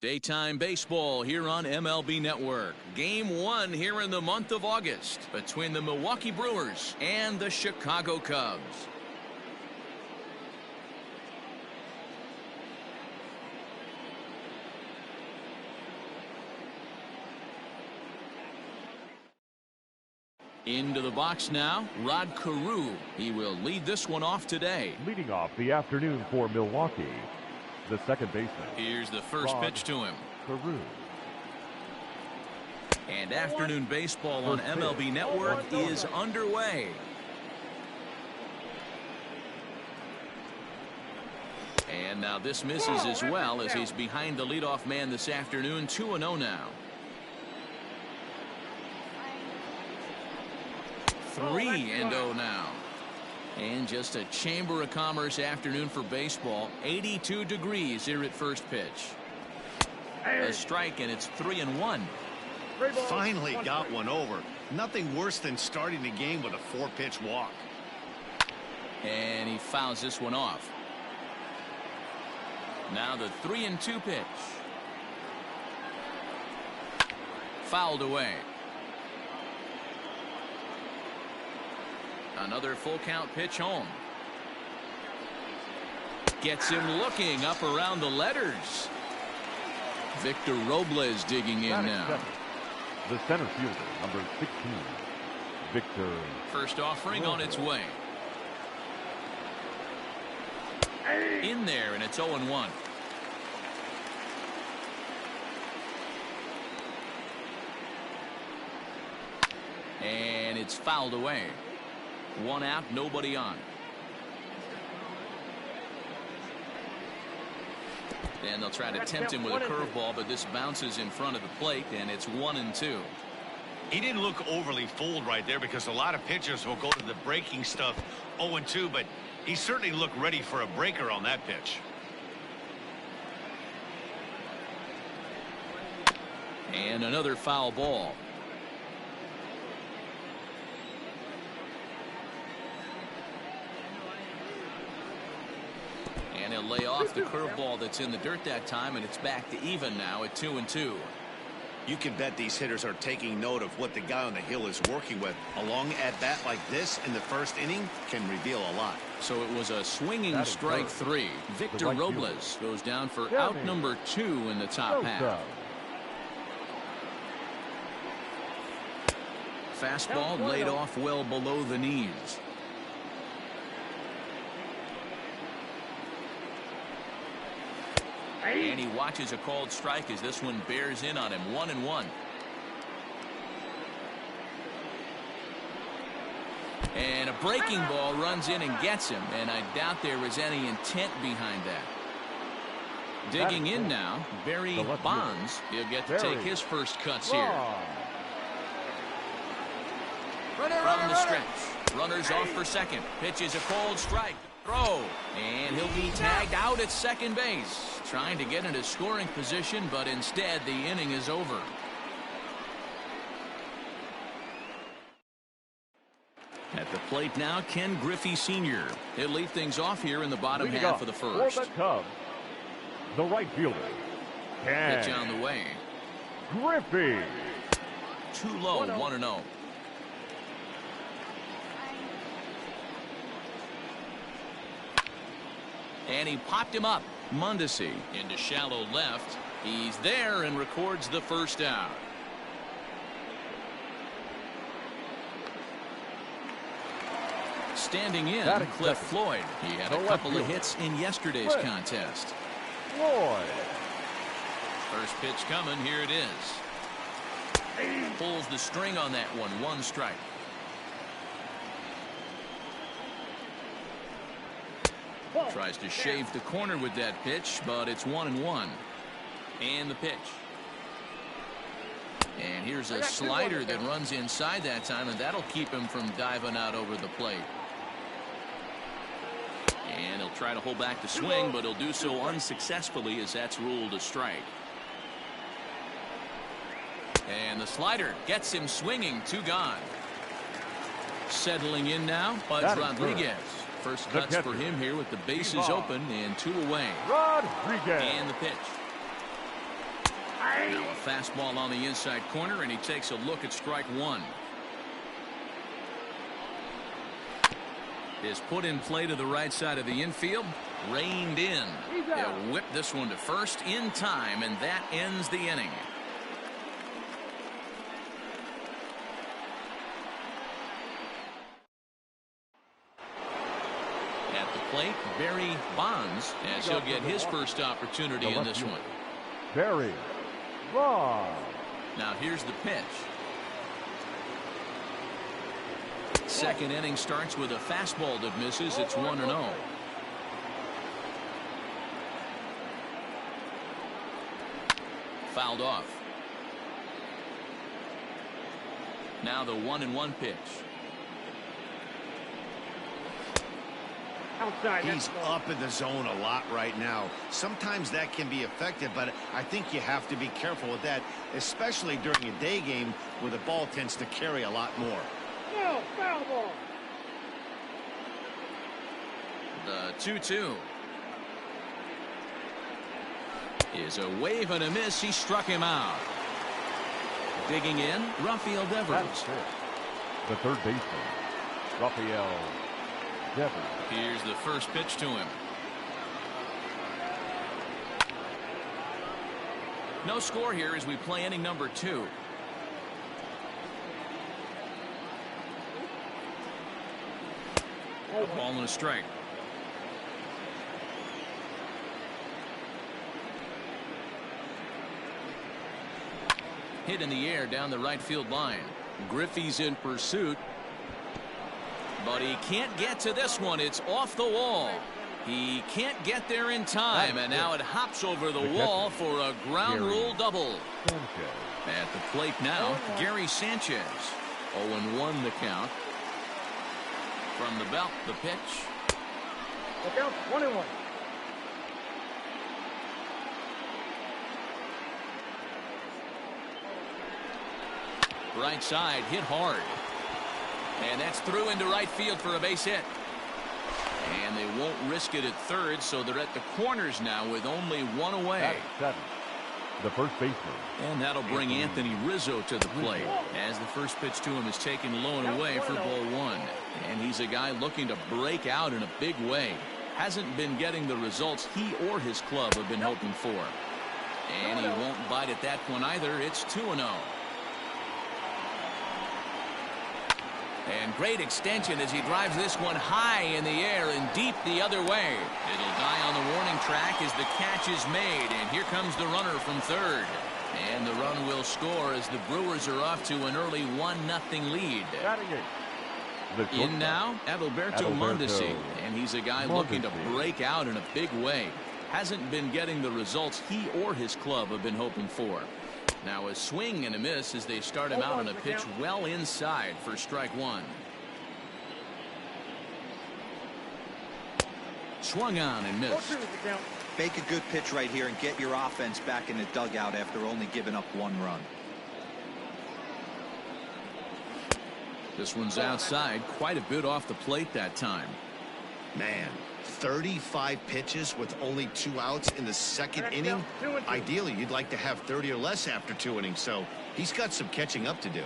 Daytime baseball here on MLB Network. Game 1 here in the month of August between the Milwaukee Brewers and the Chicago Cubs. Into the box now, Rod Carew. He will lead this one off today. Leading off the afternoon for Milwaukee, the second baseman. Here's the first pitch to him. Carew. And afternoon baseball on MLB Network is underway. And now this misses as well as he's behind the leadoff man this afternoon, 2-0 now. 3-0 now. And just a Chamber of Commerce afternoon for baseball. 82 degrees here at first pitch. A strike, and it's 3-1. Finally got one over. Nothing worse than starting the game with a 4-pitch walk. And he fouls this one off. Now the 3-2 pitch. Fouled away. Another full count pitch home. Gets him looking up around the letters. Victor Robles digging in now. The center fielder, number 16, Victor. First offering on its way. In there, and it's 0-1. And it's fouled away. One out, nobody on. And they'll try to tempt him with a curveball, but this bounces in front of the plate, and it's 1-2. He didn't look overly fooled right there because a lot of pitchers will go to the breaking stuff 0-2, but he certainly looked ready for a breaker on that pitch. And another foul ball. And he'll lay off the curveball that's in the dirt that time, and it's back to even now at 2-2. You can bet these hitters are taking note of what the guy on the hill is working with. A long at-bat like this in the first inning can reveal a lot. So it was a swinging strike 3. Victor Robles goes down for out number 2 in the top half. Fastball laid off well below the knees. And he watches a called strike as this one bears in on him. 1-1. And a breaking ball runs in and gets him, and I doubt there was any intent behind that. Digging in now, Barry Bonds. He'll get to take his first cuts here. From the stretch. Runners off for second. Pitches a cold strike. Throw. And he'll be tagged out at second base. Trying to get into scoring position, but instead the inning is over. At the plate now, Ken Griffey Sr. He'll lead things off here in the bottom half of the first. For the Cubs, the right fielder, Ken Pitch on the way. Griffey. Too low, 1-0. And he popped him up. Mondesi into shallow left. He's there and records the first out. Standing in, Cliff Floyd. He had a couple of hits in yesterday's contest. Floyd. First pitch coming. Here it is. Pulls the string on that one. 1 strike. Tries to shave the corner with that pitch, but it's 1-1. And the pitch. And here's a slider that runs inside that time, and that'll keep him from diving out over the plate. And he'll try to hold back the swing, but he'll do so unsuccessfully as that's ruled a strike. And the slider gets him swinging. 2 gone. Settling in now, Bud Rodriguez. First cuts for him here with the bases open and 2 away. Rodriguez. And the pitch. Now a fastball on the inside corner, and he takes a look at strike one. Is put in play to the right side of the infield. Reined in. They'll whip this one to first in time, and that ends the inning. At the plate, Barry Bonds, as he'll get his first opportunity in this one. Barry Bonds. Now here's the pitch. Second inning starts with a fastball that misses. It's 1-0. Fouled off. Now the 1-1 pitch. He's up in the zone a lot right now. Sometimes that can be effective, but I think you have to be careful with that, especially during a day game where the ball tends to carry a lot more. No, foul ball. The 2-2 is a wave and a miss. He struck him out. Digging in, Rafael Devers. The third baseman, Rafael Devers. Here's the first pitch to him. No score here as we play inning number 2. A ball and a strike. Hit in the air down the right field line. Griffey's in pursuit, but he can't get to this one. It's off the wall. He can't get there in time, and now it hops over the wall for a ground rule double. At the plate now, Gary Sanchez. 0-1 the count. From the belt, the pitch. Look out, 1-1. Right side, hit hard. And that's through into right field for a base hit. And they won't risk it at third, so they're at the corners now with only one away. The first baseman. And that'll bring Anthony Rizzo to the plate as the first pitch to him is taken low and away for ball one. And he's a guy looking to break out in a big way. Hasn't been getting the results he or his club have been hoping for. And he won't bite at that one either. It's 2-0. And great extension as he drives this one high in the air and deep the other way. It'll die on the warning track as the catch is made. And here comes the runner from third. And the run will score as the Brewers are off to an early 1-0 lead. In now, Adalberto Mondesi. And he's a guy looking to break out in a big way. Hasn't been getting the results he or his club have been hoping for. Now a swing and a miss as they start him out on a pitch well inside for strike one. Swung on and missed. Make a good pitch right here and get your offense back in the dugout after only giving up one run. This one's outside, quite a bit off the plate that time. Man, 35 pitches with only 2 outs in the second inning. Ideally, you'd like to have 30 or less after 2 innings, so he's got some catching up to do.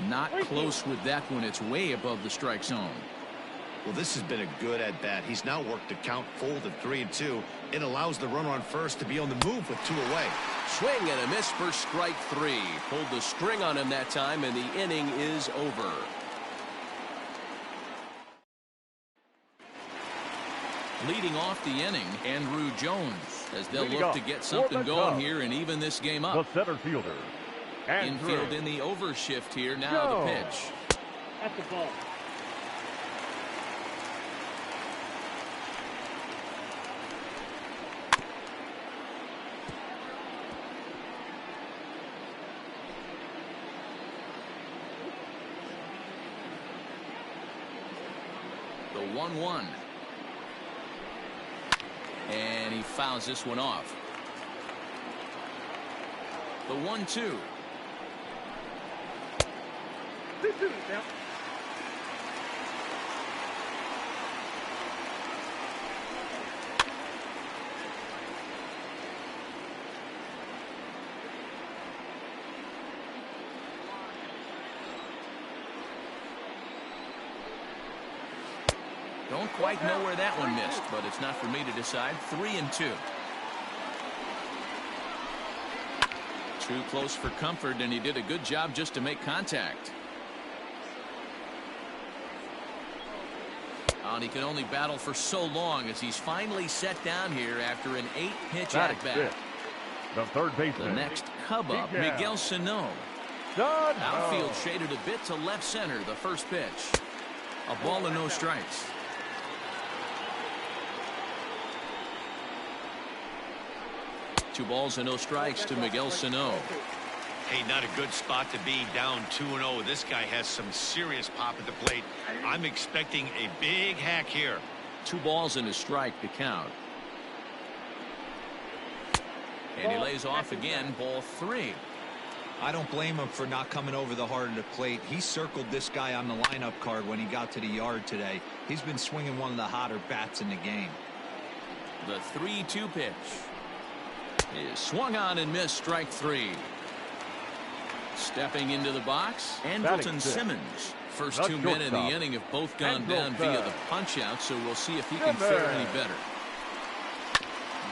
Not close with that one. It's way above the strike zone. Well, this has been a good at-bat. He's now worked the count full to 3-2. It allows the runner on first to be on the move with 2 away. Swing and a miss for strike 3. Pulled the string on him that time, and the inning is over. Leading off the inning, Andrew Jones, as they'll look to get something going here and even this game up. The center fielder, Andrew. Infield in the overshift here. Now the pitch. At the ball. The 1-1. And he fouls this one off. The 1-2. Don't quite know where that one missed, but it's not for me to decide. 3-2. Too close for comfort, and he did a good job just to make contact. And he can only battle for so long as he's finally set down here after an 8-pitch at-bat. The third baseman. The next Cub up, Miguel Sano. Outfield shaded a bit to left center. The first pitch. A ball and no strikes. Two balls and no strikes to Miguel Sano. Hey, not a good spot to be, down 2-0. This guy has some serious pop at the plate. I'm expecting a big hack here. 2 balls and a strike to count. And he lays off again, ball 3. I don't blame him for not coming over the heart of the plate. He circled this guy on the lineup card when he got to the yard today. He's been swinging one of the hotter bats in the game. The 3-2 pitch is swung on and missed, strike 3. Stepping into the box, Andrelton Simmons. First 2 men in the inning have both gone down via the punch-out, so we'll see if he can fare any better.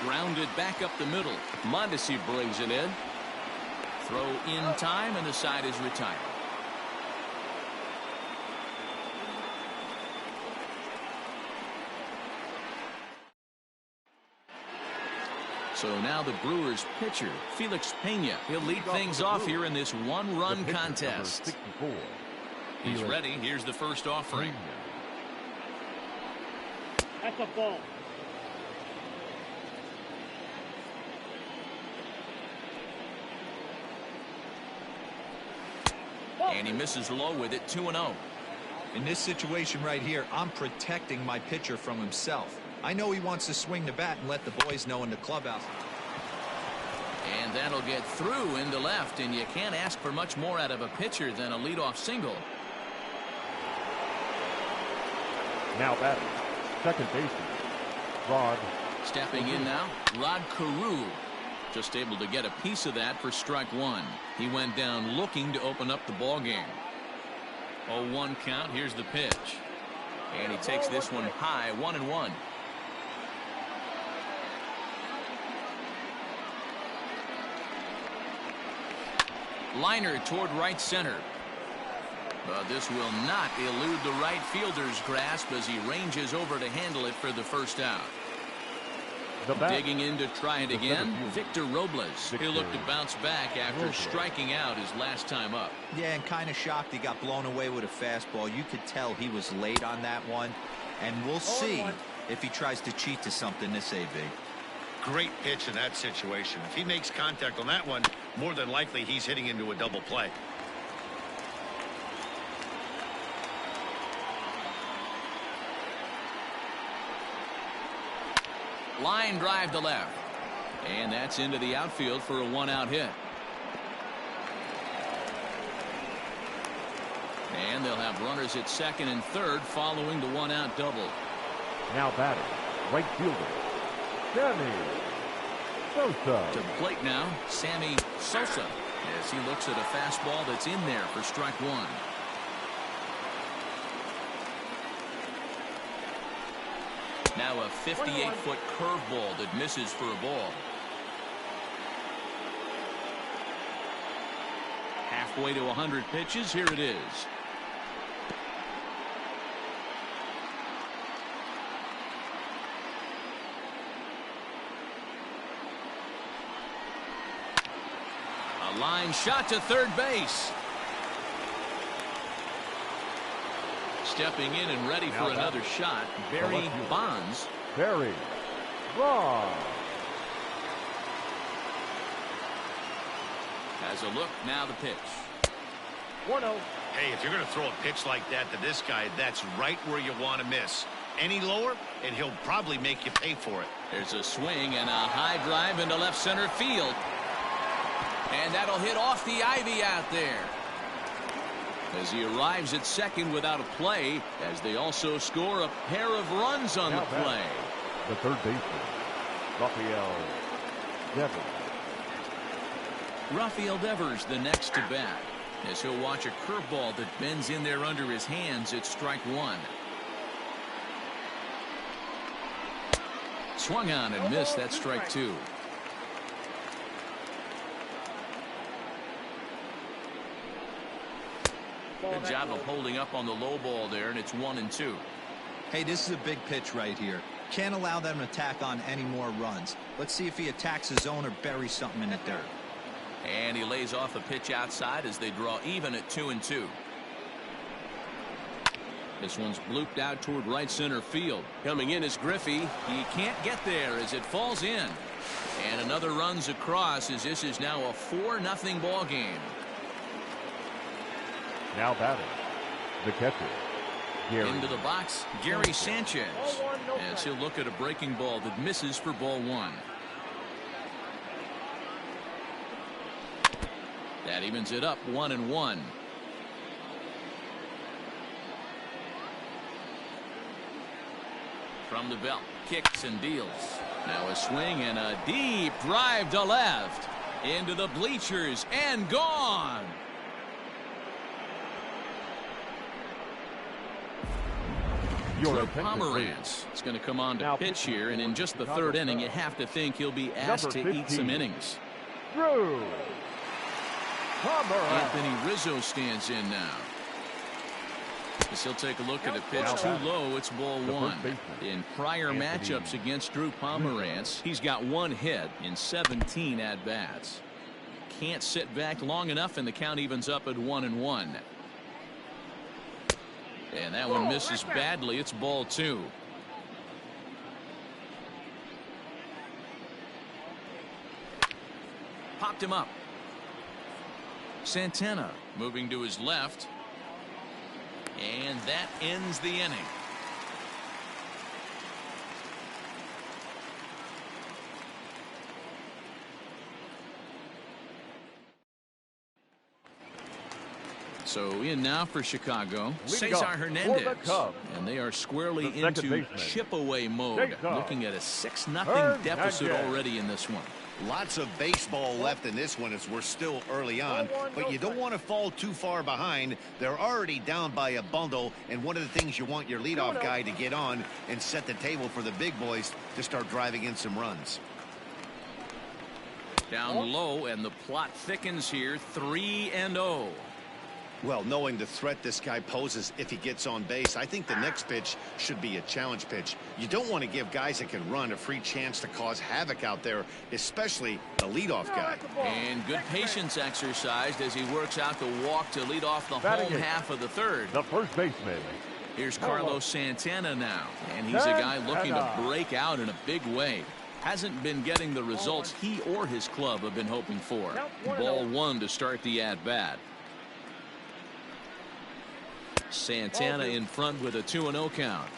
Grounded back up the middle. Mondesi brings it in. Throw in time, and the side is retired. So now the Brewers pitcher, Felix Pena. He'll lead things off here in this one-run contest. He's ready. Here's the first offering. That's a ball. And he misses low with it, 2-0. In this situation right here, I'm protecting my pitcher from himself. I know he wants to swing the bat and let the boys know in the clubhouse. And that'll get through into left, and you can't ask for much more out of a pitcher than a leadoff single. Now batting, second baseman, Rod. Stepping in now, Rod Carew. Just able to get a piece of that for strike 1. He went down looking to open up the ball game. 0-1 count. Here's the pitch. And he takes this one high, 1-1. Liner toward right center. But this will not elude the right fielder's grasp as he ranges over to handle it for the first out. Digging in to try it again, Victor Robles. He'll look to bounce back after striking out his last time up. Yeah, and kind of shocked he got blown away with a fastball. You could tell he was late on that one. And we'll see if he tries to cheat to something this AB. Great pitch in that situation. If he makes contact on that one, more than likely he's hitting into a double play. Line drive to left. And that's into the outfield for a 1-out hit. And they'll have runners at second and third following the 1-out double. Now batting, right fielder, Sammy Sosa. To the plate now, Sammy Sosa, as he looks at a fastball that's in there for strike 1. Now a 58-foot curveball that misses for a ball. Halfway to 100 pitches. Here it is. A line shot to third base. Stepping in and ready for another shot, Barry Bonds. Barry Bonds. Has a look, now the pitch. 1-0. Hey, if you're going to throw a pitch like that to this guy, that's right where you want to miss. Any lower, and he'll probably make you pay for it. There's a swing and a high drive into left center field. And that'll hit off the ivy out there. As he arrives at second without a play, as they also score a pair of runs on the play. The third baseman, Rafael Devers. Rafael Devers the next to bat, as he'll watch a curveball that bends in there under his hands at strike 1. Swung on and missed. That strike 2. Good job of holding up on the low ball there, and it's 1-2. Hey, this is a big pitch right here. Can't allow them to tack on any more runs. Let's see if he attacks his zone or buries something in the dirt. And he lays off a pitch outside as they draw even at 2-2. This one's blooped out toward right center field. Coming in is Griffey. He can't get there as it falls in. And another runs across as this is now a 4-0 ball game. Now batting, the catcher, Gary. Into the box, Gary Sanchez. As he'll look at a breaking ball that misses for ball 1. That evens it up 1-1. From the belt, kicks and deals. Now a swing and a deep drive to left. Into the bleachers and gone. Drew Pomeranz is going to come on to pitch here, and in just the 3rd inning, you have to think he'll be asked to eat some innings. Drew Pomeranz. Anthony Rizzo stands in now. As he'll take a look at a pitch too low, it's ball 1. In prior matchups against Drew Pomeranz, he's got 1 hit in 17 at-bats. Can't sit back long enough, and the count evens up at 1-1. And that one misses badly. It's ball 2. Popped him up. Santana moving to his left. And that ends the inning. So in now for Chicago, Cesar Hernandez, and they are squarely into chip-away mode, looking at a 6-0 deficit already in this one. Lots of baseball left in this one as we're still early on, but you don't want to fall too far behind. They're already down by a bundle, and one of the things you want your leadoff guy to get on and set the table for the big boys to start driving in some runs. Down low, and the plot thickens here, 3-0. Well, knowing the threat this guy poses if he gets on base, I think the next pitch should be a challenge pitch. You don't want to give guys that can run a free chance to cause havoc out there, especially the leadoff guy. And good patience exercised as he works out the walk to lead off the home half of the 3rd. The first baseman. Here's Carlos Santana now, and he's a guy looking to break out in a big way. Hasn't been getting the results he or his club have been hoping for. Ball 1 to start the at-bat. Santana in front with a 2-0 count.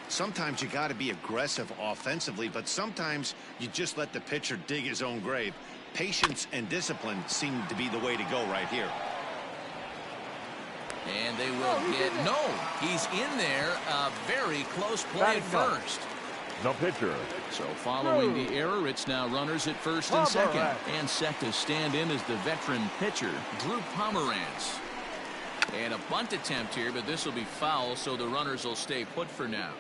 Sometimes you got to be aggressive offensively, but sometimes you just let the pitcher dig his own grave. Patience and discipline seem to be the way to go right here. And they will get he's in there. A very close play at first. The pitcher. So following the error, it's now runners at first and second. And set to stand in as the veteran pitcher, Drew Pomeranz. And a bunt attempt here, but this will be foul, so the runners will stay put for now.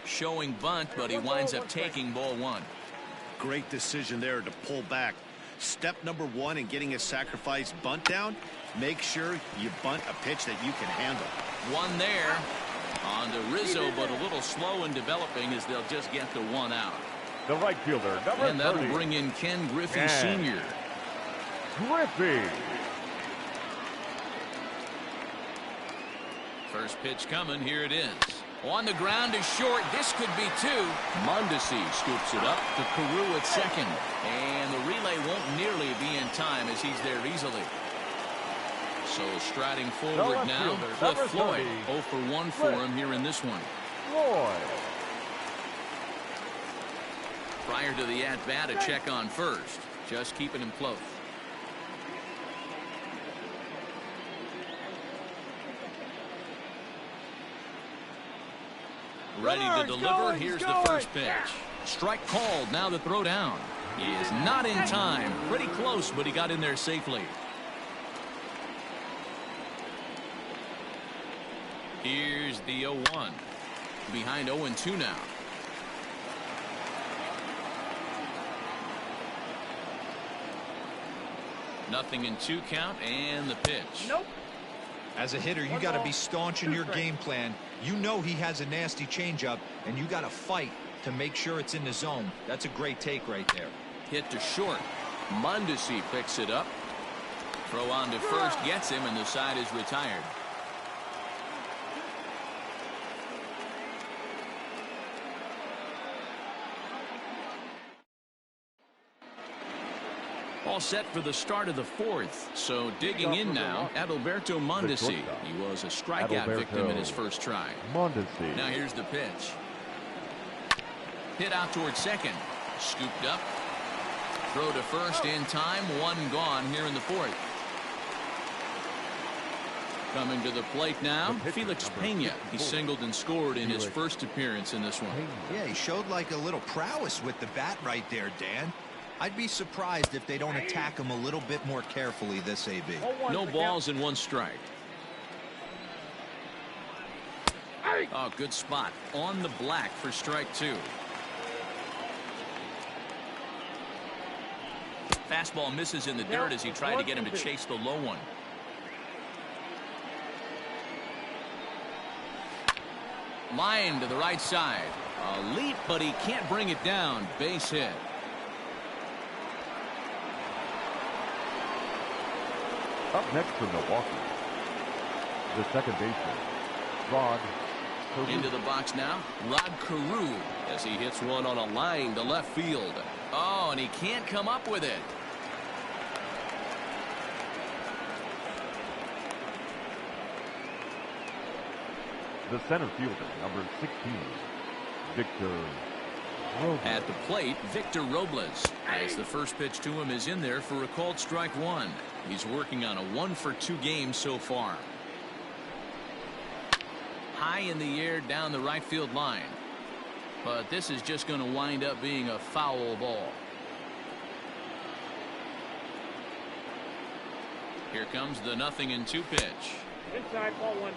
Showing bunt, but he winds up taking ball 1. Great decision there to pull back. Step number 1 in getting a sacrifice bunt down, make sure you bunt a pitch that you can handle. One there on to Rizzo, but a little slow in developing as they'll just get the 1 out. The right fielder, number and that'll 30. bring in Ken Griffey Sr. Griffey. First pitch coming. Here it is. On the ground is short. This could be 2. Mondesi scoops it up to Carew at second. And the relay won't nearly be in time as he's there easily. So striding forward now, Cliff Floyd. 0 for 1 for him here in this one. Floyd. Prior to the at-bat, a check on first. Just keeping him close. Ready to deliver. Here's the first pitch. Strike called. Now the throw down. He is not in time. Pretty close, but he got in there safely. Here's the 0-1. Behind 0-2 now. Nothing in 2 count and the pitch. Nope. As a hitter, you got to be staunch in your game plan. You know he has a nasty changeup, and you got to fight to make sure it's in the zone. That's a great take right there. Hit to short. Mondesi picks it up. Throw on to first gets him, and the side is retired. All set for the start of the 4th. So digging in now, Adalberto Mondesi. He was a strikeout victim in his first try. Mondesi. Now here's the pitch. Hit out towards second. Scooped up. Throw to first in time. 1 gone here in the 4th. Coming to the plate now, Felix Pena. He singled and scored in his first appearance in this one. Yeah, he showed like a little prowess with the bat right there, Dan. I'd be surprised if they don't attack him a little bit more carefully this AB. No balls and 1 strike. Oh, good spot. On the black for strike 2. Fastball misses in the dirt as he tried to get him to chase the low one. Line to the right side. A leap, but he can't bring it down. Base hit. Up next for Milwaukee, the second baseman, Rod Carew. Into the box now, Rod Carew, as he hits one on a line to left field. Oh, and he can't come up with it. The center fielder, number 16, Victor Robles. At the plate, Victor Robles, as the first pitch to him is in there for a called strike 1. He's working on a 1-for-2 game so far. High in the air down the right field line. But this is just going to wind up being a foul ball. Here comes the 0-2 pitch. Inside, ball 1.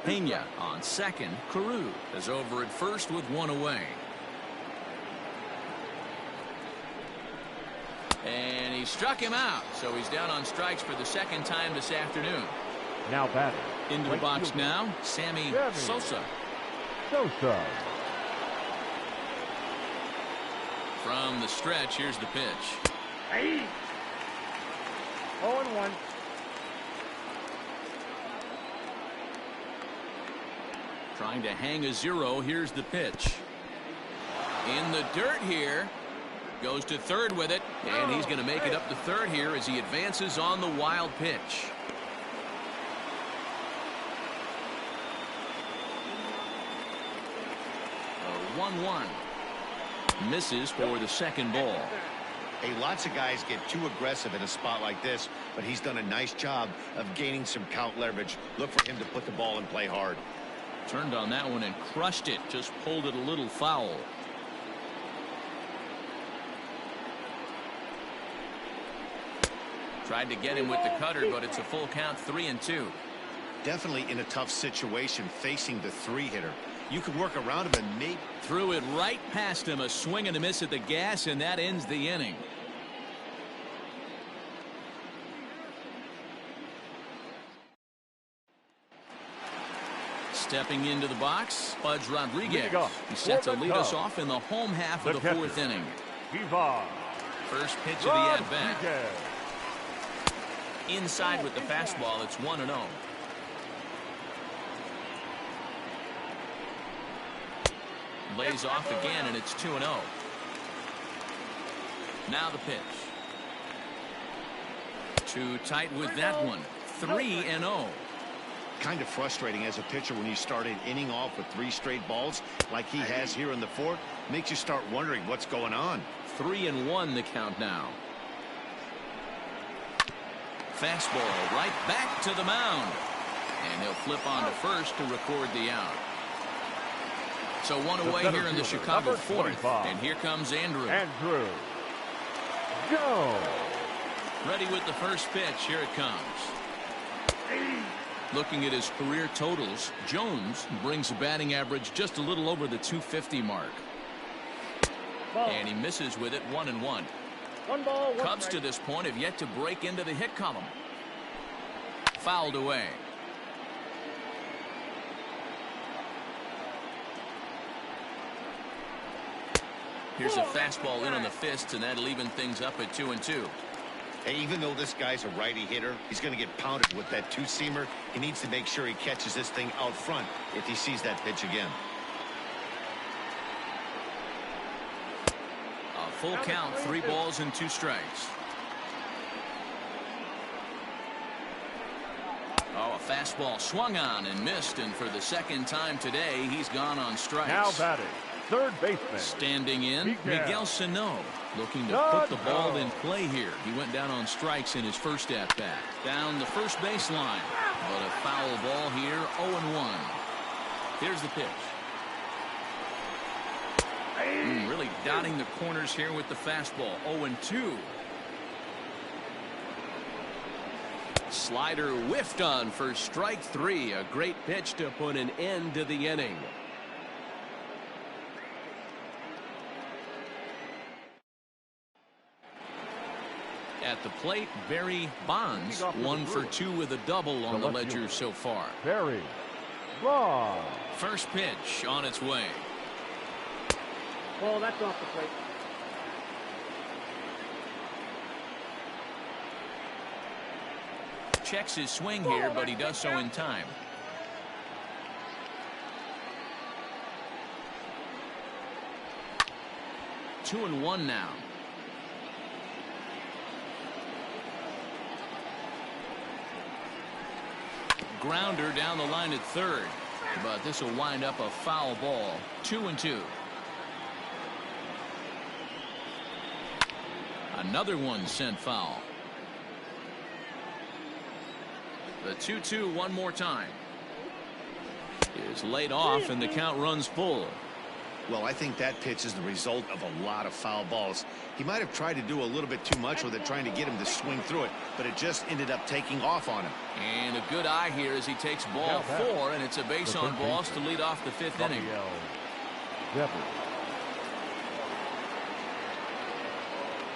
Pena on second. Carew is over at first with 1 away. And he struck him out, so he's down on strikes for the 2nd time this afternoon. Now batting. Into the box now, Sammy Sosa. Sosa. From the stretch, here's the pitch. 0-1. Trying to hang a 0. Here's the pitch. In the dirt here. Goes to third with it. And he's going to make it up to third here as he advances on the wild pitch. A 1-1. Misses for the 2nd ball. Hey, lots of guys get too aggressive in a spot like this, but he's done a nice job of gaining some count leverage. Look for him to put the ball and play hard. Turned on that one and crushed it. Just pulled it a little foul. Tried to get him with the cutter, but it's a full count, 3-2. Definitely in a tough situation facing the 3-hitter. You could work around him and maybe threw it right past him. A swing and a miss at the gas, and that ends the inning. Stepping into the box, Pudge Rodriguez. He set to lead us off in the home half of the 4th inning. First pitch of the at-bat. Inside with the fastball, it's 1-0. Lays off again, and it's 2-0. Now the pitch. Too tight with that one. 3-0. kind of frustrating as a pitcher when you start an inning off with 3 straight balls like he has here in the 4th. Makes you start wondering what's going on. 3-1 the count now. Fastball right back to the mound. And he'll flip on to first to record the out. So one The away center here in the fielder, Chicago number fourth. 25. And here comes Andrew. Andrew Jones. Ready with the first pitch. Here it comes. Looking at his career totals, Jones brings a batting average just a little over the 250 mark. Ball. And he misses with it, 1-1. One ball, one Cubs to strike. this point have yet to break into the hit column. Fouled away. Here's a fastball in on the fists, and that'll even things up at 2-2. Hey, even though this guy's a righty hitter, he's going to get pounded with that two-seamer. He needs to make sure he catches this thing out front if he sees that pitch again. A full count, 3 balls and 2 strikes. Oh, a fastball swung on and missed, and for the second time today, he's gone on strikes. Now batting, third baseman. Standing in, Miguel Sano, looking to put the ball in play here. He went down on strikes in his first at-bat. Down the first baseline, but a foul ball here, 0-1. Here's the pitch. Really dotting the corners here with the fastball, 0-2. Slider whiffed on for strike 3. A great pitch to put an end to the inning. At the plate, Barry Bonds, 1 for 2 with a double on the ledger so far. Barry Bonds. First pitch on its way. Ball, that's off the plate. Checks his swing here, but he does so in time. Two and one now. Grounder down the line at third, but this will wind up a foul ball. 2-2. Another one sent foul. The 2-2 one more time. Is laid off and the count runs full. Well, I think that pitch is the result of a lot of foul balls. He might have tried to do a little bit too much with it, trying to get him to swing through it, but it just ended up taking off on him. And a good eye here as he takes ball 4, and it's a base on balls to lead off the 5th inning.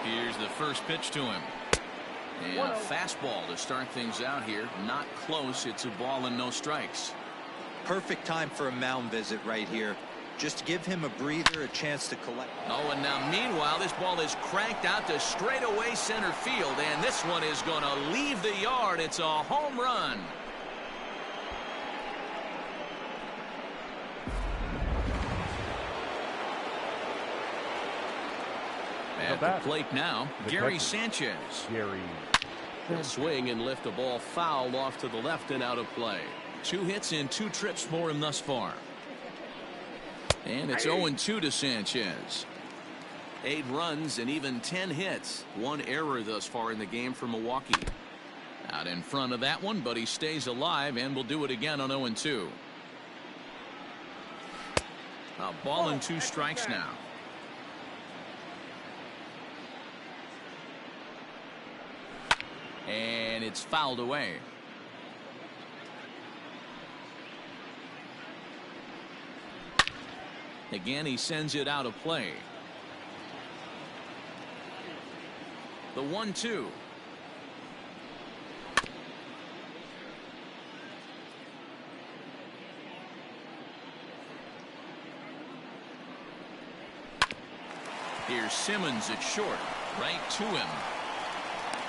Here's the first pitch to him. And a fastball to start things out here. Not close. It's a ball and no strikes. Perfect time for a mound visit right here. Just give him a breather, a chance to collect. Oh, and now meanwhile, this ball is cranked out to straightaway center field, and this one is going to leave the yard. It's a home run. At the plate now, Gary Sanchez. Will swing and lift the ball foul off to the left and out of play. 2 hits in 2 trips for him thus far. And it's 0-2 to Sanchez. 8 runs and even 10 hits. 1 error thus far in the game for Milwaukee. Out in front of that one, but he stays alive and will do it again on 0-2. A ball and 2 strikes now. And it's fouled away. Again, he sends it out of play. The 1-2. Here's Simmons at short, right to him.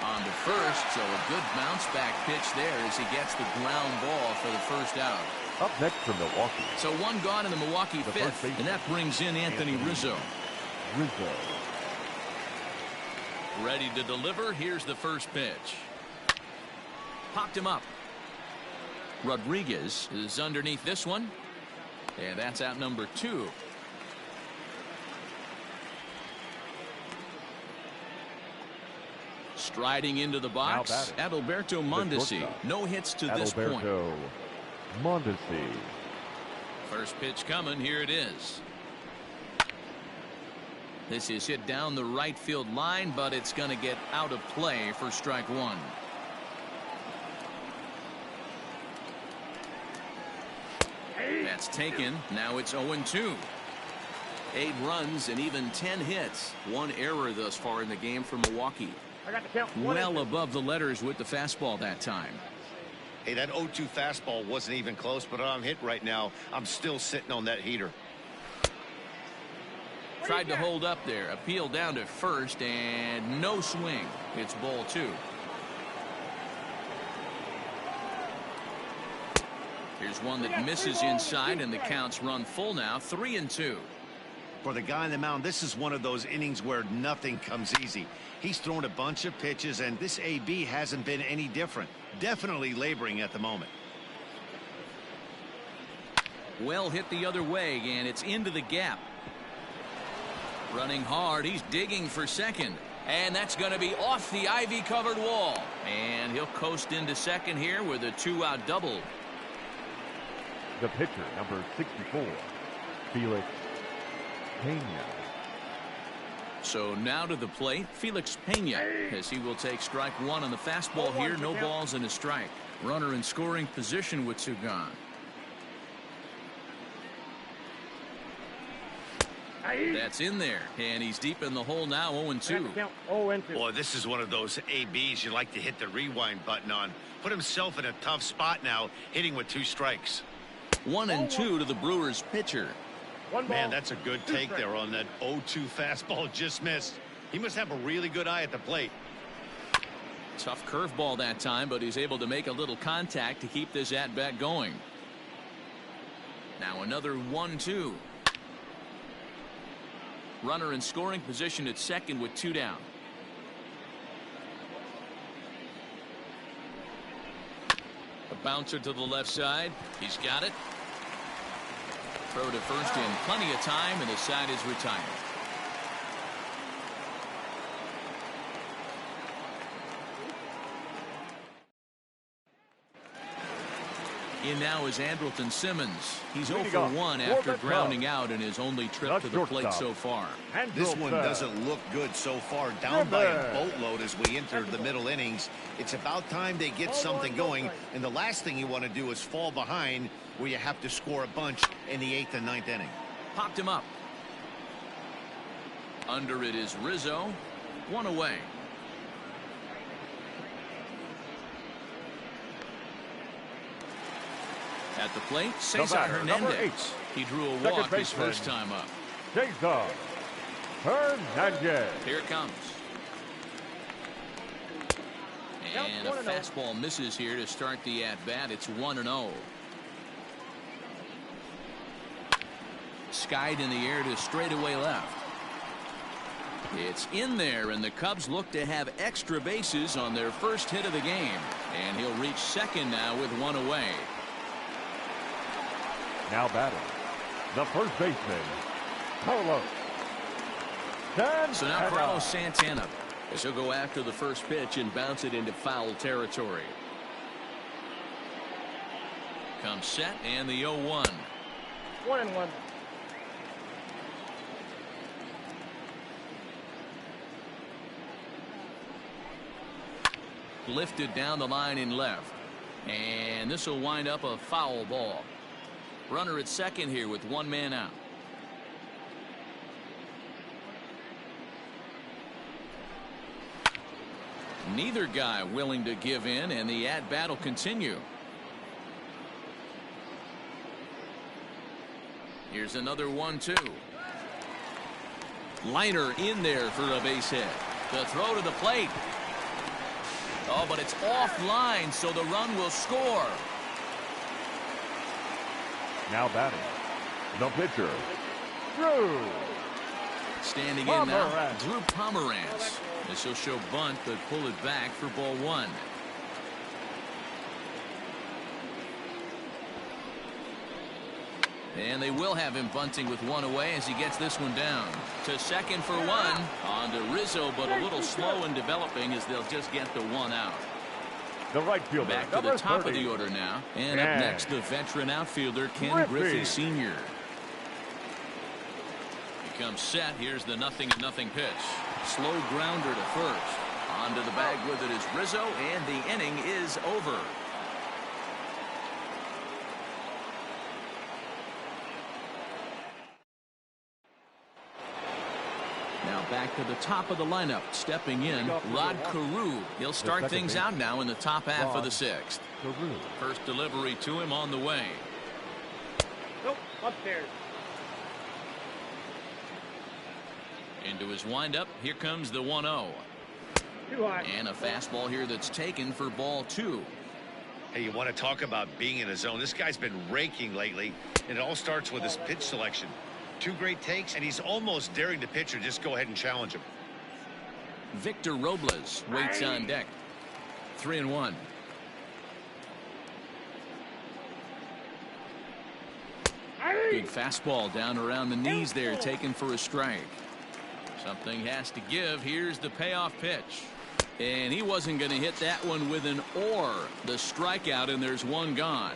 On to first, so a good bounce back pitch there as he gets the ground ball for the first out. Up next for Milwaukee. So 1 gone in the Milwaukee 5th, and that brings in Anthony Rizzo. Ready to deliver. Here's the first pitch. Popped him up. Rodriguez is underneath this one, and that's out number 2. Striding into the box, Adalberto Mondesi. No hits to this point. Mondesi. First pitch coming. Here it is. This is hit down the right field line, but it's going to get out of play for strike one. That's taken. Now it's 0-2. 8 runs and even 10 hits. 1 error thus far in the game for Milwaukee. I got the count. Well above the letters with the fastball that time. Hey, that 0-2 fastball wasn't even close, but I'm hit right now. I'm still sitting on that heater. Tried to hold up there. Appeal down to first and no swing. It's ball 2. Here's one that misses inside, and the count's run full now. 3-2. For the guy on the mound, this is one of those innings where nothing comes easy. He's thrown a bunch of pitches, and this AB hasn't been any different. Definitely laboring at the moment. Well hit the other way, and it's into the gap. Running hard, he's digging for second. And that's going to be off the ivy-covered wall. And he'll coast into second here with a 2-out double. The pitcher, number 64, Felix Pena. So now to the plate, Felix Pena, as he will take strike one on the fastball here. No balls and a strike. Runner in scoring position with 2 gone. That's in there, and he's deep in the hole now. 0-2. 0-2. Boy, this is one of those ABs you like to hit the rewind button on. Put himself in a tough spot now, hitting with 2 strikes. 1-2 to the Brewers pitcher. Man, that's a good take there on that 0-2 fastball. Just missed. He must have a really good eye at the plate. Tough curveball that time, but he's able to make a little contact to keep this at-bat going. Now another 1-2. Runner in scoring position at second with 2 down. A bouncer to the left side. He's got it. Throw to first in plenty of time, and the side is retired. In now is Andrelton Simmons. He's 0 for 1 after grounding out in his only trip to the plate so far. This one doesn't look good so far. Down by a boatload as we enter the middle innings. It's about time they get something going, and the last thing you want to do is fall behind where you have to score a bunch in the 8th and 9th inning. Popped him up. Under it is Rizzo. 1 away. At the plate, Cesar Hernandez. He drew a walk his first time up. Cesar Hernandez. Here it comes. And a fastball misses here to start the at-bat. It's 1-0. Skied in the air to straightaway left. It's in there, and the Cubs look to have extra bases on their first hit of the game. And he'll reach second now with 1 away. Now batting, the first baseman, Carlos Santana. So now Carlos Santana, as he'll go after the first pitch and bounce it into foul territory. Comes set, and the 0-1. 1-1. Lifted down the line in left, and this will wind up a foul ball. Runner at second here with 1 man out. Neither guy willing to give in, and the at-bat will continue. Here's another 1-2. Liner in there for a base hit. The throw to the plate. Oh, but it's offline, so the run will score. Now batting, the pitcher, Drew. Standing in now, Drew Pomeranz. This will show bunt, but pull it back for ball 1. And they will have him bunting with 1 away as he gets this one down. To second for 1. On to Rizzo, but a little slow in developing as they'll just get the 1 out. The right fielder, Back to number the top 30. of the order now. And up Yeah. next, the veteran outfielder, Ken Griffey. Griffey Sr. He comes set. Here's the 0-0 pitch. Slow grounder to first. Onto the bag with it is Rizzo, and the inning is over. Now back to the top of the lineup. Stepping in, Rod Carew. He'll start things out now in the top half of the sixth. Carew. First delivery to him on the way. Nope, upstairs. Into his windup. Here comes the 1-0. Too high. And a fastball here that's taken for ball 2. Hey, you want to talk about being in a zone? This guy's been raking lately, and it all starts with his pitch selection. 2 great takes, and he's almost daring the pitcher just go ahead and challenge him. Victor Robles waits on deck. 3-1. Big fastball down around the knees there, taken for a strike. Something has to give. Here's the payoff pitch. And he wasn't going to hit that one with an or. The strikeout, and there's one gone.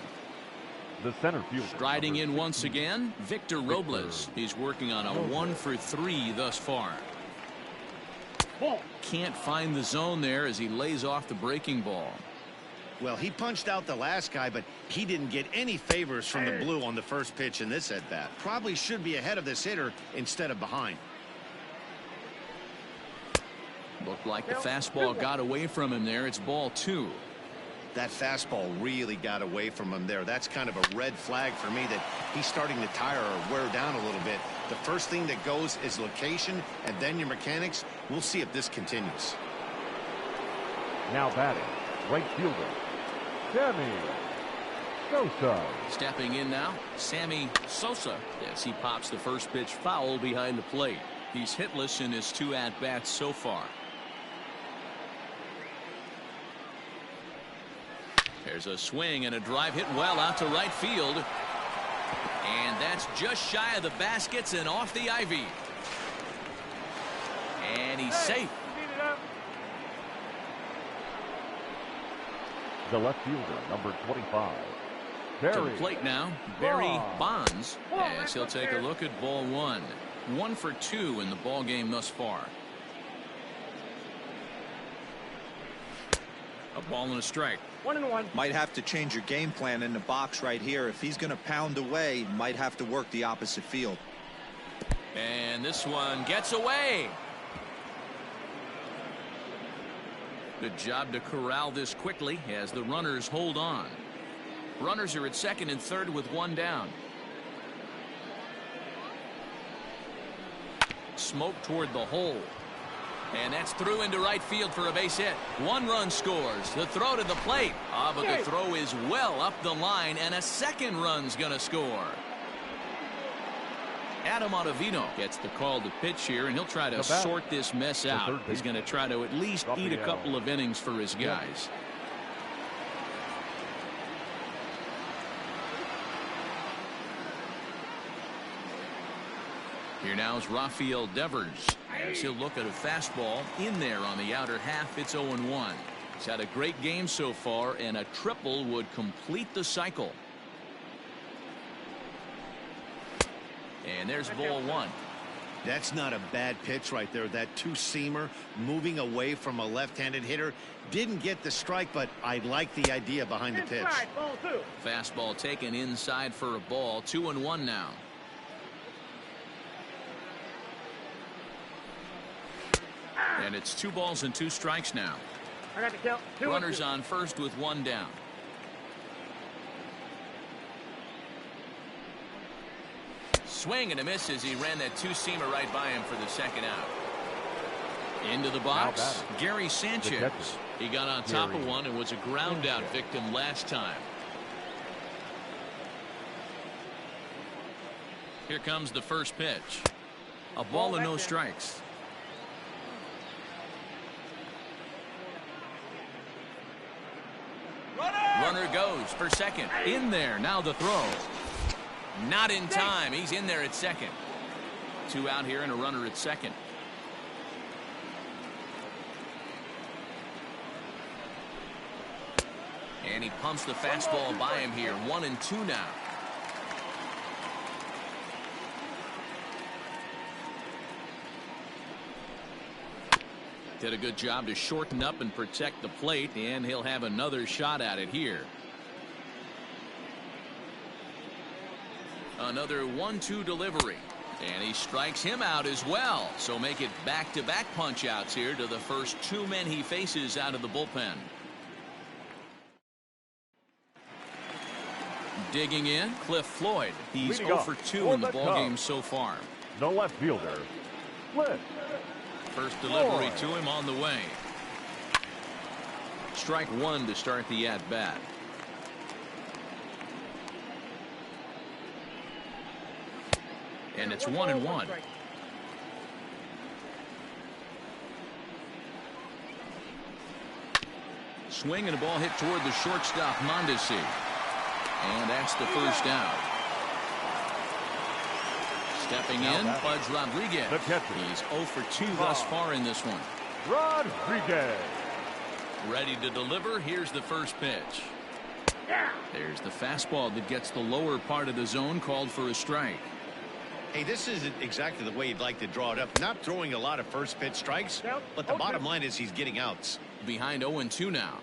The center fielder. Striding number in once 16. again, Victor Robles. He's working on a 1-for-3 thus far. Ball. Can't find the zone there as he lays off the breaking ball. Well, he punched out the last guy, but he didn't get any favors from the blue on the first pitch in this at-bat. Probably should be ahead of this hitter instead of behind. Looked like the fastball got away from him there. It's ball 2. That fastball really got away from him there. That's kind of a red flag for me that he's starting to tire or wear down a little bit. The first thing that goes is location and then your mechanics. We'll see if this continues. Now batting, right fielder, Sammy Sosa. Stepping in now, Sammy Sosa. Yes, he pops the first pitch foul behind the plate. He's hitless in his 2 at-bats so far. There's a swing and a drive hit well out to right field. And that's just shy of the baskets and off the ivy. And he's safe. Beat it up. The left fielder, number 25, To the Barry. plate now, Barry Bonds. Bonds, as he'll take a look at ball 1. 1 for 2 in the ball game thus far. A ball and a strike. 1-1. Might have to change your game plan in the box right here. If he's going to pound away, might have to work the opposite field. And this one gets away. Good job to corral this quickly as the runners hold on. Runners are at second and third with 1 down. Smoke toward the hole. And that's through into right field for a base hit. 1 run scores. The throw to the plate. But the throw is well up the line, and a 2nd run's going to score. Adam Ottavino gets the call to pitch here, and he'll try to sort this mess out. He's going to try to at least eat a couple of innings for his guys. Here now is Rafael Devers as he'll look at a fastball in there on the outer half. It's 0-1. He's had a great game so far, and a triple would complete the cycle. And there's ball 1. That's not a bad pitch right there. That 2-seamer moving away from a left-handed hitter. Didn't get the strike, but I like the idea behind the pitch. Inside, ball 2. Fastball taken inside for a ball. 2-1 now. And it's 2 balls and 2 strikes now. I got the count. 2-2. Runners on first with 1 down. Swing and a miss as he ran that 2-seamer right by him for the 2nd out. Into the box, Gary Sanchez. He got on top of one and was a ground out victim last time. Here comes the first pitch. A ball and no strikes. Runner goes for second. In there. Now the throw. Not in time. He's in there at second. 2 out here and a runner at second. And he pumps the fastball by him here. 1-2 now. Did a good job to shorten up and protect the plate, and he'll have another shot at it here. Another 1-2 delivery. And he strikes him out as well. So make it back-to-back punch-outs here to the first two men he faces out of the bullpen. Digging in, Cliff Floyd. He's 0 for 2 in the ballgame so far. The left fielder, Cliff. First delivery to him on the way. Strike one to start the at-bat. And it's 1-1. Swing and a ball hit toward the shortstop, Mondesi. And that's the first out. Stepping in, Pudge Rodriguez. He's 0 for 2 thus far in this one. Rodriguez. Ready to deliver. Here's the first pitch. There's the fastball that gets the lower part of the zone, called for a strike. Hey, this isn't exactly the way you'd like to draw it up. Not throwing a lot of first pitch strikes, but the bottom line is he's getting outs. Behind 0-2 now.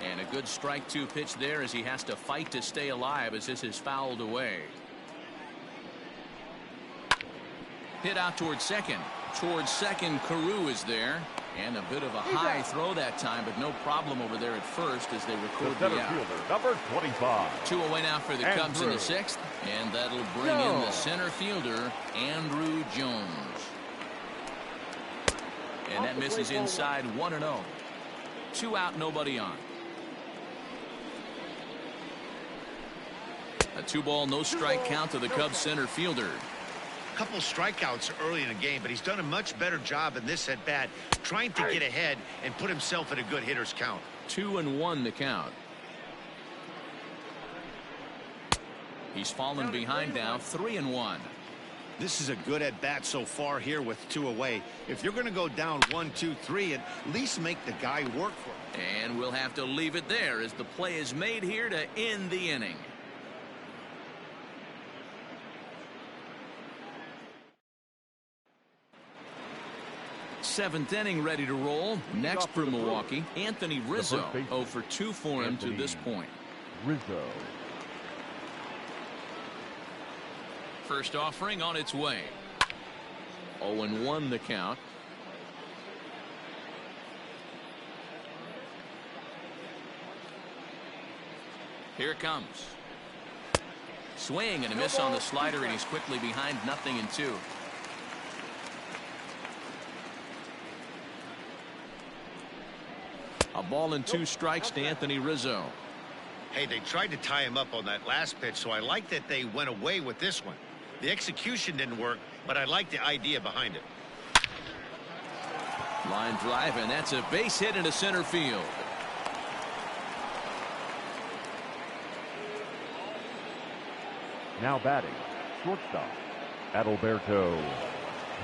And a good strike two pitch there as he has to fight to stay alive as this is fouled away. Hit out towards second. Towards second, Carew is there. And a bit of a high throw that time, but no problem over there at first as they record the out. Fielder, number 25. 2 away now for the Cubs in the sixth. And that'll bring in the center fielder, Andrew Jones. And that misses inside 1-0. 2 out, nobody on. A 2-ball, no strike count to the Cubs center fielder. Couple strikeouts early in the game, but he's done a much better job in this at bat, trying to get ahead and put himself in a good hitter's count. 2-1 the count. He's fallen behind now, 3-1. This is a good at bat so far here with 2 away. If you're going to go down 1-2-3, at least make the guy work for him. And we'll have to leave it there as the play is made here to end the inning. Seventh inning ready to roll. Next for Milwaukee, Anthony Rizzo. 0 for 2 for him to this point. Rizzo. First offering on its way. 0-1 the count. Here it comes. Swing and a miss on the slider, and he's quickly behind 0-2. A ball and 2 strikes to Anthony Rizzo. Hey, they tried to tie him up on that last pitch, so I like that they went away with this one. The execution didn't work, but I like the idea behind it. Line drive, and that's a base hit into center field. Now batting, shortstop, Adalberto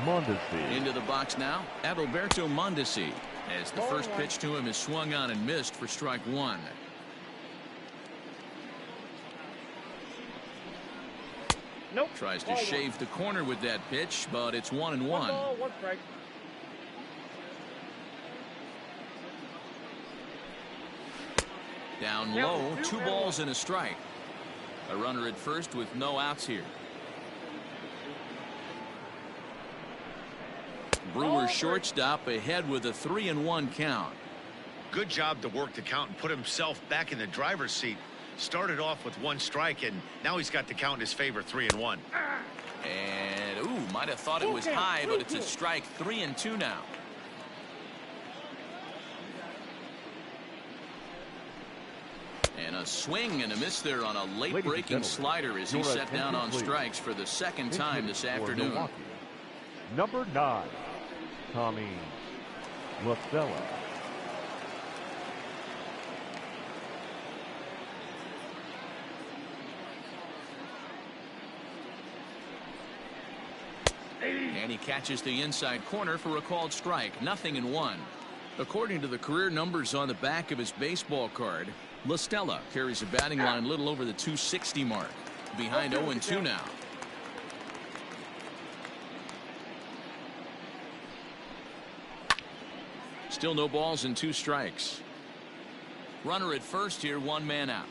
Mondesi. Into the box now, Adalberto Mondesi, as the first pitch to him is swung on and missed for strike one. Nope. Tries to shave the corner with that pitch, but it's 1-1. 1 ball, 1 strike. Down low, 2 balls and a strike. A runner at first with no outs here. Brewers shortstop ahead with a 3-1 count. Good job to work the count and put himself back in the driver's seat. Started off with 1 strike, and now he's got the count in his favor, 3-1. And ooh, might have thought it was high, but it's a strike. 3-2 now. And a swing and a miss there on a late breaking slider as he set down on strikes for the second time this afternoon. Milwaukee, number 9, Tommy LaFella. And he catches the inside corner for a called strike. 0-1. According to the career numbers on the back of his baseball card, La Stella carries a batting line a little over the 260 mark. Behind 0-2 now. Still no balls and 2 strikes. Runner at first here, 1 man out.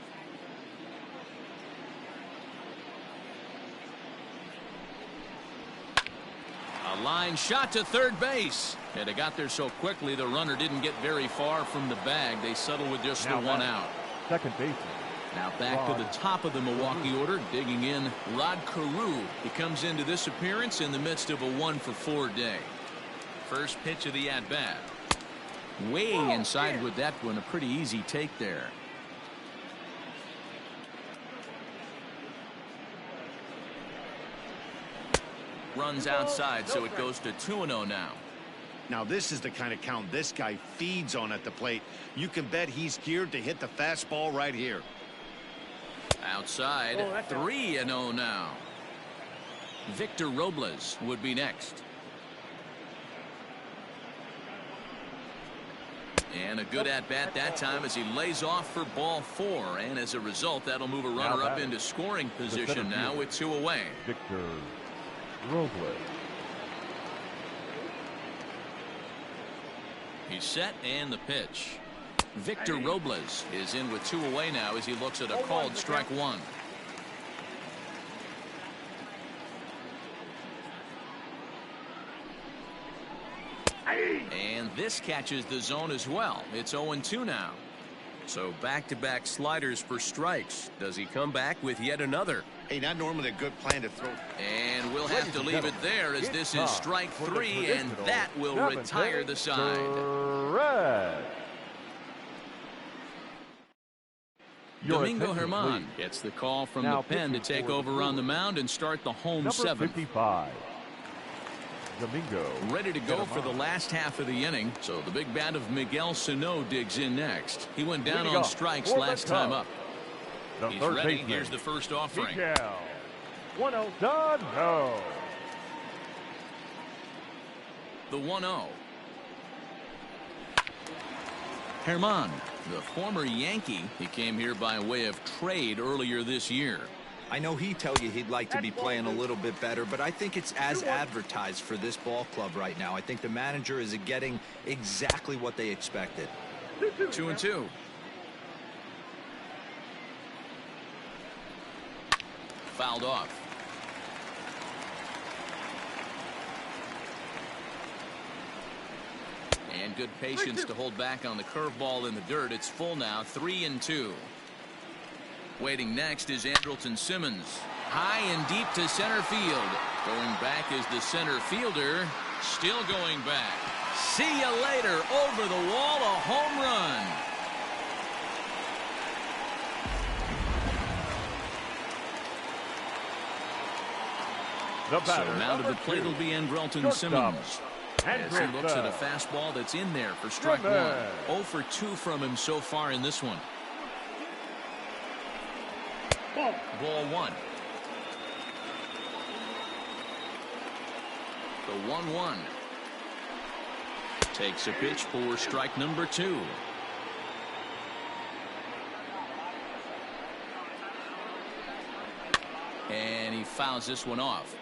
A line shot to third base. And it got there so quickly the runner didn't get very far from the bag. They settled with just the 1 out. Second baseman. Now back to the top of the Milwaukee order, digging in, Rod Carew. He comes into this appearance in the midst of a 1-for-4 day. First pitch of the at-bat. Way inside with that one, a pretty easy take there. Runs outside, so it goes to 2-0 now. Now this is the kind of count this guy feeds on at the plate. You can bet he's geared to hit the fastball right here. Outside, 3-0 now. Victor Robles would be next. And a good at-bat that time as he lays off for ball 4. And as a result, that'll move a runner up into scoring position now with 2 away. Victor Robles. He's set and the pitch. Victor Robles is in with 2 away now as he looks at a called strike 1. And this catches the zone as well. It's 0-2 now. So back-to-back sliders for strikes. Does he come back with yet another? Hey, not normally a good plan to throw. And we'll have to leave it there as this is strike 3, and that will retire the side. Domingo Germán gets the call from the pen to take over on the mound and start the home 7th. 55. Domingo. Ready to go for the last half of the inning. So the big bat of Miguel Sano digs in next. He went down on strikes last time up. He's ready. Here's the first offering. 1-0. Done. No. The 1-0. Germán, the former Yankee, he came here by way of trade earlier this year. I know he'd tell you he'd like to be playing a little bit better, but I think it's as advertised for this ball club right now. I think the manager is getting exactly what they expected. 2-2. Fouled off. And good patience to hold back on the curveball in the dirt. It's full now, 3-2. Waiting next is Andrelton Simmons. High and deep to center field. Going back is the center fielder. Still going back. See you later. Over the wall, a home run. So now to the plate will be Andrelton Simmons. As he looks at a fastball that's in there for strike 1. 0 for 2 from him so far in this one. Ball 1. The 1-1. Takes a pitch for strike number 2. And he fouls this one off.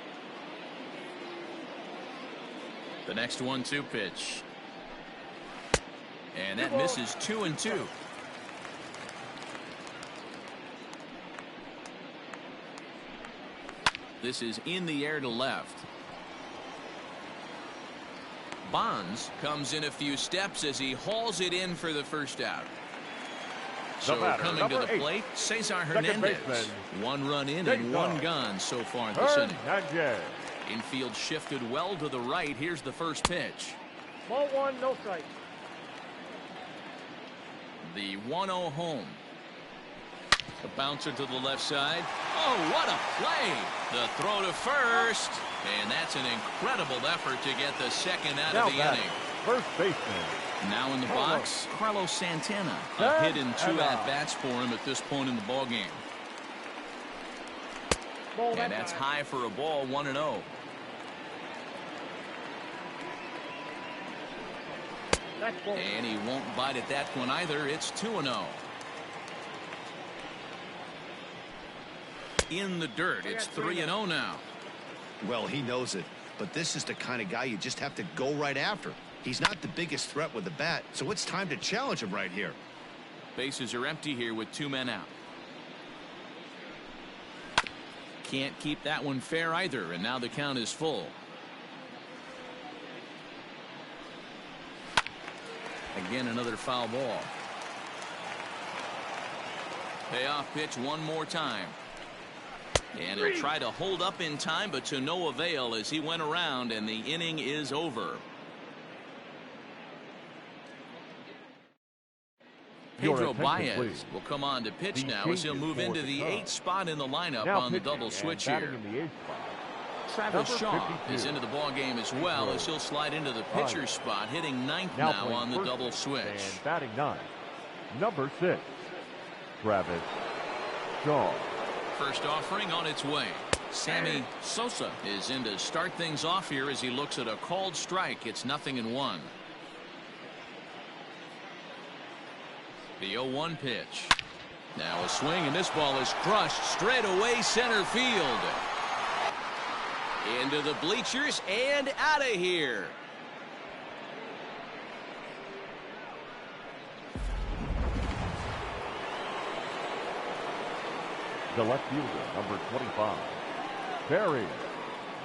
The next 1-2 pitch. And that misses 2-2. This is in the air to left. Bonds comes in a few steps as he hauls it in for the first out. So coming to the plate, Cesar Hernandez. 1 run in and 1 gone so far this inning. Infield shifted well to the right. Here's the first pitch. Ball 1, no strike. The 1-0 home. A bouncer to the left side. Oh, what a play. The throw to first. And that's an incredible effort to get the second out of the inning. First baseman. Now in the box, Carlos Santana. A hit in 2 at-bats for him at this point in the ballgame. And that's high for a ball, 1-0. That's ball. And he won't bite at that one either. It's 2-0. In the dirt. It's 3-0 now. Well, he knows it, but this is the kind of guy you just have to go right after. He's not the biggest threat with the bat, so it's time to challenge him right here. Bases are empty here with 2 men out. Can't keep that one fair either, and now the count is full. Again, another foul ball. Payoff pitch one more time. And he'll try to hold up in time, but to no avail as he went around, and the inning is over. Pedro Baez will come on to pitch now as he'll move into the 8th spot in the lineup on the double switch here. Travis Shaw is into the ball game as well as he'll slide into the pitcher's spot, hitting 9th now on the double switch. And batting 9, number 6, Travis Shaw. First offering on its way. Sammy Sosa is in to start things off here as he looks at a called strike. It's 0-1. The 0-1 pitch. Now a swing, and this ball is crushed straight away center field. Into the bleachers and out of here. The left fielder, number 25, Barry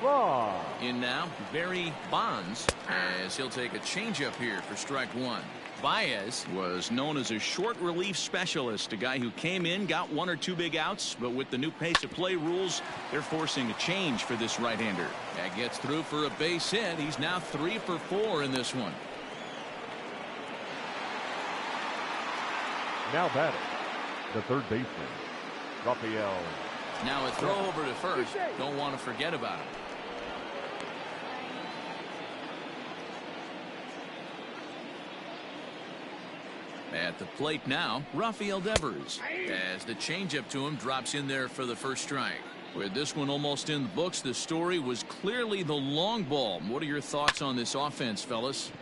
Bonds. In now, Barry Bonds, as he'll take a changeup here for strike one. Baez was known as a short relief specialist, a guy who came in, got 1 or 2 big outs, but with the new pace of play rules, they're forcing a change for this right-hander. That gets through for a base hit. He's now 3 for 4 in this one. Now batting, the third baseman, Rafael. Now a throw over to first. Don't want to forget about it. At the plate now, Rafael Devers, as the changeup to him drops in there for the first strike. With this one almost in the books, the story was clearly the long ball. What are your thoughts on this offense, fellas?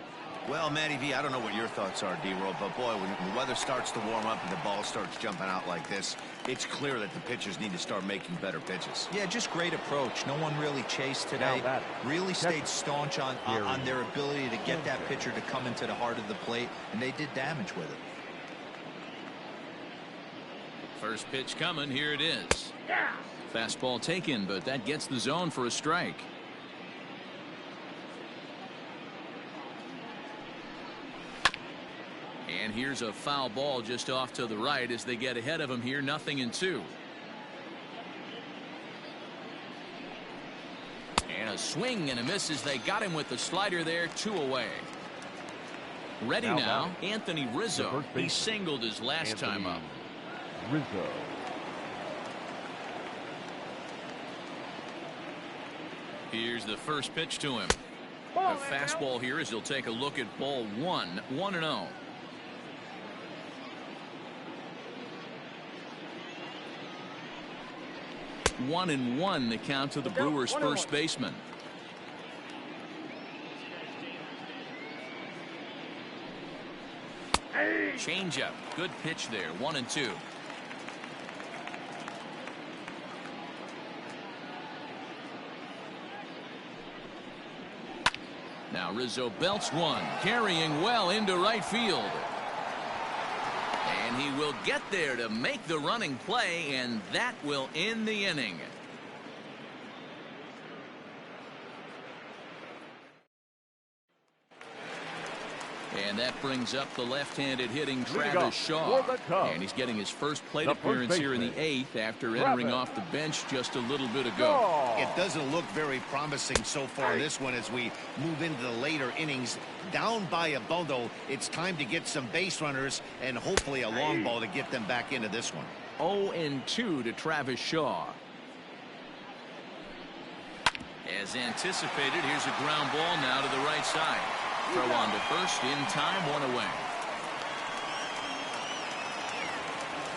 Well, Matty V, I don't know what your thoughts are, D-Roll, but boy, when the weather starts to warm up and the ball starts jumping out like this, it's clear that the pitchers need to start making better pitches. Yeah, just great approach. No one really chased today. Really stayed staunch on their ability to get that pitcher to come into the heart of the plate, and they did damage with it. First pitch coming. Here it is. Fastball taken, but that gets the zone for a strike. And here's a foul ball just off to the right as they get ahead of him here. 0-2. And a swing and a miss as they got him with the slider there. 2 away. Ready now, Anthony Rizzo. He singled his last time up. Rizzo. Here's the first pitch to him. A fastball here as he'll take a look at ball 1. 1-0. 1-1 the count to the Brewers' first baseman. Changeup. Good pitch there. 1-2. Now Rizzo belts one, carrying well into right field. And he will get there to make the running play, and that will end the inning. And that brings up the left-handed hitting Travis Shaw. And he's getting his first plate appearance here in the 8th after entering off the bench just a little bit ago. It doesn't look very promising so far in this one as we move into the later innings. Down by a bundle, it's time to get some base runners and hopefully a long ball to get them back into this one. 0-2 to Travis Shaw. As anticipated, here's a ground ball now to the right side. Throw on to first in time, 1 away.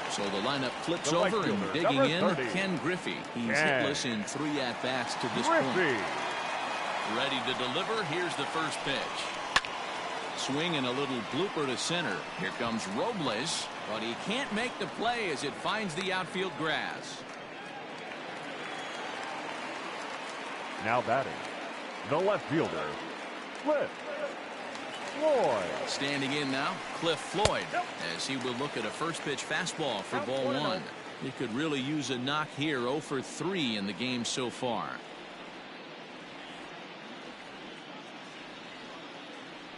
So the lineup flips over and digging in, Ken Griffey. He's hitless in 3 at-bats to this point. Ready to deliver. Here's the first pitch. Swing and a little blooper to center. Here comes Robles, but he can't make the play as it finds the outfield grass. Now batting, the left fielder, Cliff Floyd. Standing in now, Cliff Floyd, as he will look at a first pitch fastball for ball one. He could really use a knock here. 0 for 3 in the game so far.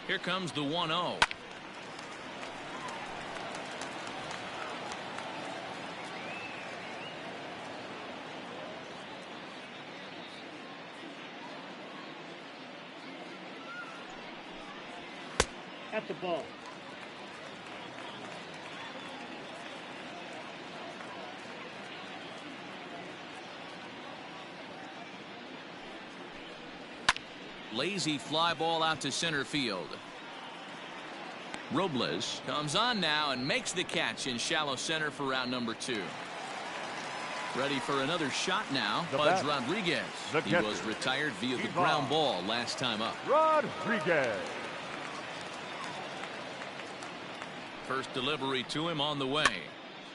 Here comes the 1-0. That's the ball. Lazy fly ball out to center field. Robles comes on now and makes the catch in shallow center for round number 2. Ready for another shot now. Buzz Rodriguez. He was retired via the ground ball last time up. Rodriguez. First delivery to him on the way.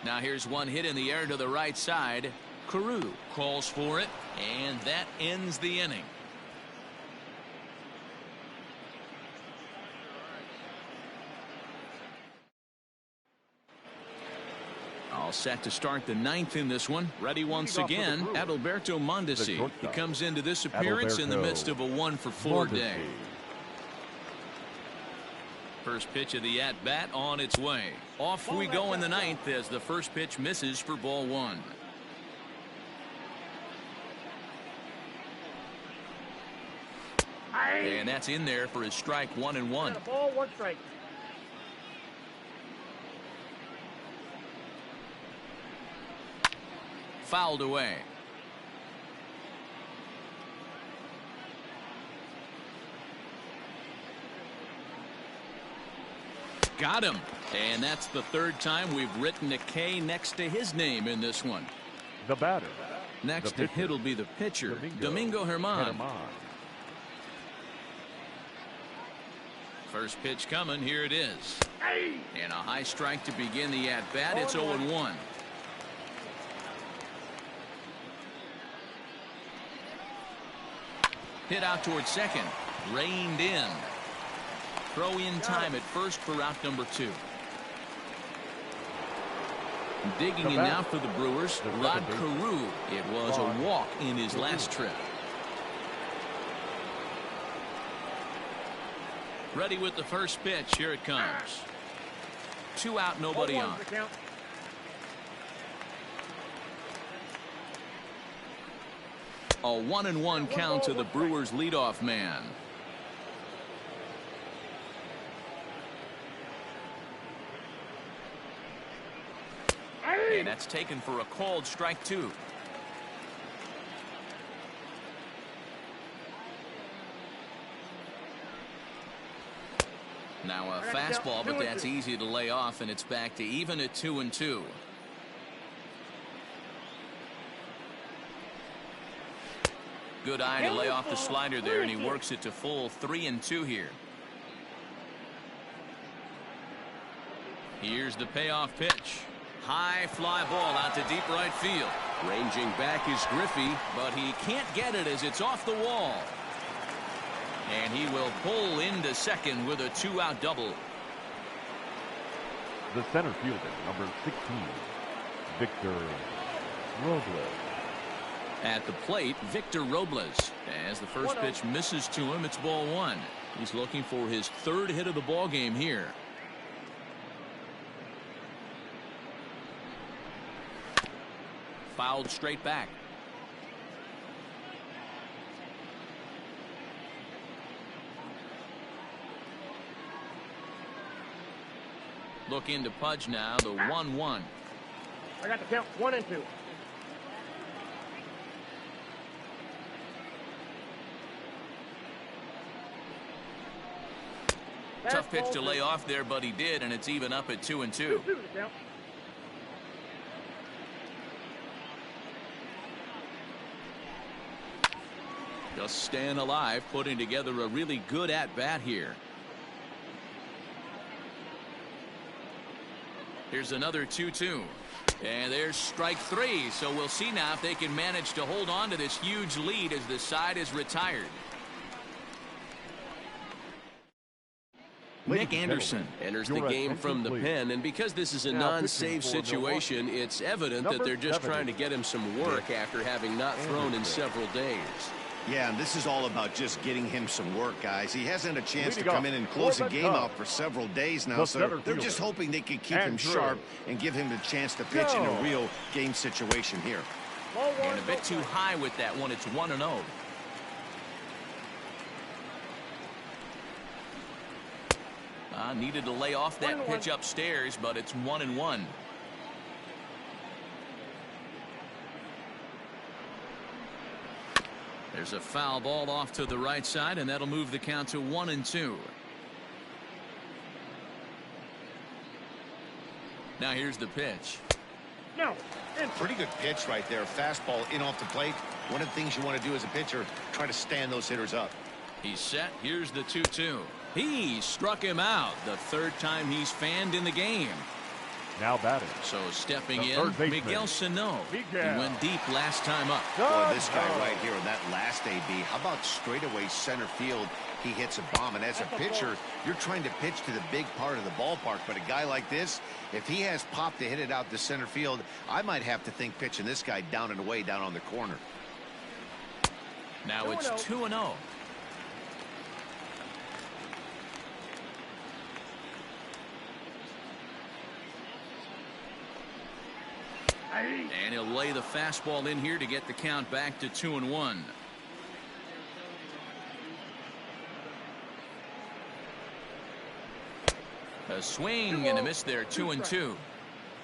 Now here's one hit in the air to the right side. Carew calls for it, and that ends the inning. All set to start the 9th in this one. Ready once again, Adalberto Mondesi. He comes into this appearance in the midst of a 1-for-4 day. First pitch of the at-bat on its way. Off we go in the 9th as the first pitch misses for ball 1. And that's in there for his strike 1-1. Ball, 1 strike. Fouled away. Got him. And that's the 3rd time we've written a K next to his name in this one. The batter. Next to hit will be the pitcher, Domingo Germán. First pitch coming. Here it is. And a high strike to begin the at-bat. It's 0-1. Hit out towards second. Reined in. Throw in time at first for out number 2. Digging in now for the Brewers, Rod Carew. It was a walk in his last trip. Ready with the first pitch. Here it comes. 2 out, nobody on. A 1-1 count to the Brewers leadoff man. And that's taken for a called strike 2. Now a fastball, but that's easy to lay off, and it's back to even at 2-2. Good eye to lay off the slider there, and he works it to full 3-2 here. Here's the payoff pitch. High fly ball out to deep right field. Ranging back is Griffey, but he can't get it as it's off the wall. And he will pull into second with a 2-out double. The center fielder, number 16, Victor Robles. At the plate, Victor Robles. As the first pitch misses to him, it's ball 1. He's looking for his 3rd hit of the ball game here. Fouled straight back. Look into Pudge now, the 1-1. I got the count 1-2. Tough pitch to lay off there, but he did, and it's even up at 2-2. Just staying alive, putting together a really good at-bat here. Here's another 2-2. And there's strike three. So we'll see now if they can manage to hold on to this huge lead as the side is retired. Nick Anderson enters the game from the pen, and because this is a non-save situation, it's evident that they're just trying to get him some work after having not thrown in several days. Yeah, and this is all about just getting him some work, guys. He hasn't had a chance to come in and close the game out for several days now, so they're just hoping they can keep him sharp and give him the chance to pitch in a real game situation here. And a bit too high with that one. It's 1-0. Needed to lay off that pitch upstairs, but it's 1-1. There's a foul ball off to the right side, and that'll move the count to 1-2. Now here's the pitch. No. Pretty good pitch right there. Fastball in off the plate. One of the things you want to do as a pitcher, try to stand those hitters up. He's set. Here's the 2-2. He struck him out. The third time he's fanned in the game. Now batting. So stepping in, Miguel Sano. He went deep last time up. Boy, this guy right here in that last AB, how about straightaway center field? He hits a bomb, and as a pitcher, you're trying to pitch to the big part of the ballpark, but a guy like this, if he has pop to hit it out to center field, I might have to think pitching this guy down and away down on the corner. Now it's 2-0. And he'll lay the fastball in here to get the count back to 2-1. A swing and a miss there, 2-2.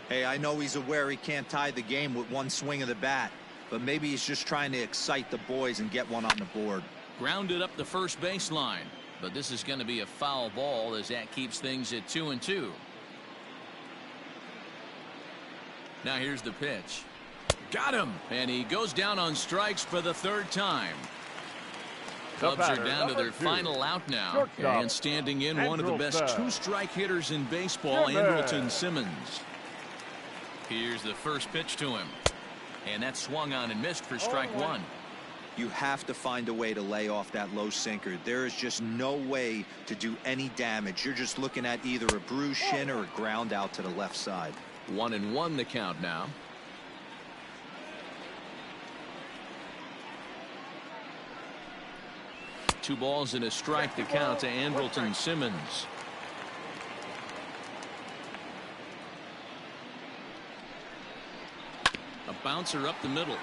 Hey, I know he's aware he can't tie the game with one swing of the bat, but maybe he's just trying to excite the boys and get one on the board. Grounded up the first baseline, but this is going to be a foul ball as that keeps things at 2-2. Now here's the pitch. Got him, and he goes down on strikes for the third time. Cubs are down to their final out now, and standing in one of the best two-strike hitters in baseball, Andrelton Simmons. Here's the first pitch to him, and that swung on and missed for strike one. You have to find a way to lay off that low sinker. There is just no way to do any damage. You're just looking at either a bruised shin or a ground out to the left side. 1-1 the count now. Two balls and a strike to count to Andrelton Simmons. A bouncer up the middle.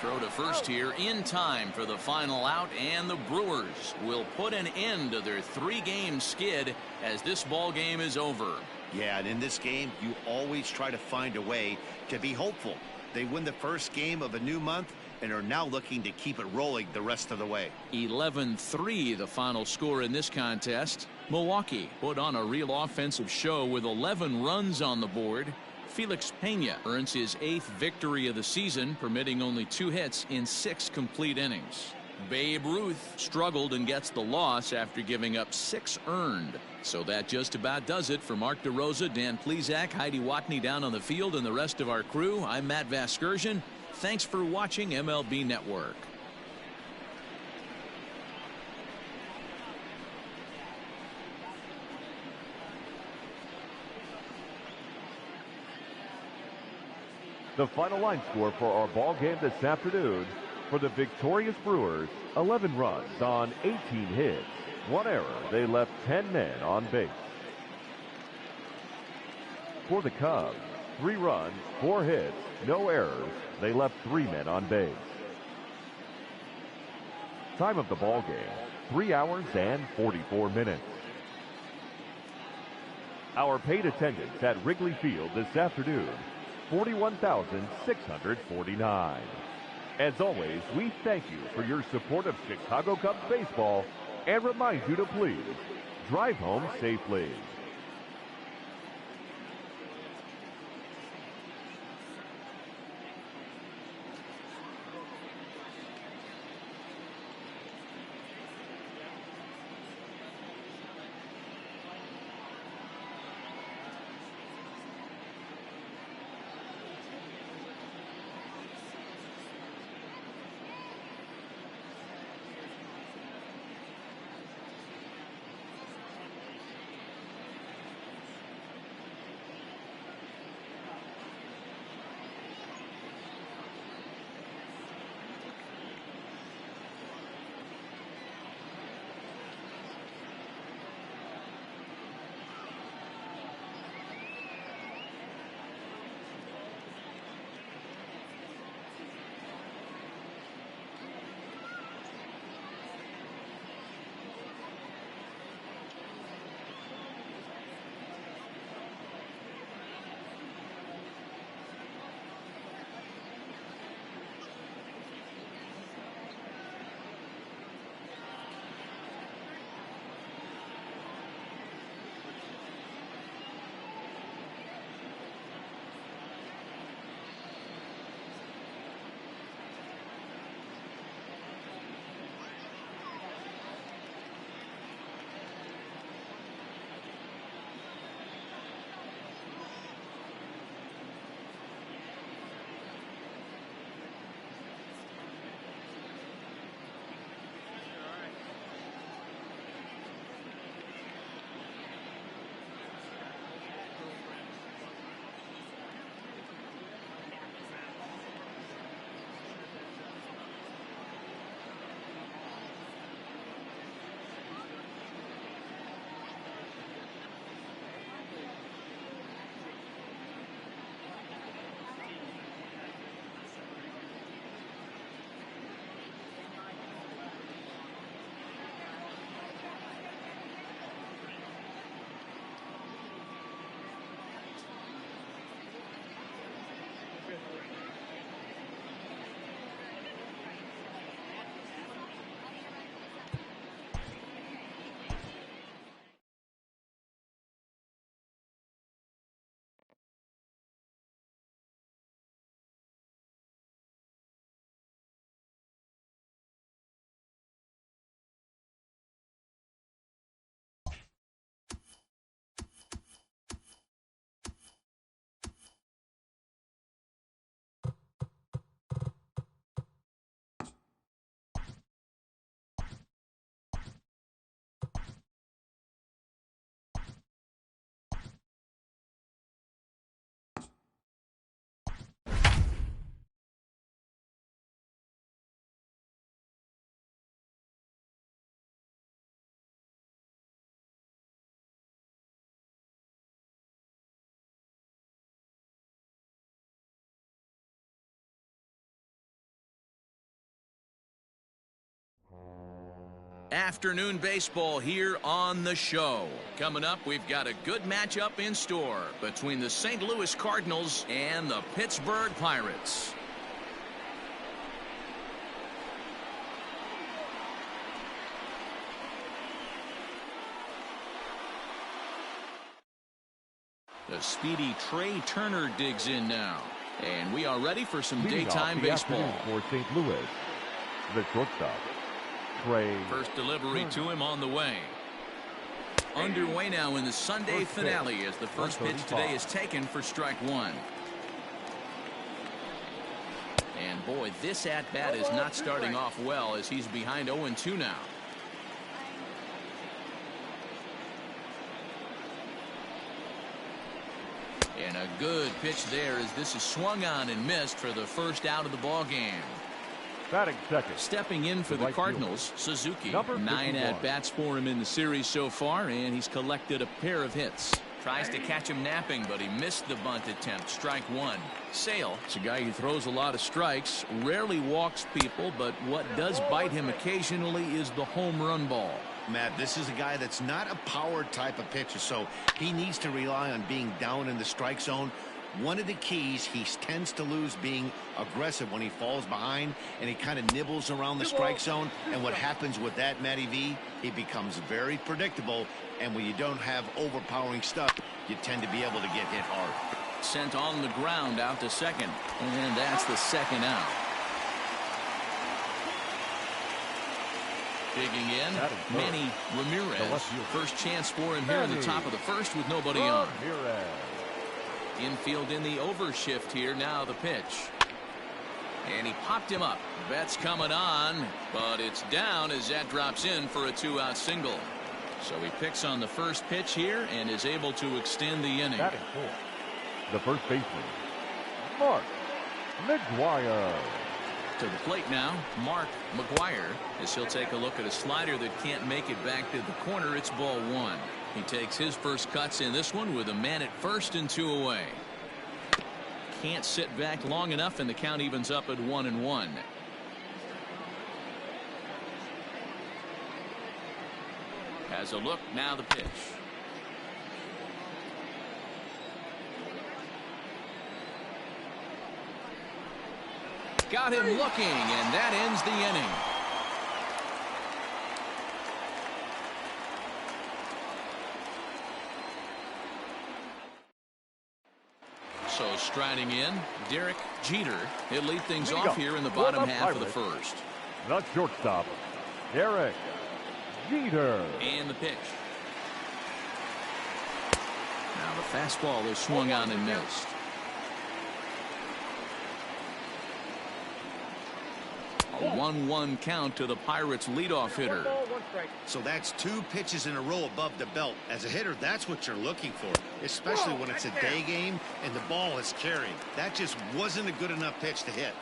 Throw to first here in time for the final out, and the Brewers will put an end to their three-game skid as this ball game is over. Yeah, and in this game, you always try to find a way to be hopeful. They win the first game of a new month and are now looking to keep it rolling the rest of the way. 11-3 the final score in this contest. Milwaukee put on a real offensive show with 11 runs on the board. Felix Pena earns his 8th victory of the season, permitting only 2 hits in 6 complete innings. Babe Ruth struggled and gets the loss after giving up 6 earned. So that just about does it for Mark DeRosa, Dan Plesac, Heidi Watney down on the field, and the rest of our crew. I'm Matt Vasgersian. Thanks for watching MLB Network. The final line score for our ball game this afternoon: for the victorious Brewers, 11 runs on 18 hits, 1 error. They left 10 men on base. For the Cubs, 3 runs, 4 hits, no errors. They left 3 men on base. Time of the ball game, 3 hours and 44 minutes. Our paid attendance at Wrigley Field this afternoon, 41,649. As always, we thank you for your support of Chicago Cubs baseball and remind you to please drive home safely. Afternoon baseball here on the show. Coming up, we've got a good matchup in store between the St. Louis Cardinals and the Pittsburgh Pirates. The speedy Trey Turner digs in now. And we are ready for some daytime baseball. For St. Louis, the shortstop, Trey. First delivery to him on the way. Underway now in the Sunday finale as the first pitch today is taken for strike one. And boy, this at-bat is not starting off well as he's behind 0-2 now. And a good pitch there as this is swung on and missed for the first out of the ball game. Batting second. Stepping in for the Cardinals, Suzuki. 9 at-bats for him in the series so far, and he's collected a pair of hits. Tries to catch him napping, but he missed the bunt attempt. Strike one. Sale, it's a guy who throws a lot of strikes, rarely walks people, but what does bite him occasionally is the home run ball. Matt, this is a guy that's not a power type of pitcher, so he needs to rely on being down in the strike zone. One of the keys, he tends to lose being aggressive when he falls behind, and he kind of nibbles around the strike zone. And what happens with that, Matty V, he becomes very predictable, and when you don't have overpowering stuff, you tend to be able to get hit hard. Sent on the ground out to second, and that's the second out. Digging in, Manny Ramirez. First chance for him here in the top of the first with nobody on. Infield in the overshift here. Now the pitch. And he popped him up. Betts coming on, but it's down as that drops in for a 2-out single. So he picks on the first pitch here and is able to extend the inning. The first baseman, Mark McGwire. To the plate now, Mark McGwire, as he'll take a look at a slider that can't make it back to the corner. It's ball one. He takes his first cuts in this one with a man at first and 2 away. Can't sit back long enough, and the count evens up at 1-1. Has a look, now the pitch. Got him looking, and that ends the inning. So striding in, Derek Jeter. He'll lead things off here in the bottom half of the first. The shortstop, Derek Jeter. And the pitch. Now the fastball is swung on and missed. A 1-1 count to the Pirates leadoff hitter. So that's 2 pitches in a row above the belt. As a hitter, that's what you're looking for, especially when it's a day game and the ball is carrying. That just wasn't a good enough pitch to hit.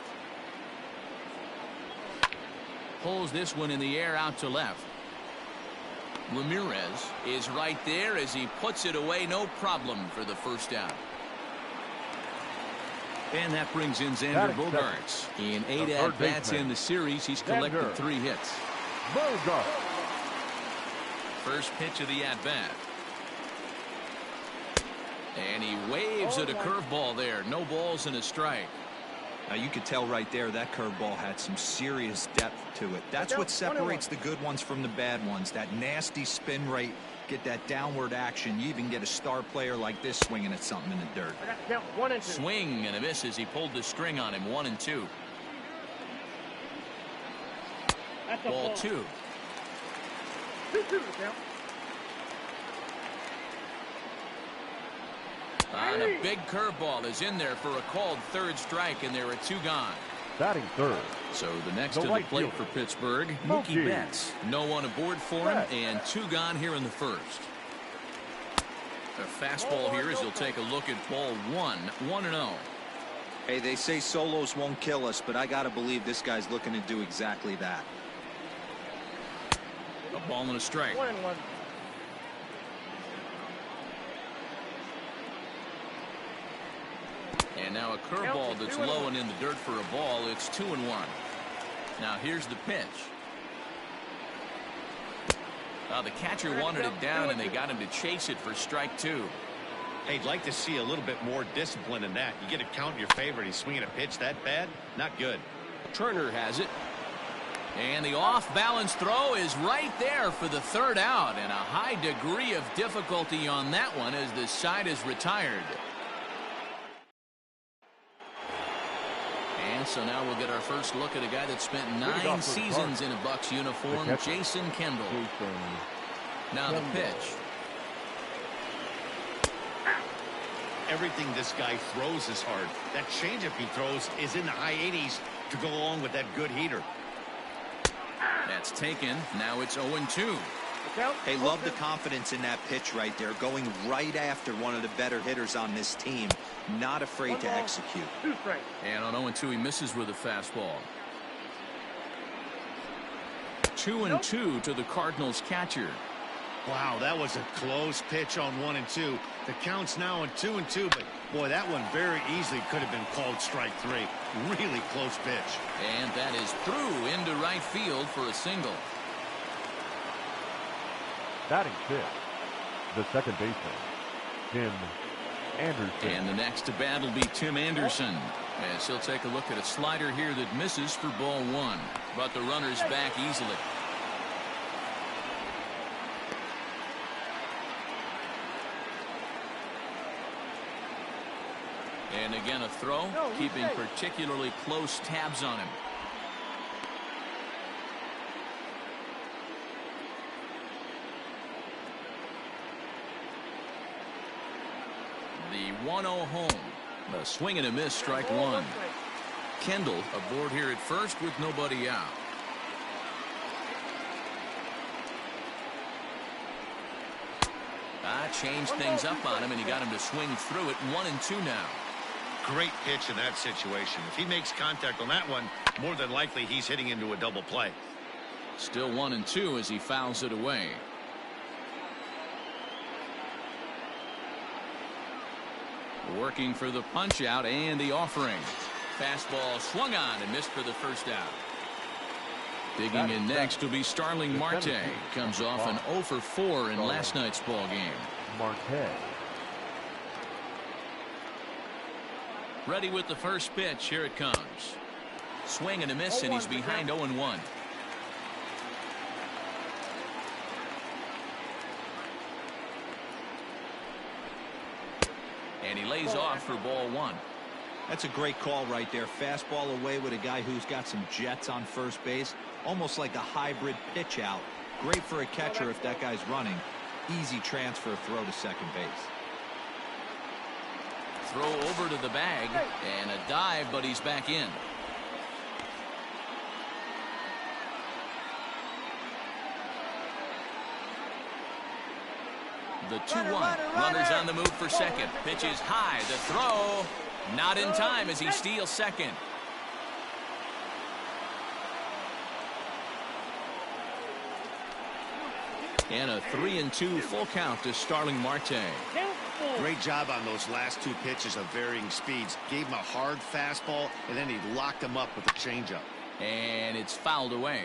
Pulls this one in the air out to left. Ramirez is right there as he puts it away. No problem for the first out. And that brings in Xander Bogaerts. In 8 at-bats in the series, he's collected 3 hits. Bogaerts. First pitch of the at-bat. And he waves at a curveball there. No balls and a strike. Now you could tell right there that curveball had some serious depth to it. That's what separates the good ones from the bad ones. That nasty spin rate, get that downward action. You even get a star player like this swinging at something in the dirt. I got to count 1 and 2. Swing and a miss as he pulled the string on him. 1-2. That's Ball 2. 2-2 to count. And a big curveball is in there for a called 3rd strike, and there are 2 gone. Batting third. So the next to the plate for Pittsburgh, Mookie Betts. No one aboard for him, and 2 gone here in the first. A fastball here as he'll take a look at ball 1. 1-0. Hey, they say solos won't kill us, but I got to believe this guy's looking to do exactly that. A ball and a strike. 1-1. And now a curveball that's low and in the dirt for a ball. It's 2-1. Now here's the pitch. The catcher wanted it down, and they got him to chase it for strike 2. Hey, I'd like to see a little bit more discipline in that. You get a count in your favor, and he's swinging a pitch that bad? Not good. Turner has it. And the off-balance throw is right there for the 3rd out, and a high degree of difficulty on that one as the side is retired. And so now we'll get our first look at a guy that spent 9 seasons in a Bucs uniform, Jason Kendall. Now the pitch. Everything this guy throws is hard. That changeup he throws is in the high 80s to go along with that good heater. That's taken. Now it's 0-2. Hey, love the confidence in that pitch right there, going right after one of the better hitters on this team. Not afraid to execute. And on 0-2, he misses with a fastball. 2-2 to the Cardinals catcher. Wow, that was a close pitch on 1 and 2. The count's now on 2 and 2, but boy, that one very easily could have been called strike 3. Really close pitch. And that is through into right field for a single. Batting 6th, the second baseman, Tim Anderson. And the next to bat will be Tim Anderson, as he'll take a look at a slider here that misses for ball 1. But the runner's back easily. And again a throw, keeping particularly close tabs on him. The 1-0 home. A swing and a miss, strike 1. Kendall aboard here at first with nobody out. Changed things up on him, and he got him to swing through it. 1-2 now. Great pitch in that situation. If he makes contact on that one, more than likely he's hitting into a double play. Still 1-2 as he fouls it away. Working for the punch out and the offering. Fastball swung on and missed for the 1st out. Digging in next will be Starling Marte. Comes off an 0 for 4 in last night's ball game. Marte. Ready with the first pitch. Here it comes. Swing and a miss, and he's behind 0-1. And he lays off for ball 1. That's a great call right there. Fastball away with a guy who's got some jets on first base. Almost like a hybrid pitch out. Great for a catcher if that guy's running. Easy transfer throw to second base. Throw over to the bag and a dive, but he's back in. The 2-1. Runners on the move for second. Pitch is high. The throw not in time as he steals second. And a 3-2 full count to Starling Marte. Great job on those last 2 pitches of varying speeds. Gave him a hard fastball, and then he locked him up with a changeup. And it's fouled away.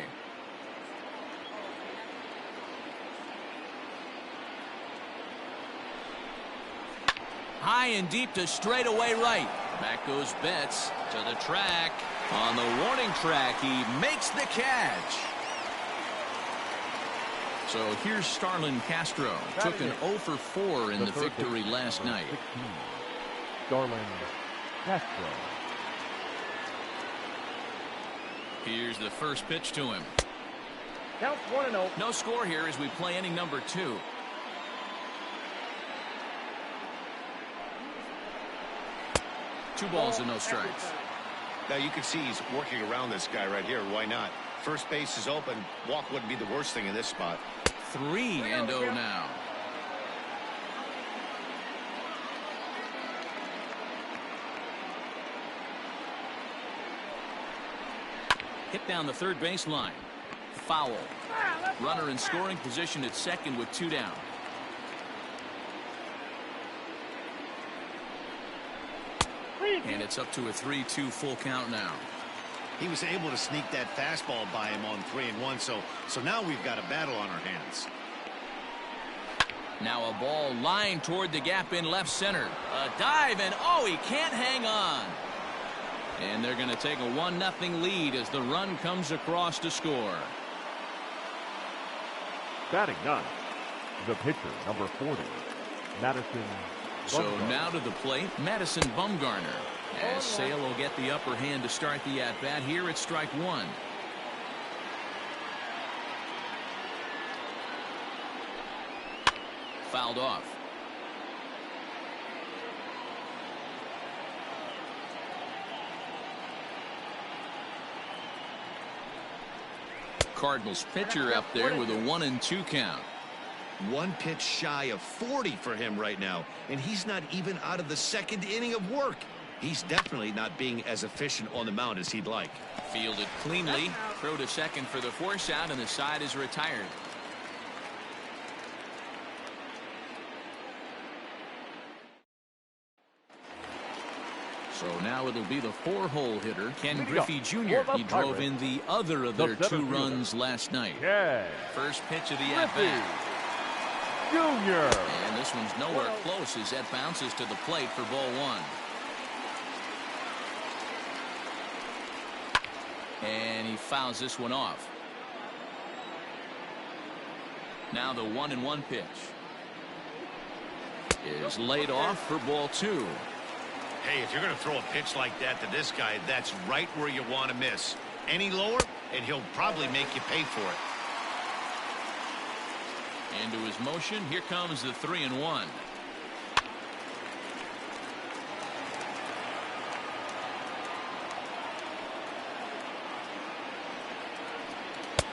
High and deep to straightaway right. Back goes Betts to the track. On the warning track, he makes the catch. So here's Starlin Castro. Took an 0 for 4 in the victory last night. Starlin Castro. Here's the first pitch to him. Counts 1-0. No score here as we play inning number 2. Two balls and no strikes. Now you can see he's working around this guy right here. Why not? First base is open. Walk wouldn't be the worst thing in this spot. 3-0 now. Hit down the third baseline. Foul. Runner in scoring position at second with 2 down. And it's up to a 3-2 full count now. He was able to sneak that fastball by him on 3-1, so now we've got a battle on our hands. Now a ball lined toward the gap in left center. A dive, and oh, he can't hang on. And they're going to take a 1-0 lead as the run comes across to score. Batting ninth, the pitcher, number 40, Madison So Bumgarner. now to the plate, Madison Bumgarner. As Sale will get the upper hand to start the at-bat here at strike one. Fouled off. Cardinals pitcher up there with a 1-2 count. One pitch shy of 40 for him right now, and he's not even out of the second inning of work. He's definitely not being as efficient on the mound as he'd like. Fielded cleanly. Throw to second for the force out, and the side is retired. So now it'll be the 4-hole hitter, Ken Griffey Jr. He drove in the other of their 2 runs last night. First pitch of the at-bat. Jr. And this one's nowhere close as that bounces to the plate for ball one. And he fouls this one off. Now the 1-1 pitch is laid off for ball two. Hey, if you're going to throw a pitch like that to this guy, that's right where you want to miss. Any lower, and he'll probably make you pay for it. Into his motion, here comes the 3-1.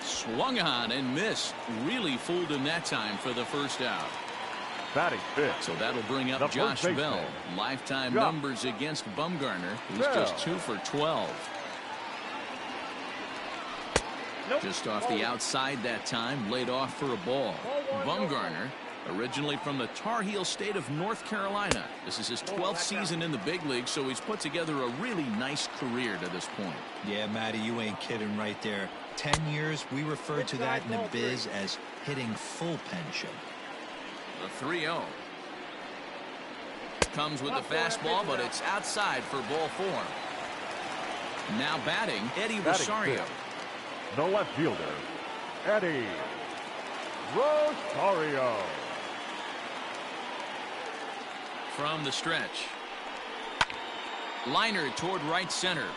Swung on and missed. Really fooled him that time for the first out. Batting fifth. So that'll bring up Josh Bell. Lifetime numbers against Bumgarner. He's just 2 for 12. Just off the outside that time, laid off for a ball. Bumgarner, originally from the Tar Heel state of North Carolina. This is his 12th season in the big league, so he's put together a really nice career to this point. Yeah, Matty, you ain't kidding right there. 10 years, we refer to that in the biz as hitting full pension. The 3-0. Comes with the fastball, but it's outside for ball 4. Now batting, Eddie Rosario. The left fielder, Eddie Rosario. From the stretch. Liner toward right center.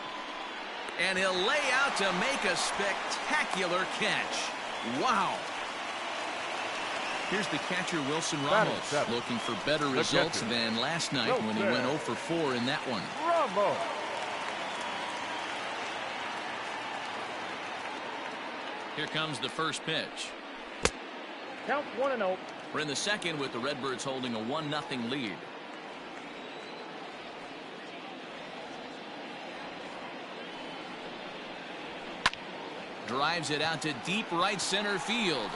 And he'll lay out to make a spectacular catch. Wow. Here's the catcher, Wilson Ramos, looking for better results than last night when he went 0 for 4 in that one. Ramos. Here comes the first pitch. Count 1-0. We're in the second with the Redbirds holding a 1-0 lead. Drives it out to deep right center field.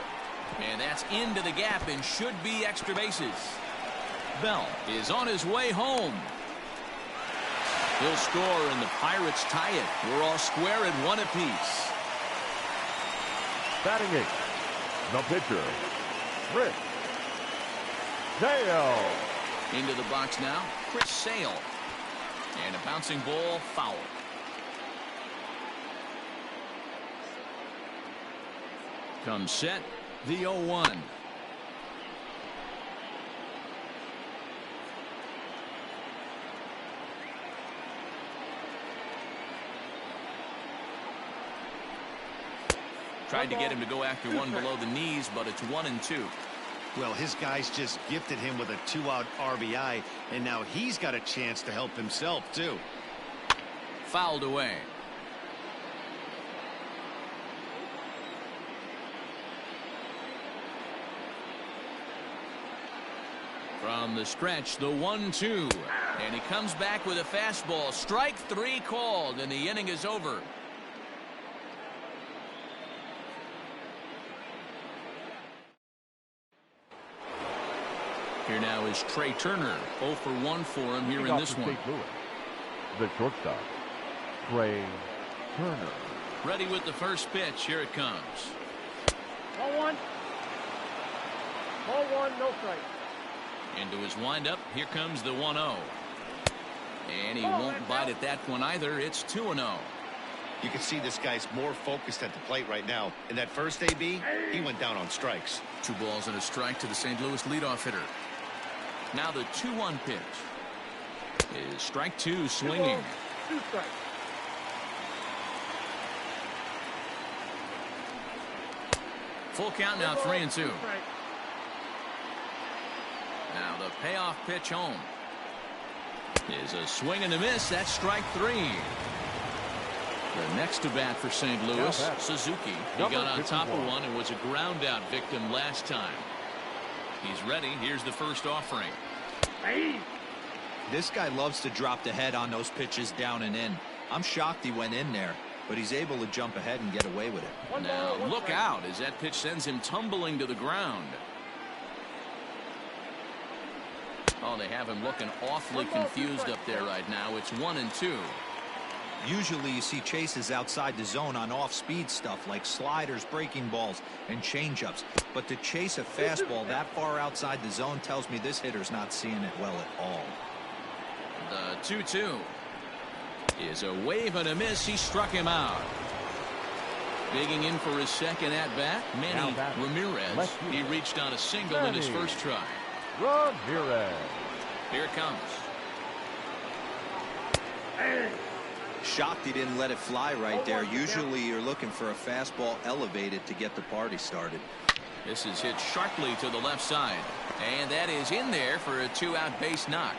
And that's into the gap and should be extra bases. Bell is on his way home. He'll score and the Pirates tie it. We're all square at 1 apiece. Batting eighth, the pitcher, Chris Sale. Into the box now, Chris Sale. And a bouncing ball, foul. Comes set, the 0-1. Tried to get him to go after one below the knees, but it's 1-2. Well, his guys just gifted him with a 2-out RBI, and now he's got a chance to help himself, too. Fouled away. From the stretch, the 1-2. And he comes back with a fastball. Strike 3 called, and the inning is over. Here now is Trey Turner. 0 for 1 for him here in this one. The shortstop, Trey Turner. Ready with the first pitch. Here it comes. 1-1. Ball one, no strike. Into his windup, here comes the 1-0. And he won't bite at that one either. It's 2-0. You can see this guy's more focused at the plate right now. In that first AB, he went down on strikes. 2 balls and a strike to the St. Louis leadoff hitter. Now the 2-1 pitch is strike 2 swinging. 2 strikes. Full count now, 3-2. Now the payoff pitch home is a swing and a miss. That's strike 3. The next to bat for St. Louis, Suzuki. He got on top of one and was a ground out victim last time. He's ready. Here's the first offering. This guy loves to drop the head on those pitches down and in. I'm shocked he went in there, but he's able to jump ahead and get away with it. Now look out as that pitch sends him tumbling to the ground. Oh, they have him looking awfully confused up there right now. It's 1-2. Usually you see chases outside the zone on off-speed stuff like sliders, breaking balls, and changeups. But to chase a fastball that far outside the zone tells me this hitter's not seeing it well at all. The 2-2 is a wave and a miss. He struck him out. Digging in for his second at-bat, Manny Ramirez. He reached on a single in his first try. Ramirez. Here it comes. Shocked he didn't let it fly right there. Usually you're looking for a fastball elevated to get the party started. This is hit sharply to the left side. And that is in there for a 2-out base knock.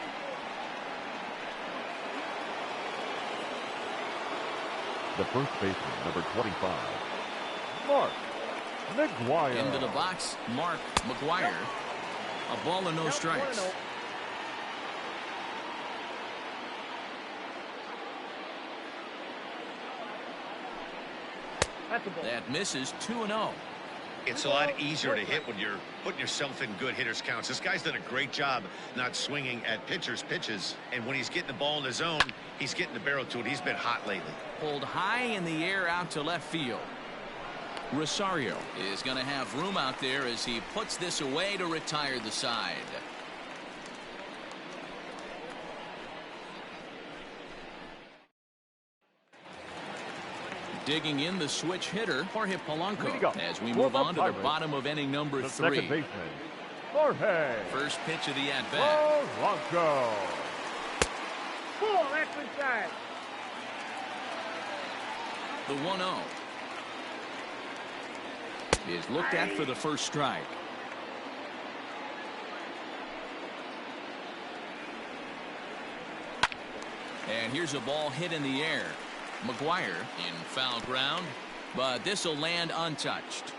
The first baseman, number 25, Mark McGuire. Into the box, Mark McGuire. A ball and no strikes. That misses. 2-0. It's a lot easier to hit when you're putting yourself in good hitters counts. This guy's done a great job not swinging at pitchers' pitches. And when he's getting the ball in the zone, he's getting the barrel to it. He's been hot lately. Pulled high in the air out to left field. Rosario is going to have room out there as he puts this away to retire the side. Digging in the switch hitter, Jorge Polanco, as we move on to the bottom of inning number 3. Second baseman, Jorge. First pitch of the at-bat. Polanco. Ball, that's inside. The 1-0 is looked at for the first strike. And here's a ball hit in the air. McGuire in foul ground, but this will land untouched.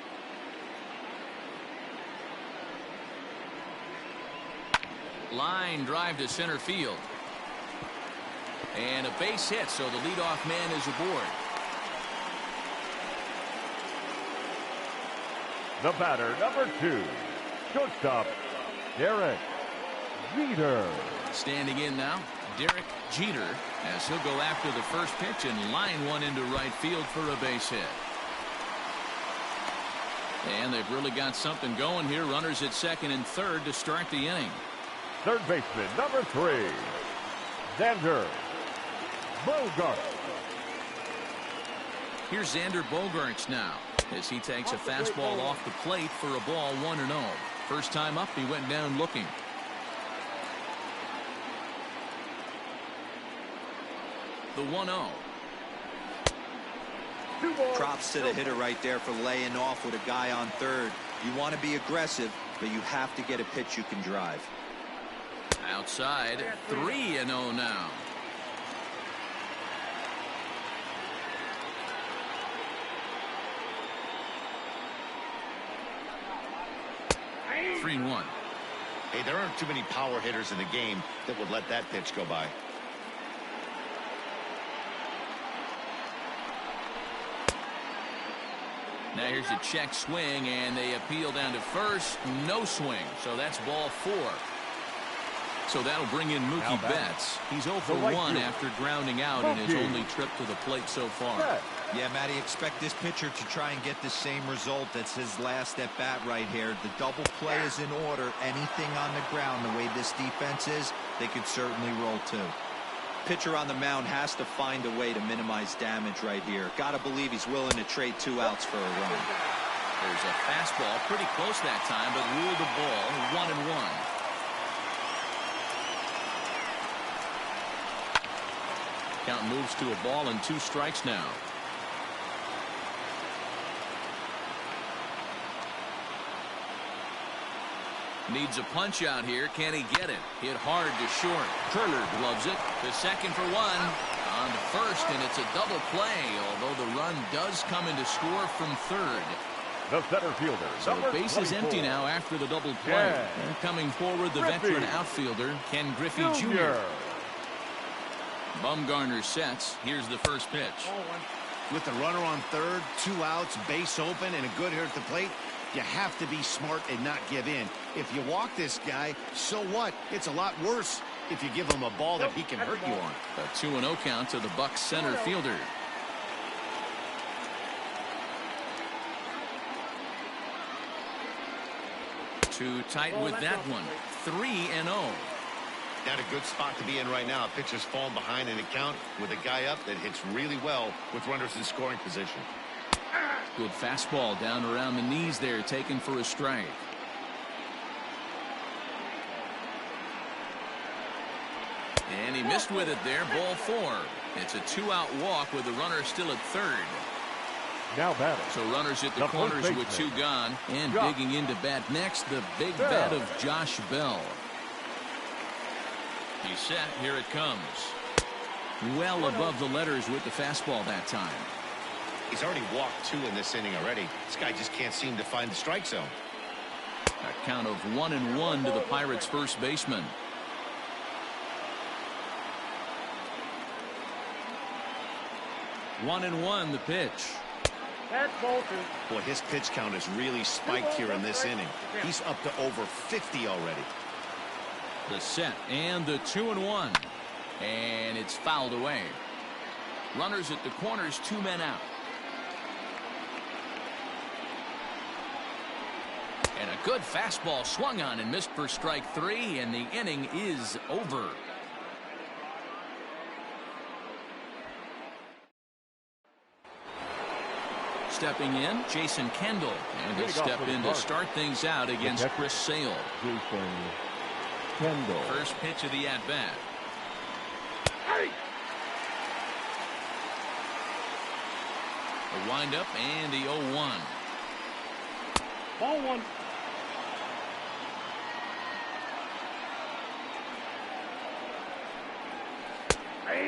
Line drive to center field. And a base hit, so the leadoff man is aboard. The batter, number 2, shortstop, Derek Jeter. Standing in now, Derek Jeter, as he'll go after the first pitch and line one into right field for a base hit. And they've really got something going here. Runners at second and third to start the inning. Third baseman, number 3, Xander Bogaerts. Here's Xander Bogaerts now, as he takes a fastball off the plate for a ball 1-0. First time up, he went down looking. The 1-0. Props to the hitter right there for laying off with a guy on third. You want to be aggressive, but you have to get a pitch you can drive. Outside, 3-0 now. Three and 1. Hey, there aren't too many power hitters in the game that would let that pitch go by. Now here's a check swing, and they appeal down to first. No swing, so that's ball 4. So that'll bring in Mookie Betts. He's 0 for 1 after grounding out in his only trip to the plate so far. Yeah, Matty, expect this pitcher to try and get the same result. That's his last at bat right here. The double play is in order. Anything on the ground, the way this defense is, they could certainly roll too. Pitcher on the mound has to find a way to minimize damage right here. Gotta believe he's willing to trade 2 outs for a run. There's a fastball pretty close that time, but ruled the ball 1-1. Count moves to a ball and 2 strikes now. Needs a punch out here. Can he get it? Hit hard to short. Turner gloves it to second for 1. On to first, and it's a double play, although the run does come into score from third. The center fielder. So the base is empty now after the double play. And coming forward, the veteran outfielder, Ken Griffey Jr. Bumgarner sets. Here's the first pitch. With the runner on third, 2 outs, base open, and a good hitter at the plate, you have to be smart and not give in. If you walk this guy, so what? It's a lot worse if you give him a ball that he can hurt you on. A 2-0 count to the Bucs center fielder. Too tight with that one. 3-0. Not a good spot to be in right now. Pitcher's falling behind in the count with a guy up that hits really well with runners in scoring position. Good fastball down around the knees there, taken for a strike. And he missed with it there. Ball 4. It's a 2-out walk with the runner still at third. Now batting. So runners at the corners with 2 gone. And digging into bat next, the big bat of Josh Bell. He's set. Here it comes. Well above the letters with the fastball that time. He's already walked 2 in this inning already. This guy just can't seem to find the strike zone. A count of 1-1 to the Pirates' first baseman. One and one, the pitch. That's Bolton. Boy, his pitch count has really spiked here in this inning. He's up to over 50 already. The set and the 2-1. And it's fouled away. Runners at the corners, 2 men out. And a good fastball swung on and missed for strike 3, and the inning is over. Stepping in, Jason Kendall, and he'll step in to start things out against Chris Sale. Jason Kendall. First pitch of the at-bat. A windup and the 0-1. Ball 1.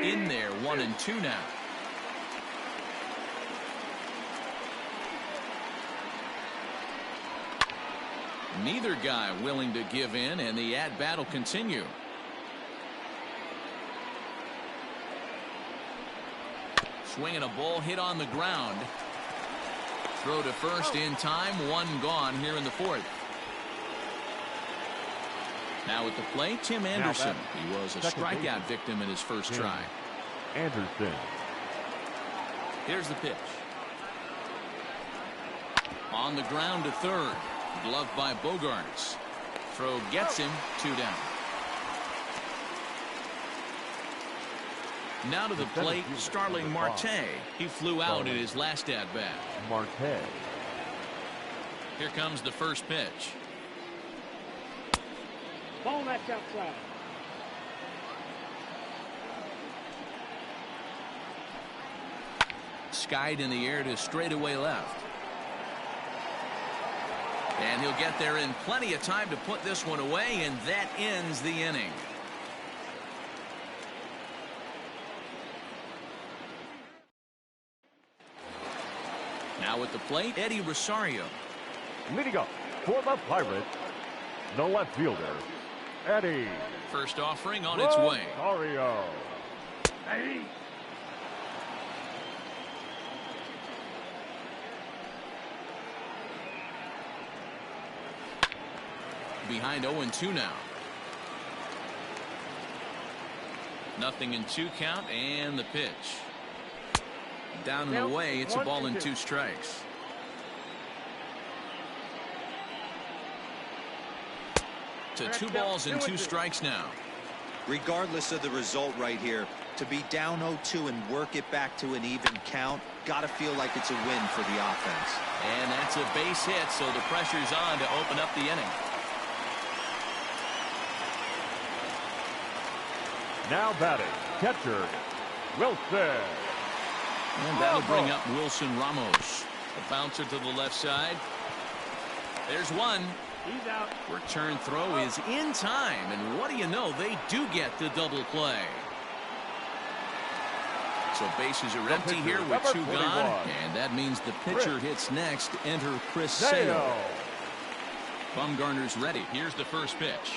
In there, 1-2 now. Neither guy willing to give in, and the at-bat will continue. Swinging a ball hit on the ground. Throw to first in time. 1 gone here in the 4th. Now at the plate, Tim Anderson. He was a strikeout victim in his first try. Anderson. Here's the pitch. On the ground to third. Gloved by Bogarts. Throw gets him. 2 down. Now to the plate, Starling Marte. He flew out in his last at-bat. Marte. Here comes the first pitch. Ball, that's outside. Skied in the air to straightaway left. And he'll get there in plenty of time to put this one away, and that ends the inning. Now at the plate, Eddie Rosario. Leading up for the Pirates, the left fielder, Eddie. First offering on its way. Rosario. Hey. Behind 0-2 now. Nothing in 2 count, and the pitch. Down and away, it's a ball and 2 strikes. To 2 balls and 2 strikes now. Regardless of the result right here, to be down 0-2 and work it back to an even count, gotta feel like it's a win for the offense. And that's a base hit, so the pressure's on to open up the inning. Now batting, catcher, Wilson. And that'll bring up Wilson Ramos. A bouncer to the left side. There's one. He's out. Return throw is in time, and what do you know? They do get the double play. So bases are empty here with 2 gone, and that means the pitcher hits next. Enter Chris Sale. Bumgarner's ready. Here's the first pitch.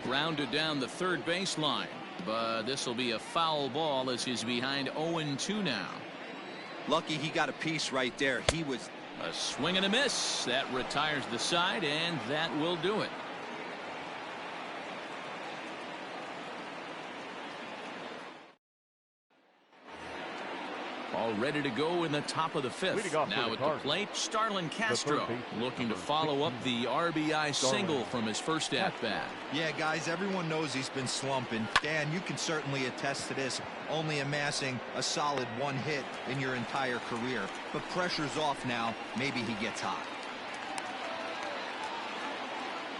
Grounded down the third baseline, but this will be a foul ball as he's behind 0-2 now. Lucky he got a piece right there. He was a swing and a miss. That retires the side, and that will do it. All ready to go in the top of the 5th. Now at the plate, Starlin Castro looking to follow up the RBI single from his first at-bat. Yeah, guys, everyone knows he's been slumping. Dan, you can certainly attest to this, only amassing a solid 1 hit in your entire career. But pressure's off now. Maybe he gets hot.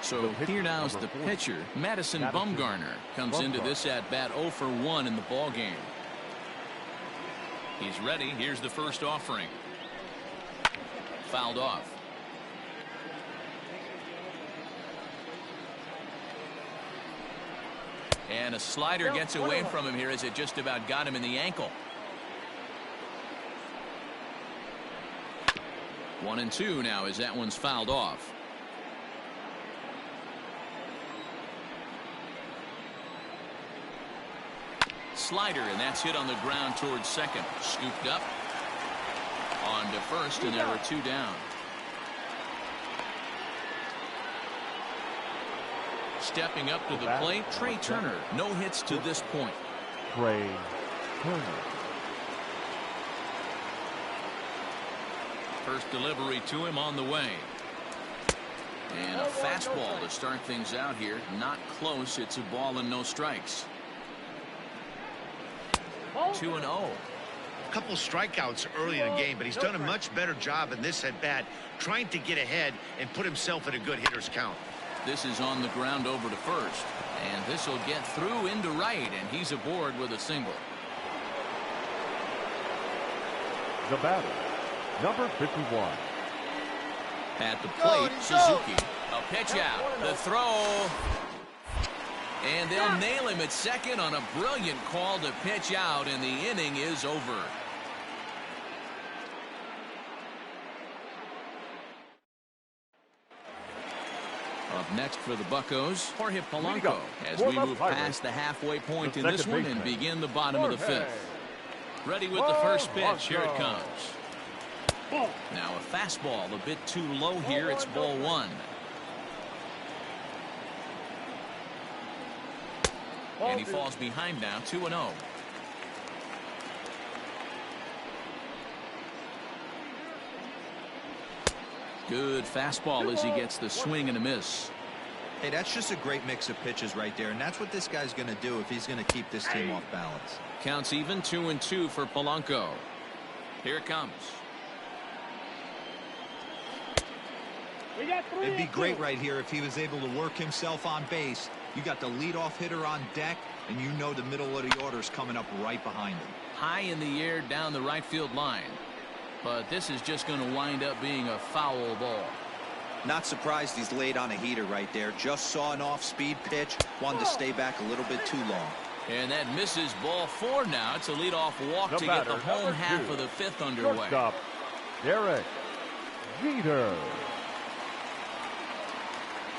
So here now's the pitcher. Madison Bumgarner comes into this at-bat 0 for 1 in the ballgame. He's ready. Here's the first offering. Fouled off. And a slider gets away from him here as it just about got him in the ankle. 1-2 now as that one's fouled off. Slider, and that's hit on the ground towards second. Scooped up on to first, and there are 2 down. Stepping up to the plate, Trey Turner. No hits to this point. Trey Turner. First delivery to him on the way. And a fastball to start things out here. Not close. It's a ball and no strikes. 2-0. A couple strikeouts early in the game, but he's done a much better job in this at-bat trying to get ahead and put himself in a good hitter's count. This is on the ground over to first, and this will get through into right, and he's aboard with a single. The batter, number 51. At the plate, Suzuki. A pitch out. The throw. And they'll nail him at second on a brilliant call to pitch out, and the inning is over. Up next for the Buccos, Jorge Polanco, as we move past the halfway point in this one and begin the bottom of the 5th. Ready with the first pitch. Here it comes. Now a fastball a bit too low here. It's ball 1. And he falls behind now, 2-0. Good fastball as he gets the swing and a miss. Hey, that's just a great mix of pitches right there, and that's what this guy's going to do if he's going to keep this team off balance. Counts even, 2-2 for Polanco. Here it comes. It'd be great right here if he was able to work himself on base. You got the leadoff hitter on deck, and you know the middle of the order's coming up right behind him. High in the air down the right field line. But this is just going to wind up being a foul ball. Not surprised he's laid on a heater right there. Just saw an off-speed pitch. Wanted to stay back a little bit too long. And that misses ball 4 now. It's a leadoff walk to get the home half of the 5th underway. Shortstop, Derek Jeter.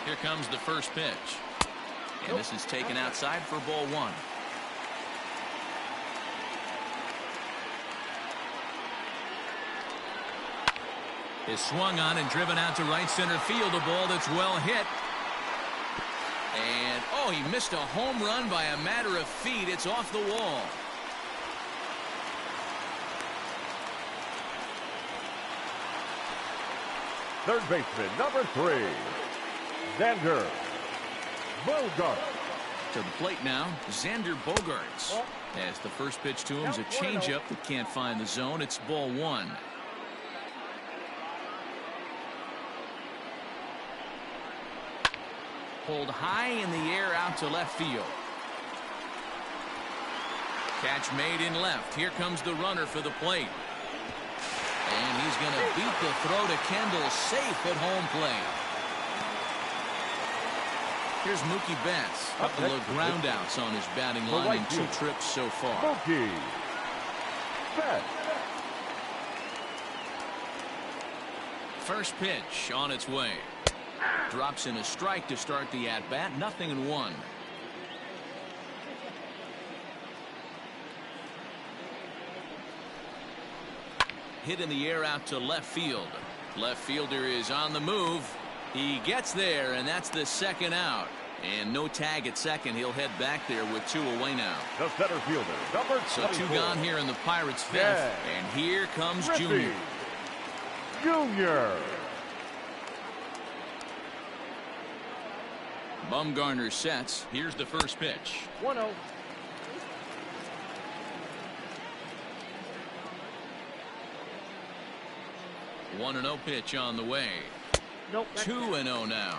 Here comes the first pitch. And this is taken outside for ball 1. Is swung on and driven out to right center field. A ball that's well hit. And, oh, he missed a home run by a matter of feet. It's off the wall. Third baseman, number 3, Xander Bogaerts. To the plate now, Xander Bogaerts. As the first pitch to him is a changeup that can't find the zone. It's ball 1. Pulled high in the air out to left field. Catch made in left. Here comes the runner for the plate. And he's going to beat the throw to Kendall, safe at home plate. Here's Mookie Betts. A couple of groundouts on his batting line in 2 trips so far. Mookie Betts. First pitch on its way. Drops in a strike to start the at-bat. 0-1. Hit in the air out to left field. Left fielder is on the move. He gets there, and that's the second out. And no tag at second. He'll head back there with 2 away now. The center fielder, number 24. So 2 gone here in the Pirates' 5th. Yeah. And here comes Griffey Junior. Junior. Bumgarner sets. Here's the first pitch. 1-0. 1-0 pitch on the way. Nope. 2-0 now.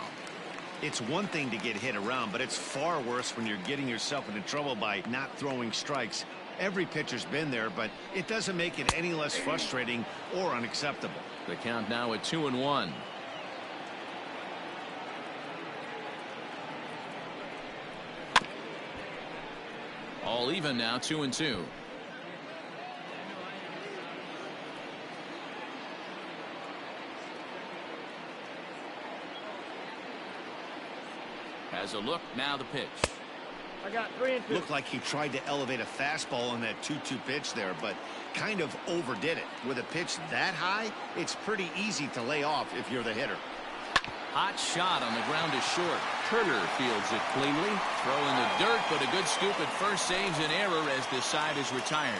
It's one thing to get hit around, but it's far worse when you're getting yourself into trouble by not throwing strikes. Every pitcher's been there, but it doesn't make it any less frustrating or unacceptable. The count now at 2-1. All even now, 2-2. Has a look, now the pitch. I got 3-2. Looked like he tried to elevate a fastball on that 2-2 pitch there, but kind of overdid it. With a pitch that high, it's pretty easy to lay off if you're the hitter. Hot shot on the ground is short. Turner fields it cleanly. Throw in the dirt, but a good scoop at first saves an error as the side is retired.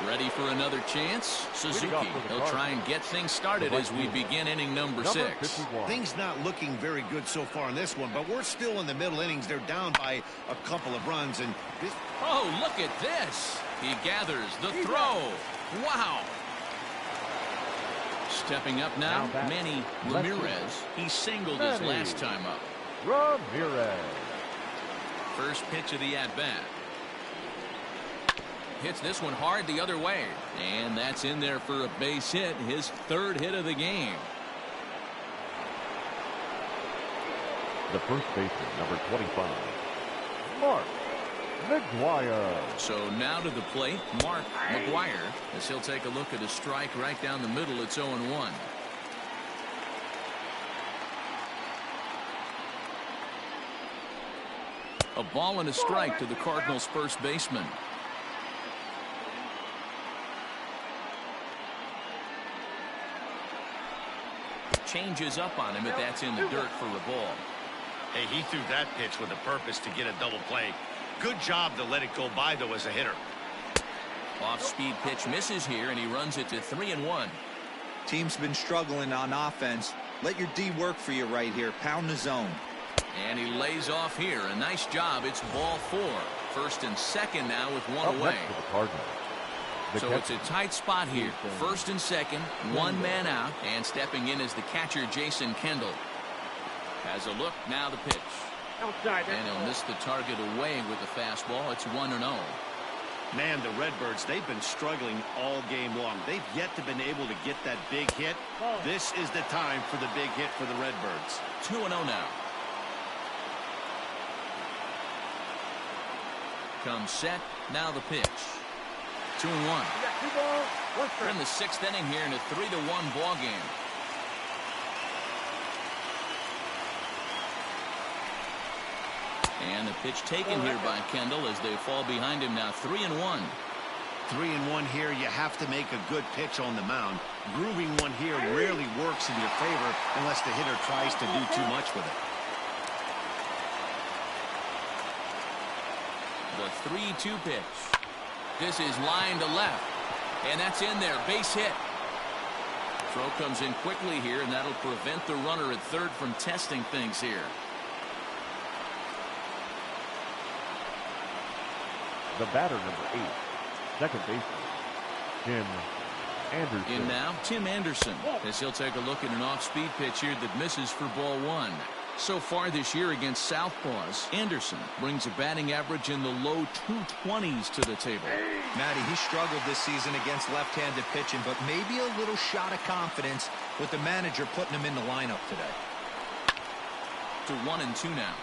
Ready for another chance? Suzuki. He'll try and get things started as we begin inning number 6. Things not looking very good so far in this one, but we're still in the middle innings. They're down by a couple of runs, and this... Oh, look at this. He gathers the throw. Wow. Stepping up now, Manny Ramirez. He singled his last time up. Ramirez. First pitch of the at-bat. Hits this one hard the other way. And that's in there for a base hit. His 3rd hit of the game. The first baseman, number 25, Mark McGwire. So now to the plate, Mark McGwire, as he'll take a look at a strike right down the middle. It's 0-1. A ball and a strike to the Cardinals' first baseman. Changes up on him, but that's in the dirt for a ball. Hey, he threw that pitch with a purpose to get a double play. Good job to let it go by, though, as a hitter. Off-speed pitch misses here, and he runs it to 3-1. Team's been struggling on offense. Let your D work for you right here. Pound the zone. And he lays off here. A nice job. It's ball 4. First and second now with 1 away. So it's a tight spot here. First and second, 1 man out, and stepping in is the catcher, Jason Kendall. Has a look, now the pitch. Outside. And he'll miss the target away with the fastball. It's 1-0. Man, the Redbirds, they've been struggling all game long. They've yet to been able to get that big hit. This is the time for the big hit for the Redbirds. 2-0 now. Comes set, now the pitch. 2-1. We're in the 6th inning here in a 3-1 ball game. And the pitch taken here by Kendall as they fall behind him now 3-1. 3-1 here. You have to make a good pitch on the mound. Grooving one here rarely works in your favor unless the hitter tries to do too much with it. The 3-2 pitch. This is line to left. And that's in there. Base hit. Throw comes in quickly here, and that'll prevent the runner at third from testing things here. The batter, number 8, second baseman, Tim Anderson. In now, Tim Anderson, as he'll take a look at an off-speed pitch here that misses for ball 1. So far this year against southpaws, Anderson brings a batting average in the low 220s to the table. Matty, he struggled this season against left-handed pitching, but maybe a little shot of confidence with the manager putting him in the lineup today. To 1-2 now.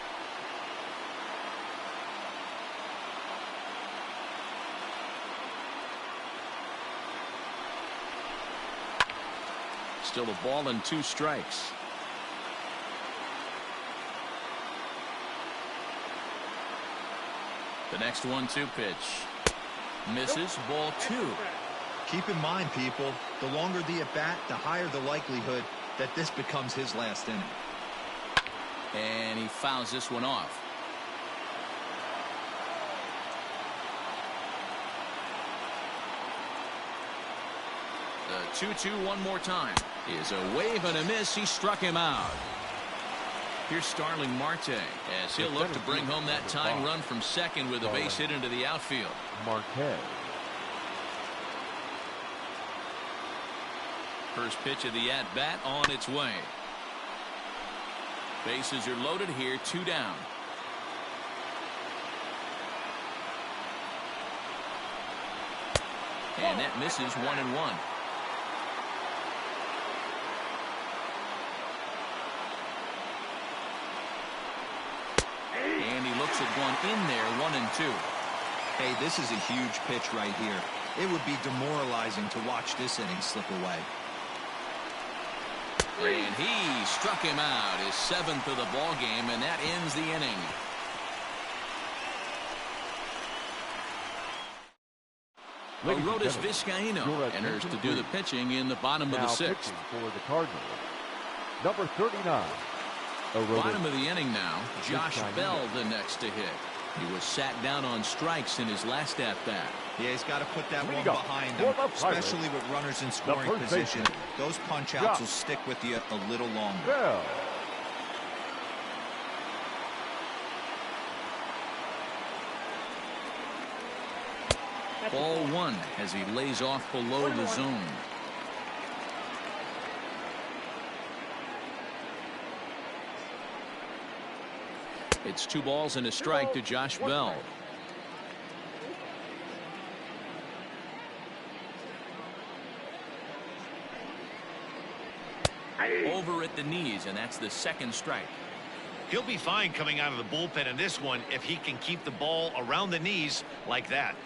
Still a ball and 2 strikes. The next 1-2 pitch. Misses. Ball 2. Keep in mind, people, the longer the at-bat, the higher the likelihood that this becomes his last inning. And he fouls this one off. The 2-2 one more time. Is a wave and a miss. He struck him out. Here's Starling Marte as he'll look to bring home that tying run from second with a base hit into the outfield. Marte. First pitch of the at-bat on its way. Bases are loaded here, 2 down. And that misses 1-1. And he looks at one in there, 1-2. Hey, this is a huge pitch right here. It would be demoralizing to watch this inning slip away. And he struck him out, his 7th of the ball game, and that ends the inning. Arodys Vizcaíno enters to do the pitching in the bottom of the 6th. For the Cardinals, number 39. Bottom of the inning now. Josh Bell the next to hit. He was sat down on strikes in his last at-bat. Yeah, he's got to put that one behind him, especially with runners in scoring position. Those punch-outs will stick with you a little longer. Bell. Ball 1 as he lays off below the zone. It's 2 balls and a strike to Josh Bell. Over at the knees, and that's the 2nd strike. He'll be fine coming out of the bullpen in this one if he can keep the ball around the knees like that.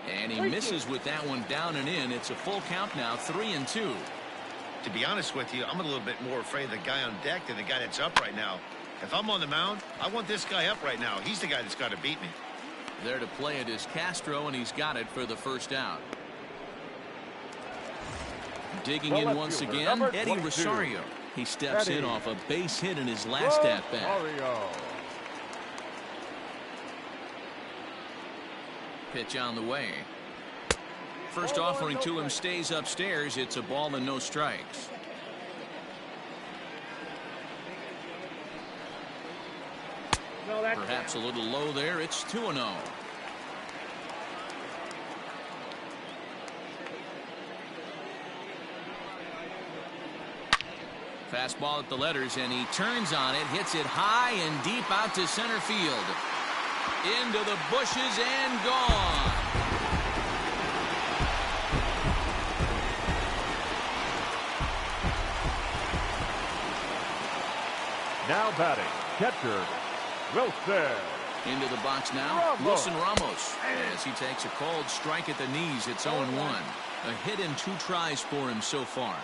And he misses with that one down and in. It's a full count now, 3-2. To be honest with you, I'm a little bit more afraid of the guy on deck than the guy that's up right now. If I'm on the mound, I want this guy up right now. He's the guy that's got to beat me. There to play it is Castro, and he's got it for the first out. Digging in once again, Eddie Rosario. He steps in off a base hit in his last at-bat. Pitch on the way. First offering to him stays upstairs. It's a ball and no strikes. Perhaps a little low there. It's 2-0. Fastball at the letters, and he turns on it, hits it high and deep out to center field. Into the bushes and gone. Now batting, catcher Wilson. Into the box now, Wilson Ramos. As he takes a cold strike at the knees, it's 0-1. A hit in 2 tries for him so far.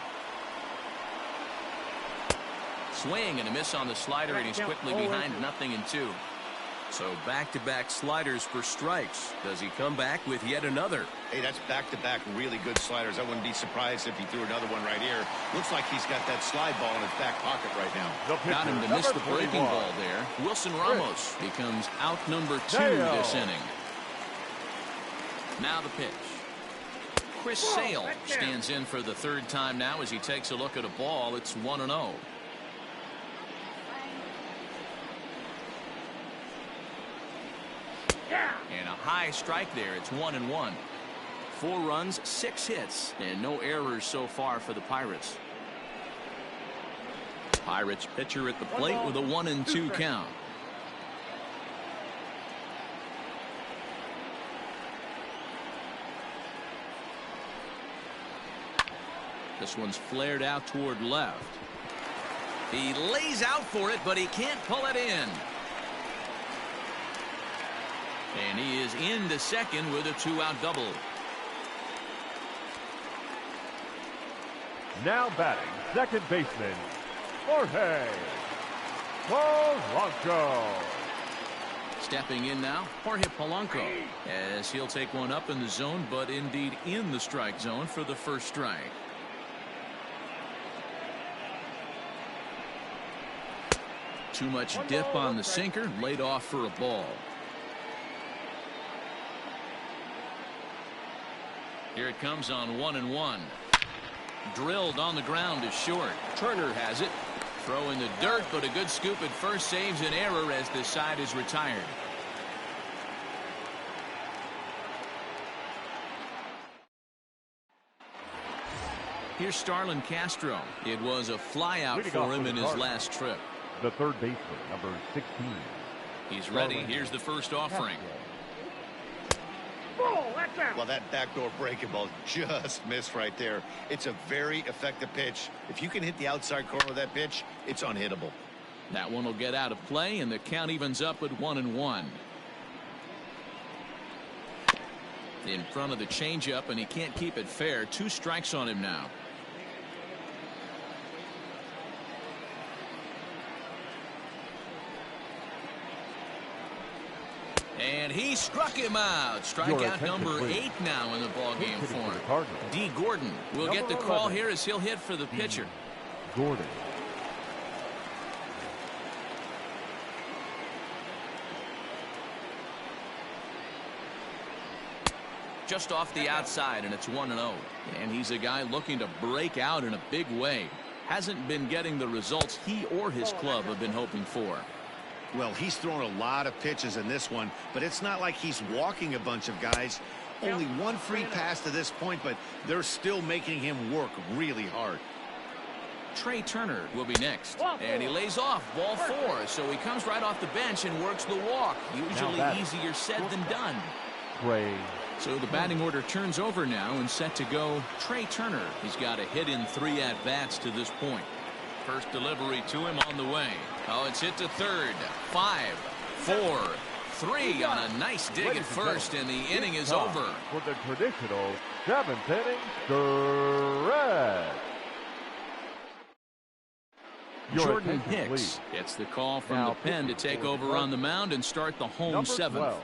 Swing and a miss on the slider, and he's quickly behind 0-2. So back-to-back sliders for strikes. Does he come back with yet another? Hey, that's back-to-back really good sliders. I wouldn't be surprised if he threw another one right here. Looks like he's got that slide ball in his back pocket right now. Got him to miss the breaking ball there. Wilson Ramos becomes out number 2 this inning. Now the pitch. Chris Sale stands in for the 3rd time now as he takes a look at a ball. It's 1-0. And a high strike there. It's 1-1. 4 runs, 6 hits, and no errors so far for the Pirates. Pirates pitcher at the plate with a 1-2 count. This one's flared out toward left. He lays out for it, but he can't pull it in. And he is into second with a 2-out double. Now batting, second baseman, Jorge Polanco. Stepping in now, Jorge Polanco, as he'll take one up in the zone, but indeed in the strike zone for the first strike. Too much dip on the sinker, laid off for a ball. Here it comes on 1-1. Drilled on the ground is short. Turner has it. Throw in the dirt, but a good scoop at first saves an error as the side is retired. Here's Starlin Castro. It was a flyout for him in his last trip. The third baseman, number 16. He's ready. Here's the first offering. Well, that backdoor breaking ball just missed right there. It's a very effective pitch. If you can hit the outside corner of that pitch, it's unhittable. That one will get out of play, and the count evens up at 1-1. In front of the changeup, and he can't keep it fair. 2 strikes on him now. And he struck him out. Strikeout number 8 now in the ballgame for him. D. Gordon will get the call here as he'll hit for the pitcher. Gordon. Just off the outside, and it's 1-0. And he's a guy looking to break out in a big way. Hasn't been getting the results he or his club have been hoping for. Well, he's thrown a lot of pitches in this one, but it's not like he's walking a bunch of guys. Only 1 free pass to this point, but they're still making him work really hard. Trey Turner will be next, and he lays off ball 4, so he comes right off the bench and works the walk. Usually easier said than done. Trey. So the batting order turns over now and set to go Trey Turner. He's got a hit in 3 at-bats to this point. First delivery to him on the way. Oh, it's hit to third. 5, 4, 3 on a nice dig at first, and the inning is over. For the traditional 7th inning stretch. Jordan Hicks gets the call from the pen to take over on the mound and start the home 7th.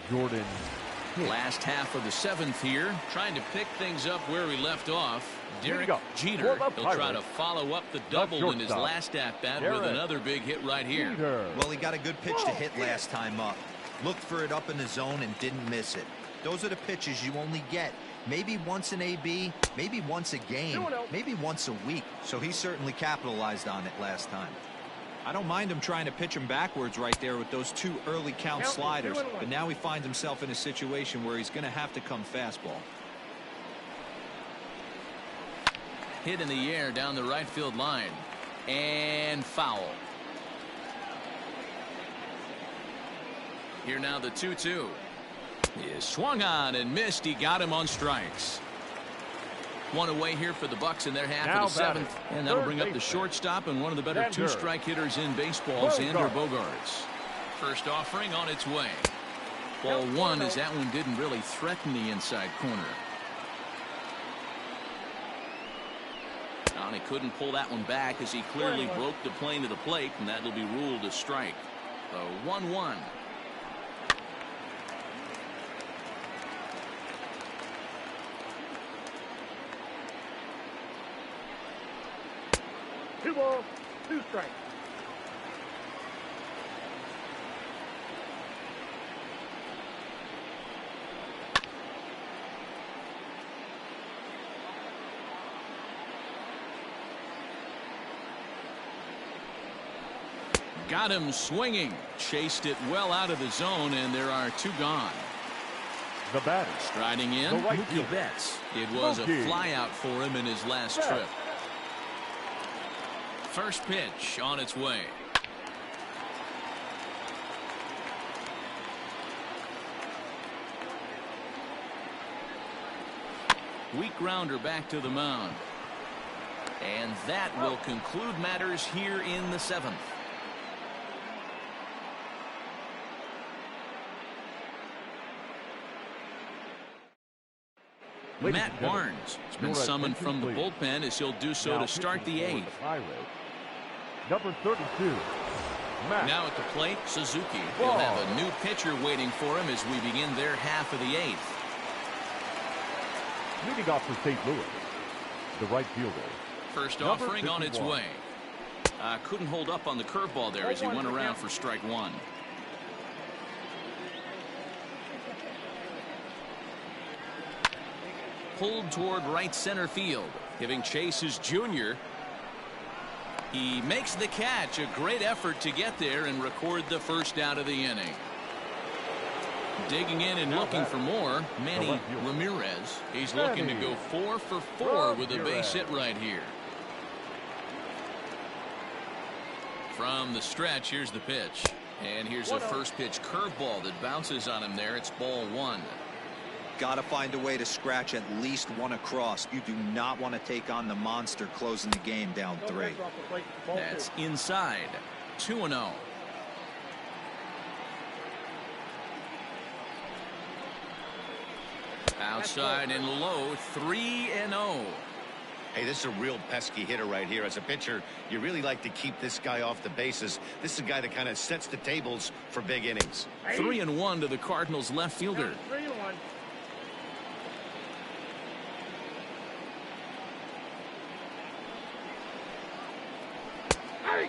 Jordan Hicks. Last half of the 7th here, trying to pick things up where he left off. Derek Jeter, he'll try to follow up the double in his last at-bat with another big hit right here. Well, he got a good pitch to hit last time up. Looked for it up in the zone and didn't miss it. Those are the pitches you only get. Maybe once an AB, maybe once a game, maybe once a week. So he certainly capitalized on it last time. I don't mind him trying to pitch him backwards right there with those 2 early count sliders. But now he finds himself in a situation where he's going to have to come fastball. Hit in the air down the right field line. And foul. Here now the 2-2. He is swung on and missed. He got him on strikes. 1 away here for the Bucks in their half of the 7th. And that'll bring up the shortstop and one of the better 2-strike hitters in baseball, Xander Bogaerts. First offering on its way. Ball 1 as that one didn't really threaten the inside corner. And he couldn't pull that one back as he clearly broke the plane to the plate, and that'll be ruled a strike. The 1-1. Two balls, two strikes. Got him swinging. Chased it well out of the zone, and there are two gone. The batter. Striding in, The right Mookie fielder. Betts. It was a Mookie. flyout for him in his last Betts. trip. First pitch on its way. Weak grounder back to the mound. And that will conclude matters here in the 7th. Matt Barnes has been summoned from the bullpen as he'll do so to start the 8th. Number 32, Matt. Now at the plate, Suzuki. He'll have a new pitcher waiting for him as we begin their half of the 8th. Leading off for St. Louis, the right fielder. First Number offering on its 51. way. Couldn't hold up on the curveball there as he went around for strike 1. Pulled toward right center field. Giving chase is Junior. He makes the catch. A great effort to get there and record the first out of the inning. Digging in and looking for more, Manny Ramirez. He's looking to go 4 for 4 with a base hit right here. From the stretch, here's the pitch. And here's a first pitch curveball that bounces on him there. It's ball 1. Got to find a way to scratch at least one across. You do not want to take on the monster closing the game down 3. That's inside. 2-0. Outside and low. 3-0. Hey, this is a real pesky hitter right here. As a pitcher, you really like to keep this guy off the bases. This is a guy that kind of sets the tables for big innings. 3-1 to the Cardinals left fielder. 3-1.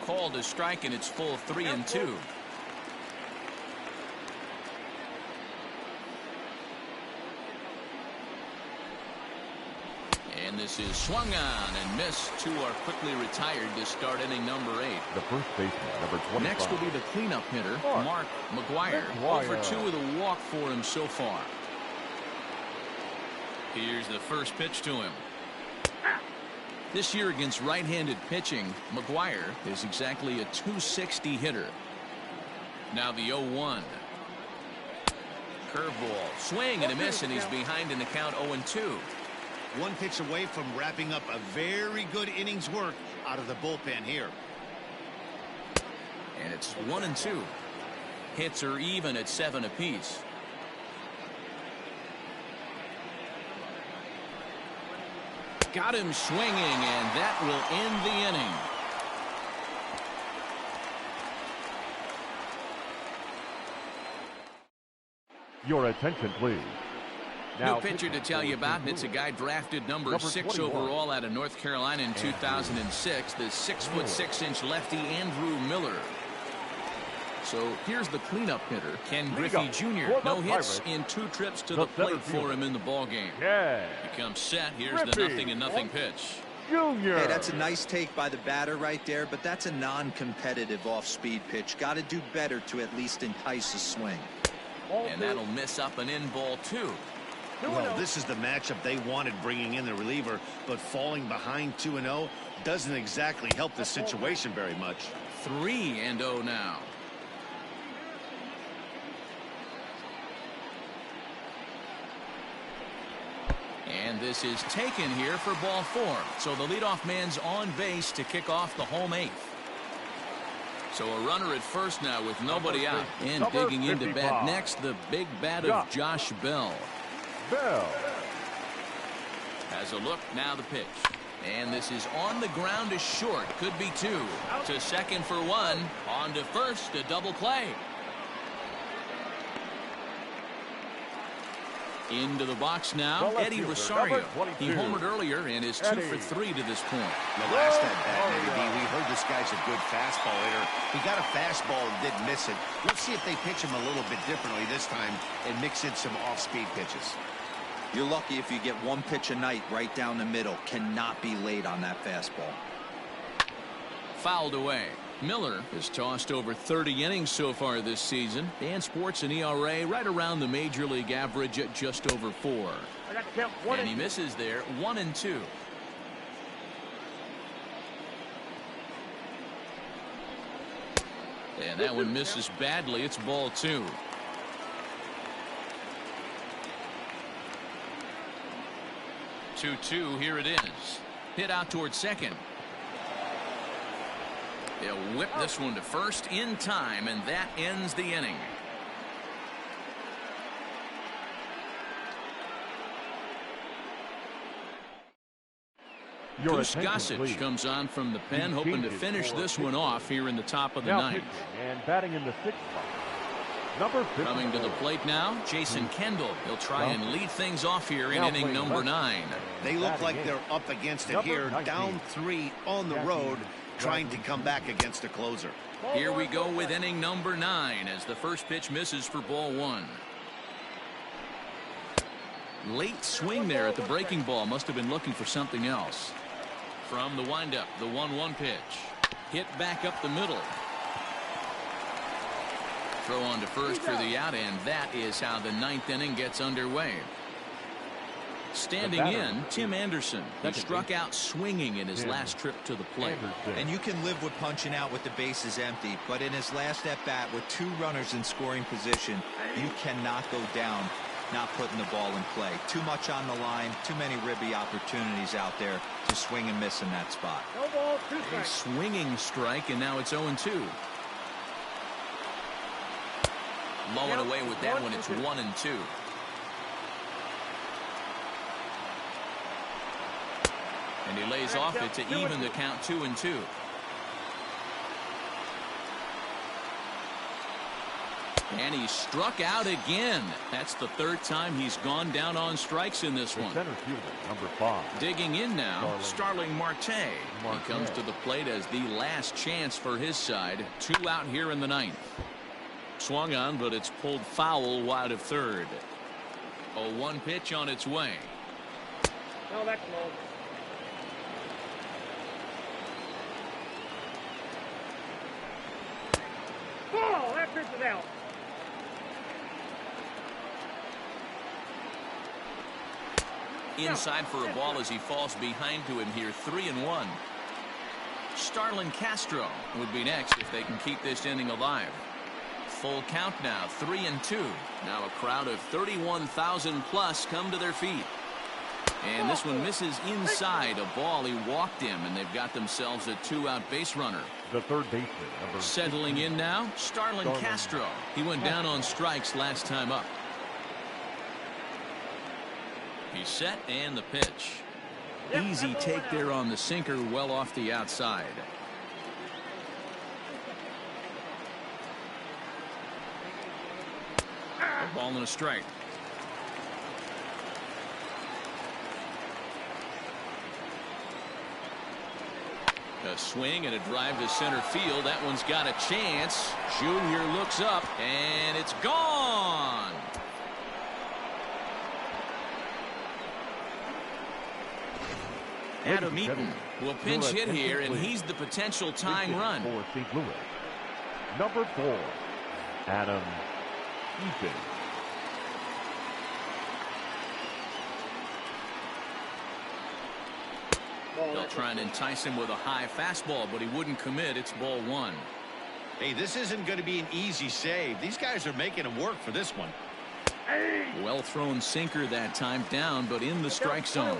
Called a strike, and it's full 3-2. And this is swung on and missed. Two are quickly retired to start inning number 8. The first baseman, number 25. Next will be the cleanup hitter, Mark McGuire. Over 2 with a walk for him so far. Here's the first pitch to him. This year against right-handed pitching, McGuire is exactly a .260 hitter. Now the 0-1. Curveball. Swing and a miss, and he's behind in the count 0-2. One pitch away from wrapping up a very good innings work out of the bullpen here. And it's 1-2. Hits are even at 7 apiece. Got him swinging, and that will end the inning. Your attention, please. New pitcher to tell you about, and it's a guy drafted number 6 overall out of North Carolina in 2006, the 6'6" lefty Andrew Miller. So here's the cleanup hitter, Ken Griffey Jr. No hits in 2 trips to the plate for him in the ballgame. He comes set. Here's the 0-0 pitch. Junior. Hey, that's a nice take by the batter right there, but that's a non-competitive off-speed pitch. Got to do better to at least entice a swing. And that'll miss up and in ball 2. Well, this is the matchup they wanted, bringing in the reliever, but falling behind 2-0 doesn't exactly help the situation very much. 3-0 now. And this is taken here for ball 4. So the leadoff man's on base to kick off the home 8th. So a runner at first now with nobody out. And digging into bat next, the big bat of Josh Bell. Bell. Has a look, now the pitch. And this is on the ground to short. Could be 2. To second for 1. On to first, a double play. Into the box now, Eddie Rosario. He homered earlier and is 2 for 3 to this point. The last at bat, we heard this guy's a good fastball hitter. He got a fastball and didn't miss it. Let's see if they pitch him a little bit differently this time and mix in some off-speed pitches. You're lucky if you get 1 pitch a night right down the middle. Cannot be late on that fastball. Fouled away. Miller has tossed over 30 innings so far this season and sports an ERA right around the major league average at just over 4. And he misses there, 1-2. And that one misses badly. It's ball 2. 2-2. Here it is. Hit out towards second. They'll whip this one to first in time, and that ends the inning. Goose Gossage comes on from the pen, hoping to finish this one off here in the top of the ninth. And batting in the 6th spot, number 50. Coming to the plate now, Jason Kendall. He'll try and lead things off here in inning number 9. They look like they're up against it here, down 3 on the road, trying to come back against a closer. Here we go with inning number 9 as the first pitch misses for ball 1. Late swing there at the breaking ball. Must have been looking for something else. From the windup, the 1-1 pitch. Hit back up the middle. Throw on to first for the out, and that is how the 9th inning gets underway. Standing in, Tim Anderson. He struck out swinging in his last trip to the plate. And you can live with punching out with the bases empty, but in his last at-bat with 2 runners in scoring position, you cannot go down not putting the ball in play. Too much on the line, too many ribby opportunities out there to swing and miss in that spot. No ball, 2 A strikes. swinging strike, and now it's 0-2. Low and away with that one. It's 1-2. And he lays off it to even the count 2-2. And he struck out again. That's the 3rd time he's gone down on strikes in this one. Center fielder, number 5. Digging in now, Starling Marte. He comes to the plate as the last chance for his side. 2 out here in the 9th. Swung on, but it's pulled foul wide of 3rd. A 1 pitch on its way. No, that's low. Ball, that pitch is out. Inside for a ball as he falls behind to him here. 3-1. Starlin Castro would be next if they can keep this inning alive. Full count now, 3-2. Now a crowd of 31,000 plus come to their feet. And this one misses inside. A ball he walked him, and they've got themselves a 2-out base runner. The 3rd baseman, number Settling in now, Starlin Castro. He went down on strikes last time up. He's set, and the pitch. Easy take there on the sinker, well off the outside. A ball and a strike. A swing and a drive to center field. That one's got a chance. Junior looks up, and it's gone. Adam Eaton will pinch hit here, and he's the potential tying run. For St. Louis. Number 4, Adam Eaton. They'll try and entice him with a high fastball, but he wouldn't commit. It's ball 1. Hey, this isn't going to be an easy save. These guys are making him work for this one. Well thrown sinker that time, down, but in the strike zone.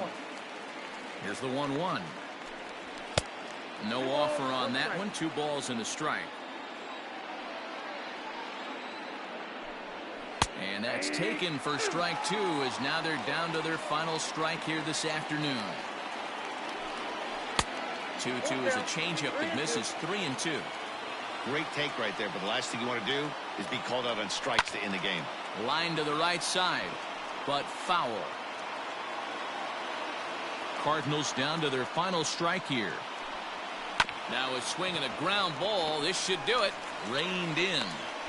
Here's the 1-1. No offer on that one. 2 balls and a strike. And that's taken for strike 2, as now they're down to their final strike here this afternoon. 2-2 is a changeup that misses 3-2. Great take right there, but the last thing you want to do is be called out on strikes to end the game. Line to the right side, but foul. Cardinals down to their final strike here. Now a swing and a ground ball. This should do it. Reined in.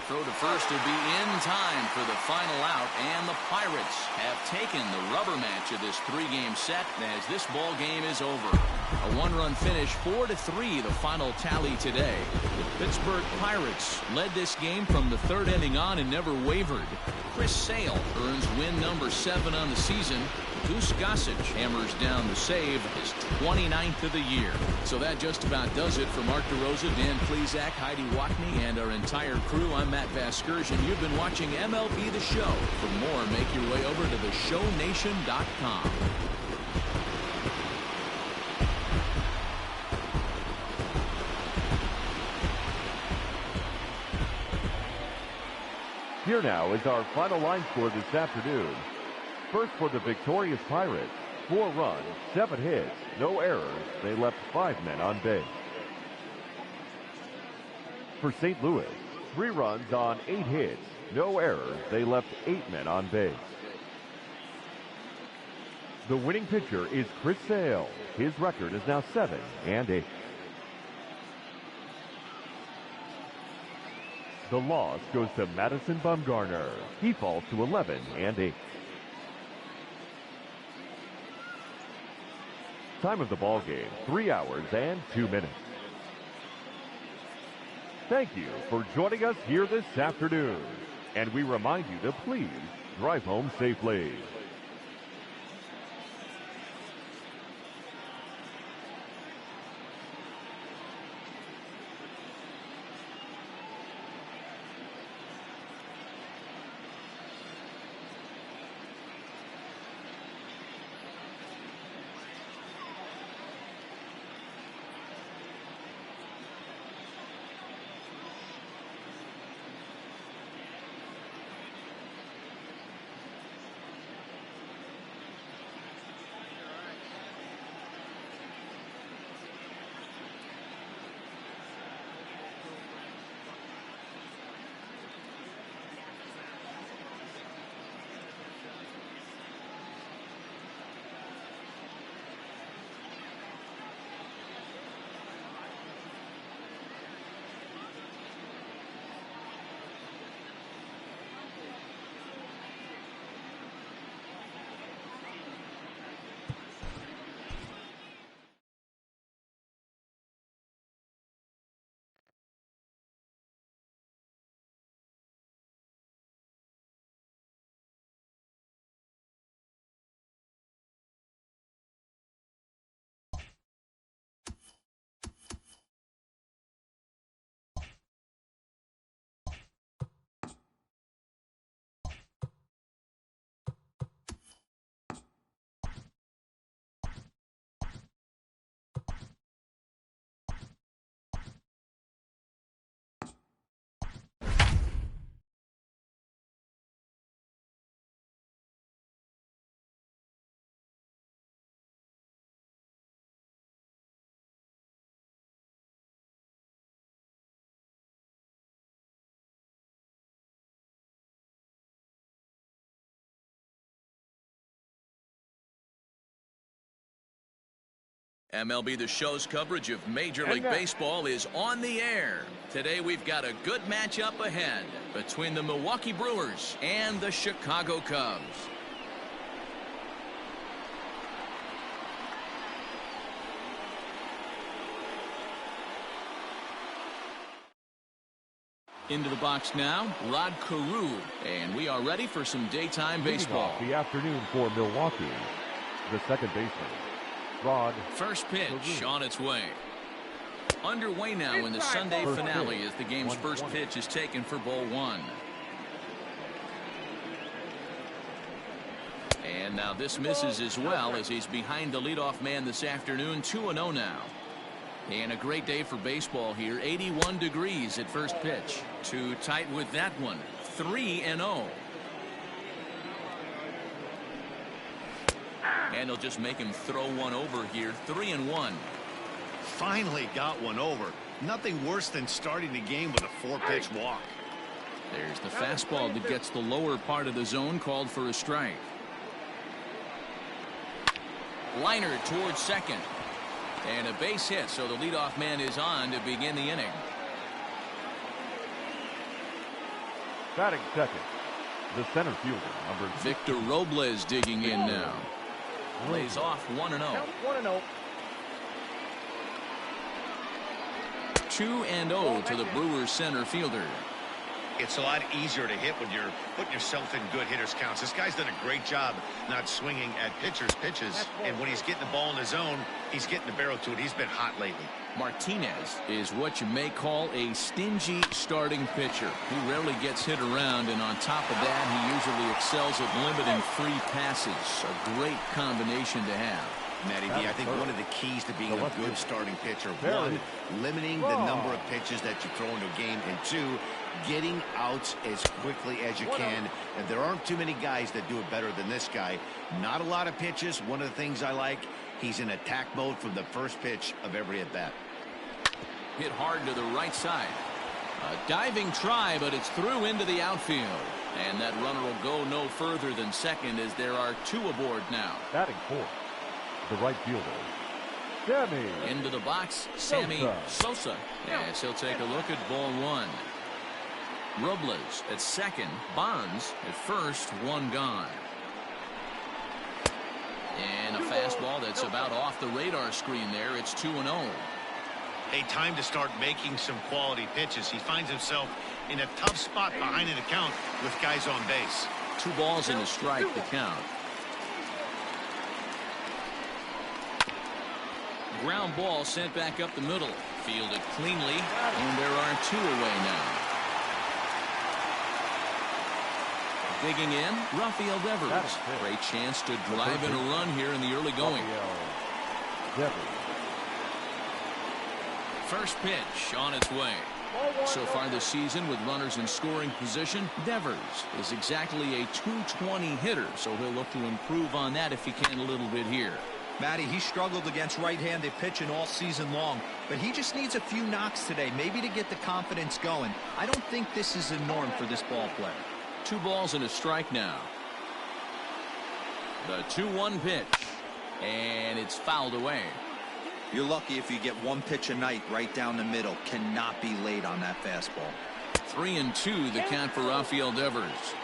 Throw to first will be in time for the final out, and the Pirates have taken the rubber match of this three-game set as this ball game is over. A one-run finish, 4-3, the final tally today. The Pittsburgh Pirates led this game from the third inning on and never wavered. Chris Sale earns win number 7 on the season. Goose Gossage hammers down the save, his 29th of the year. So that just about does it for Mark DeRosa, Dan Plesac, Heidi Wackney, and our entire crew. I'm Matt Vasgersian. You've been watching MLB The Show. For more, make your way over to theshownation.com. Here now is our final line score this afternoon. First for the victorious Pirates, 4 runs, 7 hits, no errors. They left 5 men on base. For St. Louis, 3 runs on 8 hits, no errors. They left 8 men on base. The winning pitcher is Chris Sale. His record is now 7-8. The loss goes to Madison Bumgarner. He falls to 11-8. Time of the ball game, 3 hours and 2 minutes. Thank you for joining us here this afternoon. And we remind you to please drive home safely. MLB The Show's coverage of Major League Baseball is on the air. Today we've got a good matchup ahead between the Milwaukee Brewers and the Chicago Cubs. Into the box now, Rod Carew, and we are ready for some daytime baseball. The afternoon for Milwaukee, the second baseman, Rod. First pitch on its way. Underway now in the Sunday finale as the game's first pitch is taken for ball 1. And now this misses as well as he's behind the leadoff man this afternoon. 2-0 now. And a great day for baseball here. 81 degrees at first pitch. Too tight with that one. 3-0. And he'll just make him throw one over here. 3-1. finally got one over. Nothing worse than starting the game with a 4-pitch walk. There's the fastball that gets the lower part of the zone, called for a strike. Liner towards second. And a base hit, so the leadoff man is on to begin the inning. Batting second, the center fielder, number Victor Robles digging in now. Lays off 1-0. 1-0. 2-0 to the Brewers center fielder. It's a lot easier to hit when you're putting yourself in good hitters' counts. This guy's done a great job not swinging at pitchers' pitches. And when he's getting the ball in his zone, he's getting the barrel to it. He's been hot lately. Martinez is what you may call a stingy starting pitcher. He rarely gets hit around, and on top of that, he usually excels at limiting free passes. A great combination to have. Matty B, I think one of the keys to being a good starting pitcher, one, limiting the number of pitches that you throw into a game, and two, getting outs as quickly as you can. And there aren't too many guys that do it better than this guy. Not a lot of pitches. One of the things I like, he's in attack mode from the first pitch of every at-bat. Hit hard to the right side. A diving try, but it's through into the outfield. And that runner will go no further than second, as there are two aboard now. batting fourth, the right fielder, Sammy. Into the box, Sammy Sosa. Yes, he'll take a look at ball one. Robles at second, Bonds at first, one gone. And a fastball that's about off the radar screen there. It's 2-0. Hey, time to start making some quality pitches. He finds himself in a tough spot behind an account with guys on base. 2 balls and a strike, the count. Ground ball sent back up the middle. Fielded cleanly, and there are 2 away now. Digging in, Rafael Devers. Great chance to drive in a run here in the early going. First pitch on its way. So far this season, with runners in scoring position, Devers is exactly a .220 hitter, so he'll look to improve on that if he can a little bit here. Matty, he struggled against right-handed pitching all season long, but he just needs a few knocks today, maybe to get the confidence going. I don't think this is a norm for this ball player. 2 balls and a strike now. The 2-1 pitch, and it's fouled away. You're lucky if you get 1 pitch a night right down the middle. Cannot be late on that fastball. 3-2 the count for Rafael Devers.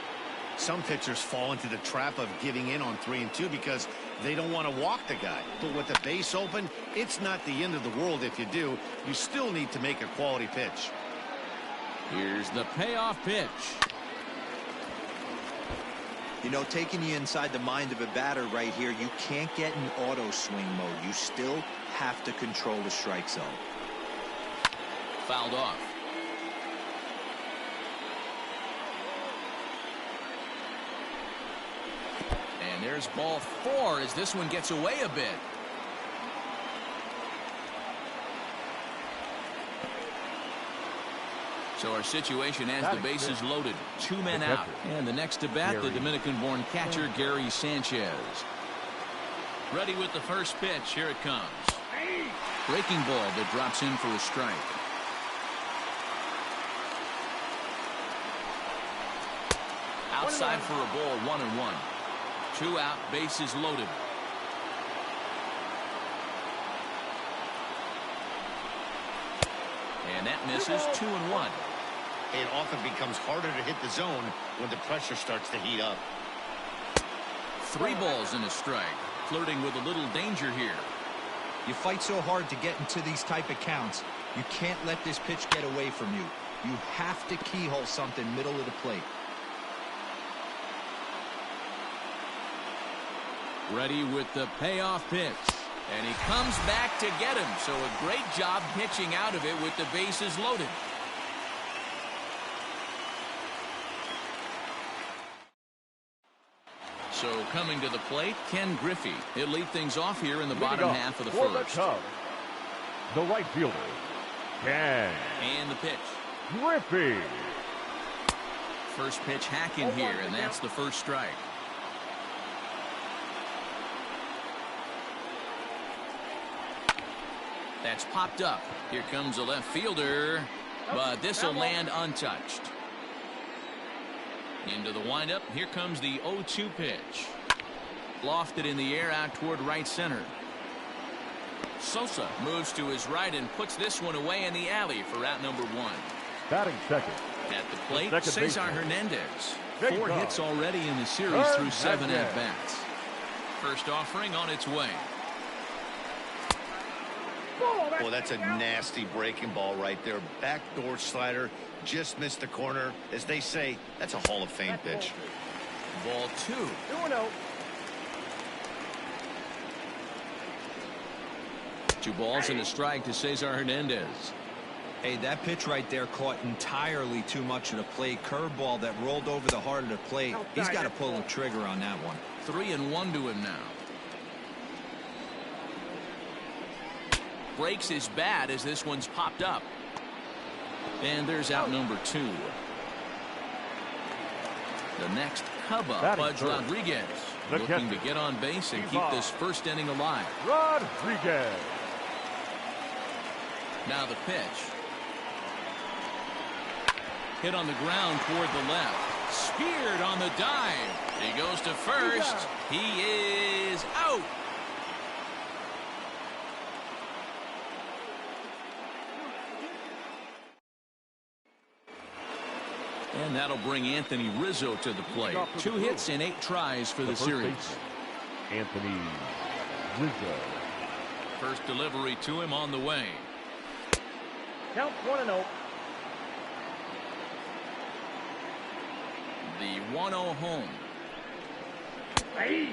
Some pitchers fall into the trap of giving in on 3-2 because they don't want to walk the guy. But with the base open, it's not the end of the world if you do. You still need to make a quality pitch. Here's the payoff pitch. You know, taking you inside the mind of a batter right here, you can't get in auto swing mode. You still have to control the strike zone. Fouled off. And there's ball 4 as this one gets away a bit. So our situation as the bases loaded. 2 men out. And the next to bat, the Dominican-born catcher, Gary Sanchez. Ready with the first pitch. Here it comes. Breaking ball that drops in for a strike. Outside for a ball, 1-1. 2 out, bases loaded. And that misses. 2-1. It often becomes harder to hit the zone when the pressure starts to heat up. 3 balls and a strike. Flirting with a little danger here. You fight so hard to get into these type of counts. You can't let this pitch get away from you. You have to keyhole something middle of the plate. Ready with the payoff pitch. And he comes back to get him. So a great job pitching out of it with the bases loaded. So coming to the plate, Ken Griffey. He'll lead things off here in the bottom half of the first. The right fielder, Ken. And the pitch. Griffey. First pitch hacking here, and that's the first strike. That's popped up. Here comes a left fielder, but this will land untouched. Into the windup. Here comes the 0-2 pitch. Lofted in the air out toward right center. Sosa moves to his right and puts this one away in the alley for out number 1. Batting second. At the plate, Second Cesar baseman. Hernandez. Big 4 dog. hits already in the series Third through 7 baseman. at-bats. First offering on its way. Well, that's a nasty breaking ball right there. Backdoor slider. Just missed the corner. As they say, that's a Hall of Fame pitch. Ball 2. 2-0. 2 balls and a strike to Cesar Hernandez. Hey, that pitch right there caught entirely too much of the plate. Curveball that rolled over the heart of the plate. He's got to pull the trigger on that one. 3-1 to him now. Breaks his bat as this one's popped up. And there's out number 2. The next Cub up, Batting Pudge third. Rodriguez. The Looking to catcher. get on base and keep Eva. this first inning alive. Rodriguez. Now the pitch. Hit on the ground toward the left. Speared on the dive. He goes to first. He is out. And that'll bring Anthony Rizzo to the plate. 2 hits and 8 tries for the series. baseman, Anthony Rizzo. First delivery to him on the way. Count 1-0. The 1-0 home. Hey.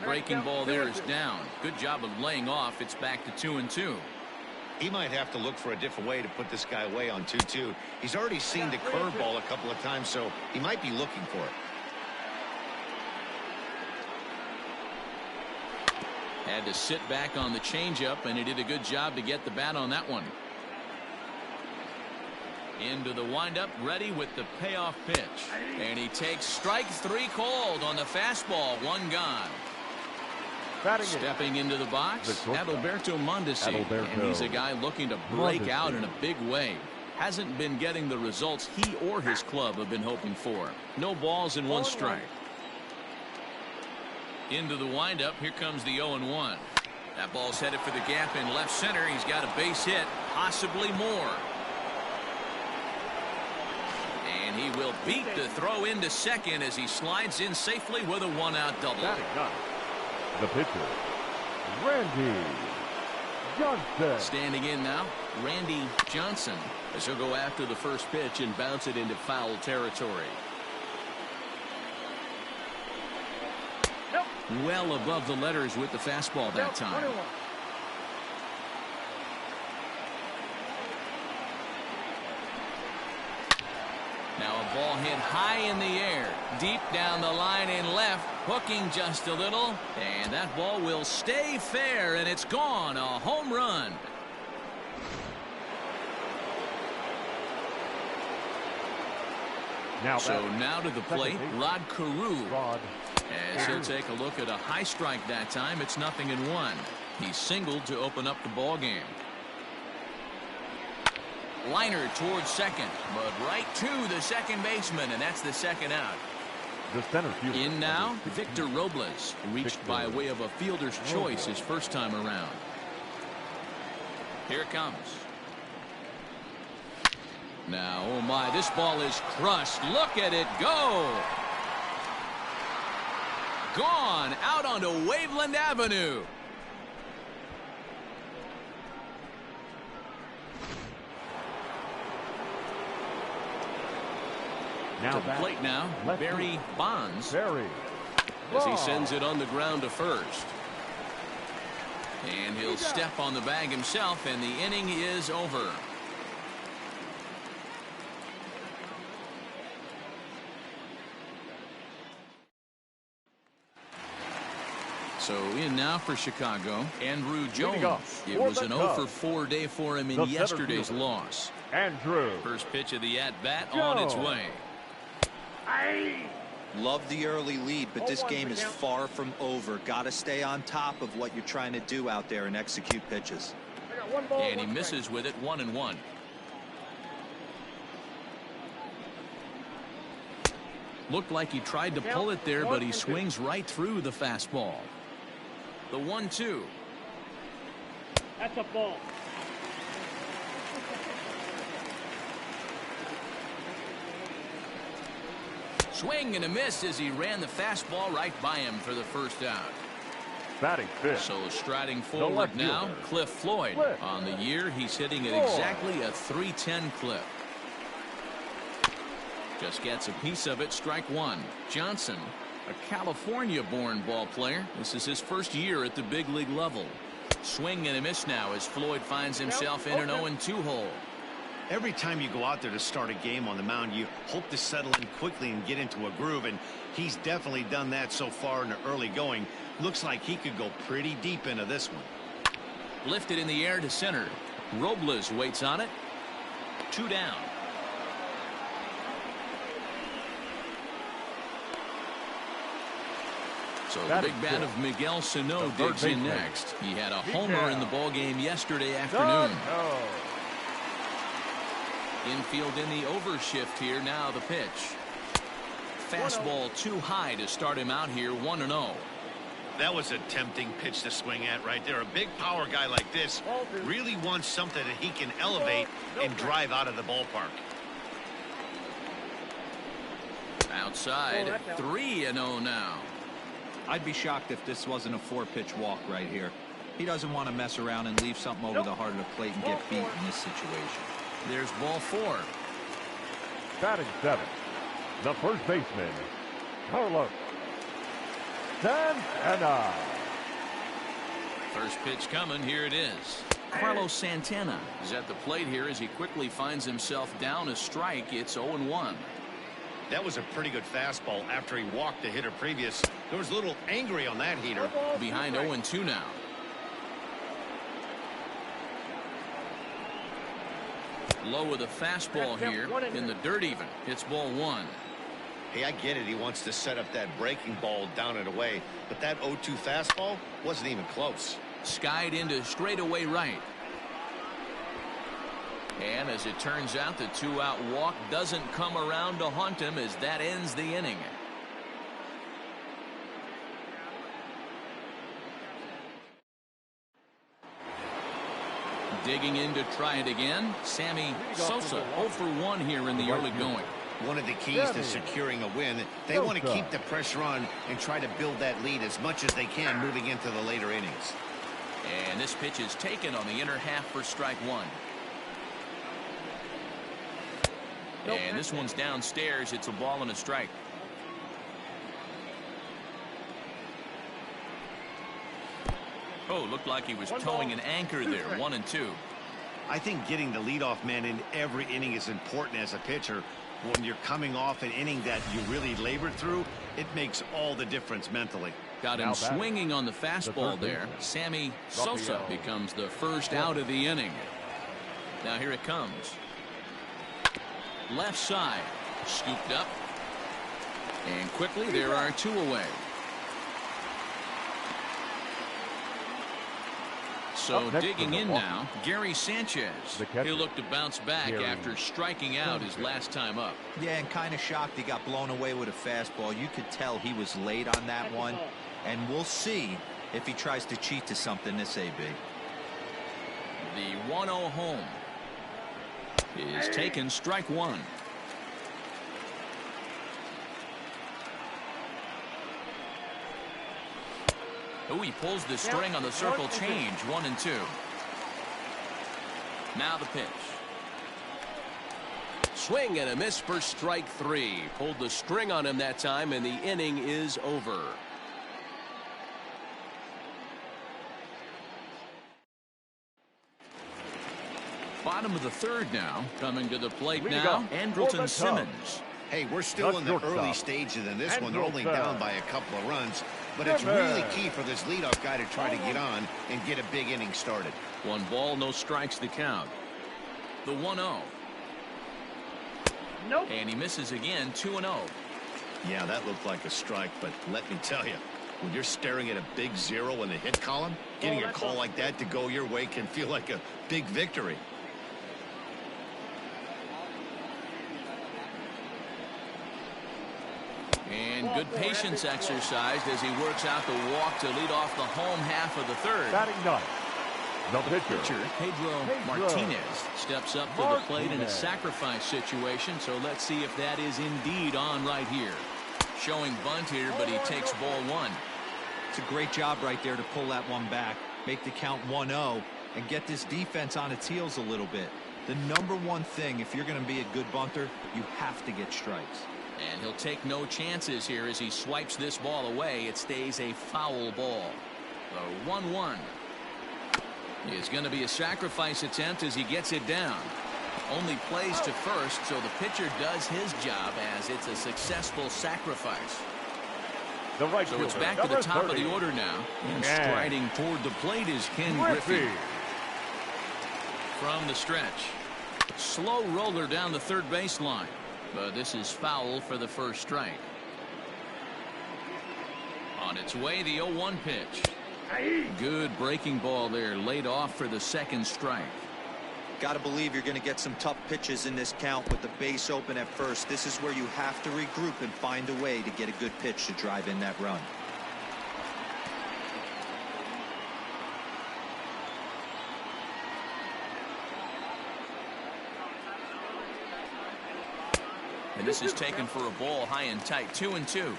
Breaking ball there is down. Good job of laying off. It's back to 2-2. He might have to look for a different way to put this guy away on 2-2. He's already seen the curveball a couple of times, so he might be looking for it. Had to sit back on the changeup, and he did a good job to get the bat on that one. Into the windup, ready with the payoff pitch. And he takes strike 3 called on the fastball. 1 gone. Batting Stepping into the box, Adalberto Mondesi. Adalberto And he's a guy looking to break Mondesi. out in a big way. Hasn't been getting the results he or his club have been hoping for. No balls and 1 strike. Into the windup, here comes the 0-1. That ball's headed for the gap in left center. He's got a base hit, possibly more. And he will beat the throw into second as he slides in safely with a 1-out double. Batting ninth, the pitcher, Randy Johnson. Standing in now, Randy Johnson, as he'll go after the first pitch and bounce it into foul territory. Well above the letters with the fastball that time. 21. Now a ball hit high in the air, deep down the line in left, hooking just a little, and that ball will stay fair, and it's gone. A home run. Now to the plate, Rod Carew. As he'll take a look at a high strike that time, it's 0-1. He singled to open up the ball game. Liner towards second, but right to the second baseman, and that's the second out. The center fielder. In now, Victor Robles, reached by way of a fielder's choice his first time around. Here it comes. Now, oh my, this ball is crushed. Look at it go. Gone out onto Waveland Avenue. Now To the plate now, left Barry field. Bonds, Barry as he Bonds. sends it on the ground to first. And he'll step on the bag himself, and the inning is over. So in now for Chicago, Andrew Jones. It was an 0 for 4 day for him in yesterday's loss. Andrew. First pitch of the at-bat on its way. Love the early lead, but this game is far from over. Got to stay on top of what you're trying to do out there and execute pitches. And he misses with it, 1-1. Looked like he tried to pull it there, but he swings right through the fastball. The 1-2. That's a ball. Swing and a miss as he ran the fastball right by him for the first out. Batting fifth. So striding forward now, Cliff Floyd. On the year, he's hitting at exactly a .310 clip. Just gets a piece of it, strike one. Johnson, a California-born ball player. This is his first year at the big league level. Swing and a miss now as Floyd finds himself in an 0-2 hole. Every time you go out there to start a game on the mound, you hope to settle in quickly and get into a groove, and he's definitely done that so far in the early going. Looks like he could go pretty deep into this one. Lifted in the air to center. Robles waits on it. 2 down. So the big bat of Miguel Sano digs in next. He had a homer in the ballgame yesterday afternoon. Infield in the overshift here. Now the pitch. Fastball too high to start him out here. 1-0. That was a tempting pitch to swing at right there. A big power guy like this really wants something that he can elevate and drive out of the ballpark. Outside, 3-0 now. I'd be shocked if this wasn't a 4-pitch walk right here. He doesn't want to mess around and leave something over the heart of the plate and get beat in this situation. There's ball 4. Batting seventh, the first baseman, Carlos Santana. First pitch coming. Here it is. Carlos Santana is at the plate here as he quickly finds himself down a strike. It's 0-1. That was a pretty good fastball after he walked the hitter previous. There was a little angry on that heater. Behind 0-2 now. Low with a fastball here in the dirt even. It's ball 1. Hey, I get it. He wants to set up that breaking ball down and away, but that 0-2 fastball wasn't even close. Skied into straightaway right. And as it turns out, the 2-out walk doesn't come around to haunt him as that ends the inning. Digging in to try it again, Sammy Sosa 0 for 1 here in the early going. One of the keys to securing a win, they want to keep the pressure on and try to build that lead as much as they can moving into the later innings. And this pitch is taken on the inner half for strike 1. And this one's downstairs. It's a ball and a strike. Oh, looked like he was towing an anchor there. 1-2. I think getting the leadoff man in every inning is important as a pitcher. When you're coming off an inning that you really labored through, it makes all the difference mentally. Got him swinging on the fastball there. Sammy Sosa becomes the first out of the inning. Now here it comes. Left side, scooped up, and quickly there are 2 away. So digging in now, Gary Sanchez. He'll look to bounce back after striking out his last time up. Yeah, and kind of shocked he got blown away with a fastball. You could tell he was late on that one, and we'll see if he tries to cheat to something this AB. The 1-0 home is taken, strike 1. Oh, he pulls the string on the circle change. 1-2. Now the pitch. Swing and a miss for strike 3. Pulled the string on him that time, and the inning is over. Bottom of the 3rd now. Coming to the plate now, Andrelton Simmons. Hey, we're still in the early stages in this one. They're only down by a couple of runs. But it's really key for this leadoff guy to try to get on and get a big inning started. 1 ball, no strikes the count. The 1-0. Nope. And he misses again, 2-0. Yeah, that looked like a strike, but let me tell you, when you're staring at a big 0 in the hit column, getting a call like that to go your way can feel like a big victory. And good patience exercised as he works out the walk to lead off the home half of the third. Batting ninth, the pitcher, Pedro Martinez steps up to the plate in a sacrifice situation, so let's see if that is indeed on right here. Showing bunt here, but he takes ball 1. It's a great job right there to pull that one back, make the count 1-0, and get this defense on its heels a little bit. The #1 thing, if you're going to be a good bunter, you have to get strikes. And he'll take no chances here as he swipes this ball away. It stays a foul ball. The 1-1 is going to be a sacrifice attempt as he gets it down. Only plays to first, so the pitcher does his job as it's a successful sacrifice. So it's back to the top of the order now. And striding toward the plate is Ken Griffey. From the stretch. Slow roller down the third baseline. But this is foul for the first strike. On its way, the 0-1 pitch. Good breaking ball there, laid off for the second strike. Got to believe you're going to get some tough pitches in this count with the base open at first. This is where you have to regroup and find a way to get a good pitch to drive in that run. And this is taken for a ball high and tight. 2-2.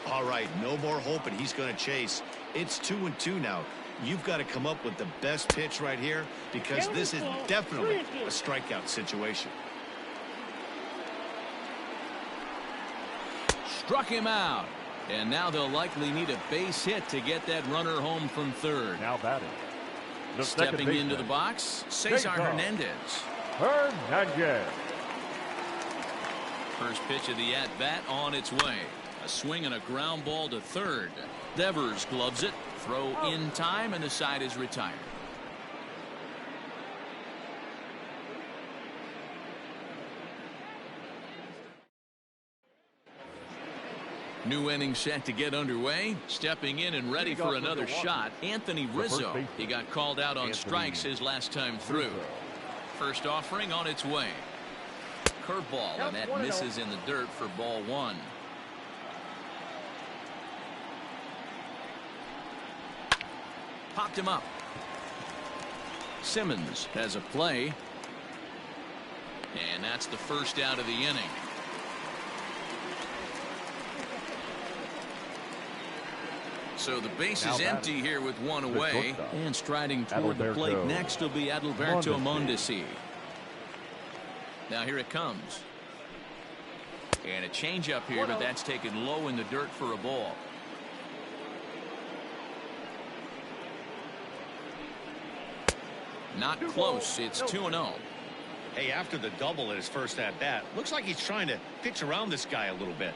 All right, no more hoping he's going to chase. It's 2-2 now. You've got to come up with the best pitch right here because this is definitely a strikeout situation. Struck him out. And now they'll likely need a base hit to get that runner home from third. Now batting. Stepping into the box, Cesar Hernandez. First pitch of the at-bat on its way. A swing and a ground ball to third. Devers gloves it. Throw in time, and the side is retired. New inning set to get underway. Stepping in and ready for another shot, Anthony Rizzo. He got called out on strikes his last time through. First offering on its way. Curveball, and that misses in the dirt for ball 1. Popped him up. Simmons has a play. And that's the first out of the inning. So the base is empty here with one away. And striding toward the plate next will be Adalberto Mondesi. Now here it comes. And a changeup here, but that's taken low in the dirt for a ball. Not close. It's 2-0. Hey, after the double at his first at-bat, looks like he's trying to pitch around this guy a little bit.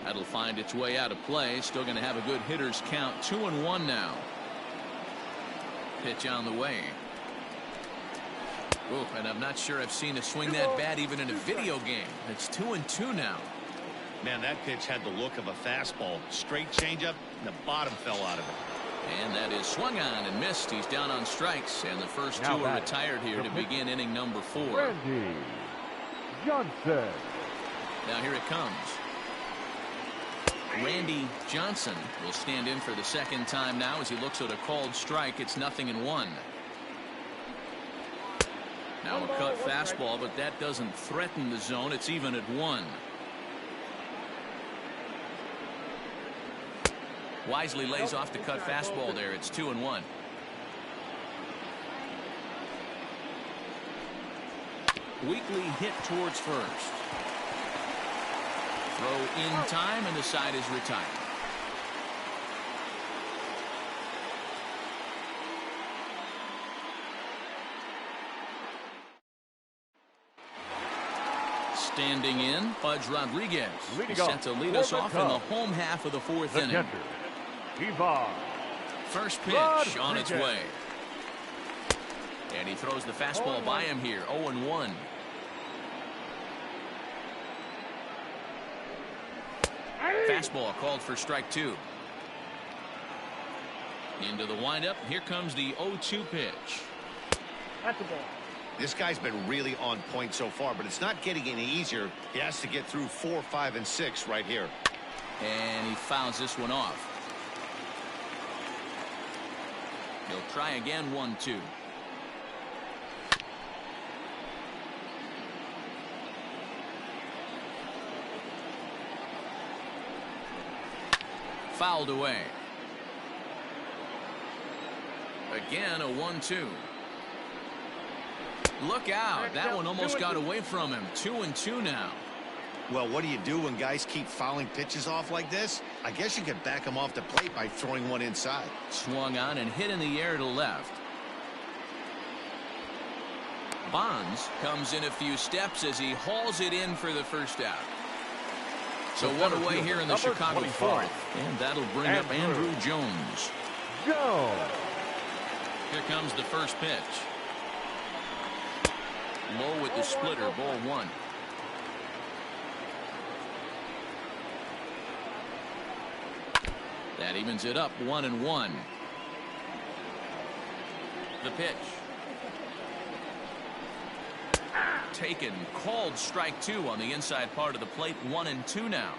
That'll find its way out of play. Still going to have a good hitter's count. 2-1 now. Pitch on the way. Oh, and I'm not sure I've seen a swing that bad even in a video game. It's 2-2 now. Man, that pitch had the look of a fastball. Straight changeup, and the bottom fell out of it. And that is swung on and missed. He's down on strikes, and the first two are retired here to begin inning number 4. Randy Johnson. Now here it comes. Randy Johnson will stand in for the second time now as he looks at a called strike. It's 0-1. Now a cut fastball, but that doesn't threaten the zone. It's even at 1. Wisely lays off the cut fastball there. It's 2-1. Weakly hit towards first. Throw in time, and the side is retired. Standing in, Pudge Rodriguez. Leading Set off to lead for us the off in the Cubs, home half of the fourth the inning. catcher, Ivan. First pitch on its way. And he throws the fastball by him here, 0-1. Fastball called for strike two. Into the windup. Here comes the 0-2 pitch. That's a ball. This guy's been really on point so far, but it's not getting any easier. He has to get through 4, 5, and 6 right here. And he fouls this one off. He'll try again, 1-2. Fouled away. Again, a 1-2. Look out. That one almost got away from him. 2-2 now. Well, what do you do when guys keep fouling pitches off like this? I guess you could back them off the plate by throwing one inside. Swung on and hit in the air to left. Bonds comes in a few steps as he hauls it in for the first out. So one away here in the Chicago fourth. And that'll bring up Andrew Jones. Go! Here comes the first pitch. Low with the splitter, ball one. That evens it up, 1-1. The pitch. Taken, called strike two on the inside part of the plate, 1-2 now.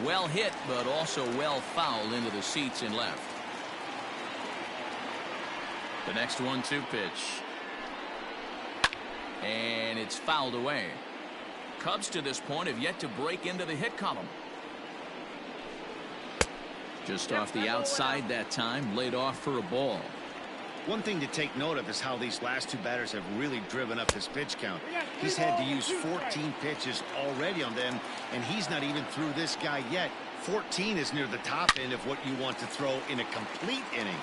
Well hit, but also well fouled into the seats in left. The next 1-2 pitch. And it's fouled away. Cubs to this point have yet to break into the hit column. Just off the outside that time, laid off for a ball. One thing to take note of is how these last two batters have really driven up his pitch count. He's had to use 14 pitches already on them, and he's not even through this guy yet. 14 is near the top end of what you want to throw in a complete inning.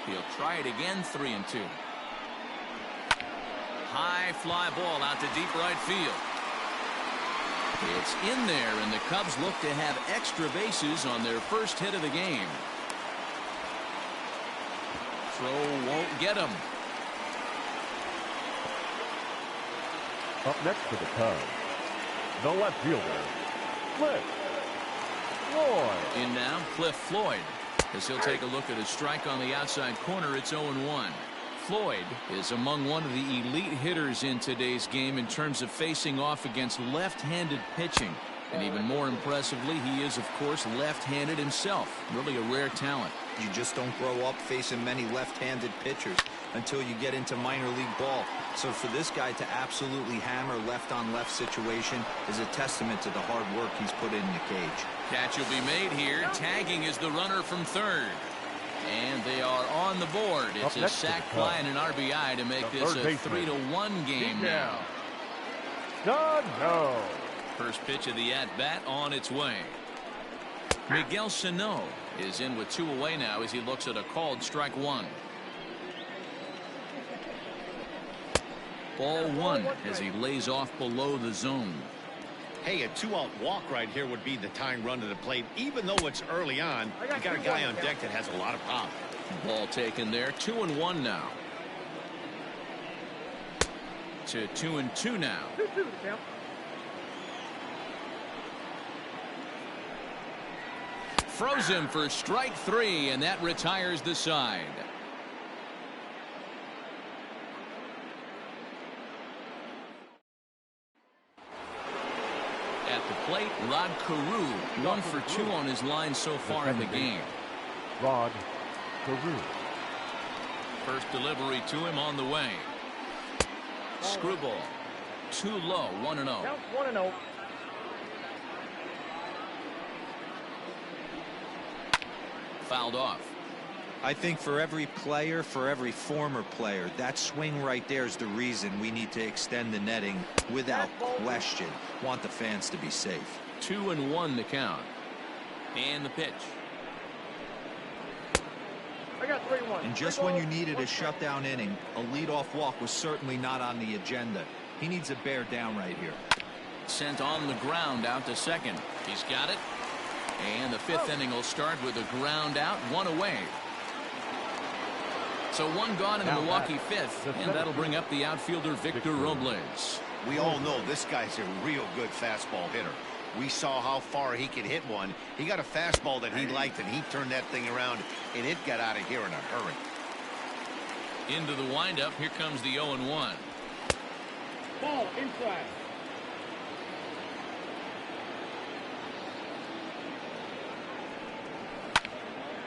He'll try it again, 3-2. High fly ball out to deep right field. It's in there, and the Cubs look to have extra bases on their first hit of the game. Throw won't get him. Up next for the Cubs, the left fielder, Cliff Floyd. In now, Cliff Floyd, as he'll take a look at a strike on the outside corner. It's 0-1. Floyd is among one of the elite hitters in today's game in terms of facing off against left-handed pitching. And even more impressively, he is, of course, left-handed himself. Really a rare talent. You just don't grow up facing many left-handed pitchers until you get into minor league ball. So for this guy to absolutely hammer left-on-left situation is a testament to the hard work he's put in the cage. Catch will be made here. Tagging is the runner from third. And they are on the board. It's a sac fly and an RBI to make this a 3-1 game now. No. First pitch of the at-bat on its way. Miguel Sano is in with 2 away now as he looks at a called strike one. Ball one as he lays off below the zone. Hey, a 2-out walk right here would be the tying run to the plate. Even though it's early on, you got a guy on deck that has a lot of pop. Ball taken there. 2-1 now. To 2-2 now. Froze him for strike three, and that retires the side. At the plate, Rod Carew, 1 for 2 on his line so far in the game. Rod Carew. First delivery to him on the way. Screwball. Too low, 1-0. Count 1-0. Fouled off. I think for every player, for every former player, that swing right there is the reason we need to extend the netting without question. Want the fans to be safe. 2-1 the count. And the pitch. I got 3-1. And just when you needed a shutdown inning, a leadoff walk was certainly not on the agenda. He needs a bear down right here. Sent on the ground out to second. He's got it. And the fifth inning will start with a ground out, one away. So one gone in the Milwaukee fifth, and that'll bring up the outfielder Victor Robles. We all know this guy's a real good fastball hitter. We saw how far he could hit one. He got a fastball that he liked, and he turned that thing around, and it got out of here in a hurry. Into the windup, here comes the 0-1. Ball inside.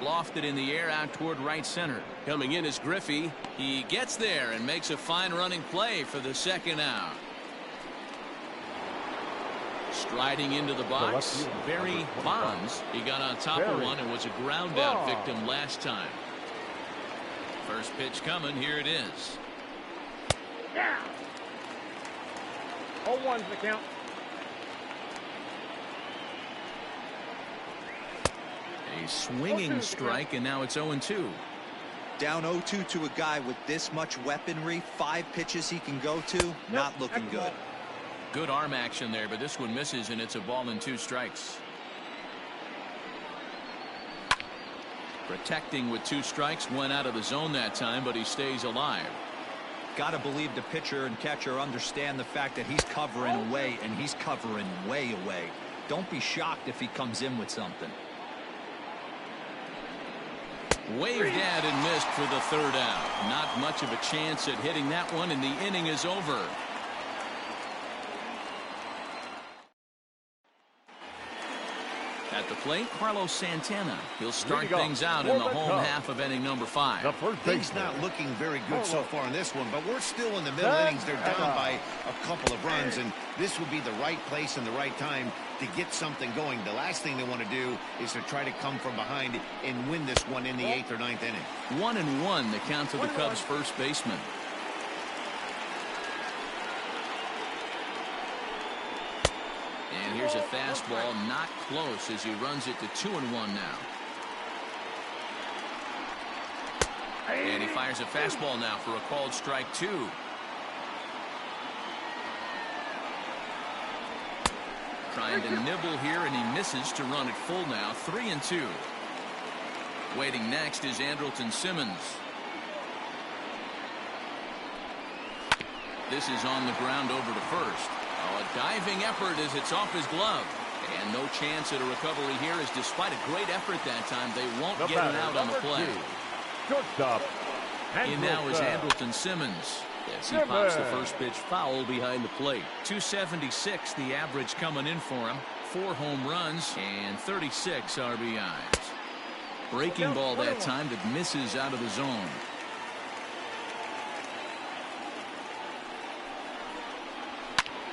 Lofted in the air out toward right center. Coming in is Griffey. He gets there and makes a fine running play for the second out. Striding into the box, Barry Bonds. He got on top of one and was a ground out victim last time. First pitch coming. Here it is. Yeah. 0-1's the count. A swinging strike, and now it's 0-2. Down 0-2 to a guy with this much weaponry, 5 pitches he can go to, not looking good. Good arm action there, but this one misses, and it's a ball and 2 strikes. Protecting with 2 strikes, went out of the zone that time, but he stays alive. Got to believe the pitcher and catcher understand the fact that he's covering away, and he's covering way away. Don't be shocked if he comes in with something. Waved at and missed for the third out. Not much of a chance at hitting that one, and the inning is over. At the plate, Carlos Santana. He'll start things out in the home half of inning number 5. Things not looking very good so far in this one, but we're still in the middle innings. They're down by a couple of runs, and this would be the right place and the right time to get something going. The last thing they want to do is to try to come from behind and win this one in the 8th or 9th inning. 1-1 the count to the Cubs first baseman. And here's a fastball, not close, as he runs it to 2-1 now. And he fires a fastball now for a called strike 2. Trying to nibble here, and he misses to run it full now. 3-2. Waiting next is Andrelton Simmons. This is on the ground over to first. Oh, a diving effort as it's off his glove. And no chance at a recovery here, as despite a great effort that time, they won't get it out on the play. Shortstop. In now is Andrelton Simmons. As he pops the first pitch foul behind the plate. 276 the average coming in for him. 4 home runs and 36 RBIs. Breaking ball that time that misses out of the zone.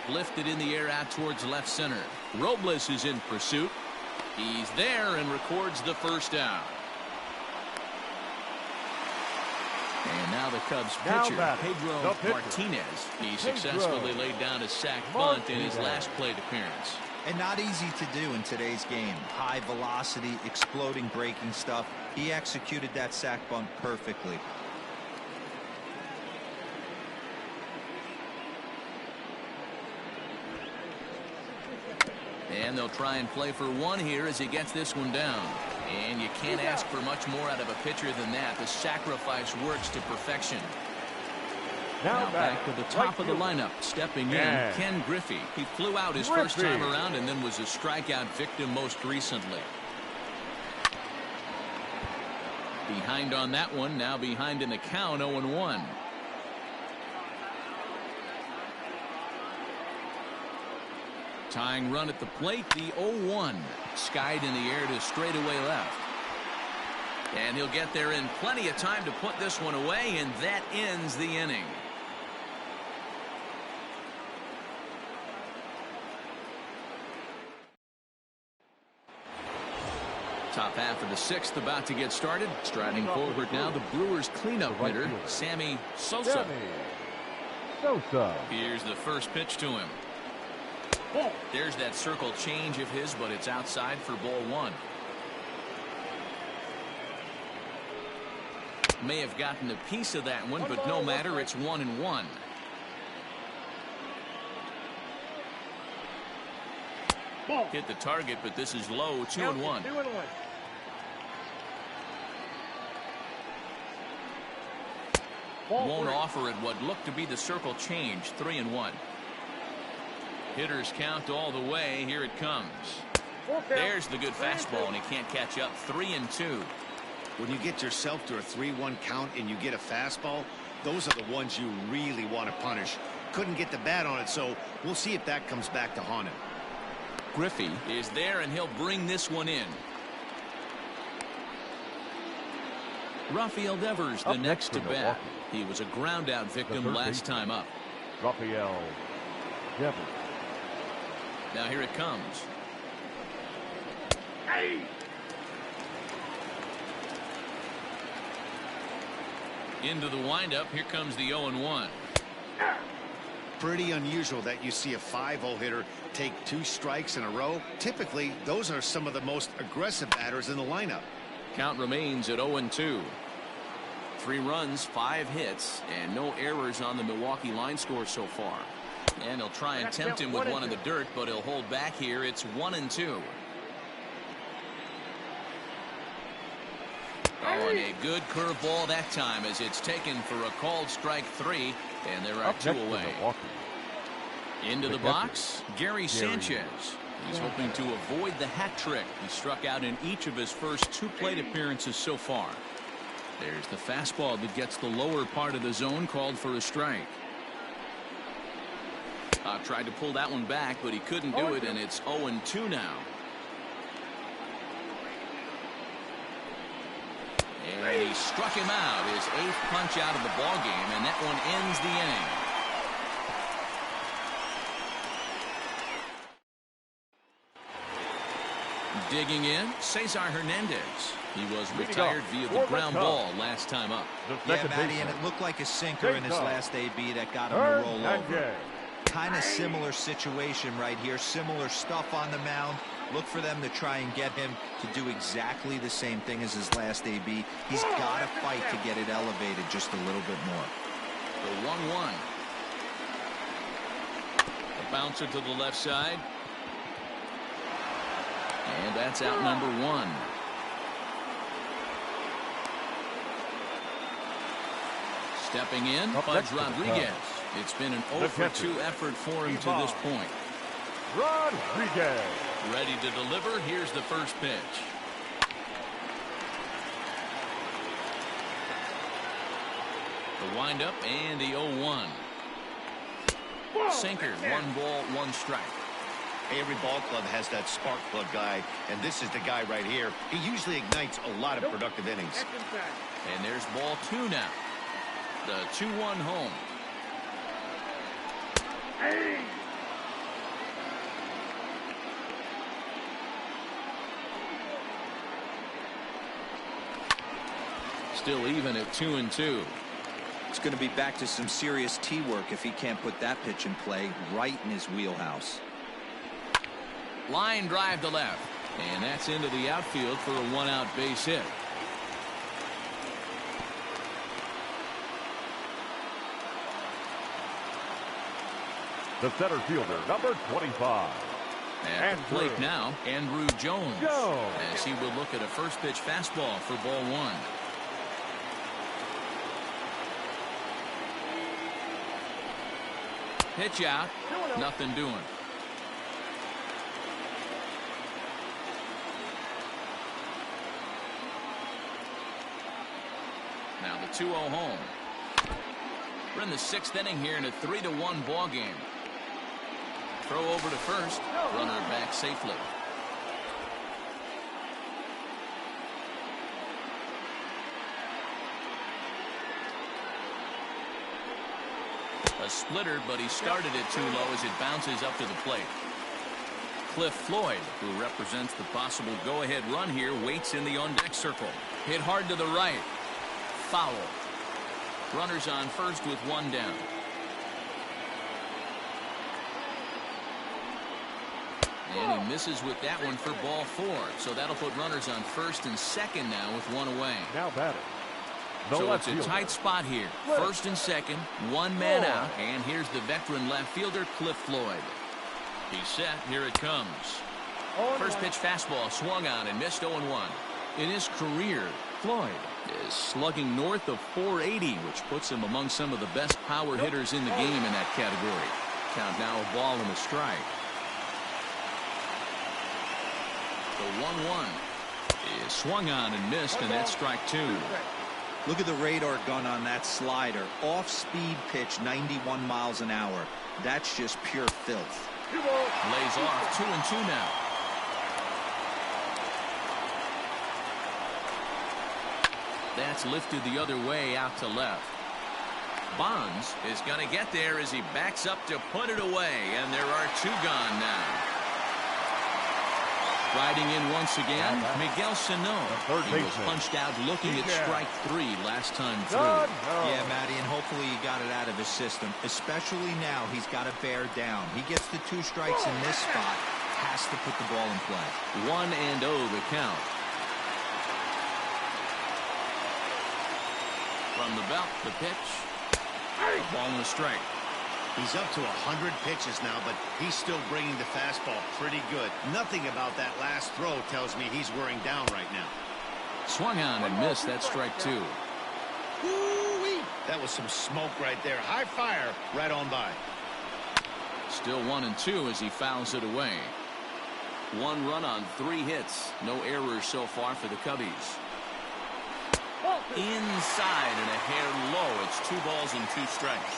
Lifted in the air out towards left center. Robles is in pursuit. He's there and records the first out. And now the Cubs pitcher, Pedro Martinez. He successfully laid down a sac bunt in his last plate appearance. And not easy to do in today's game. High velocity, exploding breaking stuff. He executed that sac bunt perfectly. And they'll try and play for 1 here as he gets this one down. And you can't ask for much more out of a pitcher than that. The sacrifice works to perfection. Now back to the top of the lineup. Stepping in, Ken Griffey. He flew out his first time around and then was a strikeout victim most recently. Behind on that one, now behind in the count, 0-1. Tying run at the plate, the 0-1. Skied in the air to straightaway left. And he'll get there in plenty of time to put this one away, and that ends the inning. Top half of the 6th about to get started. Striding forward now, the Brewers cleanup hitter, Sammy Sosa. Here's the first pitch to him. There's that circle change of his, but it's outside for ball 1. May have gotten a piece of that one, but no matter, it's 1-1. Ball. Hit the target, but this is low, 2-1. 2-1. Won't offer it what looked to be the circle change, 3-1. Hitters count all the way. Here it comes. There's the good fastball, and he can't catch up. 3-2. When you get yourself to a 3-1 count and you get a fastball, those are the ones you really want to punish. Couldn't get the bat on it, so we'll see if that comes back to haunt him. Griffey is there, and he'll bring this one in. Rafael Devers, the next to bat. He was a ground out victim last time up. Rafael Devers. Now here it comes. Hey. Into the windup. Here comes the 0-1. Pretty unusual that you see a 5-0 hitter take 2 strikes in a row. Typically, those are some of the most aggressive batters in the lineup. Count remains at 0-2. 3 runs, 5 hits, and no errors on the Milwaukee line score so far. And he'll try and tempt him with one in the dirt, but he'll hold back here. It's 1-2. Oh, and a good curveball that time as it's taken for a called strike 3, and there are 2 away. Into the box, Gary Sanchez. He's hoping to avoid the hat trick. He struck out in each of his first 2 plate appearances so far. There's the fastball that gets the lower part of the zone, called for a strike. Tried to pull that one back, but he couldn't do it, and it's 0-2 now. And he struck him out, his 8th punch out of the ball game, and that one ends the inning. Digging in, Cesar Hernandez. He was retired via the ground ball last time up. Yeah, Matty, and it looked like a sinker in his last AB that got him to roll over. Kind of similar situation right here. Similar stuff on the mound. Look for them to try and get him to do exactly the same thing as his last AB. He's got to fight to get it elevated just a little bit more. The 1-1. A bouncer to the left side. And that's out number 1. Stepping in, Pudge Rodriguez. It's been an 0-for-2 effort for him to this point. Rodriguez. Ready to deliver. Here's the first pitch. The windup and the 0-1. Sinker, 1 ball, 1 strike. Every ball club has that spark plug guy, and this is the guy right here. He usually ignites a lot of productive innings. And there's ball 2 now. The 2-1 home. Hey. Still even at 2-2. It's going to be back to some serious tee work if he can't put that pitch in play right in his wheelhouse. Line drive to left, and that's into the outfield for a 1-out base hit. The center fielder, number 25. At the plate now, Andrew Jones. As he will look at a first pitch fastball for ball 1. Pitch out, nothing doing. Now the 2-0 home. We're in the 6th inning here in a 3-1 ball game. Throw over to first. Runner back safely. A splitter, but he started it too low as it bounces up to the plate. Cliff Floyd, who represents the possible go-ahead run here, waits in the on-deck circle. Hit hard to the right. Foul. Runners on first with 1 down. And he misses with that one for ball 4. So that'll put runners on first and second now with 1 away. Now batting, So it's a tight spot here. First and second, one man out, and here's the veteran left fielder, Cliff Floyd. He's set. Here it comes. First pitch fastball swung on and missed 0-1. In his career, Floyd is slugging north of 480, which puts him among some of the best power hitters in the game in that category. Count now a ball and a strike. The 1-1 is swung on and missed, and that's strike two. Look at the radar gun on that slider. Off-speed pitch, 91 miles an hour. That's just pure filth. Lays off 2-2 now. That's lifted the other way out to left. Bonds is going to get there as he backs up to put it away, and there are two gone now. Riding in once again, Miguel Sano. He was punched out looking at strike three last time through. Yeah, Matty, and hopefully he got it out of his system. Especially now, he's got to bear down. He gets the two strikes in this spot, has to put the ball in play. 1-0 the count. From the belt, the pitch. A ball and a strike. He's up to 100 pitches now, but he's still bringing the fastball pretty good. Nothing about that last throw tells me he's wearing down right now. Swung on and missed. That's strike two. Woo-wee. That was some smoke right there. High fire right on by. Still 1-2 as he fouls it away. 1 run on 3 hits. No errors so far for the Cubbies. Inside and a hair low. It's 2 balls and 2 strikes.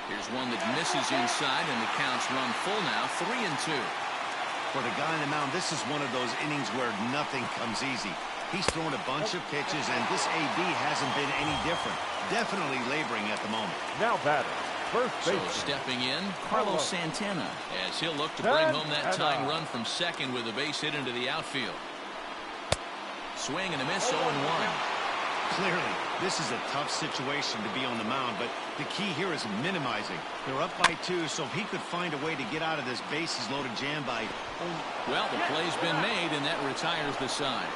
Here's one that misses inside, and the count's run full now, 3-2. For the guy on the mound, this is one of those innings where nothing comes easy. He's thrown a bunch of pitches, and this AB hasn't been any different. Definitely laboring at the moment. Now batting, first base. So stepping in, Carlos Santana, as he'll look to bring home that tying run from second with a base hit into the outfield. Swing and a miss, 0-1. Clearly, this is a tough situation to be on the mound, but the key here is minimizing. They're up by 2, so if he could find a way to get out of this bases-loaded jam by... Well, the play's been made, and that retires the side.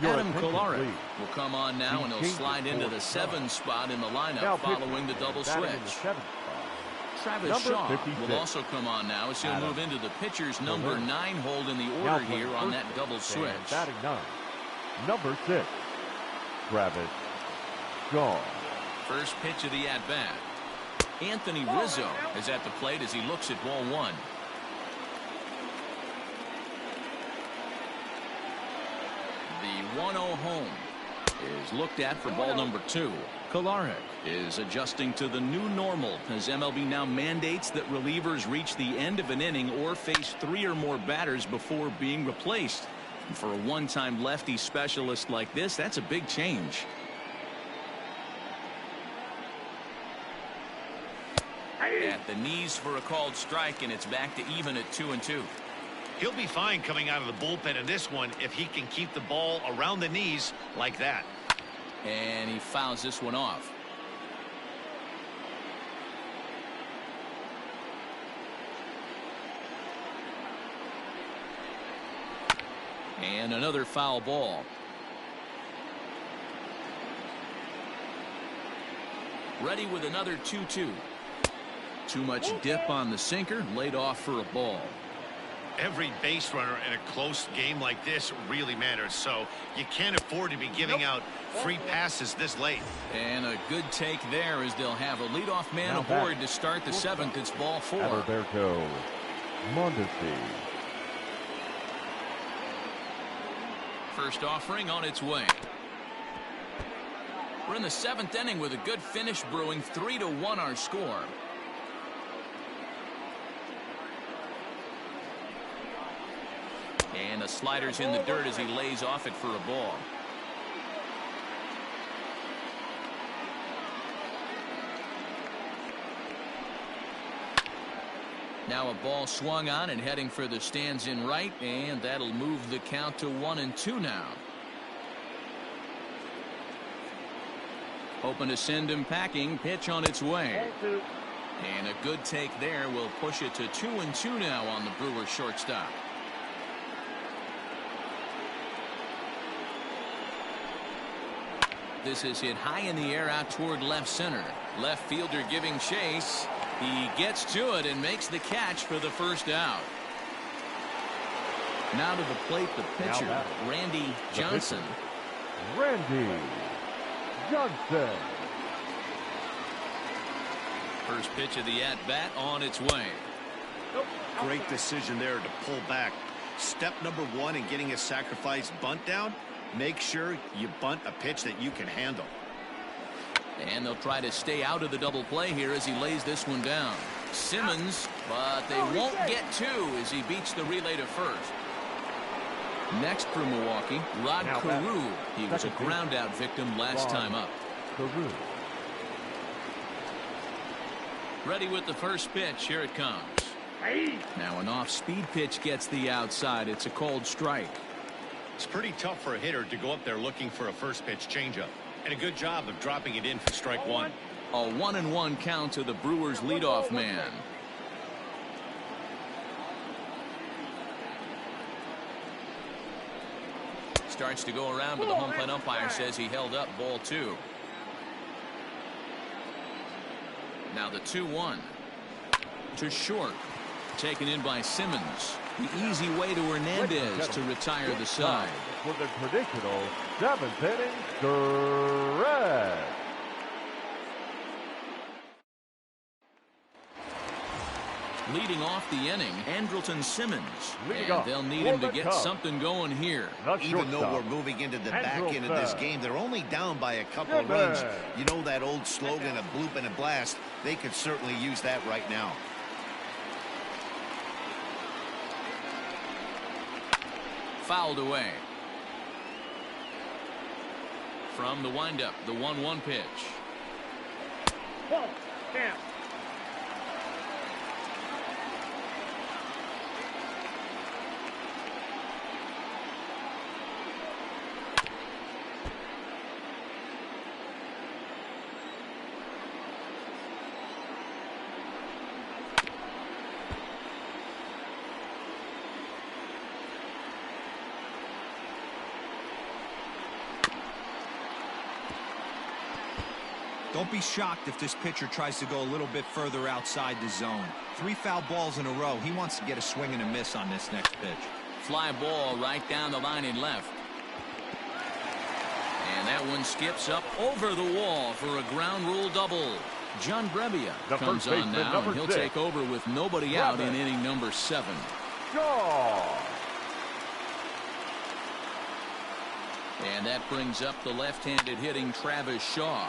Adam Kolarek will come on now, and he'll slide into the 7 spot in the lineup following the double switch. Travis Shaw will also come on now as he'll move into the pitcher's number 9 hold in the order here on that double switch. Batting 9, number 6, Travis Shaw. First pitch of the at-bat. Anthony Rizzo is at the plate as he looks at ball 1. The 1-0 home is looked at for ball number 2. Kolarek is adjusting to the new normal as MLB now mandates that relievers reach the end of an inning or face 3 or more batters before being replaced. And for a one-time lefty specialist like this, that's a big change. At the knees for a called strike, and it's back to even at 2-2. He'll be fine coming out of the bullpen in this one if he can keep the ball around the knees like that. And he fouls this one off. And another foul ball. Ready with another 2-2. Too much dip on the sinker, laid off for a ball. Every base runner in a close game like this really matters, so you can't afford to be giving out free passes this late. And a good take there as they'll have a leadoff man aboard to start the 7th. It's ball 4. Alberto Mondesi. First offering on its way. We're in the 7th inning with a good finish brewing. 3-1 our score. And the slider's in the dirt as he lays off it for a ball. Now a ball swung on and heading for the stands in right, and that'll move the count to 1-2 now. Hoping to send him packing. Pitch on its way. And a good take there will push it to 2-2 now on the Brewers shortstop. This is hit high in the air out toward left center. Left fielder giving chase. He gets to it and makes the catch for the first out. Now to the plate, the pitcher, Randy Johnson. Randy Johnson. First pitch of the at-bat on its way. Great decision there to pull back. Step number one in getting a sacrifice bunt down, make sure you bunt a pitch that you can handle. And they'll try to stay out of the double play here as he lays this one down. Simmons, but they won't get two as he beats the relay to first. Next for Milwaukee, Rod Carew. He was a ground-out victim last time up. Carew. Ready with the first pitch. Here it comes. Now an off-speed pitch gets the outside. It's a cold strike. It's pretty tough for a hitter to go up there looking for a first pitch changeup. And a good job of dropping it in for strike one. A 1-1 count to the Brewers leadoff man. Starts to go around, but the home plate umpire says he held up ball 2. Now the 2-1 to short, taken in by Simmons. The easy way to Hernandez to retire the side. For the traditional 7th inning stretch. Leading off the inning, Andrelton Simmons. And they'll need him to get something going here. Even though we're moving into the back end of this game, they're only down by a couple of runs. You know that old slogan, a bloop and a blast. They could certainly use that right now. Fouled away. From the windup, the 1-1 pitch. Ball. Down. Don't be shocked if this pitcher tries to go a little bit further outside the zone. 3 foul balls in a row. He wants to get a swing and a miss on this next pitch. Fly ball right down the line in left. And that one skips up over the wall for a ground rule double. John Brebbia comes on now, and he'll take over with nobody out in inning number 7. And that brings up the left-handed hitting Travis Shaw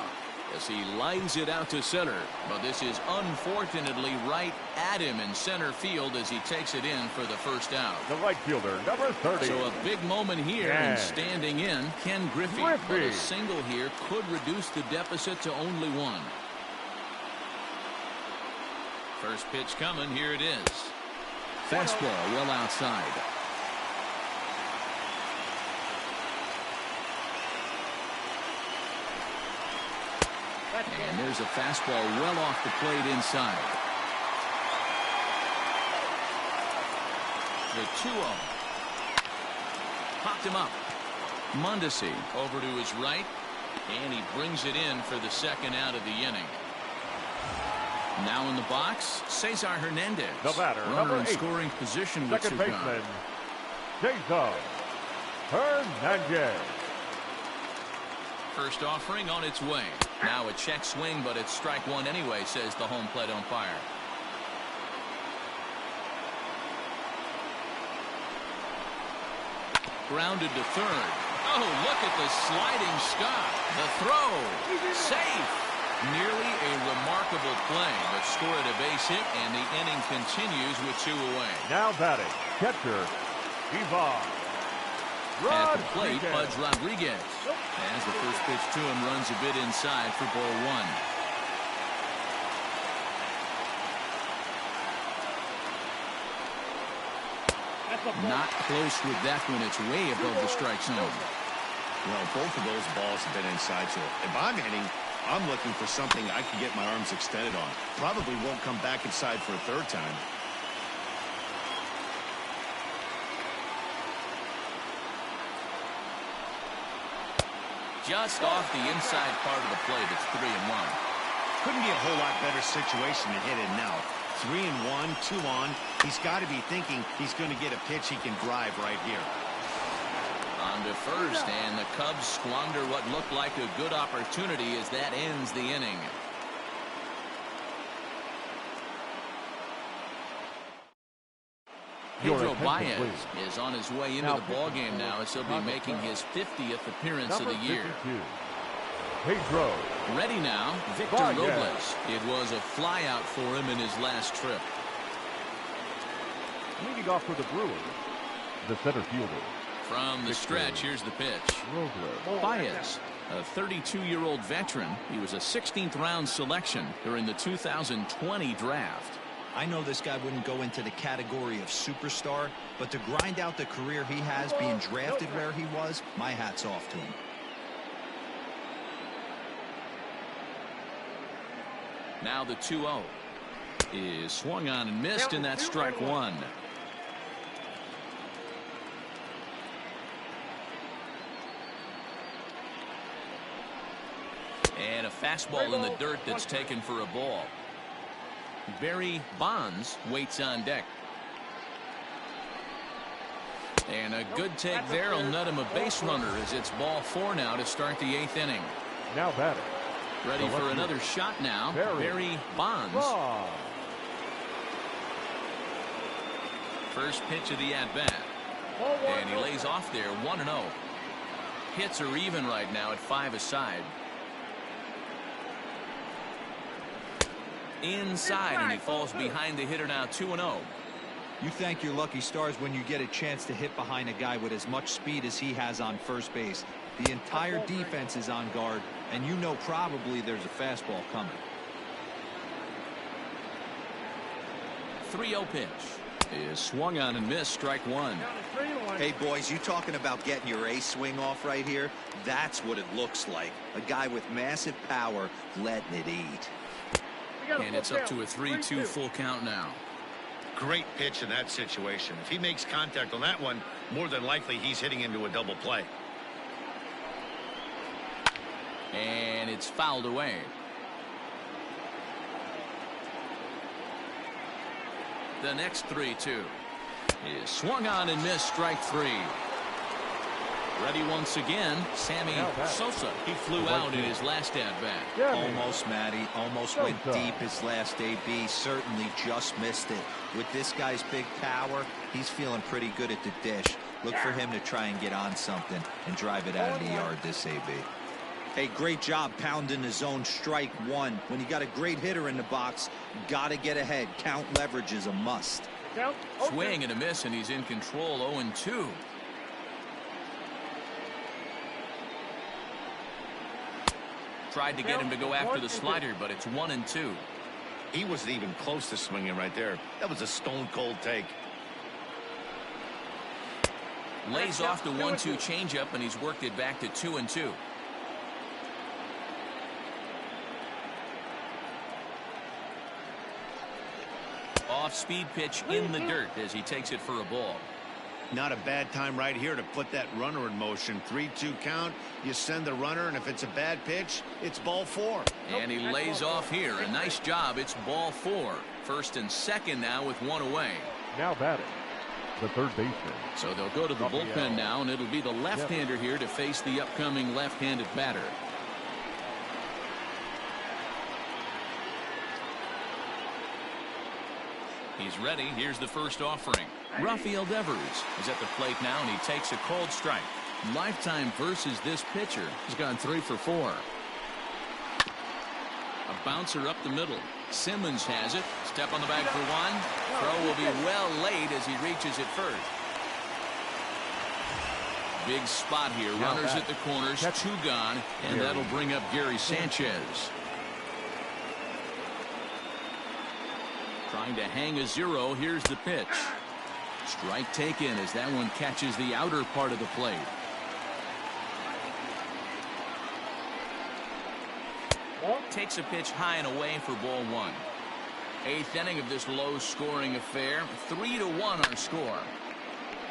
as he lines it out to center. But this is unfortunately right at him in center field as he takes it in for the first out. The right fielder, number 30. So a big moment here and standing in, Ken Griffey. But a single here could reduce the deficit to only 1. First pitch coming. Here it is. Fastball well outside. And there's a fastball well off the plate inside. The 2-0. Popped him up. Mondesi over to his right, and he brings it in for the second out of the inning. Now in the box, Cesar Hernandez. The batter, runner in 8. scoring position with Second baseman, Cesar Hernandez. First offering on its way. Now a check swing, but it's strike 1 anyway, says the home plate umpire. Grounded to third. Oh, look at the sliding stop. The throw. Safe. Nearly a remarkable play, but scored a base hit, and the inning continues with 2 away. Now batting, catcher, Ivan. At the plate, Pudge Rodriguez. As the first pitch to him runs a bit inside for ball 1. Not close with that one. It's way above the strike zone. Well, both of those balls have been inside, so if I'm hitting, I'm looking for something I can get my arms extended on. Probably won't come back inside for a third time. Just off the inside part of the plate, it's 3-1. Couldn't be a whole lot better situation to hit in now. 3-1, 2 on. He's got to be thinking he's going to get a pitch he can drive right here. On to first, and the Cubs squander what looked like a good opportunity as that ends the inning. Pedro Baez is on his way into the ballgame now as he'll be making his 50th appearance of the year. Pedro. Ready now, Victor Robles. It was a flyout for him in his last trip. Leading off for the Brewers, the center fielder. From the stretch, here's the pitch. Baez, a 32-year-old veteran. He was a 16th round selection during the 2020 draft. I know this guy wouldn't go into the category of superstar, but to grind out the career he has being drafted where he was, my hat's off to him. Now the 2-0 is swung on and missed, and that's strike one. And a fastball in the dirt that's taken for a ball. Barry Bonds waits on deck. And a good take there will net him a base runner as it's ball 4 now to start the 8th inning. Now batting. Ready for another shot now. Barry Bonds. First pitch of the at-bat. And he lays off there 1-0. Hits are even right now at 5 aside. Inside, and he falls behind the hitter now 2-0. You thank your lucky stars when you get a chance to hit behind a guy with as much speed as he has on first base. The entire defense is on guard, and you know probably there's a fastball coming. 3-0 pitch is swung on and missed, strike one. Hey boys, you talking about getting your ace swing off right here? That's what it looks like. A guy with massive power letting it eat. And it's up to a 3-2 full count now. Great pitch in that situation. If he makes contact on that one, more than likely he's hitting into a double play. And it's fouled away. The next 3-2 is swung on and missed, strike 3. Ready once again, Sammy Sosa. He flew out in his last at-bat. Almost, Matty. Almost went deep his last AB. Certainly just missed it. With this guy's big power, he's feeling pretty good at the dish. Look for him to try and get on something and drive it out of the yard this AB. Hey, great job pounding the zone, strike one. When you got a great hitter in the box, got to get ahead. Count leverage is a must. Swing and a miss, and he's in control, 0-2. Tried to get him to go after the slider, but it's 1-2. He wasn't even close to swinging right there. That was a stone-cold take. Lays off the 1-2 changeup, and he's worked it back to 2-2. Off-speed pitch in the dirt as he takes it for a ball. Not a bad time right here to put that runner in motion. 3-2 count. You send the runner, and if it's a bad pitch, it's ball 4. And he lays off here. A nice job. It's ball 4. First and second now with 1 away. Now batting, the third baseman. So they'll go to the bullpen now, and it'll be the left-hander here to face the upcoming left-handed batter. He's ready. Here's the first offering. Rafael Devers is at the plate now, and he takes a cold strike. Lifetime versus this pitcher has gone 3 for 4. A bouncer up the middle. Simmons has it. Step on the bag for one. Throw will be well late as he reaches it first. Big spot here. Runners at the corners. 2 gone, and that'll bring up Gary Sanchez. Trying to hang a 0. Here's the pitch. Strike taken as that one catches the outer part of the plate. takes a pitch high and away for ball one. Eighth inning of this low-scoring affair. 3-1 our score.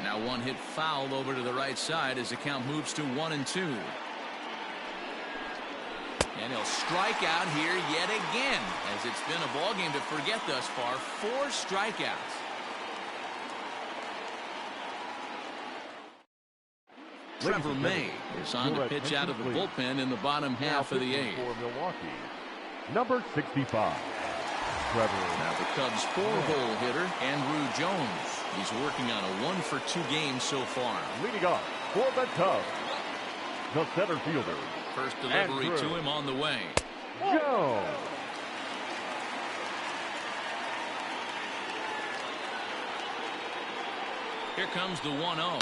Now one hit foul over to the right side as the count moves to 1-2. And he'll strike out here yet again, as it's been a ball game to forget thus far. 4 strikeouts. Trevor May is on to pitch out of the bullpen in the bottom half of the 8th. For Milwaukee, number 65. Trevor. Now the Cubs' 4-hole hitter, Andrew Jones. He's working on a 1-for-2 game so far. Leading off for the Cubs, the center fielder. First delivery to him on the way. Jones. Here comes the 1-0.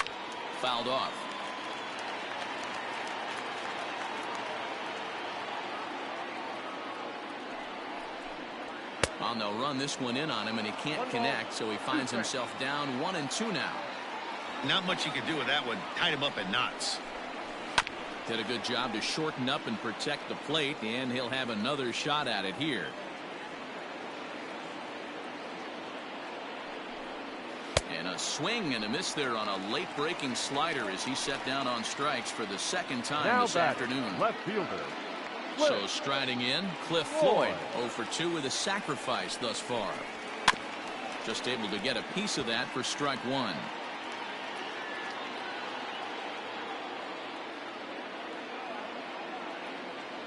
Fouled off. And they'll run this one in on him, and he can't connect, so he finds himself down 1-2 now. Not much you can do with that one. Tied him up in knots. Did a good job to shorten up and protect the plate, and he'll have another shot at it here. And a swing and a miss there on a late breaking slider as he set down on strikes for the second time this afternoon. Left fielder. So striding in, Cliff Floyd, 0-for-2 with a sacrifice thus far. Just able to get a piece of that for strike one.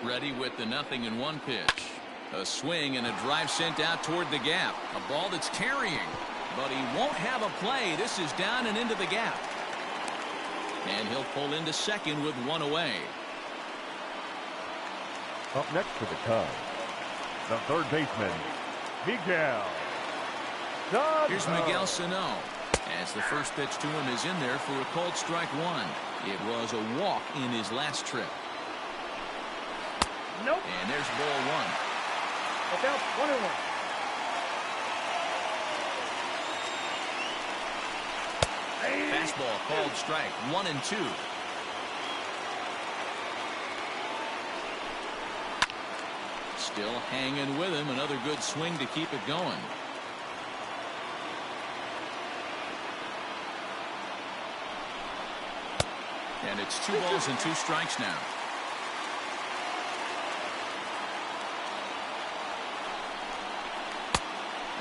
Ready with the 0-1 pitch. A swing and a drive sent out toward the gap. A ball that's carrying, but he won't have a play. This is down and into the gap. And he'll pull into second with one away. Up next for the Cubs, the third baseman, Miguel. Here's Miguel Sano, as the first pitch to him is in there for a called strike one. It was a walk in his last trip. Nope. And there's ball one. About 1-1. Fastball called strike. 1-2. Still hanging with him. Another good swing to keep it going. And it's 2 balls and 2 strikes now.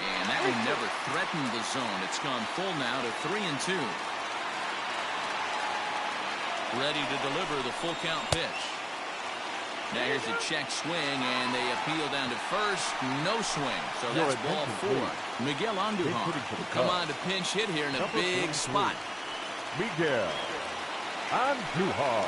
And that one never threatened the zone. It's gone full now to 3-2. Ready to deliver the full count pitch. Now here's a check swing, and they appeal down to first. No swing, so that's ball 4. Miguel Andujar will come on to pinch hit here in a big spot. Miguel Andujar.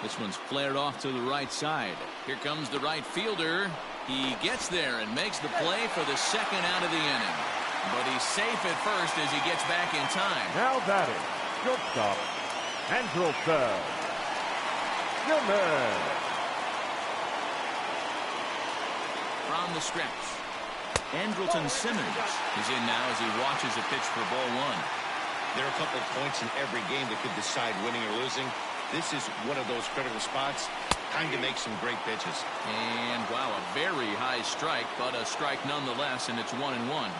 This one's flared off to the right side. Here comes the right fielder. He gets there and makes the play for the second out of the inning. But he's safe at first as he gets back in time. Now batting, shortstop, Andrelton Simmons. From the stretch, Andrelton Simmons is in now as he watches a pitch for ball 1. There are a couple of points in every game that could decide winning or losing. This is one of those critical spots. Time to make some great pitches. And wow, a very high strike, but a strike nonetheless, and it's 1-1.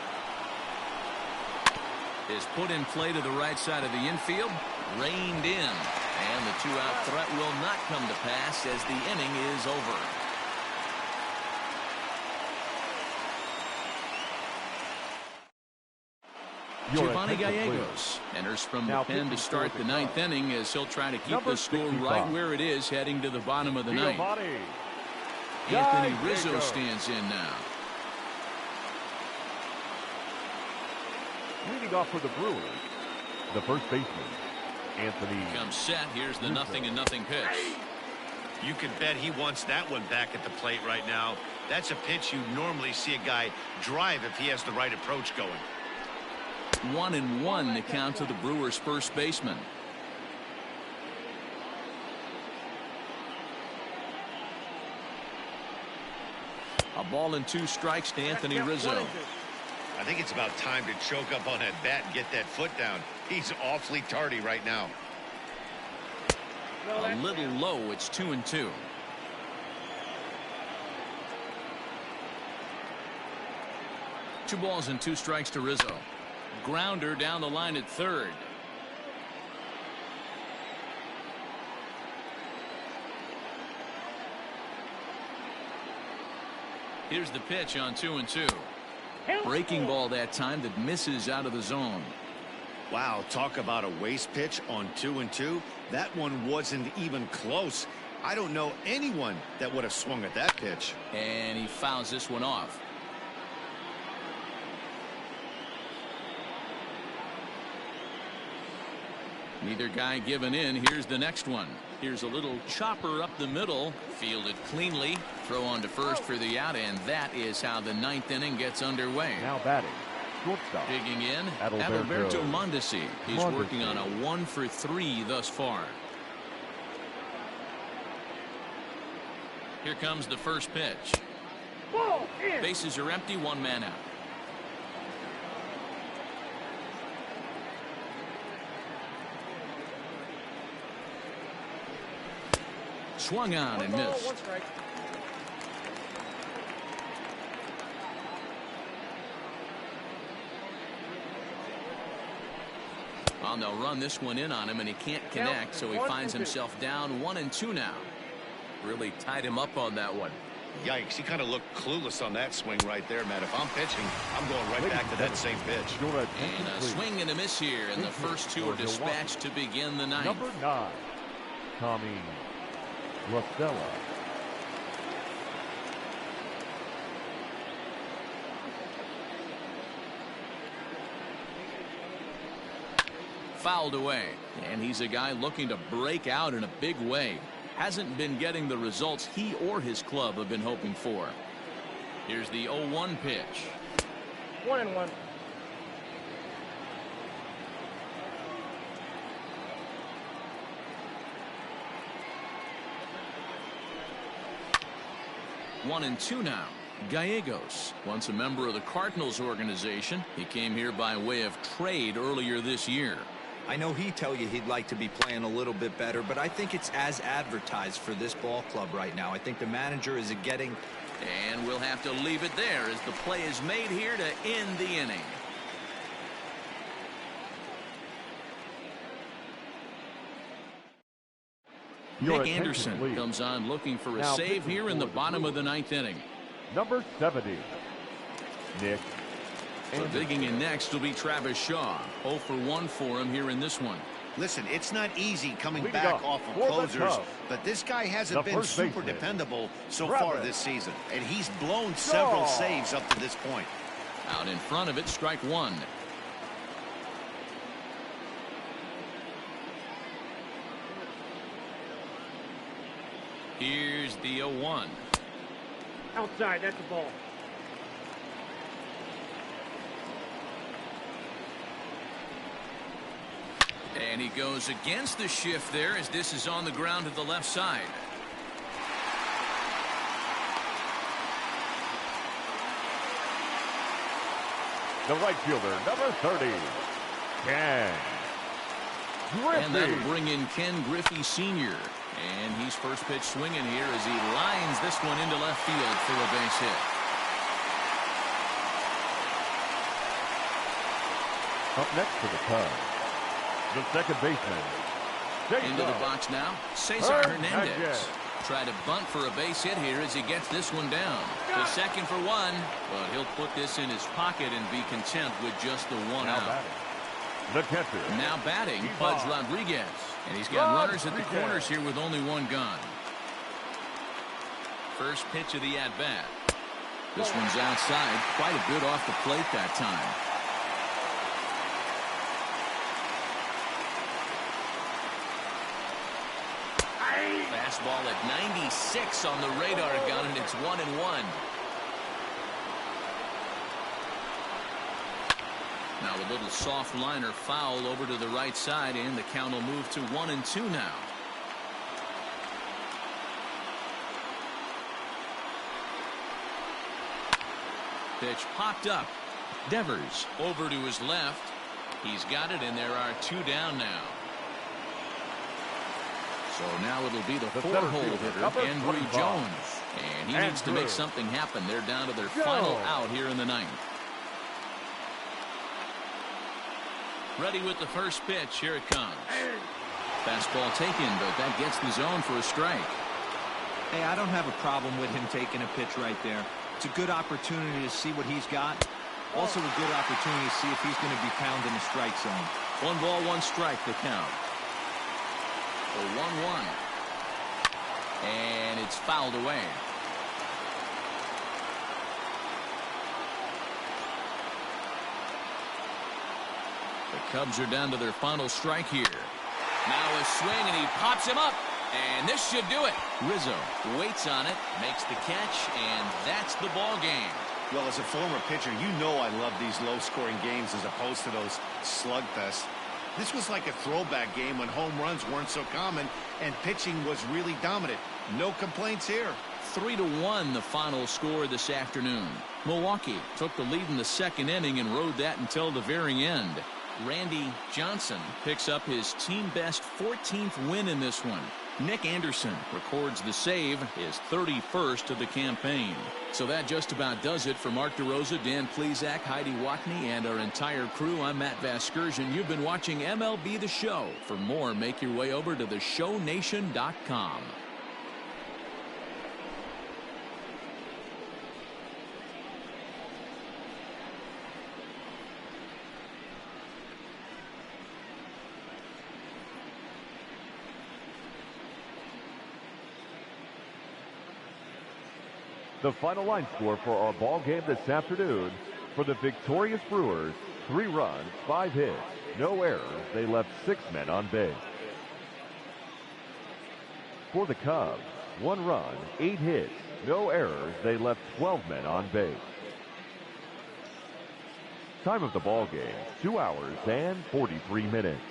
Is put in play to the right side of the infield, reined in, and the 2-out threat will not come to pass as the inning is over. Giovanni Gallegos enters from the pen to start the 9th inning as he'll try to keep the score right where it is heading to the bottom of the 9th. Anthony Rizzo stands in now. Leading off for the Brewers, the first baseman, Anthony. Comes set. Here's the 0-0 pitch. You can bet he wants that one back at the plate right now. That's a pitch you normally see a guy drive if he has the right approach going. 1-1 the count to the Brewers' first baseman. A ball and 2 strikes to Anthony Rizzo. I think it's about time to choke up on that bat and get that foot down. He's awfully tardy right now. A little low. It's 2-2. Two balls and two strikes to Rizzo. Grounder down the line at third. Here's the pitch on 2-2. Breaking ball that time that misses out of the zone. Wow, talk about a waste pitch on 2-2. That one wasn't even close. I don't know anyone that would have swung at that pitch. And he fouls this one off. Neither guy giving in. Here's the next one. Here's a little chopper up the middle. Fielded cleanly. Throw on to first for the out, and that is how the ninth inning gets underway. Now batting, shortstop. Digging in, Adalberto Mondesi. He's working on a 1-for-3 thus far. Here comes the first pitch. Bases are empty, one man out. Swung on and missed. Well, they'll run this one in on him, and he can't connect, so he finds himself down 1-2 now. Really tied him up on that one. Yikes, he kind of looked clueless on that swing right there, man. If I'm pitching, I'm going right back to that same pitch. And a swing and a miss here, and the first two are dispatched to begin the ninth. Number 9, Tommy Rosella. Fouled away, and he's a guy looking to break out in a big way. Hasn't been getting the results he or his club have been hoping for. Here's the 0-1 pitch. 1-1. One and two now. Gallegos, once a member of the Cardinals organization. He came here by way of trade earlier this year. I know he'd tell you he'd like to be playing a little bit better, but I think it's as advertised for this ball club right now. I think the manager is getting... And we'll have to leave it there as the play is made here to end the inning. Nick Anderson comes on looking for a save here in the bottom of the ninth inning. Number 70, Nick. So digging in next will be Travis Shaw. 0 for 1 for him here in this one. Listen, it's not easy coming back off of closers, but this guy hasn't been super dependable so far this season, and he's blown several saves up to this point. Out in front of it, strike one. Here's the 0-1. Outside, that's the ball. And he goes against the shift there as this is on the ground to the left side. The right fielder, number 30, Ken Griffey. And that'll bring in Ken Griffey Sr. And he's first pitch swinging here as he lines this one into left field for a base hit. Up next for the Cubs, the second baseman. Into the box now, Cesar Hernandez. Try to bunt for a base hit here as he gets this one down. To second for one, but he'll put this in his pocket and be content with just the one out. The catcher. Now batting, Pudge Rodriguez. And he's got runners at the corners here with only one gone. First pitch of the at-bat. This one's outside, quite a bit off the plate that time. Fastball at 96 on the radar gun, and it's 1-1. Now a little soft liner foul over to the right side, and the count will move to 1-2 now. Pitch popped up. Devers over to his left. He's got it, and there are 2 down now. So now it'll be the 4-hole hitter, Andrew Jones. And he needs to make something happen. They're down to their final out here in the 9th. Ready with the first pitch. Here it comes. Fastball taken, but that gets the zone for a strike. Hey, I don't have a problem with him taking a pitch right there. It's a good opportunity to see what he's got. Also a good opportunity to see if he's going to be pounding the strike zone. 1 ball, 1 strike, the count. The 1-1. And it's fouled away. The Cubs are down to their final strike here. Now a swing, and he pops him up. And this should do it. Rizzo waits on it, makes the catch, and that's the ball game. Well, as a former pitcher, you know I love these low-scoring games as opposed to those slugfests. This was like a throwback game when home runs weren't so common and pitching was really dominant. No complaints here. 3-1 the final score this afternoon. Milwaukee took the lead in the 2nd inning and rode that until the very end. Randy Johnson picks up his team-best 14th win in this one. Nick Anderson records the save, his 31st of the campaign. So that just about does it for Mark DeRosa, Dan Plesac, Heidi Watney, and our entire crew. I'm Matt Vasgersian. You've been watching MLB The Show. For more, make your way over to theshownation.com. The final line score for our ball game this afternoon: for the victorious Brewers, 3 runs, 5 hits, no errors. They left 6 men on base. For the Cubs, 1 run, 8 hits, no errors. They left 12 men on base. Time of the ball game, 2 hours and 43 minutes.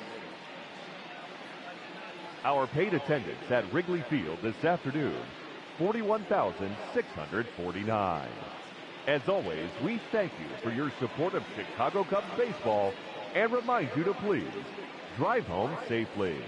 Our paid attendance at Wrigley Field this afternoon: 41,649. As always, we thank you for your support of Chicago Cubs baseball and remind you to please drive home safely.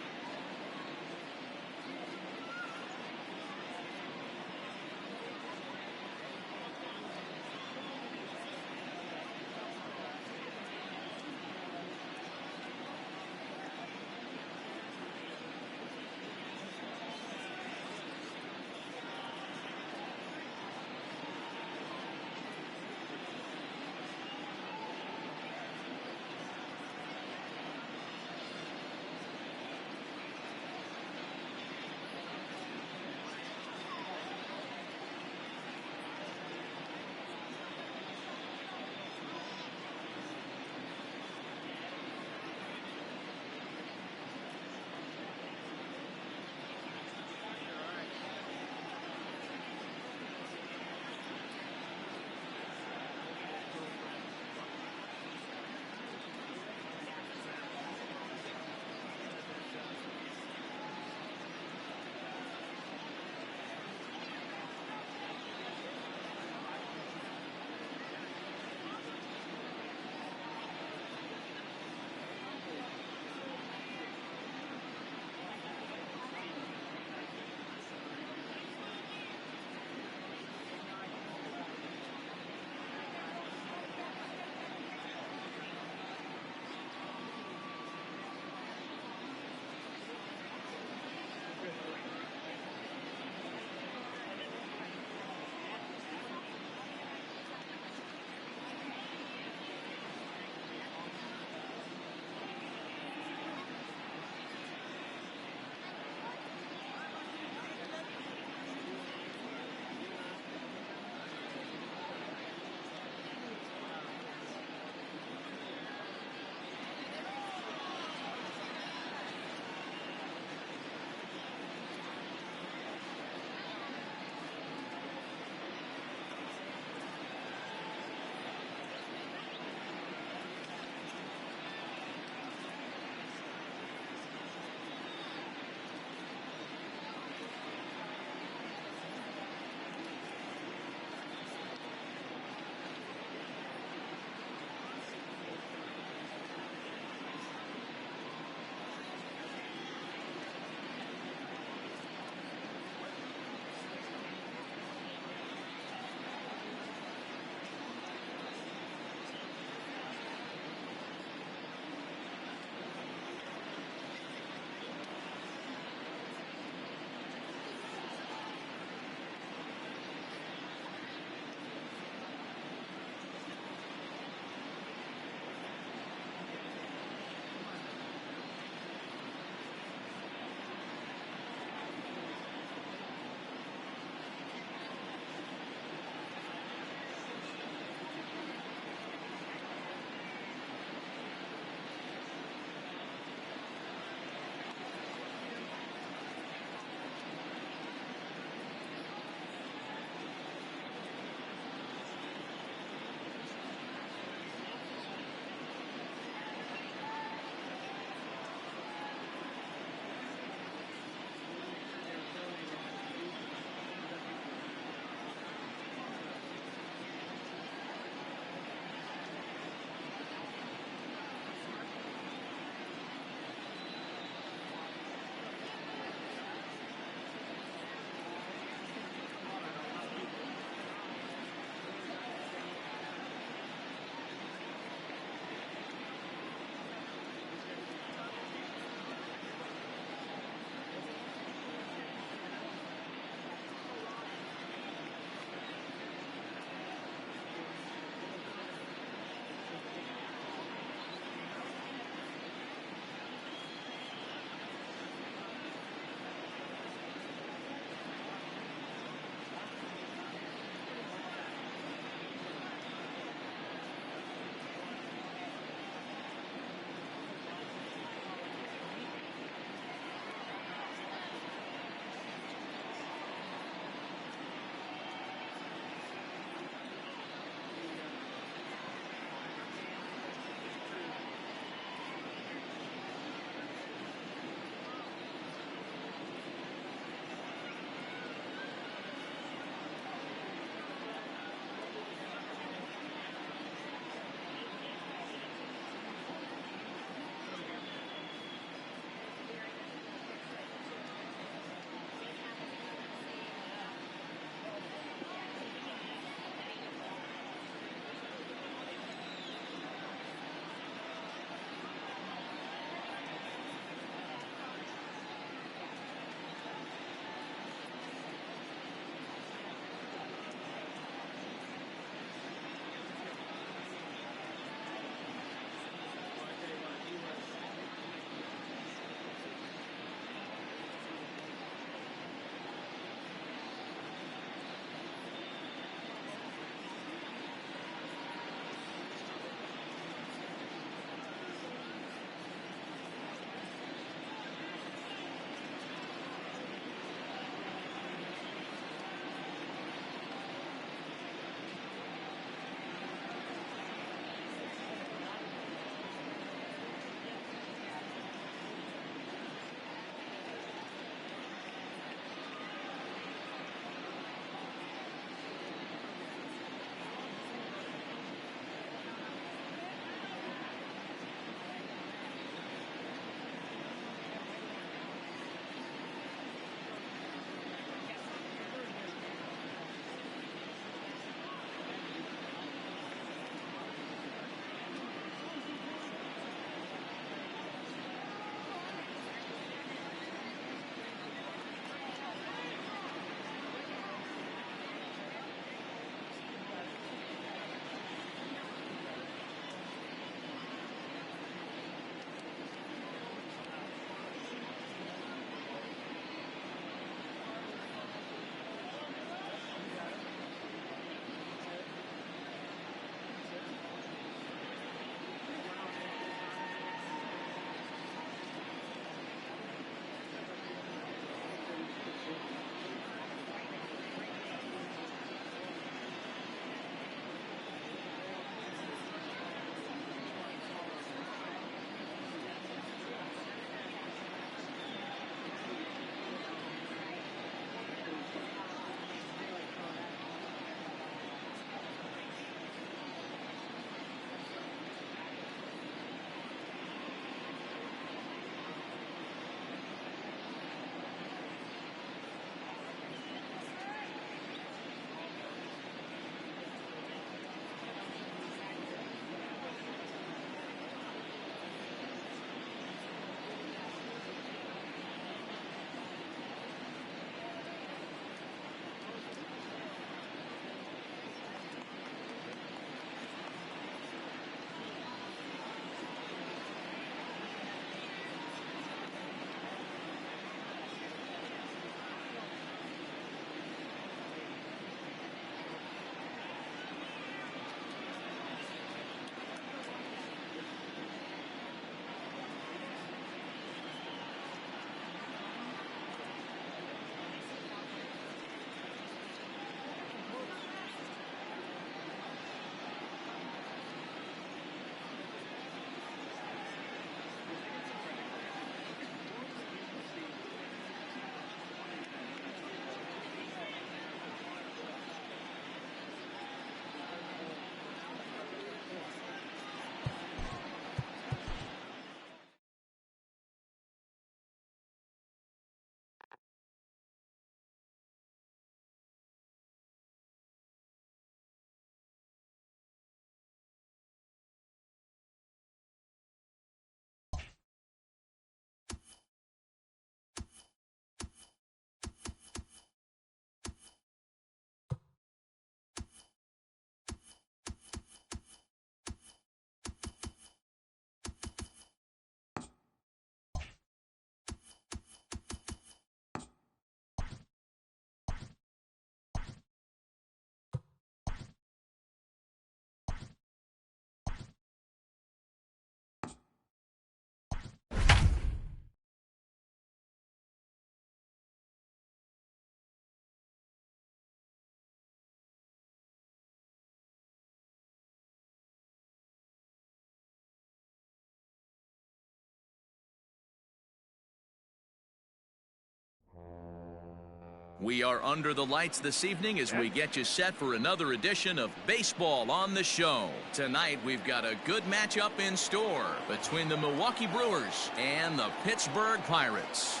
We are under the lights this evening as we get you set for another edition of Baseball on the Show. Tonight, we've got a good matchup in store between the Milwaukee Brewers and the Pittsburgh Pirates.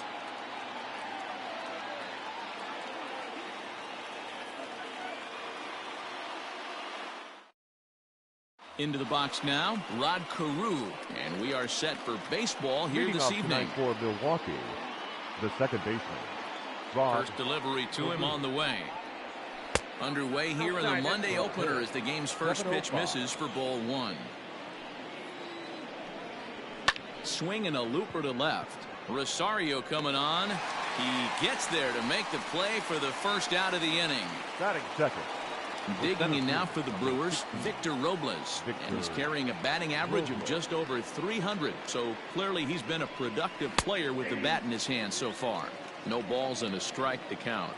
Into the box now, Rod Carew, and we are set for baseball here this evening. For Milwaukee, the second baseman. Rod First delivery to him on the way. Underway here in the Monday opener as the game's first pitch misses for ball one. Swing and a looper to left. Rosario coming on. He gets there to make the play for the first out of the inning. Batting second. Digging in now for the Brewers, Victor Robles. And he's carrying a batting average of just over 300. So clearly he's been a productive player with the bat in his hand so far. No balls and a strike to count.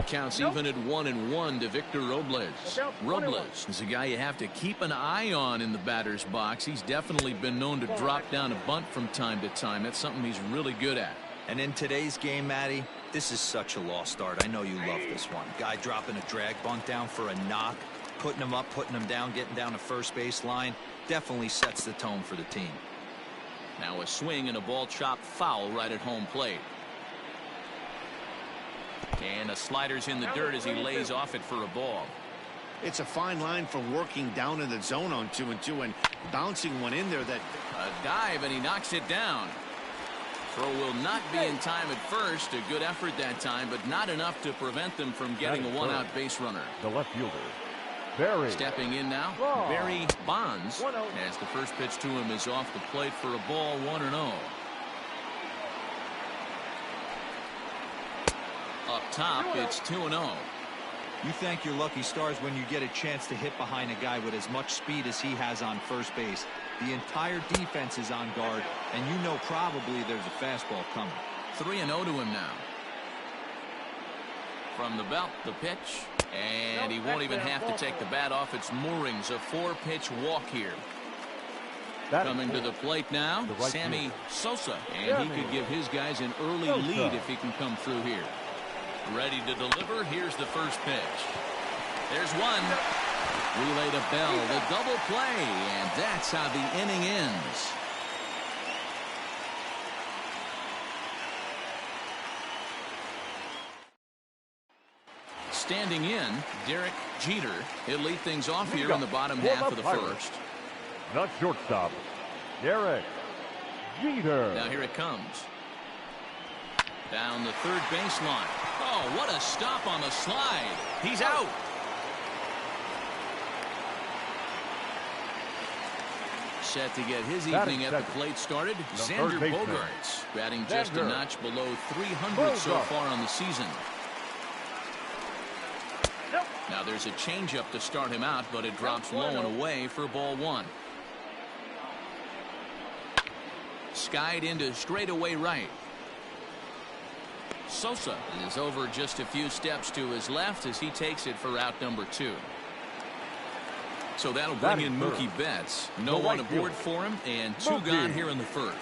Counts even at 1-1 to Victor Robles. Robles is a guy you have to keep an eye on in the batter's box. He's definitely been known to drop down a bunt from time to time. That's something he's really good at. And in today's game, Matty, this is such a lost start. I know you love this one. Guy dropping a drag bunt down for a knock, putting him up, putting him down, getting down to first base line. Definitely sets the tone for the team. Now a swing and a ball chopped foul right at home plate. And a slider's in the dirt as he lays off it for a ball. It's a fine line from working down in the zone on 2-2 and bouncing one in there that... A dive and he knocks it down. Throw will not be in time at first. A good effort that time, but not enough to prevent them from getting a one-out base runner. The left fielder, Barry. Stepping in now, Barry Bonds, as the first pitch to him is off the plate for a ball, 1-0. Up top, it's 2-0. You thank your lucky stars when you get a chance to hit behind a guy with as much speed as he has on first base. The entire defense is on guard, and you know probably there's a fastball coming. 3-0 to him now. From the belt, the pitch, and he won't even have to take the bat off its moorings. A 4-pitch walk here. Coming to the plate now, Sammy Sosa, and he could give his guys an early lead if he can come through here. Ready to deliver. Here's the first pitch. There's one. Relay to Bell, the double play, and that's how the inning ends. Standing in, Derek Jeter. He'll lead things off here in the bottom half of the first. Not shortstop, Derek Jeter. Now here it comes. Down the third baseline. Oh, what a stop on the slide. He's out. Set to get his evening at the plate started. Xander Bogaerts batting just a notch below 300 so far on the season. Now there's a changeup to start him out, but it drops low and away for ball one. Skied into straightaway right. Sosa is over just a few steps to his left as he takes it for out number 2. So that'll bring in Mookie Betts. No one aboard for him, and 2 gone here in the first.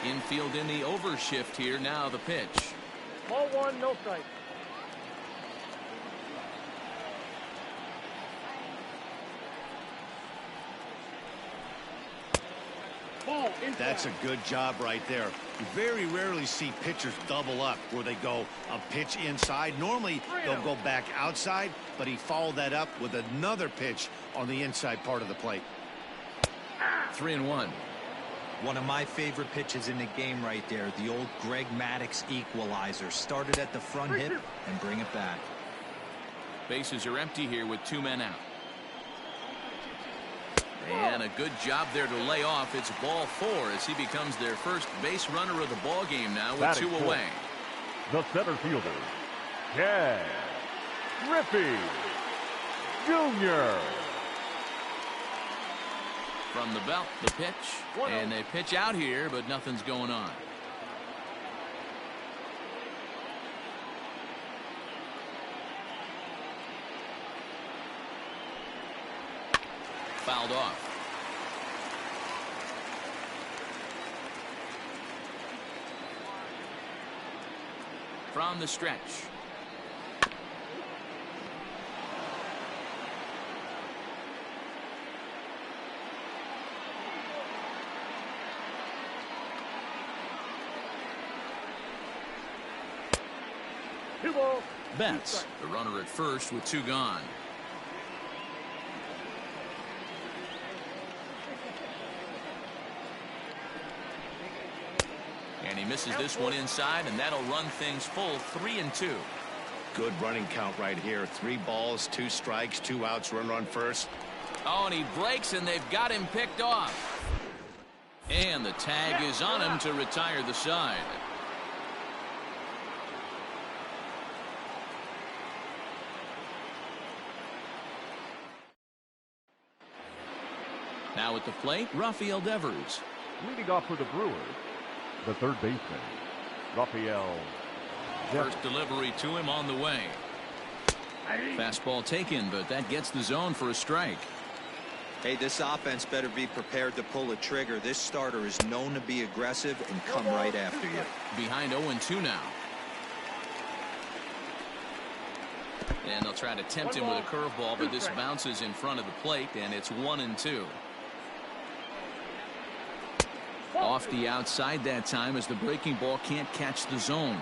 Infield in the overshift here. Now the pitch. Ball 1, no strike. That's a good job right there. You very rarely see pitchers double up where they go a pitch inside. Normally they'll go back outside, but he followed that up with another pitch on the inside part of the plate. 3-1. One of my favorite pitches in the game right there, the old Greg Maddux equalizer. Started at the front hip and bring it back. Bases are empty here with 2 men out. And a good job there to lay off. It's ball 4 as he becomes their first base runner of the ball game now with 2 away. The center fielder, Ken Griffey Jr. From the belt, the pitch, and they pitch out here, but nothing's going on. Fouled off. From the stretch. Betts, the runner at first with 2 gone. And he misses this one inside, and that'll run things full 3-2. Good running count right here. 3 balls, 2 strikes, 2 outs, runner on first. Oh, and he breaks, and they've got him picked off. And the tag is on him to retire the side. Now at the plate, Rafael Devers. Leading off for the Brewers, the third baseman, Rafael Devers. First delivery to him on the way. Fastball taken, but that gets the zone for a strike. Hey, this offense better be prepared to pull a trigger. This starter is known to be aggressive and come right after you. Behind 0-2 now. And they'll try to tempt him with a curveball, but this bounces in front of the plate, and it's 1-2. Off the outside that time as the breaking ball can't catch the zone.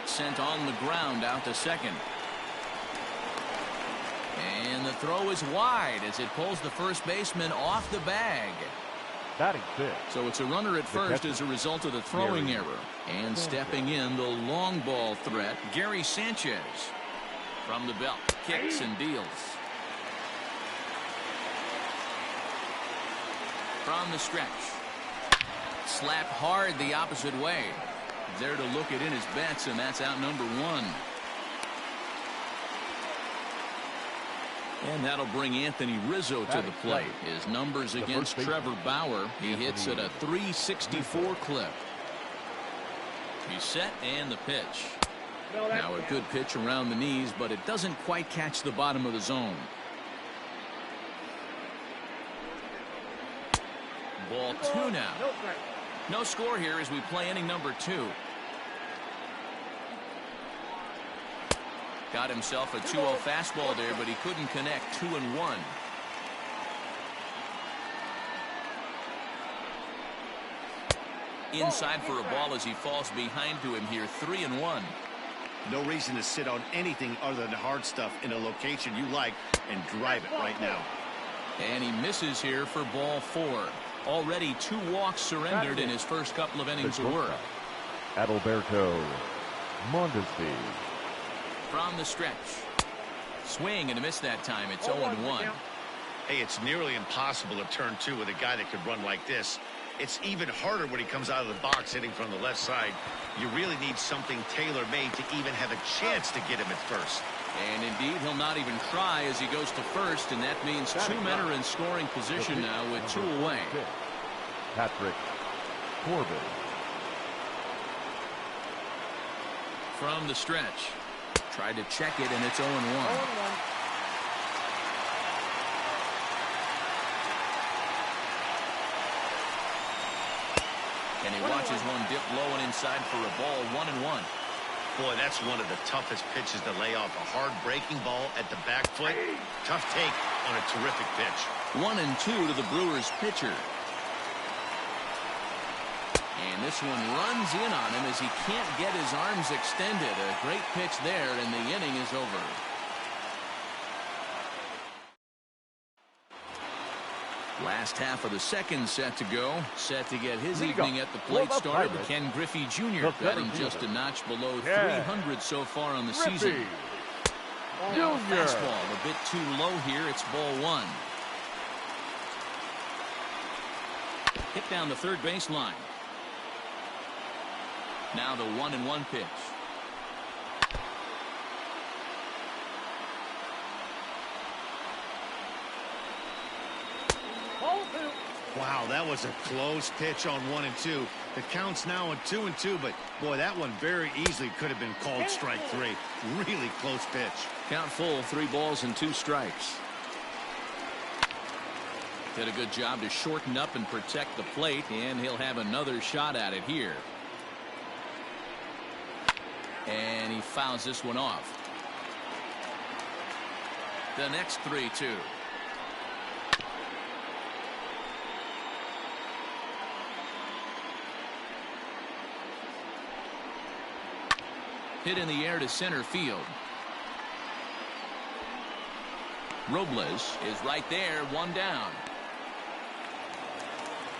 Sent on the ground out to second. And the throw is wide as it pulls the first baseman off the bag. Batting fifth. So it's a runner at first as a result of the throwing error. And stepping in, the long ball threat, Gary Sanchez. From the belt, kicks and deals. From the stretch. Slapped hard the opposite way. There to look it in his Betts, and that's out number 1. And that'll bring Anthony Rizzo to the plate. His numbers against Trevor Bauer. He hits at a .364 clip. He's set and the pitch. Now a good pitch around the knees, but it doesn't quite catch the bottom of the zone. Ball 2 now. No score here as we play inning number 2. Got himself a 2-0 fastball there, but he couldn't connect. 2-1. Inside for a ball as he falls behind to him here. 3-1. No reason to sit on anything other than hard stuff in a location you like and drive it right now. And he misses here for ball 4. Already 2 walks surrendered in his first couple of innings of work. Adalberto Mondesi. From the stretch. Swing and a miss that time. It's 0-1. Hey, it's nearly impossible to turn 2 with a guy that could run like this. It's even harder when he comes out of the box hitting from the left side. You really need something tailor-made to even have a chance to get him at first. And indeed, he'll not even try as he goes to first, and that means 2 men are in scoring position now with 2 away. Patrick Corbin. From the stretch. Tried to check it, and it's 0-1. And he watches one dip low and inside for a ball. 1-1. Boy, that's one of the toughest pitches to lay off. A hard breaking ball at the back foot. Tough take on a terrific pitch. 1-2 to the Brewers pitcher. And this one runs in on him as he can't get his arms extended. A great pitch there, and the inning is over. Last half of the second set to go. Set to get his evening at the plate started. Ken Griffey Jr. batting just a notch below 300 so far on the season. Now fastball a bit too low here. It's ball 1. Hit down the third baseline. Now the 1-1 pitch. Wow, that was a close pitch on 1-2. The count's now at 2-2, but boy, that one very easily could have been called strike 3. Really close pitch. Count full, 3 balls and 2 strikes. Did a good job to shorten up and protect the plate, and he'll have another shot at it here. And he fouls this one off. The next 3-2. Hit in the air to center field. Robles is right there, one down.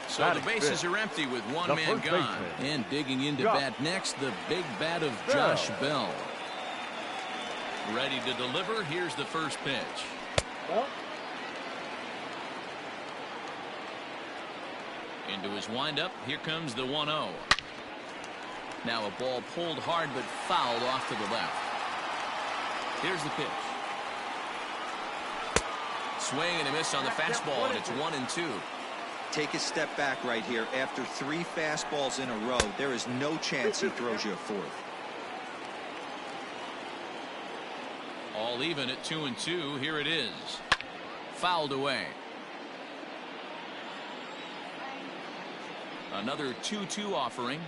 So the bases are empty with one man gone. And digging into bat next, the big bat of Josh Bell. Ready to deliver. Here's the first pitch. Into his windup. Here comes the 1-0. Now a ball pulled hard but fouled off to the left. Here's the pitch. Swing and a miss on the fastball, and it's 1-2. Take a step back right here. After 3 fastballs in a row, there is no chance he throws you a 4th. All even at 2-2. Here it is. Fouled away. Another 2-2 offering.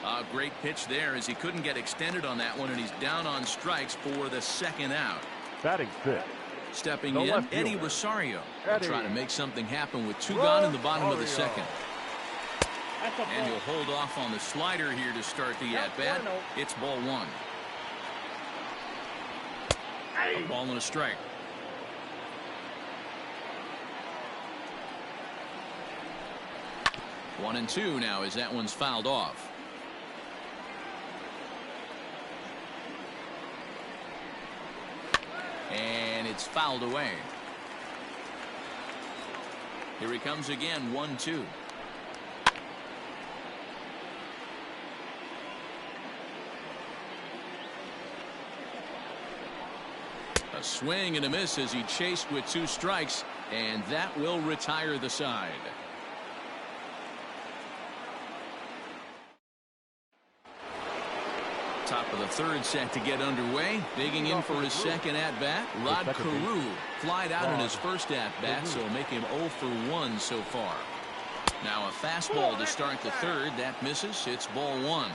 A great pitch there as he couldn't get extended on that one, and he's down on strikes for the second out. Batting 6. Stepping in, Eddie Rosario. Trying to make something happen with 2 gone in the bottom of the second. And he'll hold off on the slider here to start the at-bat. It's ball 1. A ball and a strike. One and 2 now as that one's fouled off. And it's fouled away. Here he comes again, 1-2. A swing and a miss as he chased with 2 strikes, and that will retire the side. Top of the 3rd set to get underway. Digging in for his second at-bat. Rod Carew flied out in his first at-bat, so make him 0 for 1 so far. Now a fastball to start the 3rd. That misses. It's ball 1.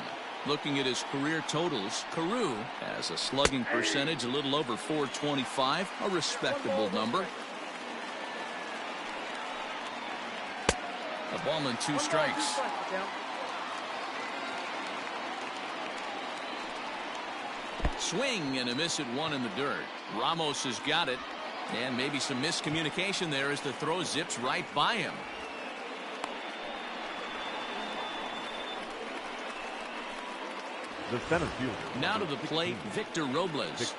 Looking at his career totals, Carew has a slugging percentage a little over .425, a respectable number. A ball and 2 strikes. Swing and a miss at 1 in the dirt. Ramos has got it, and maybe some miscommunication there as the throw zips right by him. The center fielder. Now to the plate, Victor Robles.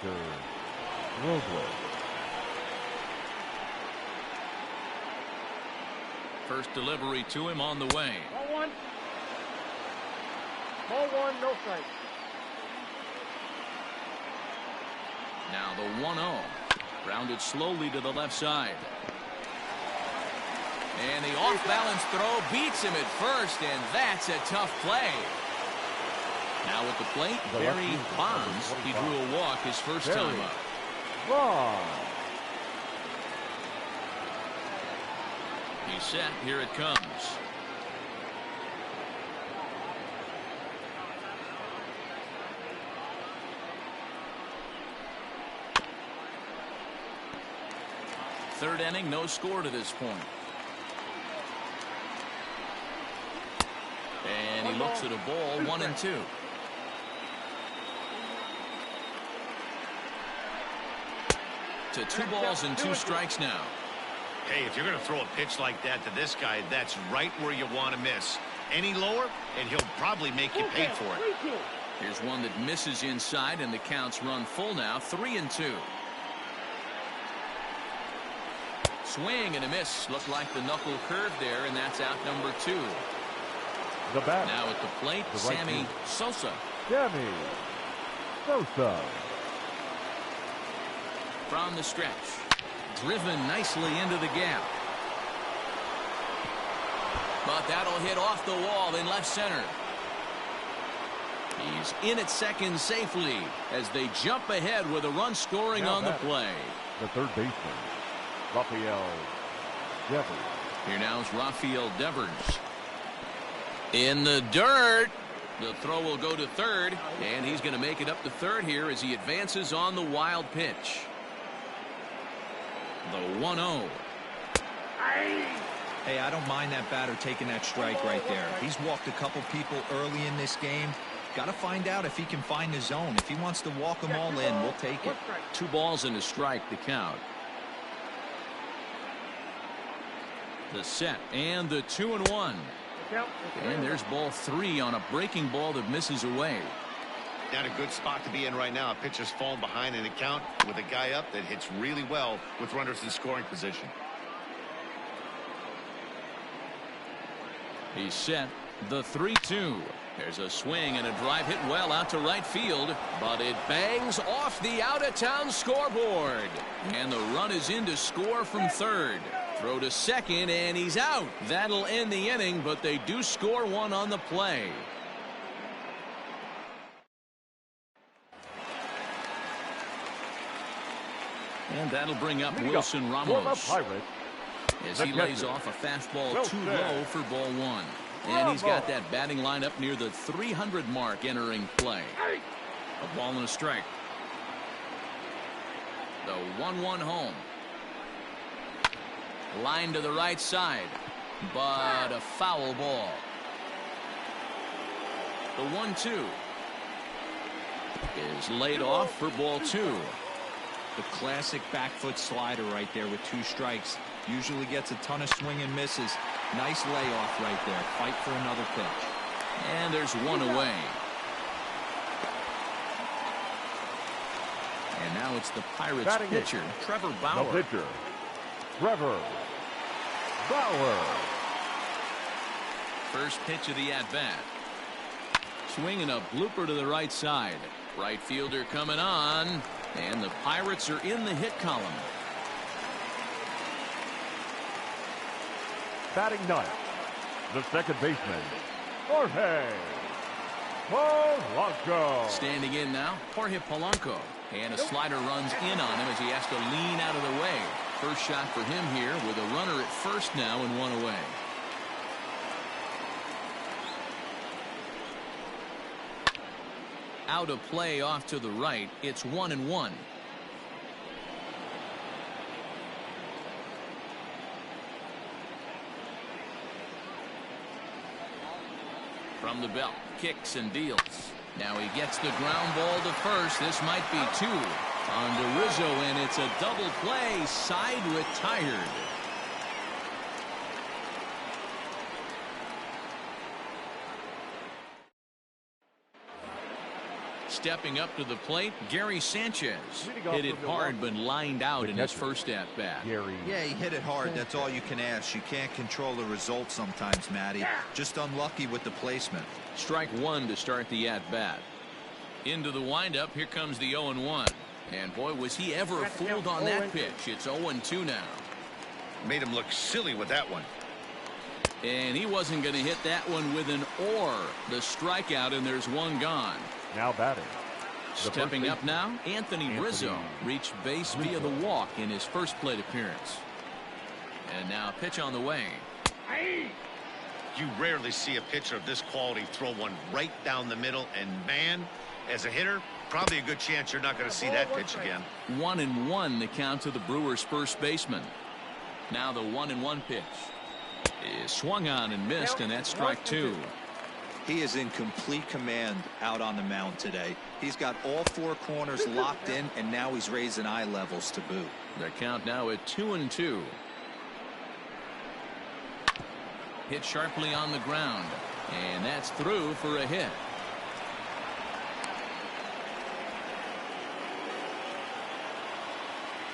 First delivery to him on the way. Ball 1. Ball 1, no strike. Now the 1-0. Grounded slowly to the left side. And the off-balance throw beats him at first, and that's a tough play. Now at the plate, Barry Bonds. He drew a walk his first time up. He's set. Here it comes. Third inning, no score to this point. And he looks at a ball, 1-2. To 2 balls and 2 strikes now. Hey, if you're going to throw a pitch like that to this guy, that's right where you want to miss. Any lower, and he'll probably make you pay for it. Here's one that misses inside, and the count's run full now, 3-2. Swing and a miss. Looked like the knuckle curve there, and that's out number 2. The bat. Now at the plate, Sammy Sosa. Sammy Sosa. From the stretch. Driven nicely into the gap. But that'll hit off the wall in left center. He's in at second safely as they jump ahead with a run scoring on the play. The third baseman, Rafael Devers. Here now is Rafael Devers. In the dirt. The throw will go to third, and he's going to make it up to third here as he advances on the wild pitch. The 1-0. Hey, I don't mind that batter taking that strike right there. He's walked a couple people early in this game. Got to find out if he can find the zone. If he wants to walk them all in, we'll take it. 2 balls and a strike to count. The set and the 2-1. And there's ball 3 on a breaking ball that misses away. Not a good spot to be in right now. A pitcher's falling behind in the count with a guy up that hits really well with runners in scoring position. He's set. The 3-2. There's a swing and a drive hit well out to right field, but it bangs off the out-of-town scoreboard. And the run is in to score from third. Throw to second, and he's out. That'll end the inning, but they do score one on the play. And that'll bring up Wilson Ramos as he lays off a fastball too low for ball 1. And he's got that batting line up near the 300 mark entering play. A ball and a strike. The 1-1 home. Line to the right side, but a foul ball. The 1-2 is laid off for ball 2. The classic back foot slider right there with 2 strikes. Usually gets a ton of swing and misses. Nice layoff right there. Fight for another pitch. And there's 1 away. And now it's the Pirates Batting pitcher, Trevor Bauer. The pitcher, Trevor Bauer. First pitch of the at-bat. Swinging a blooper to the right side. Right fielder coming on. And the Pirates are in the hit column. Batting ninth, the second baseman, Jorge Polanco. Standing in now, Jorge Polanco. And a slider runs in on him as he has to lean out of the way. First shot for him here with a runner at first now and 1 away. Out of play off to the right. It's 1-1. From the belt, kicks and deals. Now he gets the ground ball to first. This might be 2 on to Rizzo, and it's a double play. Side retired. Stepping up to the plate, Gary Sanchez. Hit it hard but lined out in his first at-bat. Yeah, he hit it hard. That's all you can ask. You can't control the result sometimes, Matty. Just unlucky with the placement. Strike 1 to start the at-bat. Into the windup, here comes the 0-1. And boy, was he ever fooled on that pitch. It's 0-2 now. Made him look silly with that one. And he wasn't going to hit that one with an or. The strikeout, and there's 1 gone. Now batting. Stepping up now, Anthony Rizzo reached base via the walk in his first plate appearance. And now pitch on the way. You rarely see a pitcher of this quality throw one right down the middle, and man, as a hitter, probably a good chance you're not going to see that pitch again. 1-1 the count to the Brewers' first baseman. Now the 1-1 pitch is swung on and missed, and that's strike 2. He is in complete command out on the mound today. He's got all 4 corners locked in, and now he's raising eye levels to boot. The count now at 2-2. Hit sharply on the ground, and that's through for a hit.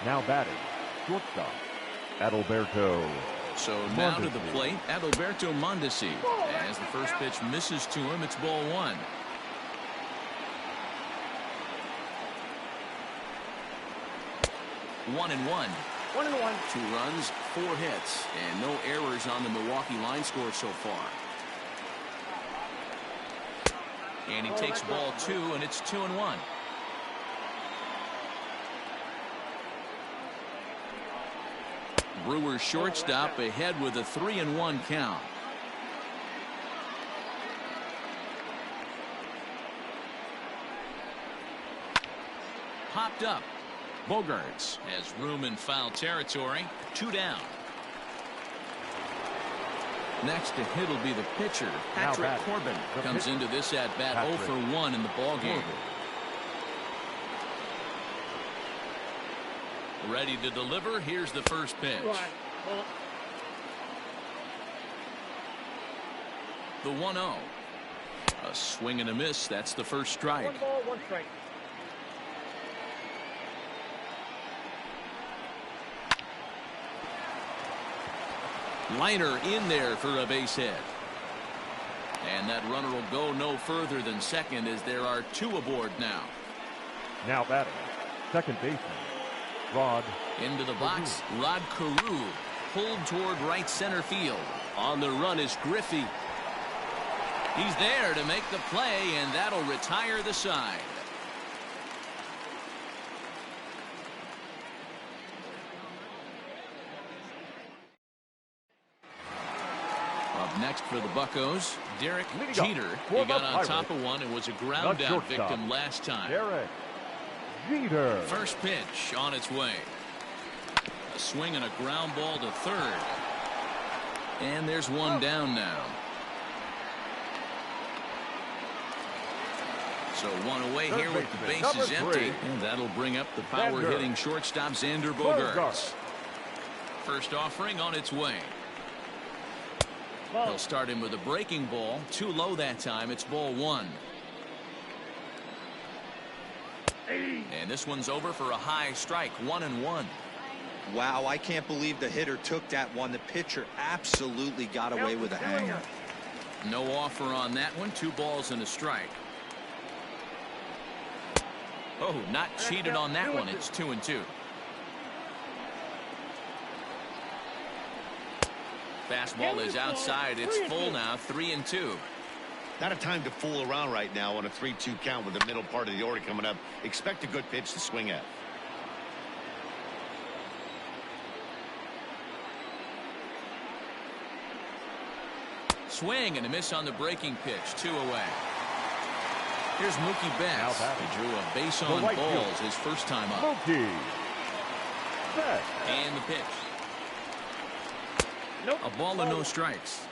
Now batting, shortstop, Adalberto. So now to the plate, Adalberto Mondesi. As the first pitch misses to him, it's ball 1. One and one. 2 runs, 4 hits, and no errors on the Milwaukee line score so far. And he takes ball 2, and it's 2-1. Brewers shortstop ahead with a 3-1 count. popped up. Bogarts has room in foul territory. 2 down. Next to hit will be the pitcher, Patrick Corbin. Comes into this at bat 0 for 1 in the ball game. Ready to deliver. Here's the first pitch. The 1-0. A swing and a miss. That's the first strike. 1 ball, 1 strike. Liner in there for a base hit. And that runner will go no further than second as there are 2 aboard now. Now batting, second baseman, Rod. Into the box, Rod Carew pulled toward right center field. On the run is Griffey. He's there to make the play, and that'll retire the side. Up next for the Buccos, Derek Jeter. He got on top of one and was a ground down victim last time. Derek Jeter. First pitch on its way. A swing and a ground ball to third. And there's one down now. So one away here with the bases empty. And that'll bring up the power-hitting shortstop Xander Bogaerts. First offering on its way. He'll start him with a breaking ball. Too low that time. It's ball 1. And this one's over for a high strike. 1-1. Wow, I can't believe the hitter took that one. The pitcher absolutely got away with a hanger. No offer on that one. 2 balls and a strike. Oh, not cheated on that one. It's 2-2. Fastball is outside. It's full now. 3-2. Not a time to fool around right now on a 3-2 count with the middle part of the order coming up. Expect a good pitch to swing at. Swing and a miss on the breaking pitch. 2 away. Here's Mookie Betts. He drew a base on balls his first time up. Mookie Betts. And the pitch. A ball and no strikes.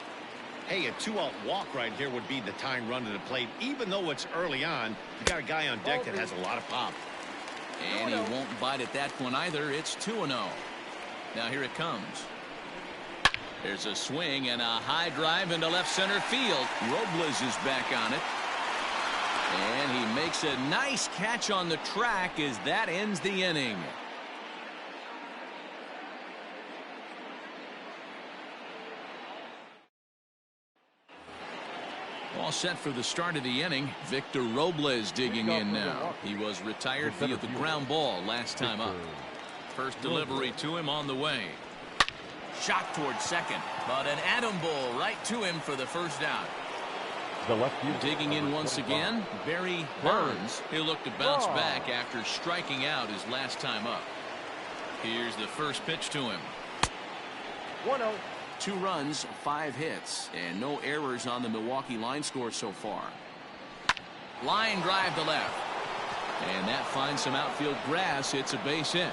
Hey, a 2-out walk right here would be the time run to the plate. Even though it's early on, you got a guy on deck that has a lot of pop. And he won't bite at that one either. It's 2-0. Now here it comes. There's a swing and a high drive into left center field. Robles is back on it. And he makes a nice catch on the track as that ends the inning. All set for the start of the inning. Victor Robles digging in now. He was retired via the ground ball last time up. First delivery to him on the way. Shot towards second, but an atom ball right to him for the first out. The left field. Digging in once again, Barry Bonds. He'll look to bounce back after striking out his last time up. Here's the first pitch to him. 1-0. 2 runs, 5 hits, and no errors on the Milwaukee line score so far. Line drive to left. And that finds some outfield grass. It's a base hit.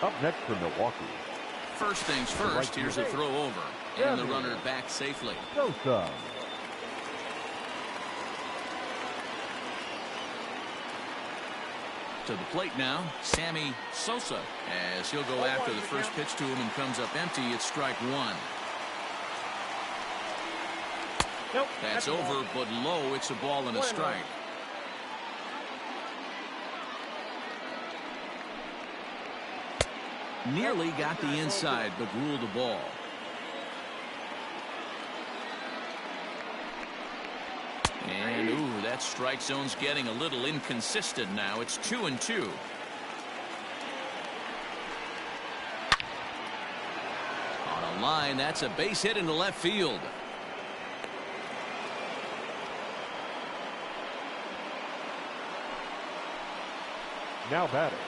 Up next for Milwaukee. First things first, here's a throw over. And the runner back safely. Sosa. To the plate now, Sammy Sosa, as he'll go after the first pitch to him and comes up empty. It's strike 1. Nope, that's over, but low. It's a ball and a strike. Nearly got the inside, but ruled the ball. And, ooh, that strike zone's getting a little inconsistent now. It's 2-2. On a line, that's a base hit into left field. Now batting,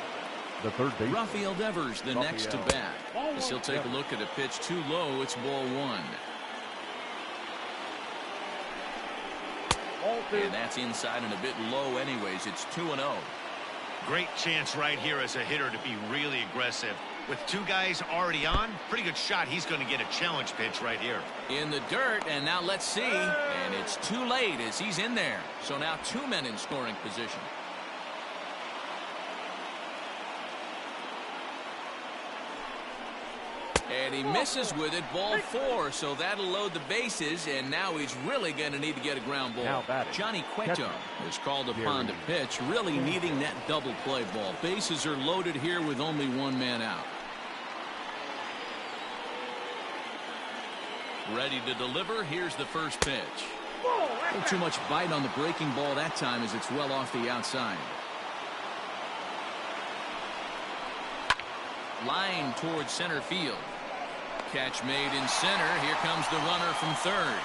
the third baseman. Rafael Devers, the next to bat. As he'll take a look at a pitch too low. It's ball 1. And that's inside and a bit low anyways. It's 2-0. Great chance right here as a hitter to be really aggressive. With two guys already on, pretty good shot. He's going to get a challenge pitch right here. In the dirt, and now let's see. And it's too late as he's in there. So now two men in scoring position. And he misses with it, ball 4, so that'll load the bases, and now he's really going to need to get a ground ball. Johnny Cueto is called upon to pitch, really needing that double play ball. Bases are loaded here with only one man out. Ready to deliver, here's the first pitch. A little too much bite on the breaking ball that time as it's well off the outside. Line towards center field. Catch made in center. Here comes the runner from third.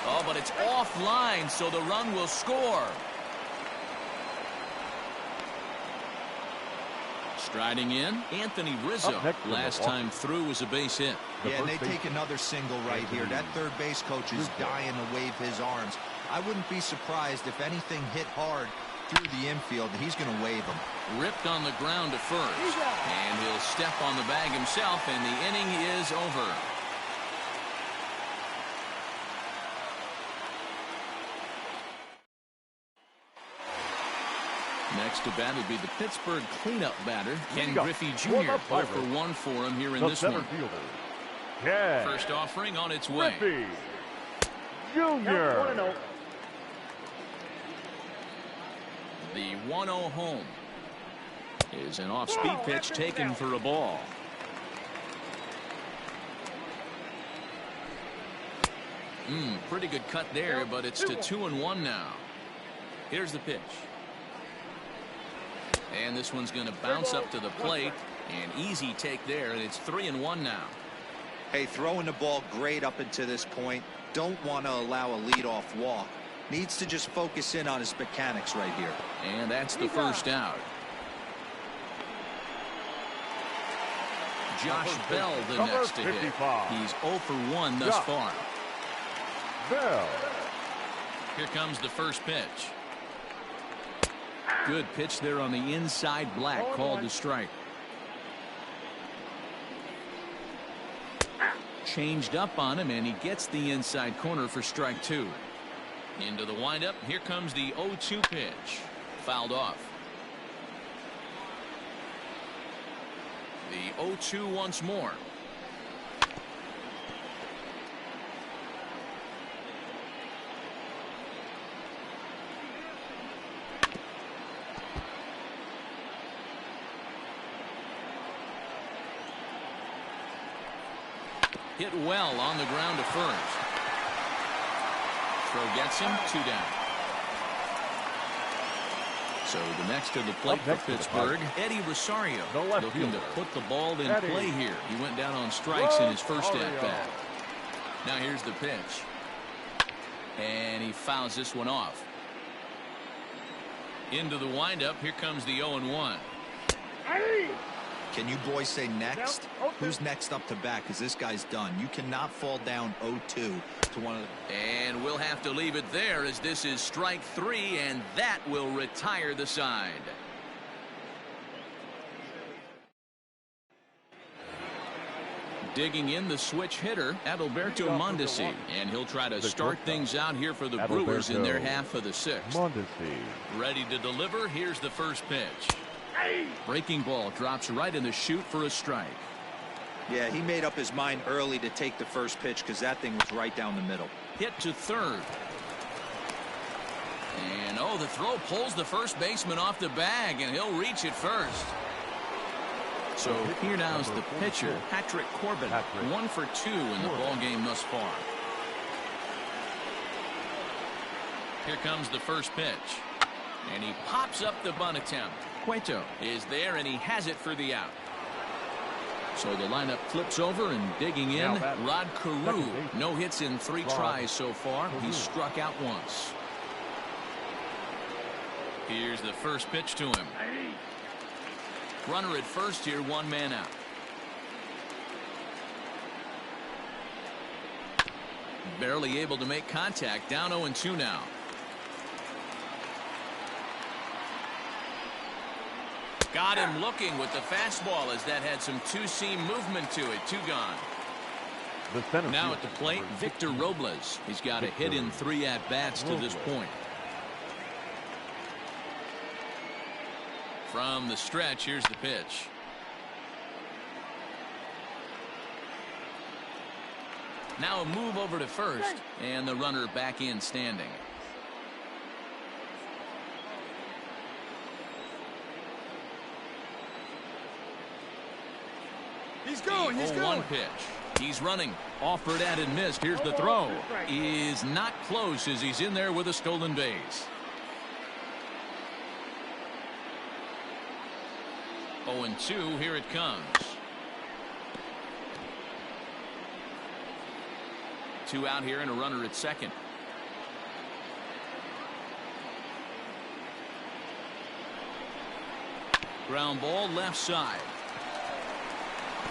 Oh, but it's offline, so the run will score. Striding in, Anthony Rizzo. Last time through was a base hit. Yeah, and they take another single right here. That third base coach is dying to wave his arms. I wouldn't be surprised if anything hit hard through the infield that he's going to wave them. Ripped on the ground to first. And he'll step on the bag himself, and the inning is over. Next to bat will be the Pittsburgh cleanup batter, Ken Griffey Jr. 0 for 1 for him here in this one. First offering on its way. Griffey Jr. The 1-0 home is an off-speed pitch taken for a ball. Pretty good cut there, but it's to 2-1 now. Here's the pitch. And this one's going to bounce up to the plate. An easy take there, and it's 3-1 now. Hey, throwing the ball great up until this point. Don't want to allow a leadoff walk. Needs to just focus in on his mechanics right here. And that's the first out. Josh Bell the next to hit. He's 0 for 1 thus far. Bell. Here comes the first pitch. Good pitch there on the inside, Black called to strike. Changed up on him, and he gets the inside corner for strike 2. Into the windup. Here comes the 0-2 pitch. Fouled off. The 0-2 once more. Hit well on the ground to first. Throw gets him, 2 down. So the next to the plate for Pittsburgh, Eddie Rosario, looking to put the ball in play here. He went down on strikes in his first at-bat. Now here's the pitch. And he fouls this one off. Into the windup. Here comes the 0-1. Can you boys say next? Who's next up to bat? Because this guy's done. You cannot fall down 0-2 to one of the... And we'll have to leave it there as this is strike 3, and that will retire the side. Digging in the switch hitter, Adalberto Mondesi, and he'll try to start things out here for the Brewers in their half of the 6th. Ready to deliver. Here's the first pitch. Breaking ball drops right in the chute for a strike. Yeah, he made up his mind early to take the first pitch because that thing was right down the middle. Hit to third. And the throw pulls the first baseman off the bag, and he'll reach it first. So here now is the pitcher, Patrick Corbin, 1 for 2 in the ball game thus far. Here comes the first pitch. And he pops up the bunt attempt. Cueto is there, and he has it for the out. So the lineup flips over, and digging in, Rod Carew. No hits in 3 tries so far. He's struck out once. Here's the first pitch to him. Runner at first here, 1 man out. Barely able to make contact. Down 0-2 now. Got him looking with the fastball as that had some two-seam movement to it. 2 gone. Now at the plate, Victor Robles. He's got a hit in 3 at-bats to this point. From the stretch, here's the pitch. Now a move over to first, and the runner back in standing. He's going. He's going. 0-1 pitch. He's running. Offered at and missed. Here's the throw. Is not close as he's in there with a stolen base. 0-2. Here it comes. 2 out here and a runner at second. Ground ball left side.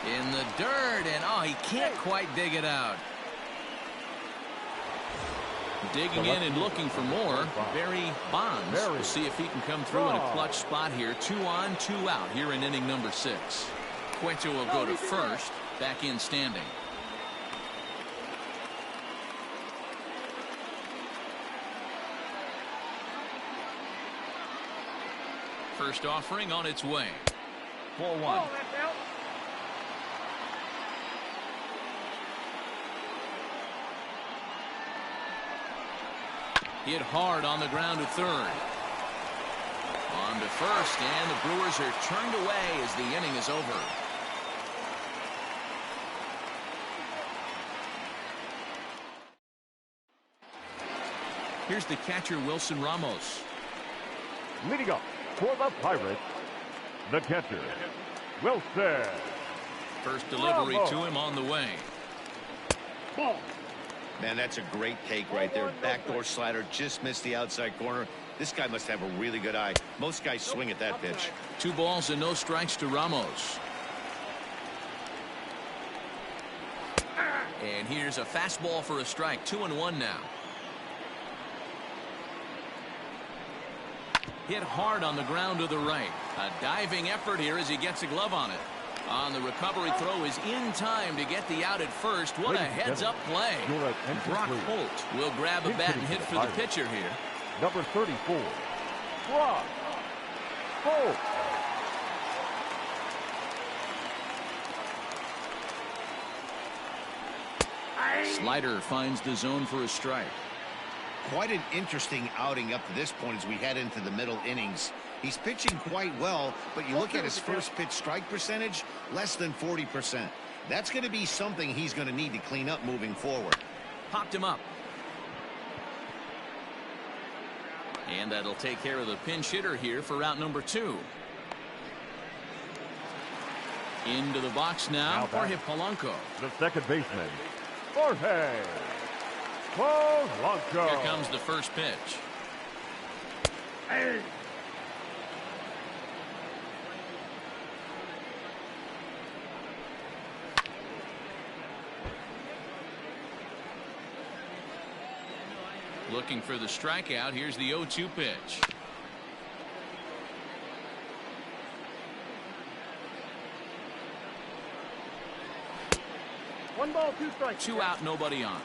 In the dirt, and he can't quite dig it out. Digging in and looking for more, Barry Bonds. We'll see if he can come through in a clutch spot here. 2 on, 2 out here in inning number 6. Cueto will go to first, back in standing. First offering on its way. Ball 1. Hit hard on the ground to third. On to first, and the Brewers are turned away as the inning is over. Here's the catcher, Wilson Ramos. Leading up for the Pirates, the catcher, Wilson. First delivery to him on the way. Ball. Man, that's a great take right there. Backdoor slider, just missed the outside corner. This guy must have a really good eye. Most guys swing at that pitch. 2 balls and no strikes to Ramos. And here's a fastball for a strike. 2-1 now. Hit hard on the ground to the right. A diving effort here as he gets a glove on it. On the recovery throw is in time to get the out at first. What a heads-up play. Brock Holt will grab a bat and hit for the pitcher here. Number 34, Brock Holt. Slider finds the zone for a strike. Quite an interesting outing up to this point as we head into the middle innings. He's pitching quite well, but you look at his first pitch strike percentage, less than 40%. That's going to be something he's going to need to clean up moving forward. Popped him up. And that'll take care of the pinch hitter here for out number 2. Into the box now, Jorge Polanco. The second baseman, Jorge Polanco. Here comes the first pitch. Hey. Looking for the strikeout. Here's the 0-2 pitch. One ball, 2 strikes. 2 out, nobody on.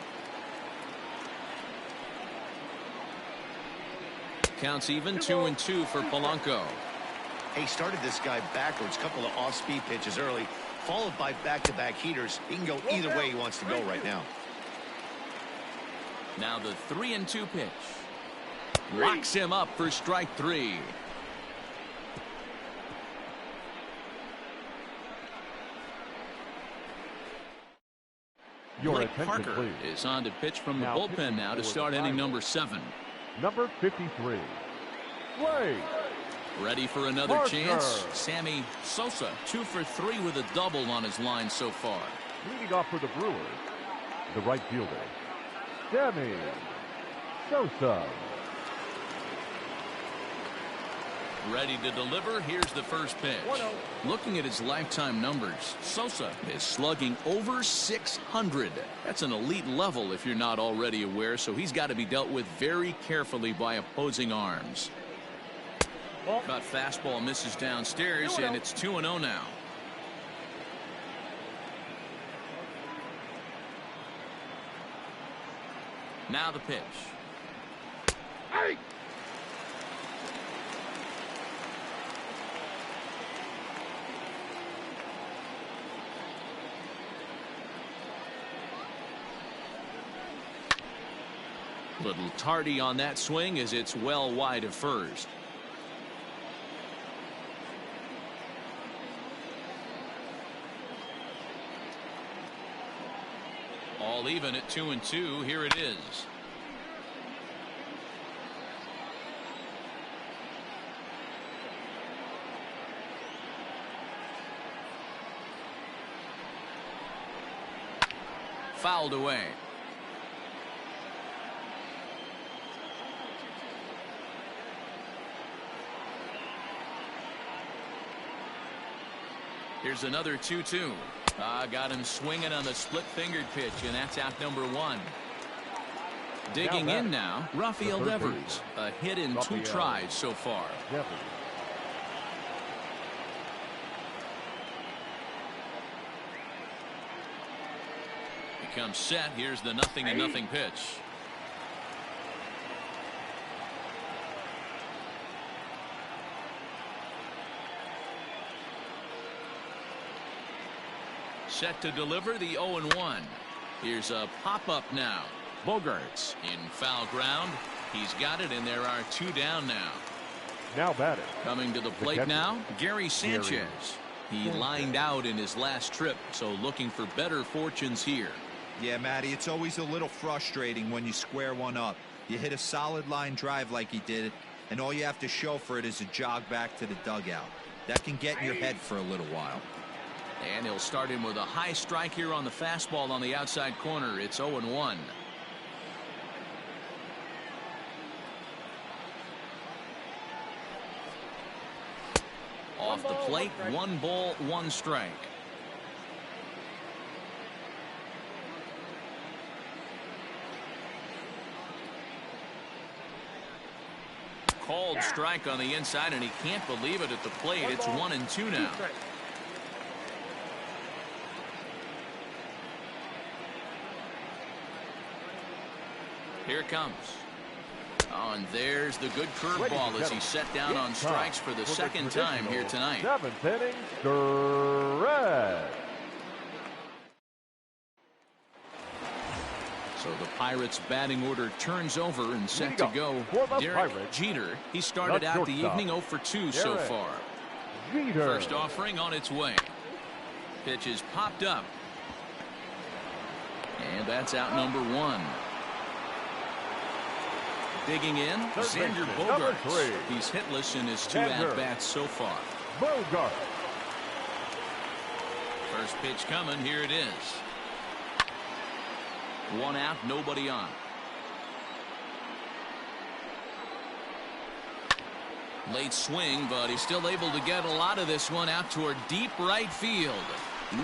Counts even. 2-2 for Polanco. He started this guy backwards, couple of off-speed pitches early, followed by back-to-back heaters. He can go either way he wants to go right now. Now the 3-2 pitch. Locks him up for strike 3. Blake Parker is on to pitch from the bullpen now to start inning number 7. Number 53, Blake. Ready for another chance. Sammy Sosa, 2 for 3 with a double on his line so far. Leading off for the Brewers, the right fielder, Sammy Sosa. Ready to deliver. Here's the first pitch. Looking at his lifetime numbers, Sosa is slugging over 600. That's an elite level if you're not already aware, so he's got to be dealt with very carefully by opposing arms. Cut fastball misses downstairs, and it's 2-0 now. Now the pitch. Hey! Little tardy on that swing as it's well wide of first. All even at 2-2. Here it is. Fouled away. Here's another 2-2. Got him swinging on the split-fingered pitch, and that's out number one. Digging in now, Rafael Devers. A hit in 2 tries so far. Becomes set. Here's the 0-0 pitch. Set to deliver the 0-1. Here's a pop-up now. Bogarts in foul ground. He's got it, and there are 2 down now. Now batting. Coming to the plate now, Gary Sanchez. He lined out in his last trip, so looking for better fortunes here. Yeah, Matty, it's always a little frustrating when you square one up. You hit a solid line drive like he did, and all you have to show for it is a jog back to the dugout. That can get in your head for a little while. And he'll start him with a high strike here on the fastball on the outside corner. It's 0-1. Off the plate, 1 ball, 1 strike. Called strike on the inside, and he can't believe it at the plate. It's 1-2 now. Here it comes. Oh, and there's the good curveball as he's set down on strikes for the second time here tonight. 7th inning, stretch. So the Pirates batting order turns over and set to go. Derek Jeter. He started out the evening 0 for 2 so far. First offering on its way. Pitch is popped up. And that's out number 1. Digging in, Xander Bogaerts. He's hitless in his 2 at-bats so far. Bogaerts. First pitch coming. Here it is. 1 out, nobody on. Late swing, but he's still able to get a lot of this one out toward deep right field.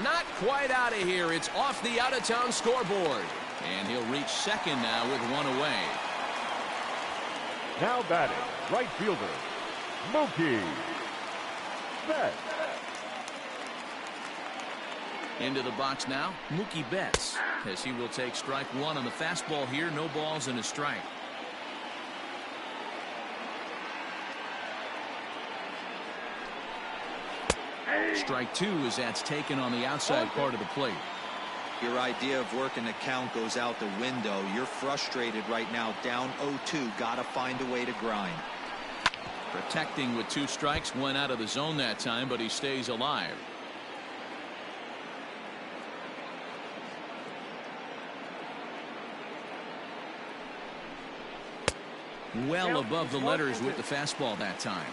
Not quite out of here. It's off the out-of-town scoreboard. And he'll reach second now with 1 away. Now batting, right fielder, Mookie Betts. Into the box now, Mookie Betts, as he will take strike 1 on the fastball here. No balls and a strike. Strike 2 as that's taken on the outside part of the plate. Your idea of working the count goes out the window. You're frustrated right now, down 0-2. Got to find a way to grind. Protecting with 2 strikes, went out of the zone that time, but he stays alive. Well above the letters with the fastball that time.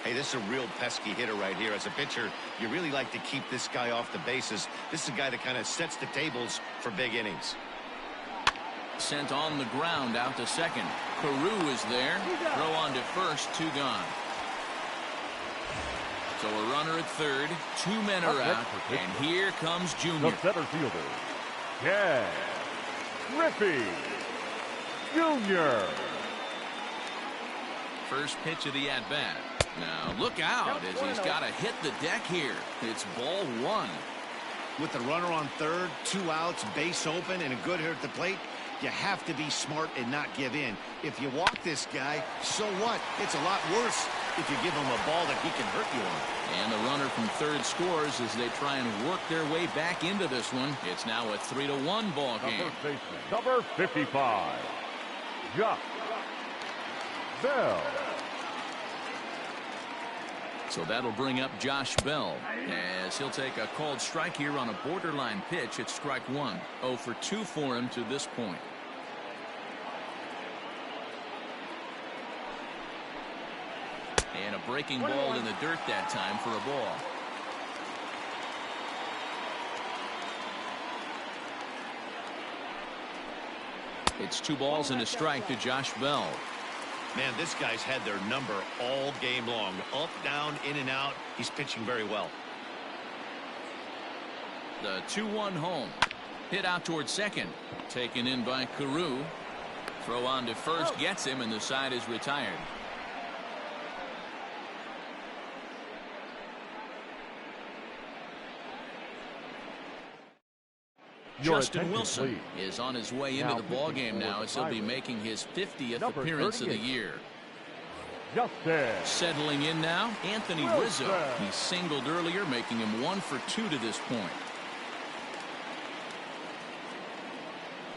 Hey, this is a real pesky hitter right here. As a pitcher, you really like to keep this guy off the bases. This is a guy that kind of sets the tables for big innings. Sent on the ground out to second. Carew is there. Throw on to first. 2 gone. So a runner at third. 2 men are out. And here comes Junior. The center fielder, Ken Griffey Jr. First pitch of the at-bat. Now look out as he's got to hit the deck here. It's ball one. With the runner on third, 2 outs, base open, and a good hit at the plate, you have to be smart and not give in. If you walk this guy, so what? It's a lot worse if you give him a ball that he can hurt you on. And the runner from third scores as they try and work their way back into this one. It's now a 3-1 ball game. Number 55, Josh Bell. So that'll bring up Josh Bell as he'll take a called strike here on a borderline pitch at strike one. 0 for 2 for him to this point. And a breaking ball in the dirt that time for a ball. It's 2 balls and a strike to Josh Bell. Man, this guy's had their number all game long. Up, down, in and out. He's pitching very well. The 2-1 home. Hit out towards second. Taken in by Carew. Throw on to first gets him, and the side is retired. Justin Wilson is on his way into the ballgame now as he'll be making his 50th appearance of the year. Settling in now, Anthony Rizzo. He singled earlier, making him 1 for 2 to this point.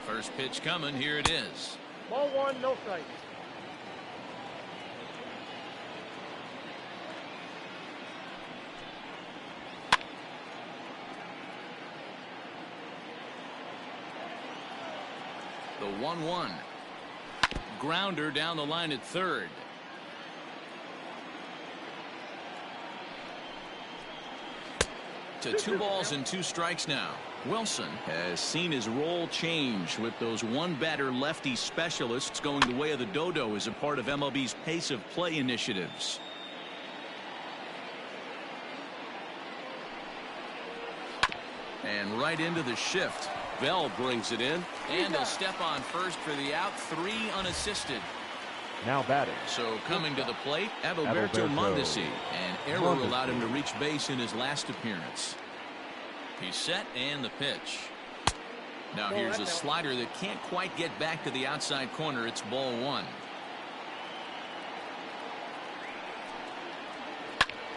First pitch coming. Here it is. Ball one, no strike. The 1-1. Grounder down the line at third. To 2 balls and 2 strikes now. Wilson has seen his role change with those one-batter lefty specialists going the way of the dodo as a part of MLB's pace of play initiatives. And right into the shift. Bell brings it in, and he'll step on first for the out. 3 unassisted. Now batting. So coming to the plate, Adalberto Mondesi. And error allowed him to reach base in his last appearance. He's set, and the pitch. Now here's a slider that can't quite get back to the outside corner. It's ball one.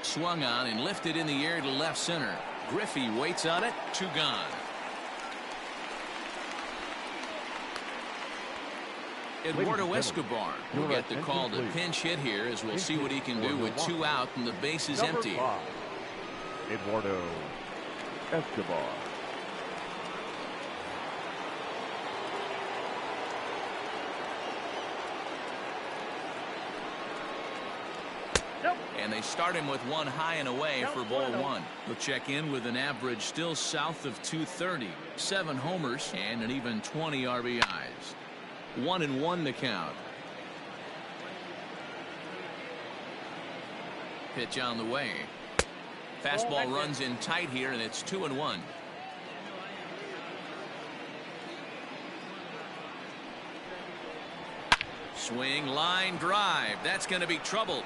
Swung on and lifted in the air to left center. Griffey waits on it. 2 gone. Eduardo Escobar will get the call to pinch hit here as we'll see what he can do with 2 out and the base is empty. Eduardo Escobar. And they start him with 1 high and away for ball one. He'll check in with an average still south of 230. 7 homers and an even 20 RBIs. 1-1 the count. Pitch on the way. Fastball runs in tight here, and it's 2-1. Swing, line drive. That's going to be trouble.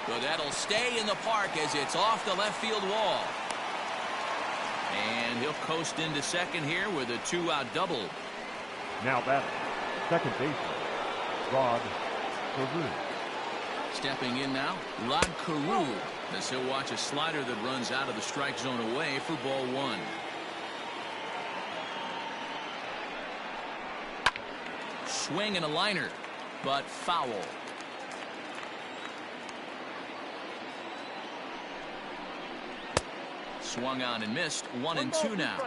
But that'll stay in the park as it's off the left field wall. And he'll coast into second here with a 2-out double. Now batting. Second baseman, Rod Carew. Stepping in now, Rod Carew. As he'll watch a slider that runs out of the strike zone away for ball one. Swing and a liner, but foul. Swung on and missed. 1-2 now.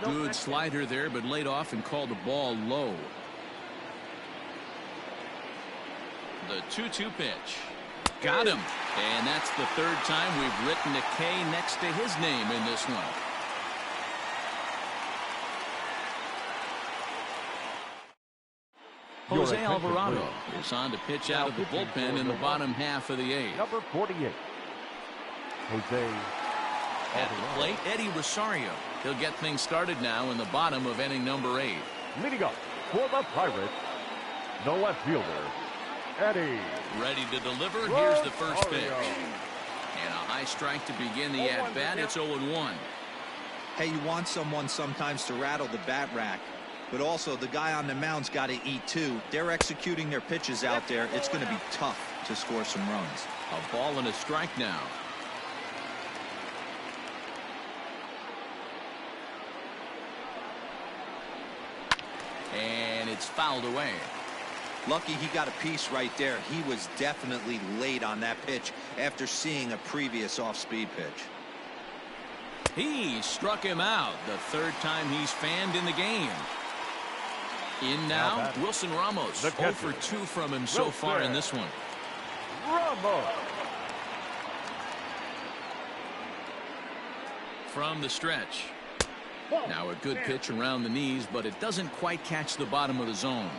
Good slider there, but laid off and called the ball low. The 2-2 pitch. Got him. And that's the 3rd time we've written a K next to his name in this one. Jose Alvarado is on to pitch out of the bullpen in the bottom half of the 8th. Number 48, Jose At the plate, Eddie Rosario. He'll get things started now in the bottom of inning number 8. Leading up for the Pirates, The left fielder, Eddie. Ready to deliver. Here's the first pitch. And a high strike to begin the at-bat. It's 0-1. Hey, you want someone sometimes to rattle the bat rack, but also the guy on the mound's got to eat too. They're executing their pitches out there. It's going to be tough to score some runs. A ball and a strike now. And it's fouled away. Lucky he got a piece right there. He was definitely late on that pitch after seeing a previous off-speed pitch. He struck him out. The third time he's fanned in the game. In now, Wilson Ramos. 0 for 2 from him so far in this one. Ramos. From the stretch. Now a good pitch around the knees, but it doesn't quite catch the bottom of the zone.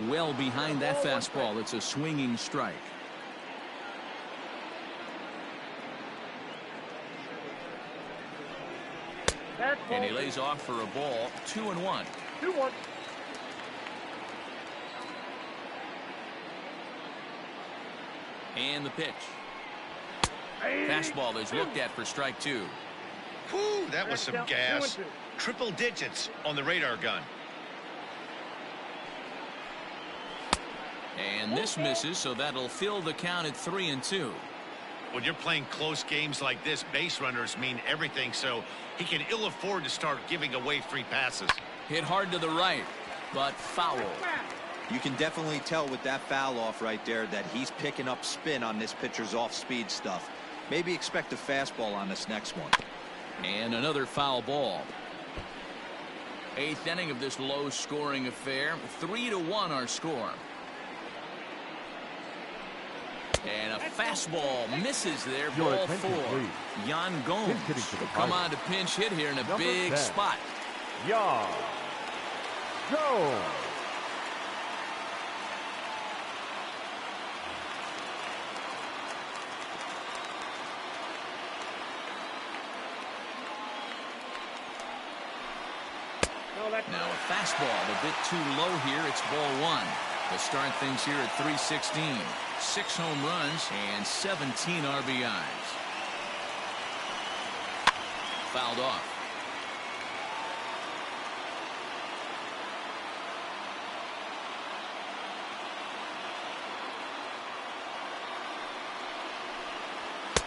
Well behind that fastball. It's a swinging strike. And he lays off for a ball. 2-1. 2-1. And the pitch. Fastball is looked at for strike 2. Whew, that was some gas. Triple digits on the radar gun. And this misses, so that'll fill the count at 3-2. When you're playing close games like this, base runners mean everything, so he can ill afford to start giving away free passes. Hit hard to the right, but foul. You can definitely tell with that foul off right there that he's picking up spin on this pitcher's off-speed stuff. Maybe expect a fastball on this next one. And another foul ball. 8th inning of this low-scoring affair. 3-1 our score. And a fastball misses there. Ball 4. Yan Gomes will come on to pinch hit here in a big spot. Yan Gomes. Now a fastball a bit too low here. It's ball 1. We'll start things here at 316. 6 home runs and 17 RBIs. Fouled off.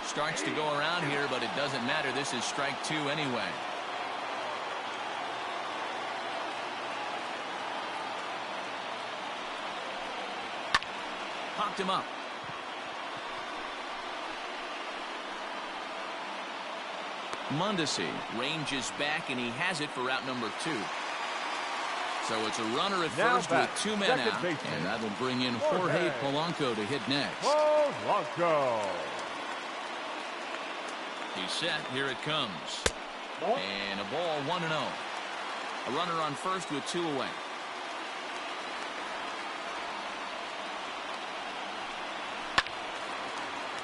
Starts to go around here, but it doesn't matter. This is strike 2 anyway. Popped him up. Mondesi ranges back, and he has it for route number 2. So it's a runner at first with 2 men out, and that'll bring in Jorge Polanco to hit next. Polanco. He's set. Here it comes. And a ball 1-0. A runner on first with 2 away.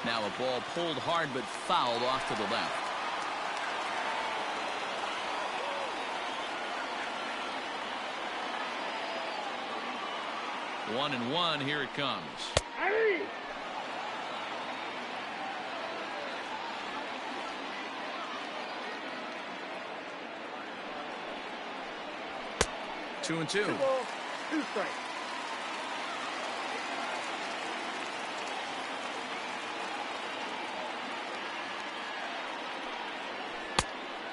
Now a ball pulled hard but fouled off to the left. One and one. Here it comes. Hey! 2-2. 2 balls, 2 strikes.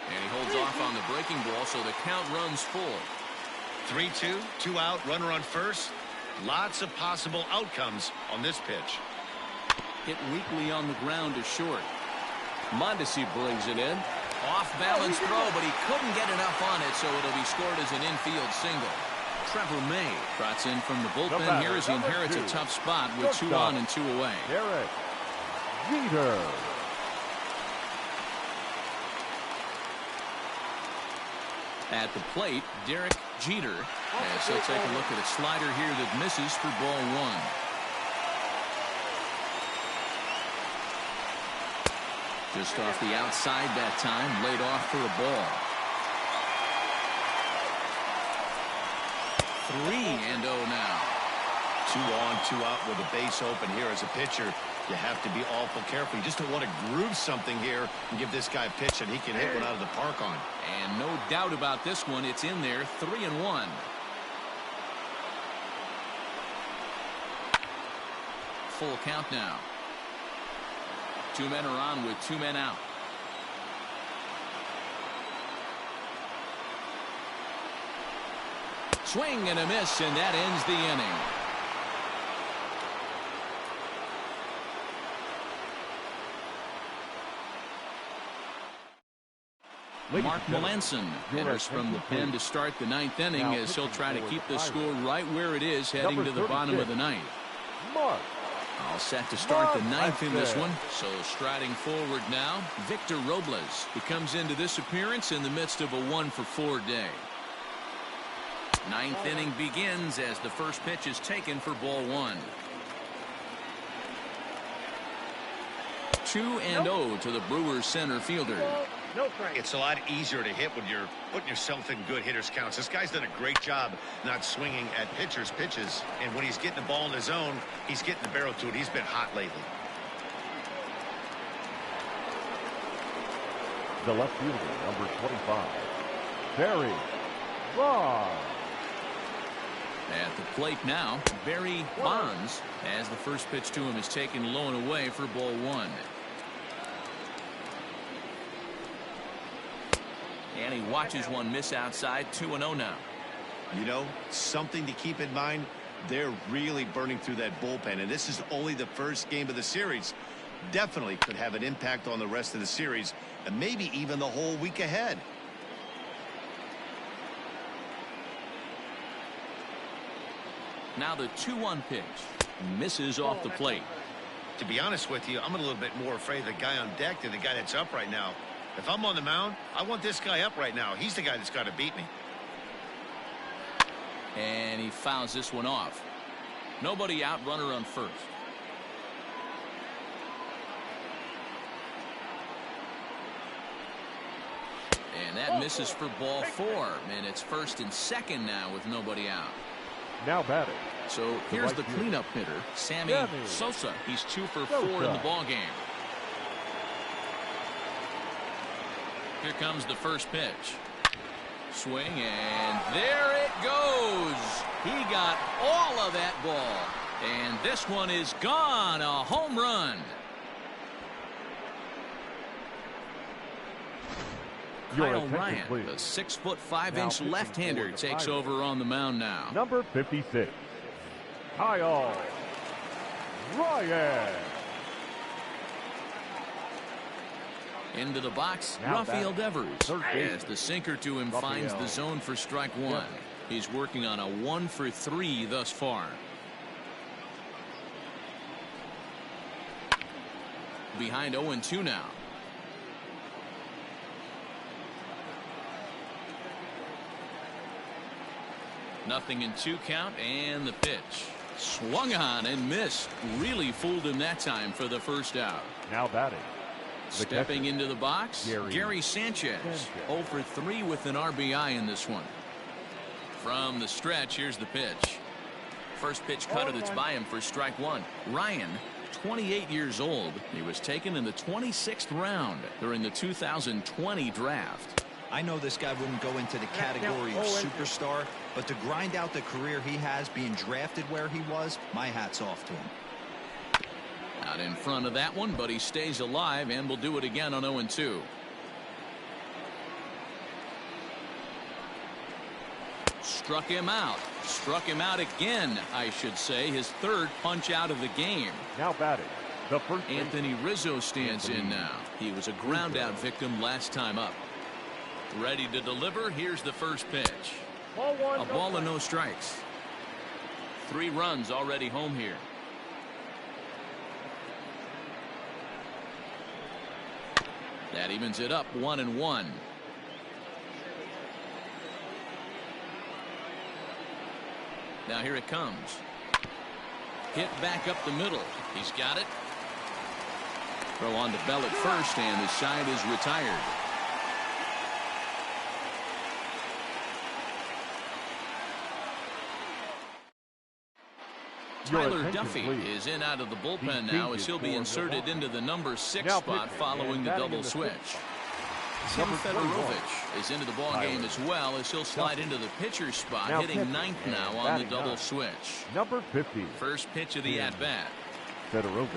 And he holds off on the breaking ball, so the count runs full. 3-2, 2 out, runner on first. Lots of possible outcomes on this pitch. Hit weakly on the ground to short. Mondesi brings it in. Off-balance throw, but he couldn't get enough on it, so it'll be scored as an infield single. Trevor May trots in from the bullpen here as he inherits a tough spot with 2 on and 2 away. Derek Jeter. At the plate, Derek Jeter, as he'll take a look at a slider here that misses for ball 1. Just off the outside that time, laid off for a ball. 3-0 now. 2 on, 2 out with a base open here as a pitcher. You have to be awful careful. You just don't want to groove something here and give this guy a pitch and he can hit one out of the park on. And no doubt about this one, it's in there. 3-1. Full count now. 2 men are on with 2 men out. Swing and a miss, and that ends the inning. Mark Melanson enters from the pen to start the 9th inning as he'll try to keep the score right where it is heading to the bottom of the 9th. All set to start the 9th in this one. So striding forward now, Victor Robles. He comes into this appearance in the midst of a 1-for-4 day. 9th inning begins as the first pitch is taken for ball 1. 2-0 to the Brewers center fielder. It's a lot easier to hit when you're putting yourself in good hitters counts. This guy's done a great job not swinging at pitchers' pitches. And when he's getting the ball in his zone, he's getting the barrel to it. He's been hot lately. The left fielder, number 25, Barry Bonds. At the plate now, Barry Bonds, as the first pitch to him is taken low and away for ball 1. And he watches one miss outside. 2-0 now. You know, something to keep in mind, they're really burning through that bullpen, and this is only the first game of the series. Definitely could have an impact on the rest of the series, and maybe even the whole week ahead. Now the 2-1 pitch. Misses off the plate. To be honest with you, I'm a little bit more afraid of the guy on deck than the guy that's up right now. If I'm on the mound, I want this guy up right now. He's the guy that's got to beat me. And he fouls this one off. Nobody out, runner on first. And that misses for ball 4. And it's 1st and 2nd now with nobody out. Now batting. So here's the cleanup hitter, Sammy Sosa. He's 2 for 4 in the ball game. Here comes the first pitch. Swing, and there it goes. He got all of that ball. And this one is gone. A home run. Kyle Ryan, the 6'5" left-hander, takes over on the mound now. Number 56, Kyle Ryan. Into the box, Rafael Devers, as the sinker to him finds the zone for strike 1. He's working on a 1-for-3 thus far. Behind 0-2 now. Nothing in 2 count, and the pitch. Swung on and missed. Really fooled him that time for the first out. Now batting. Stepping into the box, Gary Sanchez. 0 for 3 with an RBI in this one. From the stretch, here's the pitch. First pitch cutter that's by him for strike 1. Ryan, 28 years old. He was taken in the 26th round during the 2020 draft. I know this guy wouldn't go into the category of superstar, but to grind out the career he has being drafted where he was, my hat's off to him. Out in front of that one, but he stays alive and will do it again on 0-2. Struck him out. Struck him out again, I should say. His 3rd punch out of the game. Now batting. The first Anthony Rizzo stands in now. He was a ground out victim last time up. Ready to deliver. Here's the first pitch. A ball and no strikes. 3 runs already home here. That evens it up 1-1. Now here it comes. Hit back up the middle. He's got it. Throw on to Bell at first, and the side is retired. Tyler Duffy is in out of the bullpen now as he'll be inserted into the number 6 spot following the double switch. Tim Fedorovich is into the ballgame as well as he'll slide into the pitcher's spot, hitting 9th now on the double switch. Number 50. First pitch of the at-bat. Fedorovich.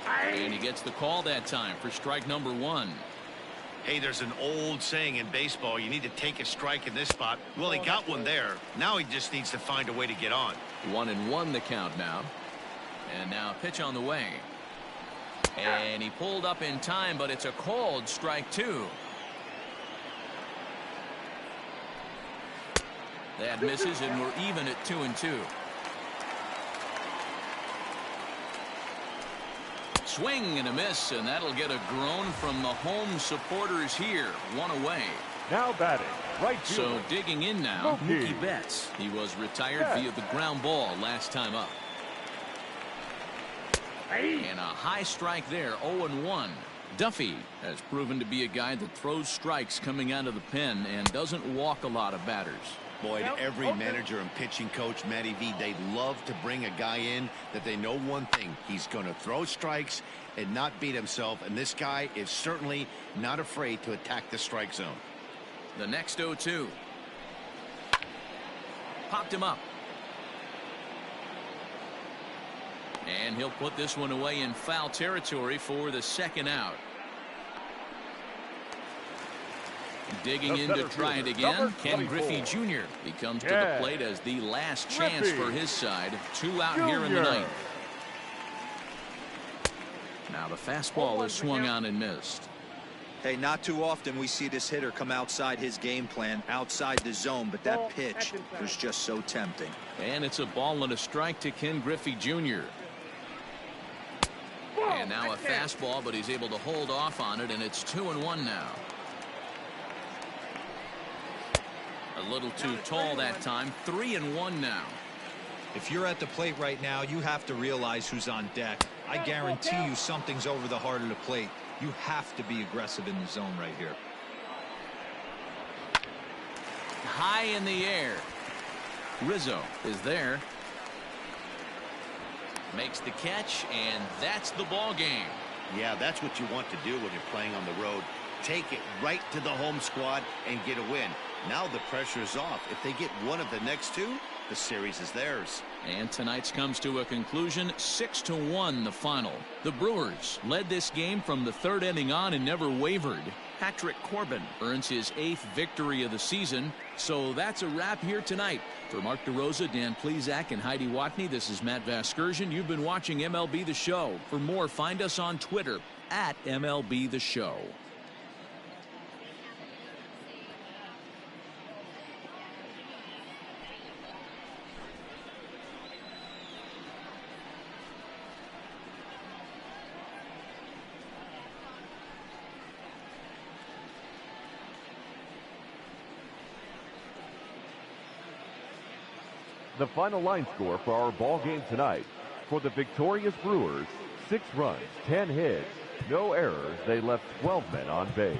And he gets the call that time for strike number 1. Hey, there's an old saying in baseball, you need to take a strike in this spot. Well, he got one there. Now he just needs to find a way to get on. 1-1 the count now. And now a pitch on the way. And he pulled up in time, but it's a called strike 2. That misses, and we're even at 2-2. Swing and a miss, and that'll get a groan from the home supporters here. 1 away. Now batting, right fielder. So digging in now, Mookie Betts. He was retired via the ground ball last time up. And a high strike there, 0-1. Duffy has proven to be a guy that throws strikes coming out of the pen and doesn't walk a lot of batters. Boy, every manager and pitching coach, Matty V, they love to bring a guy in that they know one thing. He's going to throw strikes and not beat himself. And this guy is certainly not afraid to attack the strike zone. The next 0-2. Popped him up. And he'll put this one away in foul territory for the second out. Digging in to try it again, Ken Griffey Jr. He comes to the plate as the last chance for his side. 2 out here in the 9th. Now the fastball is swung on and missed. Hey, not too often we see this hitter come outside his game plan, outside the zone, but that pitch was just so tempting. And it's a ball and a strike to Ken Griffey Jr. And now a fastball, but he's able to hold off on it, and it's 2-1 now. A little too tall that time. 3-1 now. If you're at the plate right now, you have to realize who's on deck. I guarantee you something's over the heart of the plate. You have to be aggressive in the zone right here. High in the air. Rizzo is there. Makes the catch, and that's the ball game. Yeah, that's what you want to do when you're playing on the road. Take it right to the home squad and get a win. Now the pressure is off. If they get one of the next 2, the series is theirs. And tonight's comes to a conclusion, 6-1 the final. The Brewers led this game from the 3rd inning on and never wavered. Patrick Corbin earns his 8th victory of the season. So that's a wrap here tonight. For Mark DeRosa, Dan Plesac, and Heidi Watney, this is Matt Vasgersian. You've been watching MLB The Show. For more, find us on Twitter at MLB The Show. The final line score for our ball game tonight. For the victorious Brewers, 6 runs, 10 hits, no errors. They left 12 men on base.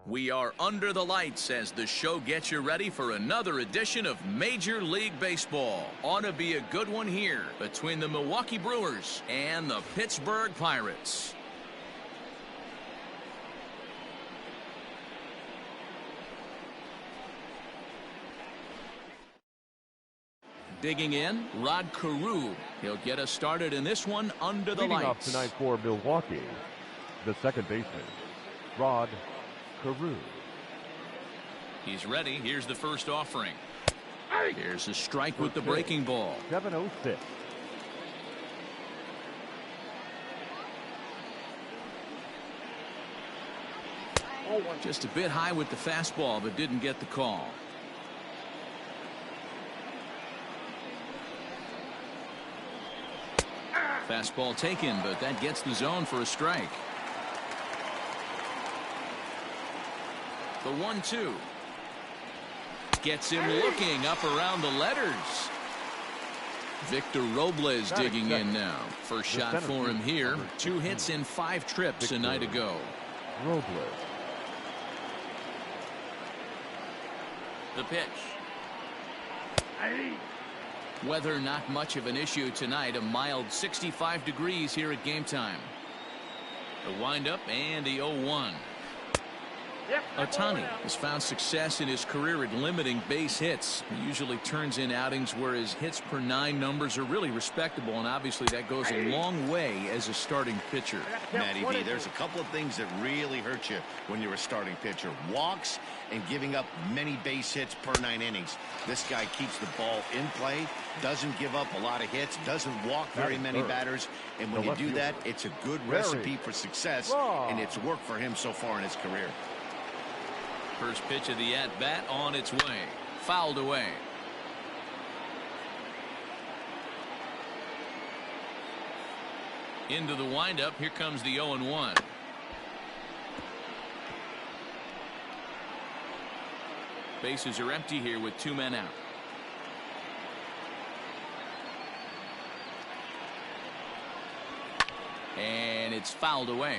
We are under the lights as the show gets you ready for another edition of Major League Baseball. Ought to be a good one here between the Milwaukee Brewers and the Pittsburgh Pirates. Digging in, Rod Carew. He'll get us started in this one under the Leading lights. off tonight for Milwaukee, the second baseman, Rod Carew. He's ready. Here's the first offering. Here's a strike with the breaking ball. 706. Just a bit high with the fastball, but didn't get the call. Fastball taken, but that gets the zone for a strike. The 1-2. Gets him looking up around the letters. Victor Robles digging in now. First shot for him here. 2 hits in 5 trips a night ago. Robles. The pitch. Weather not much of an issue tonight. A mild 65 degrees here at game time. The windup and the 0-1. Ohtani has found success in his career at limiting base hits. He usually turns in outings where his hits per 9 numbers are really respectable, and obviously that goes a long way as a starting pitcher. Matty B, there's a couple of things that really hurt you when you're a starting pitcher. Walks and giving up many base hits per 9 innings. This guy keeps the ball in play, doesn't give up a lot of hits, doesn't walk very many batters, and when you do that, it's a good recipe for success, and it's worked for him so far in his career. First pitch of the at-bat on its way. Fouled away. Into the windup. Here comes the 0-1. Bases are empty here with 2 men out. And it's fouled away.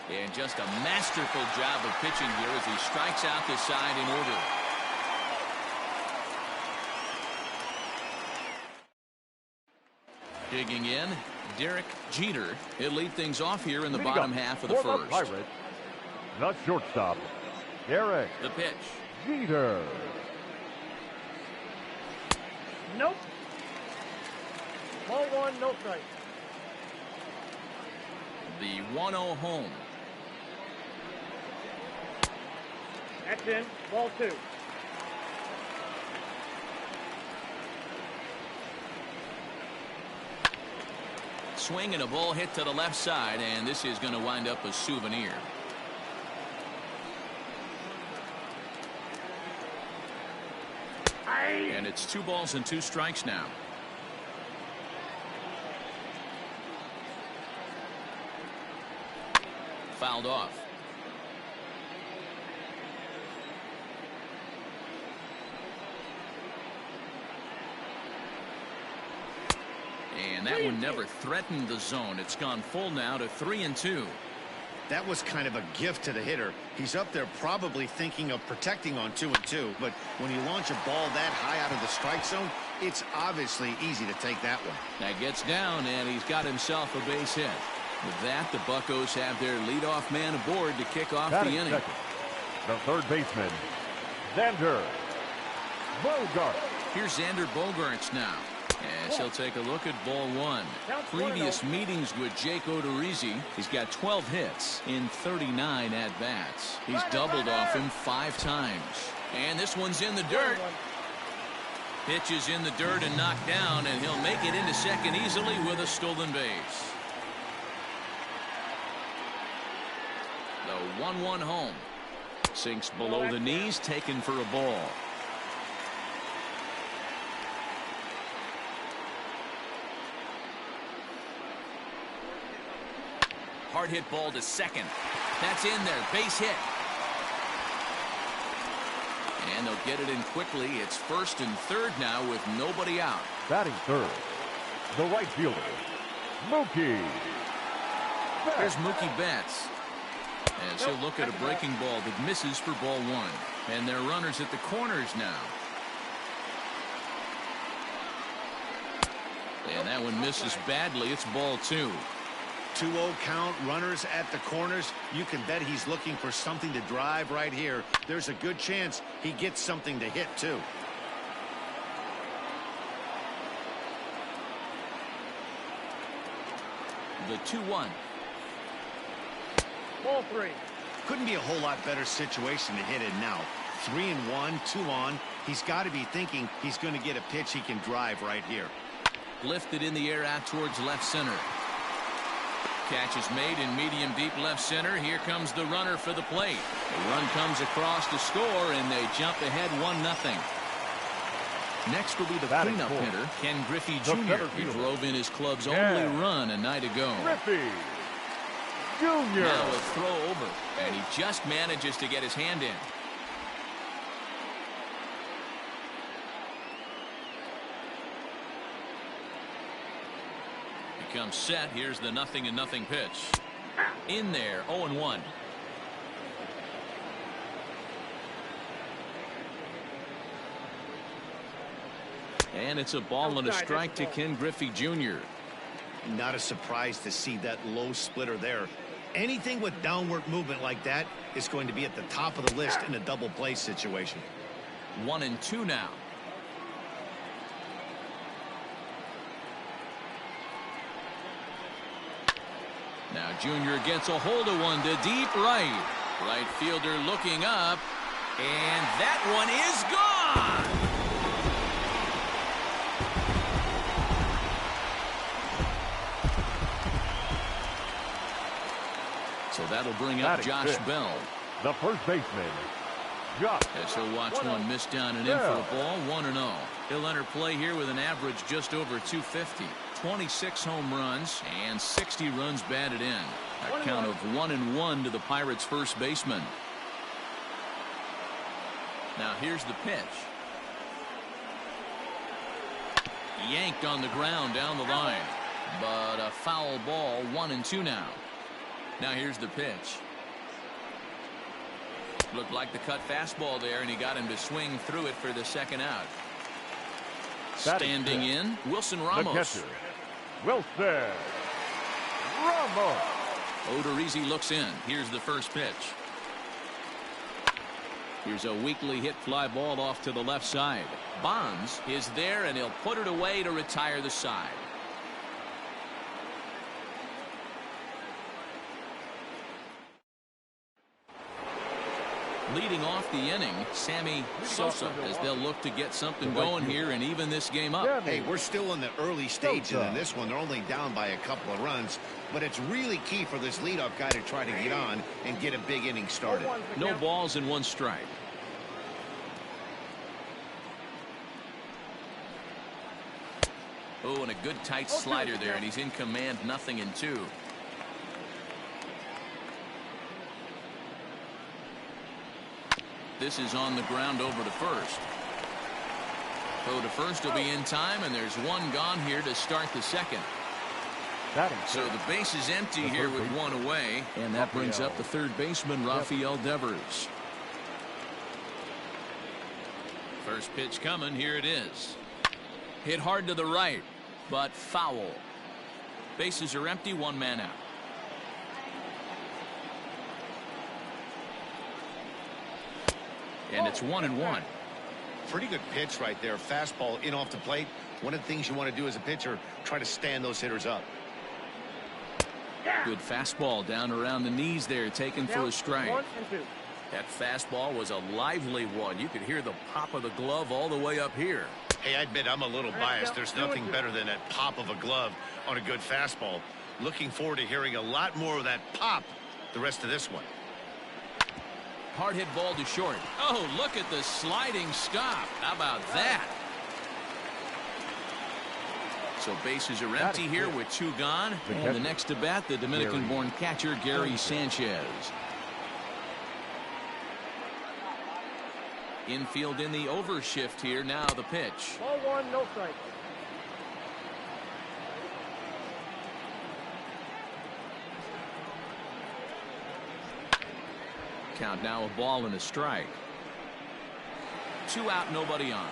And just a masterful job of pitching here as he strikes out the side in order. Digging in, Derek Jeter. He'll lead things off here in the bottom half of the first. Pirates, the shortstop, Derek. The pitch. Jeter. Nope. Ball 1, no strike. The 1-0 home. That's in. Ball 2. Swing and a ball hit to the left side, and this is going to wind up a souvenir. And it's 2 balls and 2 strikes now. Fouled off. And that one never threatened the zone. It's gone full now to 3-2. That was kind of a gift to the hitter. He's up there probably thinking of protecting on 2-2, but when you launch a ball that high out of the strike zone, it's obviously easy to take that one. That gets down, and he's got himself a base hit. With that, the Buccos have their leadoff man aboard to kick off the inning. Second, the third baseman, Xander Bogaerts. Here's Xander Bogaerts now, as he'll take a look at ball 1. Previous meetings with Jake Odorizzi, he's got 12 hits in 39 at-bats. He's doubled off him 5 times. And this one's in the dirt. Pitch is in the dirt and knocked down, and he'll make it into second easily with a stolen base. The 1-1 home. Sinks below the knees, taken for a ball. Hard hit ball to second. That's in there. Base hit. And they'll get it in quickly. It's first and third now with nobody out. Batting third, The right fielder, Mookie. There's Mookie Betts. And she'll look at a breaking ball that misses for ball one. And they're runners at the corners now. And that one misses badly. It's ball two. 2-0 count, runners at the corners. You can bet he's looking for something to drive right here. There's a good chance he gets something to hit, too. The 2-1. Ball three. Couldn't be a whole lot better situation to hit it now. 3-1, 2 on. He's got to be thinking he's going to get a pitch he can drive right here. Lifted in the air out towards left center. Catch is made in medium deep left center. Here comes the runner for the plate. The run comes across to score, and they jump ahead 1-0. Next will be the cleanup hitter, Ken Griffey Jr. He drove in his club's only run a night ago. Griffey Jr. Now a throw over, and he just manages to get his hand in. He comes set. Here's the 0-0 pitch. In there, 0-1. And it's a ball and a strike to Ken Griffey Jr. Not a surprise to see that low splitter there. Anything with downward movement like that is going to be at the top of the list in a double play situation. 1-2 now. Now Junior gets a hold of one to deep right. Right fielder looking up, and that one is gone. So that'll bring up Josh Bell. The first baseman, Josh. As he'll watch one miss down and in for a ball, 1-0. He'll enter play here with an average just over 250. 26 home runs and 60 runs batted in. A count of 1-1 to the Pirates' first baseman. Now here's the pitch. Yanked on the ground down the line. But a foul ball, 1-2 now. Now here's the pitch. Looked like the cut fastball there, and he got him to swing through it for the second out. Standing in, Wilson Ramos. The catcher, Wilson Ramos. Odorizzi looks in. Here's the first pitch. Here's a weakly hit fly ball off to the left side. Bonds is there, and he'll put it away to retire the side. Leading off the inning, Sammy Sosa, as they'll look to get something going here and even this game up. Hey, we're still in the early stages in this one. They're only down by a couple of runs, but it's really key for this leadoff guy to try to get on and get a big inning started. No balls and one strike. Oh, and a good tight slider there, and he's in command, 0-2. This is on the ground over to first. Throw to first will be in time, and there's one gone here to start the second. So the base is empty here with one away, and that brings up the third baseman, Rafael Devers. First pitch coming. Here it is. Hit hard to the right, but foul. Bases are empty, one man out. And it's 1-1. Pretty good pitch right there. Fastball in off the plate. One of the things you want to do as a pitcher, try to stand those hitters up. Good fastball down around the knees there, taken for a strike. 1-2. That fastball was a lively one. You could hear the pop of the glove all the way up here. Hey, I admit I'm a little biased. There's nothing better than that pop of a glove on a good fastball. Looking forward to hearing a lot more of that pop the rest of this one. Hard hit ball to short. Oh, look at the sliding stop. How about that? So bases are empty here with two gone. And the next to bat, the Dominican-born catcher, Gary Sanchez. Infield in the overshift here. Now the pitch. Ball one, no strike. Count now a ball and a strike. 2 out, nobody on.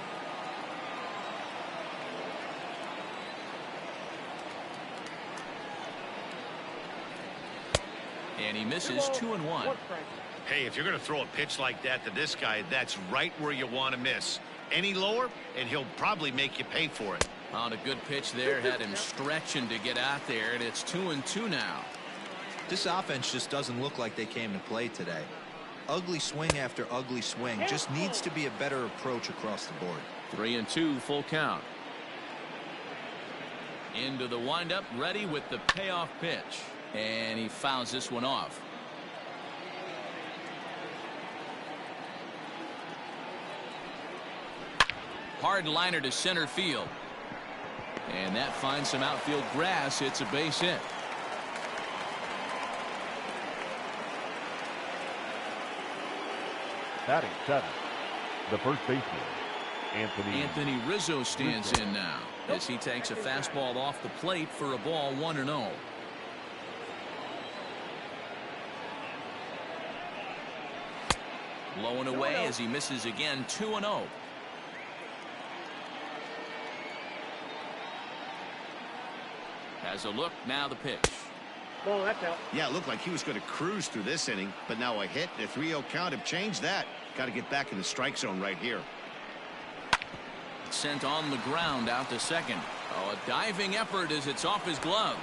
And he misses 2-1. Hey, if you're going to throw a pitch like that to this guy, that's right where you want to miss. Any lower, and he'll probably make you pay for it. On a good pitch there, had him stretching to get out there, and it's 2-2 now. This offense just doesn't look like they came to play today. Ugly swing after ugly swing. Just needs to be a better approach across the board. 3-2, full count. Into the windup, ready with the payoff pitch. And he fouls this one off. Hard liner to center field. And that finds some outfield grass. It's a base hit. Batting 7th, the first baseman, Anthony Rizzo stands in now as he takes a fastball off the plate for a ball 1-0. Low and away as he misses again. 2-0. Has a look, now the pitch. Ball, that's out. Yeah, it looked like he was going to cruise through this inning, but now a hit, the 3-0 count have changed that. Got to get back in the strike zone right here. Sent on the ground out to second. Oh, a diving effort as it's off his glove.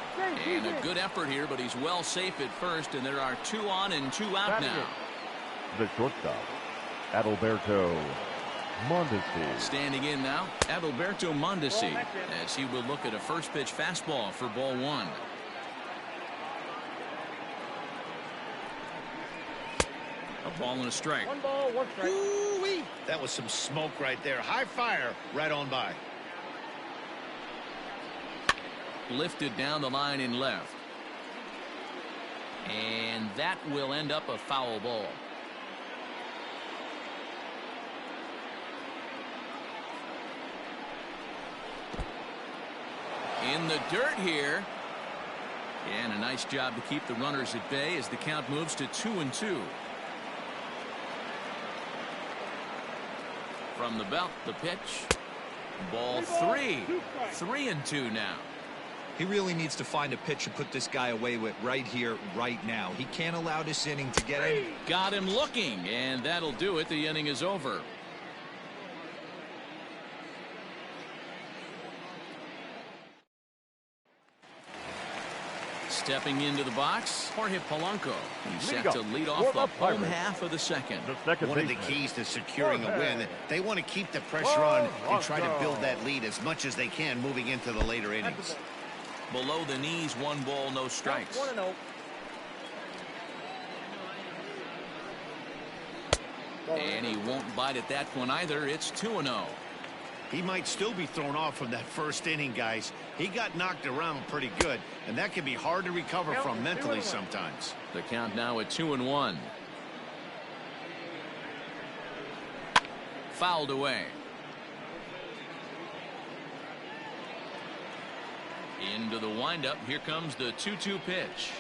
And a good effort here, but he's well safe at first, and there are 2 on and 2 out now. the shortstop, Adalberto Mondesi. Standing in now, Adalberto Mondesi, as he will look at a first pitch fastball for ball 1. A ball and a strike. 1 ball, 1 strike. Ooh-wee. That was some smoke right there. High fire right on by. Lifted down the line in left. And that will end up a foul ball. In the dirt here. And a nice job to keep the runners at bay as the count moves to 2-2. From the belt, the pitch. Ball 3. 3-2 now. He really needs to find a pitch to put this guy away with right here, right now. He can't allow this inning to get him. Got him looking, and that'll do it. The inning is over. Stepping into the box, Jorge Polanco. He's set to lead off the home half of the second. One of the keys to securing a win, they want to keep the pressure on and try to build that lead as much as they can moving into the later innings. Below the knees, 1 ball, no strikes. 1-0. And he won't bite at that one either. It's 2-0. He might still be thrown off from that first inning, guys. He got knocked around pretty good, and that can be hard to recover from mentally sometimes. The count now at 2-1. Fouled away. Into the windup. Here comes the 2-2 pitch.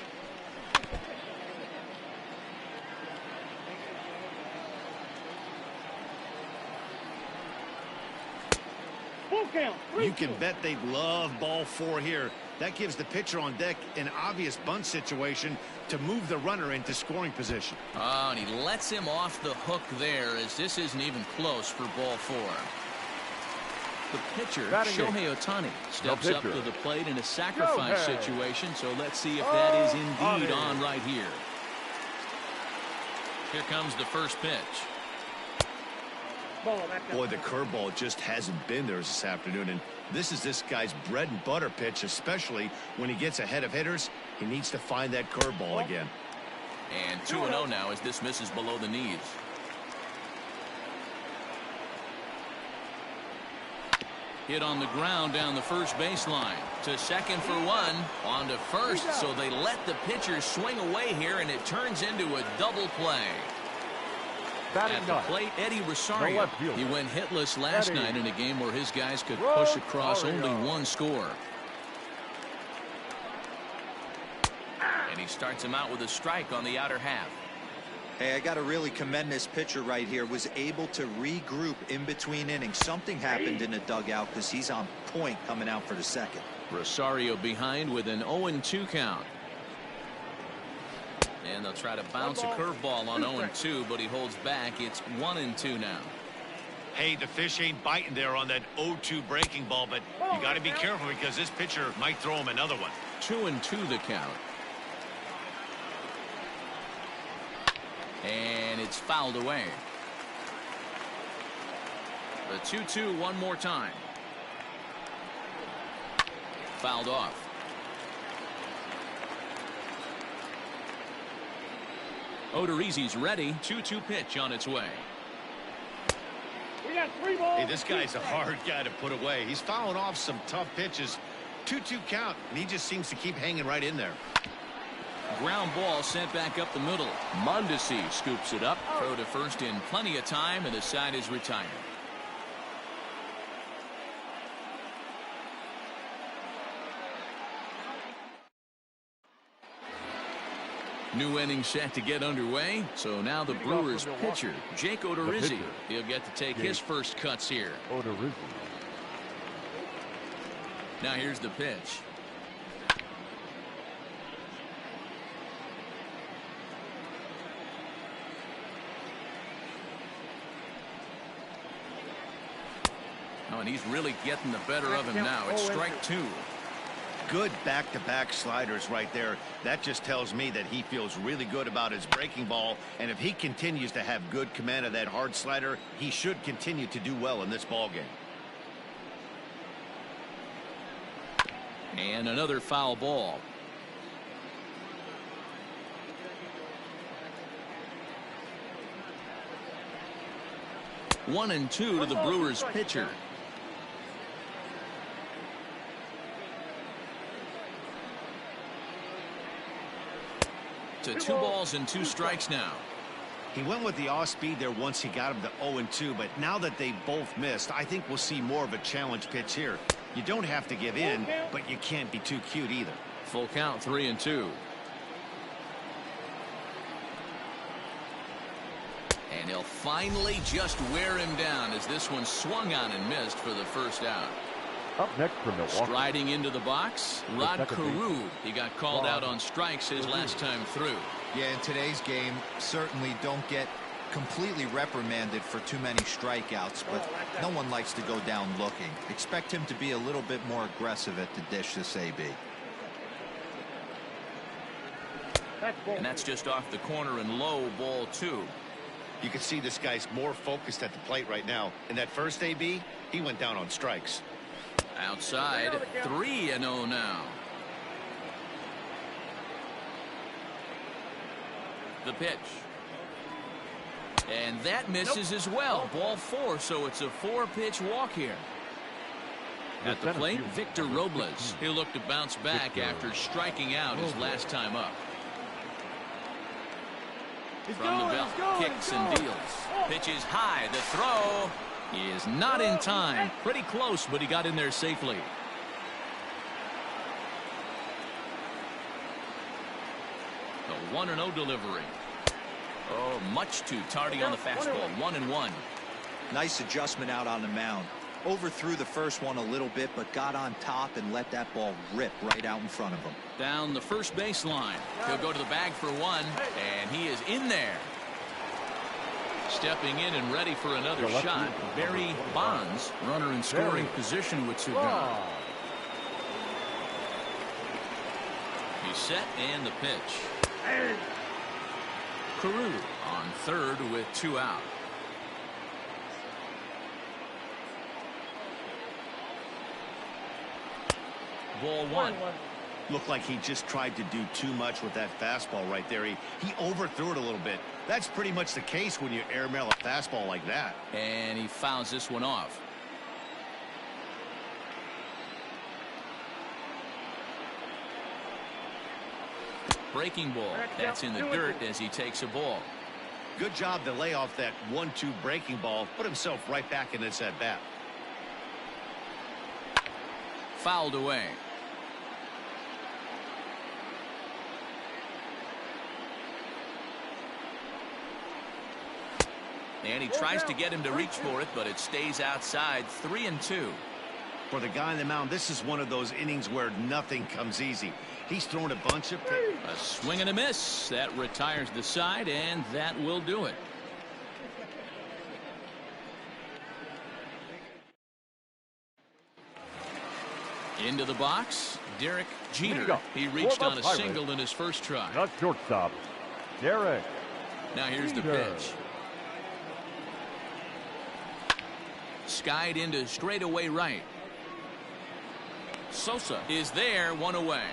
You can bet they'd love ball 4 here. That gives the pitcher on deck an obvious bunt situation to move the runner into scoring position. Oh, and he lets him off the hook there as this isn't even close for ball 4. The pitcher, Shohei Ohtani, steps up to the plate in a sacrifice situation, so let's see if that is indeed on right here. Here comes the first pitch. Boy, the curveball just hasn't been there this afternoon, and this is this guy's bread and butter pitch, especially when he gets ahead of hitters. He needs to find that curveball again. And 2-0 now as this misses below the knees. Hit on the ground down the first baseline. To second for 1. On to first, so they let the pitcher swing away here, and it turns into a double play. At the plate, Eddie Rosario. He went hitless last night in a game where his guys could push across only 1 score. And he starts him out with a strike on the outer half. Hey, I got to really commend this pitcher right here. Was able to regroup in between innings. Something happened in the dugout because he's on point coming out for the second. Rosario behind with an 0-2 count. And they'll try to bounce a curveball on 0-2, but he holds back. It's 1-2 now. Hey, the fish ain't biting there on that 0-2 breaking ball, but you got to be careful because this pitcher might throw him another one. 2-2 the count. And it's fouled away. The 2-2 one more time. Fouled off. Odorizzi's ready. 2-2 pitch on its way. We got 3 balls. Hey, this guy's a hard guy to put away. He's fouling off some tough pitches. 2-2 count, and he just seems to keep hanging right in there. Ground ball sent back up the middle. Mondesi scoops it up. Throw to first in plenty of time, and the side is retired. New inning set to get underway. So now the Brewers pitcher, Jake Odorizzi. He'll get to take his first cuts here. Odorizzi. Now here's the pitch. Oh, and he's really getting the better of him now. It's strike 2. Good back-to-back sliders right there. That just tells me that he feels really good about his breaking ball, and if he continues to have good command of that hard slider, he should continue to do well in this ball game. And another foul ball. One and two to the Brewers pitcher. To 2 balls and 2 strikes now. He went with the off speed there once he got him to 0-2, but now that they both missed, I think we'll see more of a challenge pitch here. You don't have to give in, but you can't be too cute either. Full count, 3-2. And he'll finally just wear him down as this one swung on and missed for the first out. Up next from Milwaukee. Striding into the box, Rod Carew. He got called out on strikes his last time through. Yeah, in today's game, certainly don't get completely reprimanded for too many strikeouts, but no one likes to go down looking. Expect him to be a little bit more aggressive at the dish this AB. And that's just off the corner and low, ball 2. You can see this guy's more focused at the plate right now. In that first AB, he went down on strikes. Outside, 3-0 now. The pitch. And that misses as well. Ball 4, so it's a 4-pitch walk here. At the plate, Victor Robles. He'll look to bounce back after striking out his last time up. From the belt, kicks and deals. Pitches high. The throw is not in time. Pretty close, but he got in there safely. The 1-0 delivery. Oh, much too tardy on the fastball. 1-1. Nice adjustment out on the mound. Overthrew the first one a little bit, but got on top and let that ball rip right out in front of him. Down the first baseline. He'll go to the bag for one, and he is in there. Stepping in and ready for another shot, Barry Bonds, runner in scoring position with Sugan. He's set and the pitch. Carew on third with 2 out. Ball 1. Looked like he just tried to do too much with that fastball right there. He overthrew it a little bit. That's pretty much the case when you airmail a fastball like that. And he fouls this one off. Breaking ball. That's in the dirt as he takes a ball. Good job to lay off that 1-2 breaking ball. Put himself right back in this at bat. Fouled away. And he tries to get him to reach for it, but it stays outside. 3-2. For the guy on the mound, this is one of those innings where nothing comes easy. He's thrown a bunch of pitches. A swing and a miss. That retires the side, and that will do it. Into the box, Derek Jeter. He reached on a single in his first try. Not shortstop, Derek. Now here's the pitch. Skied into straightaway right. Sosa is there, one away.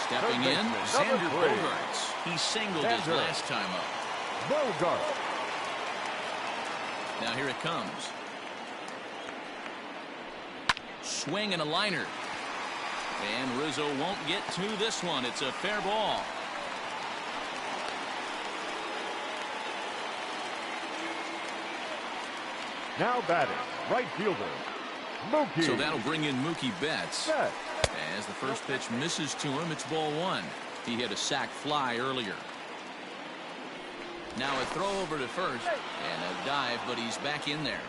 Stepping in, Xander Bogaerts. He singled his last time up. Bogaerts. Now here it comes. Swing and a liner. And Rizzo won't get to this one. It's a fair ball. Now batting, right fielder, Mookie. So that'll bring in Mookie Betts. As the first pitch misses to him, it's ball one. He hit a sac fly earlier. Now a throw over to first and a dive, but he's back in there.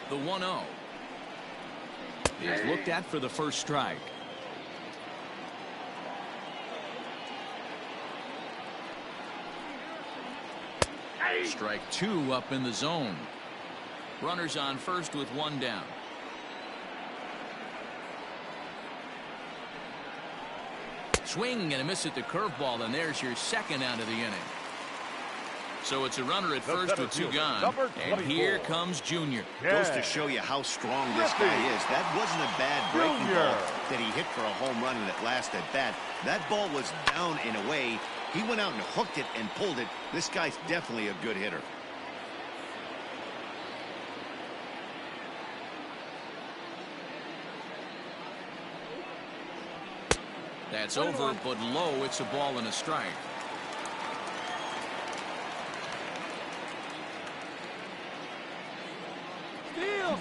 The 1-0 is looked at for the first strike. Strike two up in the zone. Runners on first with one down. Swing and a miss at the curveball, and there's your second out of the inning. So it's a runner at first with two gone. And here comes Junior. Goes to show you how strong this guy is. That wasn't a bad breaking ball that he hit for a home run in that last at bat. That ball was down in a way. He went out and hooked it and pulled it. This guy's definitely a good hitter. That's over, but low. It's a ball and a strike.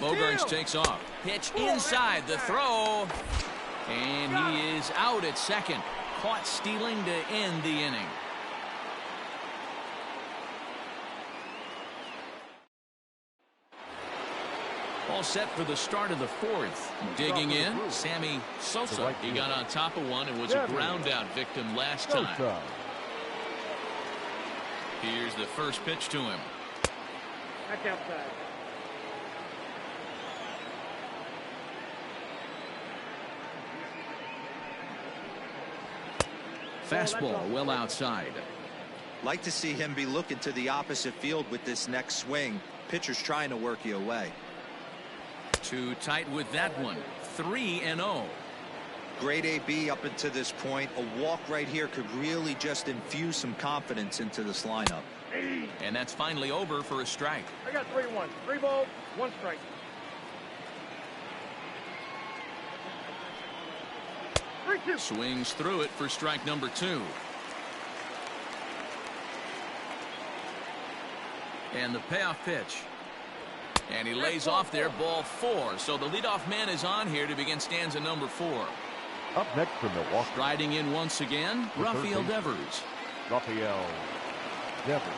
Bogaerts takes off. Pitch inside the throw. And he is out at second. Caught stealing to end the inning. All set for the start of the fourth. Digging in, Sammy Sosa. He got on top of one and was a ground out victim last time. Here's the first pitch to him. Back outside. Fastball well outside. Like to see him be looking to the opposite field with this next swing. Pitcher's trying to work you away. Too tight with that one. 3-0. Great AB up until this point. A walk right here could really just infuse some confidence into this lineup. And that's finally over for a strike. I got 3-1. 3 balls, 1 strike. Swings through it for strike number 2. And the payoff pitch. And he lays off there, ball 4. So the leadoff man is on here to begin stanza number 4. Up next for Milwaukee. Riding in once again, Rafael Devers. Rafael Devers.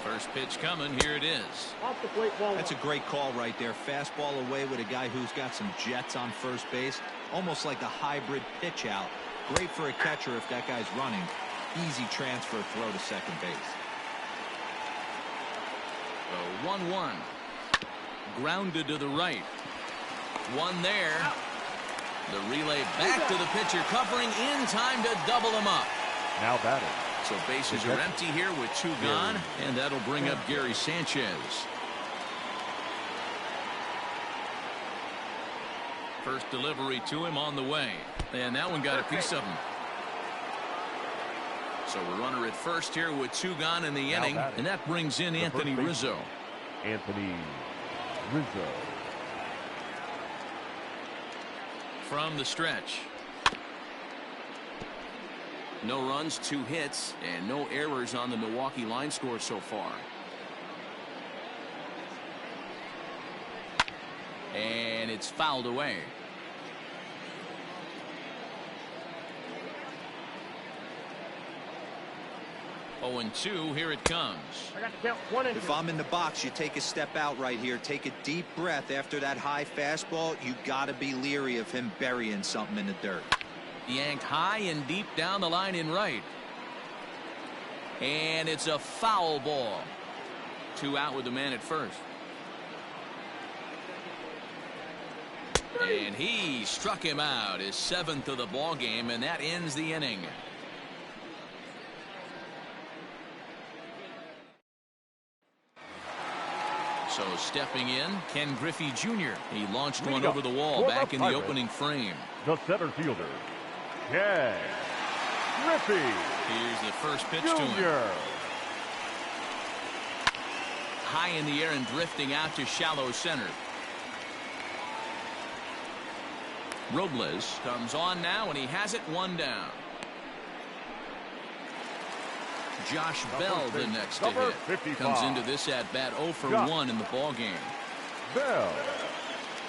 First pitch coming. Here it is. Off the plate, ball. That's a great call right there. Fastball away with a guy who's got some jets on first base. Almost like a hybrid pitch out. Great for a catcher if that guy's running. Easy transfer throw to second base. The 1-1. Grounded to the right. One there. The relay back to the pitcher, covering in time to double him up. Now batting. So bases are empty here with 2 gone, and that'll bring up Gary Sanchez. First delivery to him on the way, and that one got a piece of him. So a runner at first here with 2 gone in the inning, and that brings in Anthony Rizzo. Anthony Rizzo. From the stretch. No runs, 2 hits, and no errors on the Milwaukee line score so far. And it's fouled away. Oh, and 2, here it comes. I got to count 1 and 2. If I'm in the box, you take a step out right here. Take a deep breath after that high fastball. You got to be leery of him burying something in the dirt. Yanked high and deep down the line in right. And it's a foul ball. 2 out with the man at first. And he struck him out, his 7th of the ball game, and that ends the inning. So stepping in, Ken Griffey Jr. He launched one over the wall back in the opening frame. The center fielder, Ken Griffey. Here's the first pitch to him. High in the air and drifting out to shallow center. Robles comes on now, and he has it 1 down. Josh Bell, the next to hit, 55. comes into this at bat 0 for 1 in the ball game. Bell.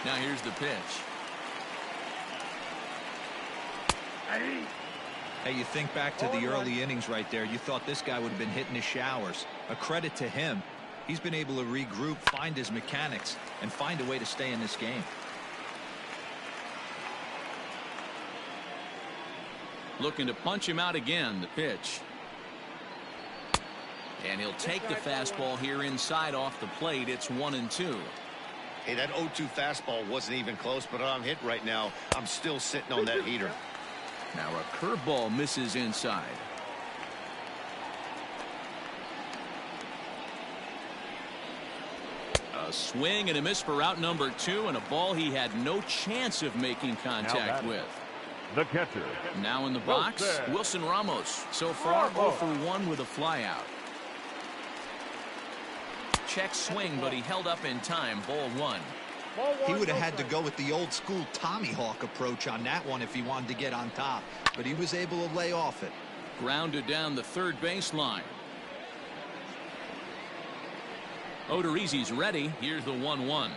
Now here's the pitch. Hey, you think back to the early innings right there. You thought this guy would have been hitting his showers. A credit to him. He's been able to regroup, find his mechanics, and find a way to stay in this game. Looking to punch him out again. The pitch. And he'll take the fastball here inside off the plate. It's 1 and 2. Hey, that 0-2 fastball wasn't even close, but I'm hit right now. I'm still sitting on that heater. Now a curveball misses inside. A swing and a miss for out number 2, and a ball he had no chance of making contact with. The catcher. Now in the box, Wilson Ramos. So far 0 for 1 with a flyout. Check swing, but he held up in time. Ball 1. He would have had to go with the old school Tommy Hawk approach on that one if he wanted to get on top, but he was able to lay off it. Grounded down the third baseline. Odorizzi's ready. Here's the 1-1.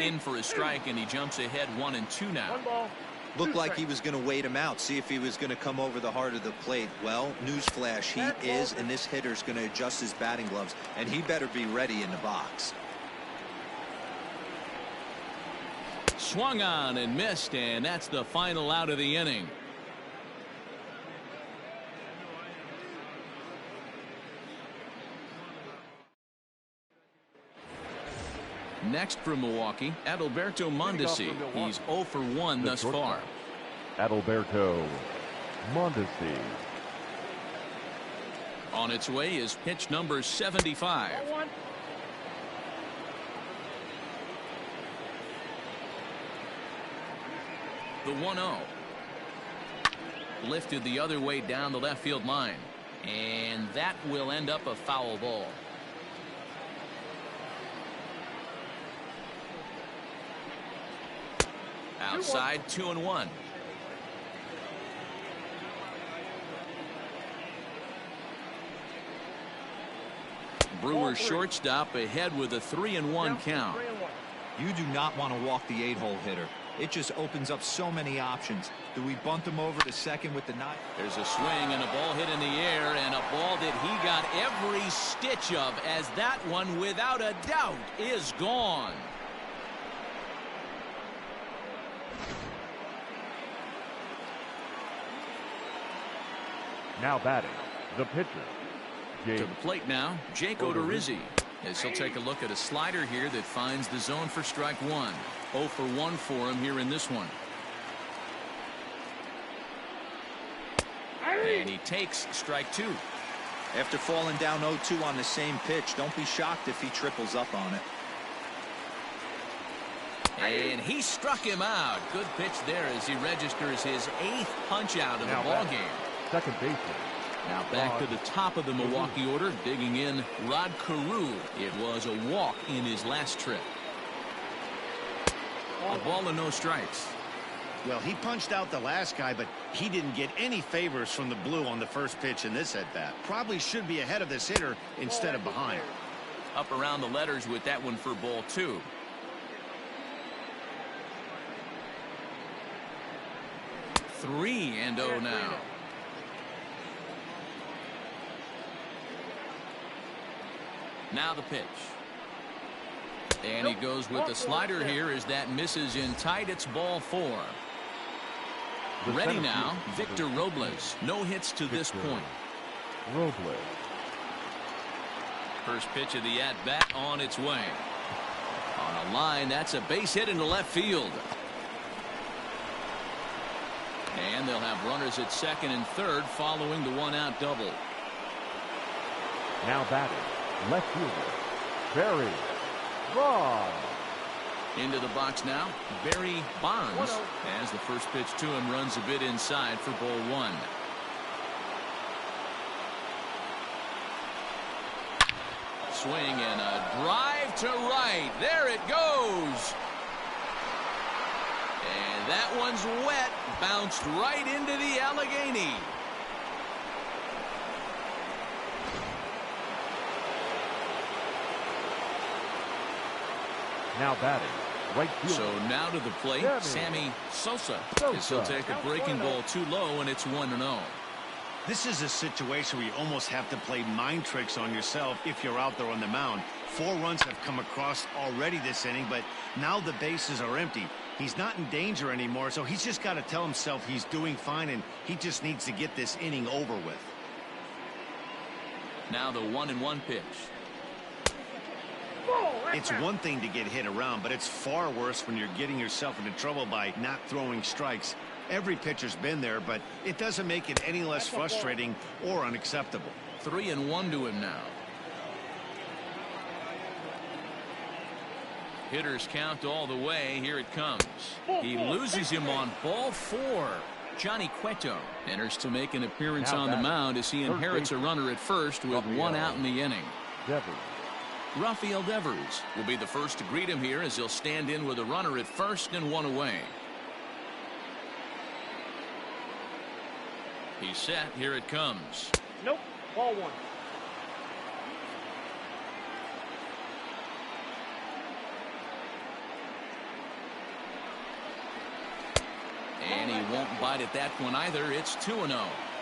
In for a strike, and he jumps ahead 1 and 2 now. Looked like he was going to wait him out, see if he was going to come over the heart of the plate. Well, newsflash, he is, and this hitter's going to adjust his batting gloves, and he better be ready in the box. Swung on and missed, and that's the final out of the inning. Next from Milwaukee, Adalberto Mondesi. He's 0 for 1 thus far. Adalberto Mondesi. On its way is pitch number 75. The 1-0. Lifted the other way down the left field line. And that will end up a foul ball. Outside, 2-1. Brewers shortstop ahead with a 3-1 count. You do not want to walk the 8-hole hitter. It just opens up so many options. Do we bunt him over to second with the 9? There's a swing and a ball hit in the air, and a ball that he got every stitch of, as that one without a doubt is gone. Now batting, the pitcher. To the plate now, Jake Odorizzi, as he'll take a look at a slider here that finds the zone for strike 1. 0 for 1 for him here in this one. And he takes strike 2. After falling down 0-2 on the same pitch, don't be shocked if he triples up on it. And he struck him out. Good pitch there as he registers his 8th punch out of the ball game. Second baseman. Now back to the top of the Milwaukee order, digging in Rod Carew. It was a walk in his last trip. A ball and no strikes. Well, he punched out the last guy, but he didn't get any favors from the blue on the first pitch in this at-bat. Probably should be ahead of this hitter instead of behind. Up around the letters with that one for ball 2. Three and 0 now. Now the pitch. And he goes with the slider here as that misses in tight. It's ball 4. Ready now, Victor Robles. No hits to this point. Robles. First pitch of the at-bat on its way. On a line, that's a base hit into left field. And they'll have runners at second and third following the one-out double. Now batting, left fielder, Barry Bonds. Into the box now, Barry Bonds, as the first pitch to him runs a bit inside for ball 1. Swing and a drive to right. There it goes. And that one's wet. Bounced right into the Allegheny. Now batting, right fielder. So now to the plate, Sammy Sosa. As he'll take a breaking ball too low, and it's 1-0. This is a situation where you almost have to play mind tricks on yourself if you're out there on the mound. 4 runs have come across already this inning, but now the bases are empty. He's not in danger anymore, so he's just got to tell himself he's doing fine, and he just needs to get this inning over with. Now the 1-1 pitch. It's one thing to get hit around, but it's far worse when you're getting yourself into trouble by not throwing strikes. Every pitcher's been there, but it doesn't make it any less frustrating or unacceptable. 3-1 to him now. Hitters count all the way. Here it comes. He loses him on ball 4. Johnny Cueto enters to make an appearance on the mound as he inherits a runner at first with 1 out in the inning. Rafael Devers will be the first to greet him here as he'll stand in with a runner at first and 1 away. He's set. Here it comes. Nope. Ball 1. And he won't bite at that one either. It's 2-0.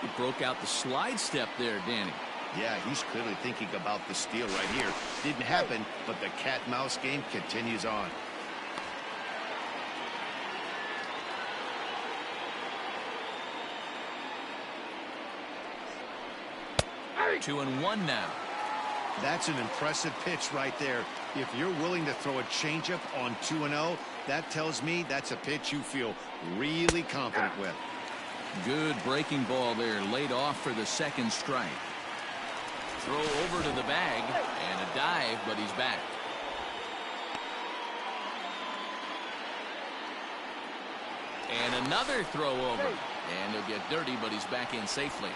He broke out the slide step there, Danny. Yeah, he's clearly thinking about the steal right here. Didn't happen, but the cat-mouse game continues on. Hey. 2-1 now. That's an impressive pitch right there. If you're willing to throw a changeup on 2-0, that tells me that's a pitch you feel really confident with. Good breaking ball there, laid off for the second strike. Throw over to the bag and a dive, but he's back. And another throw over. And he'll get dirty, but he's back in safely.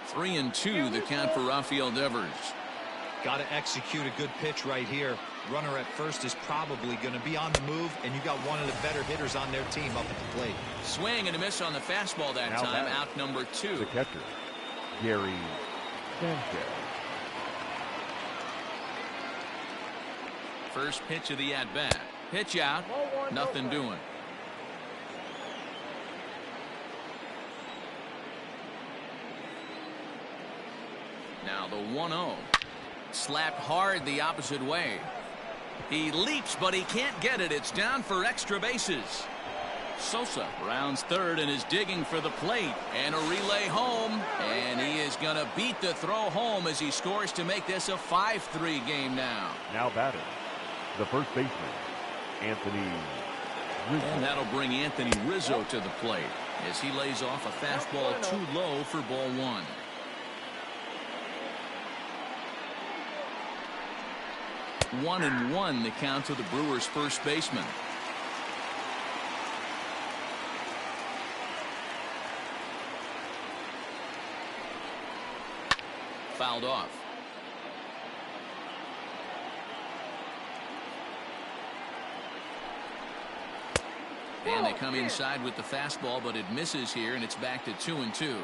Three and 2, the count for Rafael Devers. Got to execute a good pitch right here. Runner at first is probably going to be on the move, and you got one of the better hitters on their team up at the plate. Swing and a miss on the fastball that time. Out number 2. The catcher, Gary Sanchez. First pitch of the at-bat. Pitch out. Nothing doing. Now the 1-0. Slapped hard the opposite way. He leaps, but he can't get it. It's down for extra bases. Sosa rounds third and is digging for the plate. And a relay home. And he is going to beat the throw home as he scores to make this a 5-3 game now. Now batting, the first baseman, Anthony Rizzo. And that'll bring Anthony Rizzo to the plate as he lays off a fastball too low for ball 1. One and 1 the count to the Brewers' first baseman. Fouled off. And they come inside with the fastball, but it misses here, and it's back to 2-2.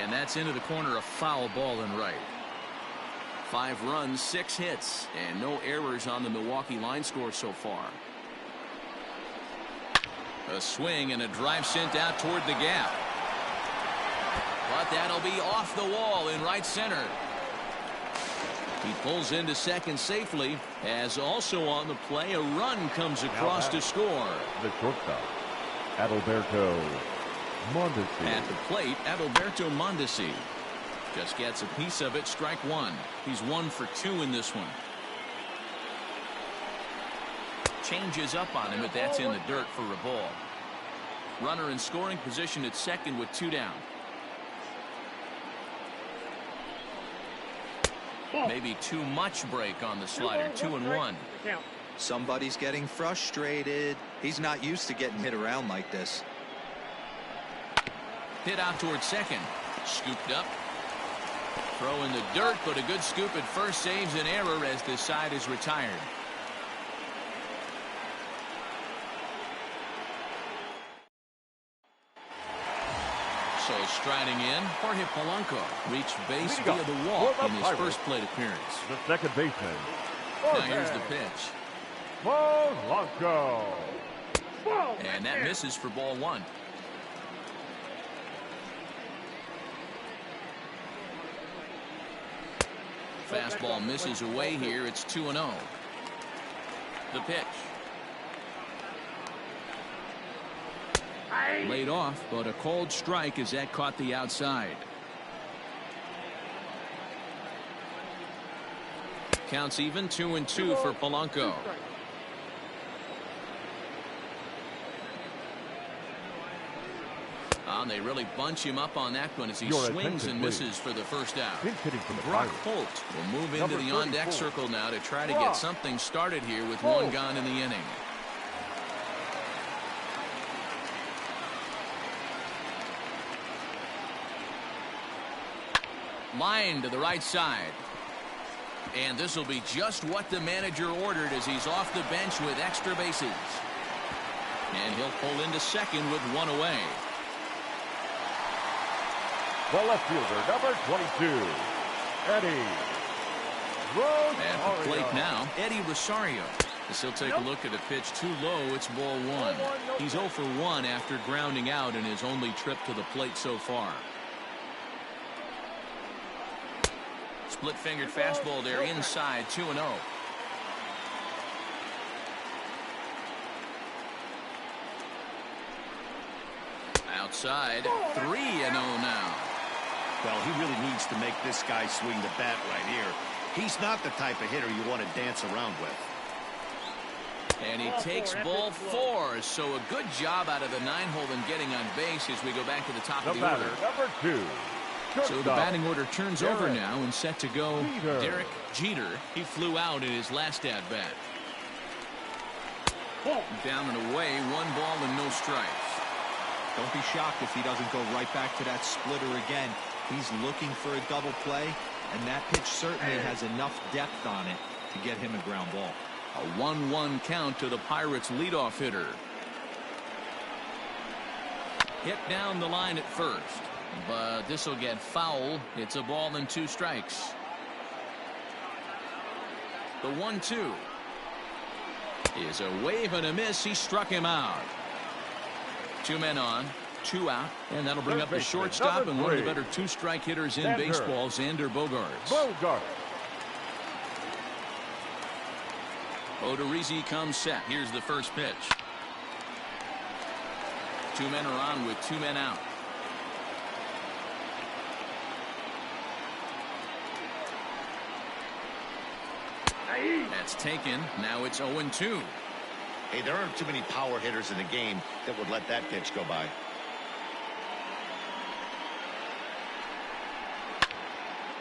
And that's into the corner, a foul ball and right. 5 runs, 6 hits, and no errors on the Milwaukee line score so far. A swing and a drive sent out toward the gap. But that'll be off the wall in right center. He pulls into second safely, as also on the play a run comes across to score. The shortstop, Adalberto Mondesi. At the plate, Adalberto Mondesi just gets a piece of it. Strike one. He's 1 for 2 in this one. Changes up on him, but that's in the dirt for a ball. Runner in scoring position at second with 2 down. Maybe too much break on the slider. 2-1. Somebody's getting frustrated. He's not used to getting hit around like this. Hit out towards second. Scooped up. Throw in the dirt, but a good scoop at first saves an error as this side is retired. So striding in, Jorge Polanco reached base via the walk in his first plate appearance. The second baseman. Now here's the pitch. Polanco. And that misses for ball 1. Fastball misses away here. It's 2-0. The pitch. Laid off, but a cold strike as that caught the outside. Counts even. 2-2 for Polanco. And they really bunch him up on that one as he swings and misses for the first out. Brock Holt will move into the on-deck circle now to try to get something started here with 1 gone in the inning. Line to the right side. And this will be just what the manager ordered as he's off the bench with extra bases. And he'll pull into second with 1 away. The left fielder, number 22, Eddie Rosario. At the plate now, Eddie Rosario. As he'll take a look at a pitch too low, it's ball 1. He's 0 for 1 after grounding out in his only trip to the plate so far. Split-fingered fastball there inside, 2-0. Outside, 3-0 now. Well, he really needs to make this guy swing the bat right here. He's not the type of hitter you want to dance around with. And he takes ball 4. So a good job out of the 9-hole and getting on base as we go back to the top of the order. Number 2. So the batting order turns over now and set to go. Derek Jeter. He flew out in his last at-bat. Down and away, 1 ball and no strikes. Don't be shocked if he doesn't go right back to that splitter again. He's looking for a double play, and that pitch certainly has enough depth on it to get him a ground ball. A 1-1 count to the Pirates' leadoff hitter. Hit down the line at first, but this will get foul. It's a ball and 2 strikes. The 1-2 is a wave and a miss. He struck him out. 2 men on, 2 out, and that'll bring up the shortstop and one of the better 2-strike hitters in baseball, Xander Bogaerts. Odorizzi comes set. Here's the first pitch. 2 men are on with 2 men out. That's taken. Now it's 0-2. Hey, there aren't too many power hitters in the game that would let that pitch go by.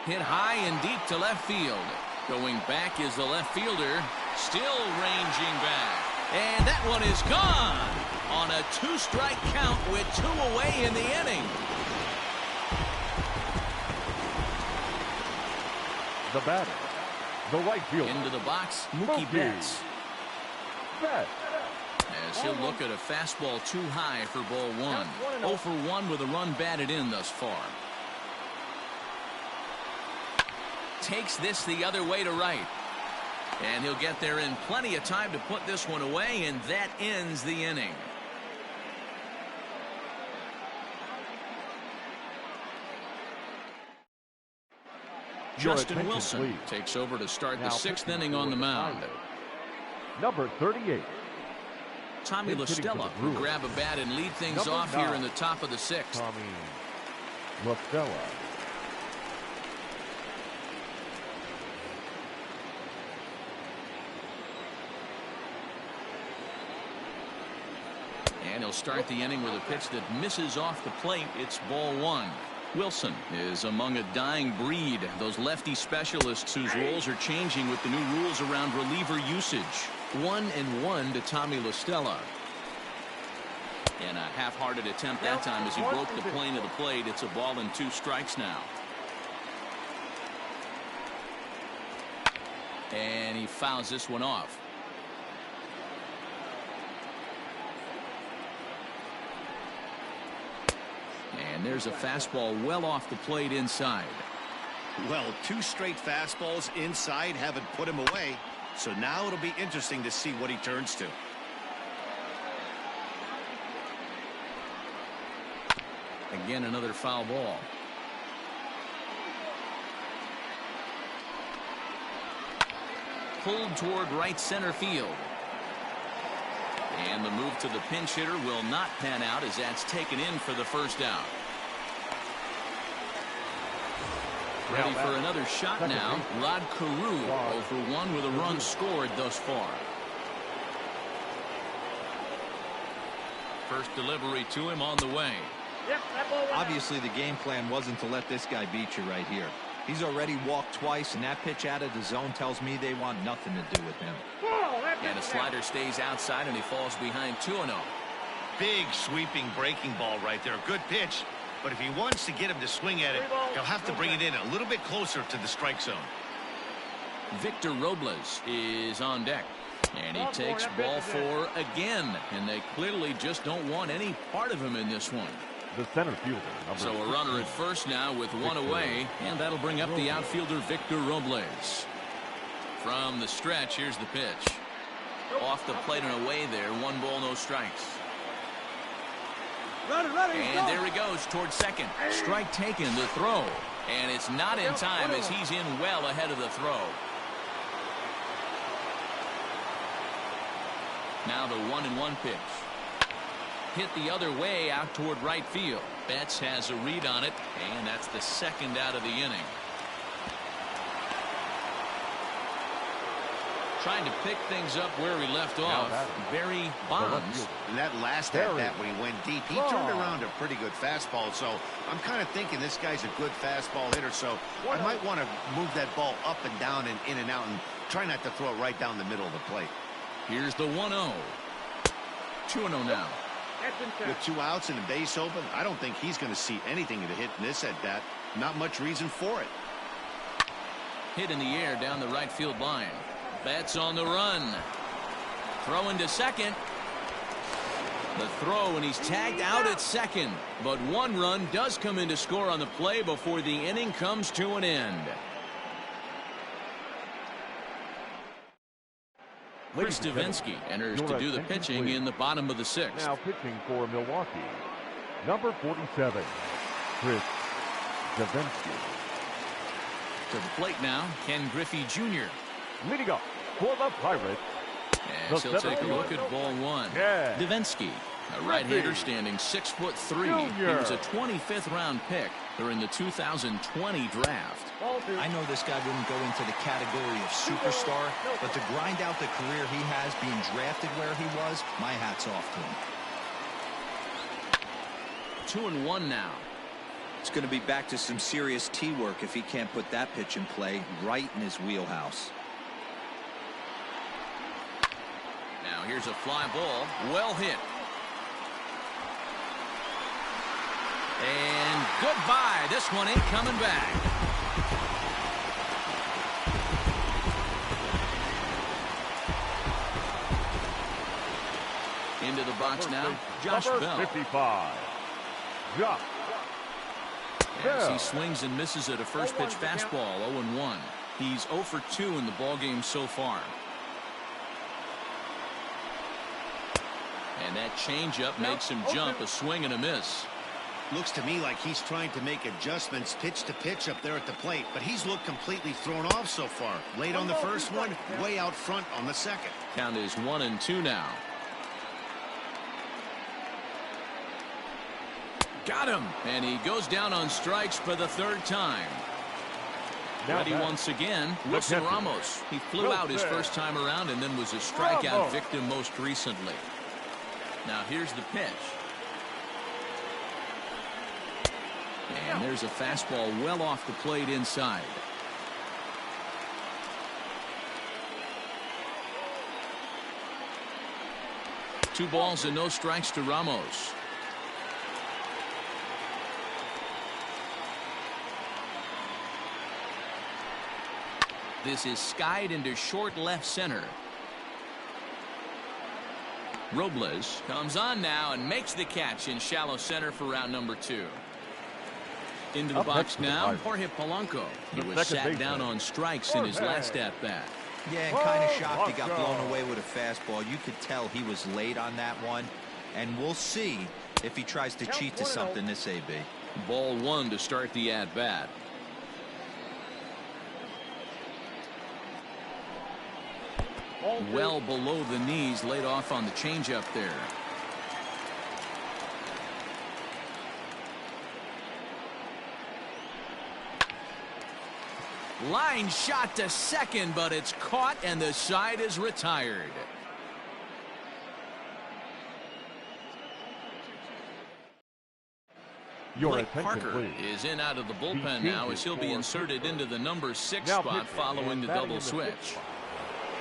Hit high and deep to left field. Going back is the left fielder. Still ranging back. And that one is gone on a 2-strike count with 2 away in the inning. The batter, The right fielder. Into the box, Mookie Betts. Betts. As he'll look at a fastball too high for ball one. 0 for 1 with a run batted in thus far. Takes this the other way to right. And he'll get there in plenty of time to put this one away, and that ends the inning. Justin Wilson takes over to start the 6th inning on the mound. Number 38. Tommy La Stella will grab a bat and lead things off here in the top of the 6th. Tommy La Stella. And he'll start the inning with a pitch that misses off the plate. It's ball one. Wilson is among a dying breed. Those lefty specialists whose roles are changing with the new rules around reliever usage. 1-1 to Tommy La Stella. And a half-hearted attempt that time as he broke the plane of the plate. It's a ball and 2 strikes now. And he fouls this one off. And there's a fastball well off the plate inside. Well, 2 straight fastballs inside haven't put him away. So now it'll be interesting to see what he turns to. Again, another foul ball. Pulled toward right center field. And the move to the pinch hitter will not pan out as that's taken in for the first out. Ready for another shot now. Rod Carew 0 for 1 with a run scored thus far. First delivery to him on the way. Obviously, the game plan wasn't to let this guy beat you right here. He's already walked twice, and that pitch out of the zone tells me they want nothing to do with him. And a slider stays outside, and he falls behind 2-0. Big sweeping breaking ball right there. Good pitch. But if he wants to get him to swing at it, he'll have to bring it in a little bit closer to the strike zone. Victor Robles is on deck. And he takes ball 4 again. And they clearly just don't want any part of him in this one. The center fielder. So a runner at first now with 1 away. And that'll bring up the outfielder Victor Robles. From the stretch, here's the pitch. Off the plate and away there. 1 ball, no strikes. And there he goes towards second. Strike taken, the throw. And it's not in time as he's in well ahead of the throw. Now the 1-1 pitch. Hit the other way out toward right field. Betts has a read on it, and that's the 2nd out of the inning. Trying to pick things up where he left off. Barry Bonds. And that last at bat when he went deep, he turned around a pretty good fastball. So I'm kind of thinking this guy's a good fastball hitter. So I might want to move that ball up and down and in and out and try not to throw it right down the middle of the plate. Here's the 1-0. 2-0 now. With 2 outs and a base open, I don't think he's going to see anything to hit in this at bat. Not much reason for it. Hit in the air down the right field line. Betts on the run. Throwing to second. The throw, and he's tagged out at second. But 1 run does come in to score on the play before the inning comes to an end. Chris Davinsky enters to do the pitching in the bottom of the 6th. Now pitching for Milwaukee, number 47, Chris Davinsky. To the plate now, Ken Griffey Jr. Leading up for the Pirates. As he'll take a look at ball 1. Yeah. Davinsky, a right-hander standing 6'3". He was a 25th round pick during the 2020 draft. I know this guy wouldn't go into the category of superstar, but to grind out the career he has being drafted where he was, my hat's off to him. 2-1 now. It's going to be back to some serious tee work if he can't put that pitch in play right in his wheelhouse. Now here's a fly ball, well hit. And goodbye. This one ain't coming back. Into the box now, Josh number Bell. 55. Josh As he Bell. swings and misses at a first pitch fastball, 0-1. He's 0 for 2 in the ballgame so far. And that changeup makes him jump, a swing and a miss. Looks to me like he's trying to make adjustments pitch to pitch up there at the plate, but he's looked completely thrown off so far. Late on the first one, way out front on the second. Count is 1-2 now. Got him, and he goes down on strikes for the third time. Now Ready back. once again, Wilson catcher. Ramos. He flew out his first time around and then was a strikeout Ramos. victim most recently. Now here's the pitch. And there's a fastball well off the plate inside. Two balls and no strikes to Ramos. This is skied into short left center. Robles comes on now and makes the catch in shallow center for round number 2. Into the Up box next to the now, fire. Jorge Polanco. He The was second sat baseman. down on strikes in his Jorge. last at-bat. Yeah, and kind of Whoa, shocked he got let's go. blown away with a fastball. You could tell he was late on that one. And we'll see if he tries to cheat to something this AB. Ball 1 to start the at-bat. Well below the knees, laid off on the changeup there. Line shot to second, but it's caught and the side is retired. Your Blake attention, Parker please. is in out of the bullpen The now as he'll be changes inserted for into the number 6 Now spot pitching following and the batting double in the switch. fifth spot.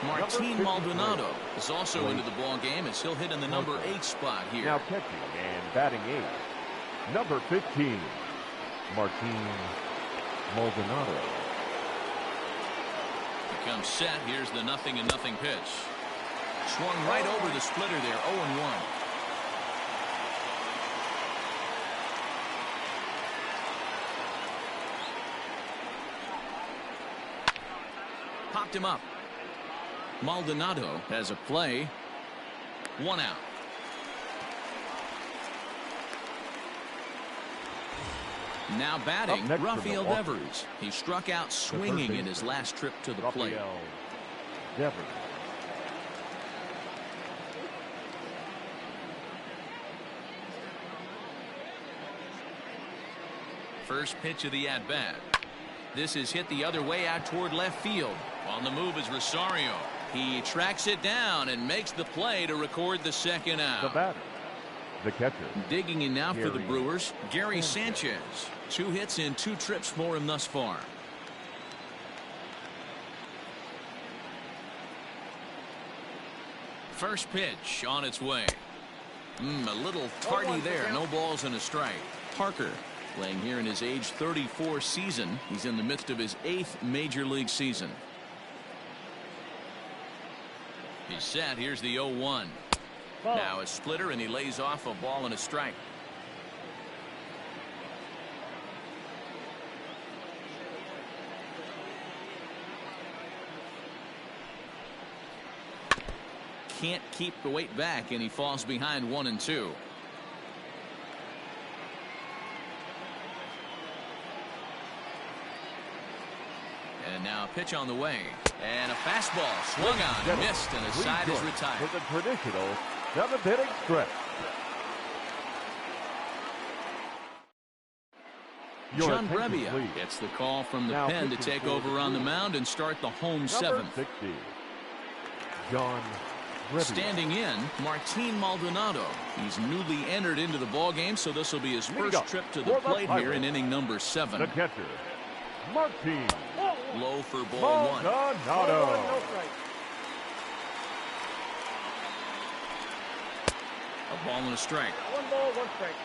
Martin Number 53. Maldonado is also Blake into the ball game as he'll hit in the number Parker. 8 spot here. Now catching and batting 8. Number 15. Martin Maldonado. He comes set. Here's the 0-0 pitch. Swung right over the splitter there. 0-1. Popped him up. Maldonado has a play. 1 out. Now batting, Up next for Rafael Milwaukee. Devers. He struck out swinging in his last trip to the plate. Rafael Devers. First pitch of the at-bat. This is hit the other way out toward left field. On the move is Rosario. He tracks it down and makes the play to record the second The out. batter. The catcher. Digging in now for the Gary Brewers, Gary Sanchez. 2 hits in 2 trips for him thus far. First pitch on its way. A little tardy there. No balls and a strike. Parker playing here in his age 34 season. He's in the midst of his 8th major league season. He's set. Here's the 0-1. Now a splitter and he lays off a ball and a strike. Can't keep the weight back and he falls behind 1-2. And now a pitch on the way. And a fastball swung on, missed, and his side is retired. With a traditional 7th inning stretch. Your John attention, Brebbia please. gets the call from the Now pen to pitching take for over the on the Brewers. mound and start the home Number 7th. 60. John Brebbia. Standing in, Martin Maldonado. He's newly entered into the ball game, so this will be his Here we first go. trip to the For the plate here Pirates. in inning number 7. The catcher. Martin Low for ball 1. Maldonado. No strike. A ball and a strike. 1 ball, 1 strike.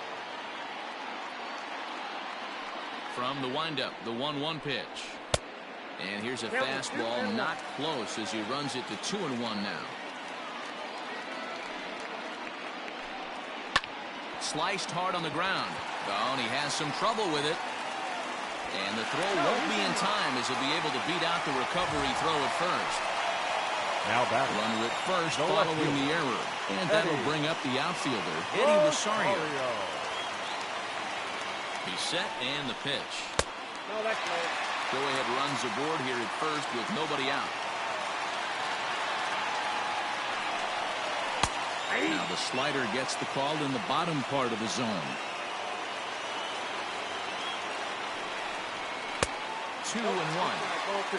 From the windup, the 1-1 pitch. And here's a Count fastball 2-1. not close as he runs it to 2-1 now. sliced hard on the ground. Oh, and he has some trouble with it. And the throw won't be in time as he'll be able to beat out the recovery throw at first. Now back. Runner at first following the error. And that'll bring up the outfielder, Eddie Rosario. He's set and the pitch. No, that's low. Go-ahead runs aboard here at first with nobody out. Now the slider gets the call in the bottom part of the zone. 2-1. Ball 2.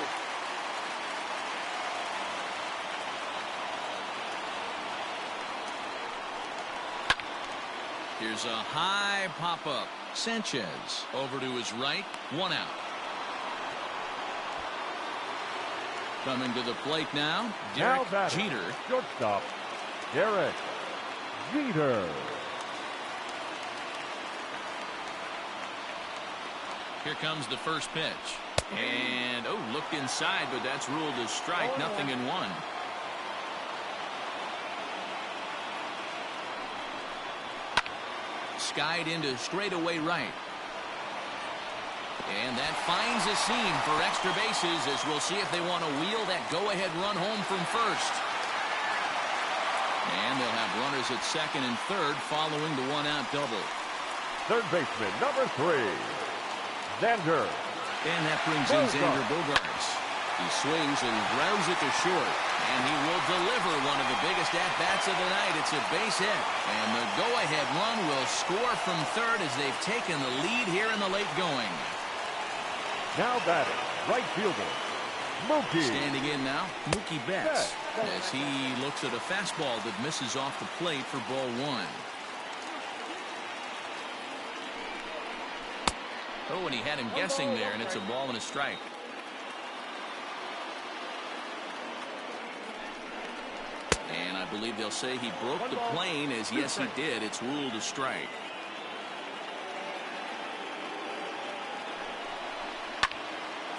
Here's a high pop-up. Sanchez over to his right. 1 out. Coming to the plate now, Derek Jeter. Shortstop, Derek Jeter. Here comes the first pitch. And, looked inside, but that's ruled as strike. Nothing in 1. Skied into straightaway right. And that finds a seam for extra bases as we'll see if they want to wheel that go-ahead run home from first. And they'll have runners at second and third following the 1-out double. Third baseman, number 3, Xander. And that brings in Xander Bogaerts. He swings and grounds it to short. And he will deliver one of the biggest at-bats of the night. It's a base hit. And the go-ahead run will score from third as they've taken the lead here in the late going. Now batting, right fielder, Mookie. Standing in now, Mookie Betts, as he looks at a fastball that misses off the plate for ball 1. Oh, and he had him guessing there, and it's a ball and a strike. And I believe they'll say he broke the plane, as yes, he did. It's ruled a strike.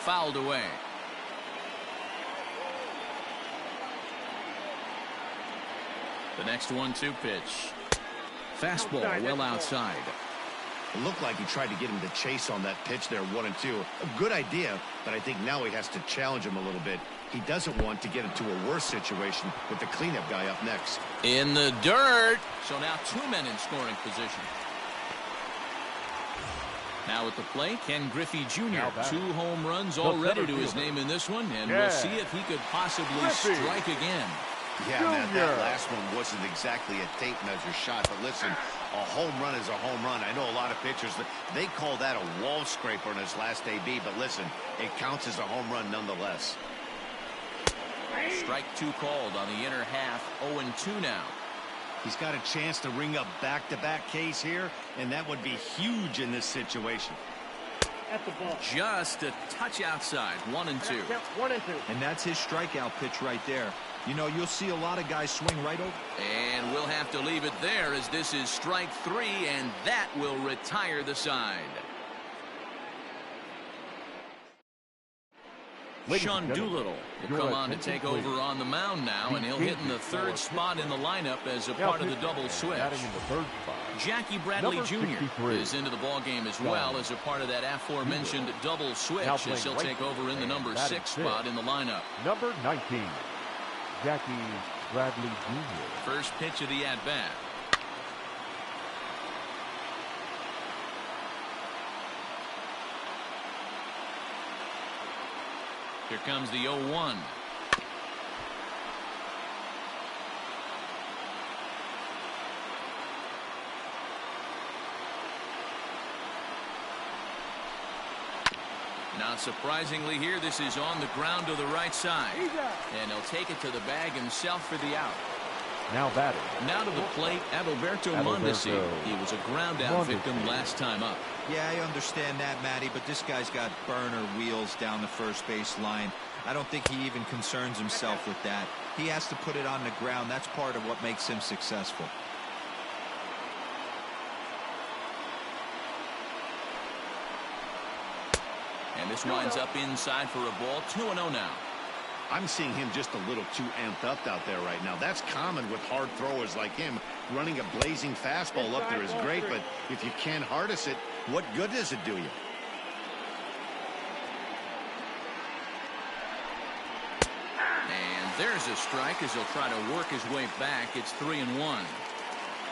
Fouled away. The next 1-2 pitch. Fastball well outside. It looked like he tried to get him to chase on that pitch there, 1-2. A good idea, but I think now he has to challenge him a little bit. He doesn't want to get into a worse situation with the cleanup guy up next. In the dirt. So now 2 men in scoring position. Now at the plate, Ken Griffey Jr. 2 home runs already to his name in this one, and we'll see if he could possibly strike again. Yeah, man, that last one wasn't exactly a tape measure shot, but listen, a home run is a home run. I know a lot of pitchers, they call that a wall scraper in his last AB, but listen, it counts as a home run nonetheless. Strike 2 called on the inner half. 0-2 now. He's got a chance to ring up back-to-back Ks here, and that would be huge in this situation. At the ball. Just a touch outside. 1-2. 1-2. And that's his strikeout pitch right there. You know, you'll see a lot of guys swing right over. And we'll have to leave it there as this is strike 3, and that will retire the side. Sean Doolittle will come on to take over on the mound now, and he'll hit in the 3rd spot in the lineup as a part of the double switch. Jackie Bradley Jr. is into the ballgame as well as a part of that aforementioned double switch as he'll take over in the number 6 spot in the lineup. Number 19, Jackie Bradley Jr. First pitch of the at-bat. Here comes the 0-1. Not surprisingly here, this is on the ground to the right side. And he'll take it to the bag himself for the out. Now batting. Now to the plate, Adalberto Mondesi. He was a ground-out victim last time up. Yeah, I understand that, Matty, but this guy's got burner wheels down the first base line. I don't think he even concerns himself with that. He has to put it on the ground. That's part of what makes him successful. And this winds up inside for a ball. 2-0 now. I'm seeing him just a little too amped up out there right now. That's common with hard throwers like him. Running a blazing fastball up there is great, but if you can't harness it, what good does it do you? And there's a strike as he'll try to work his way back. It's 3-1.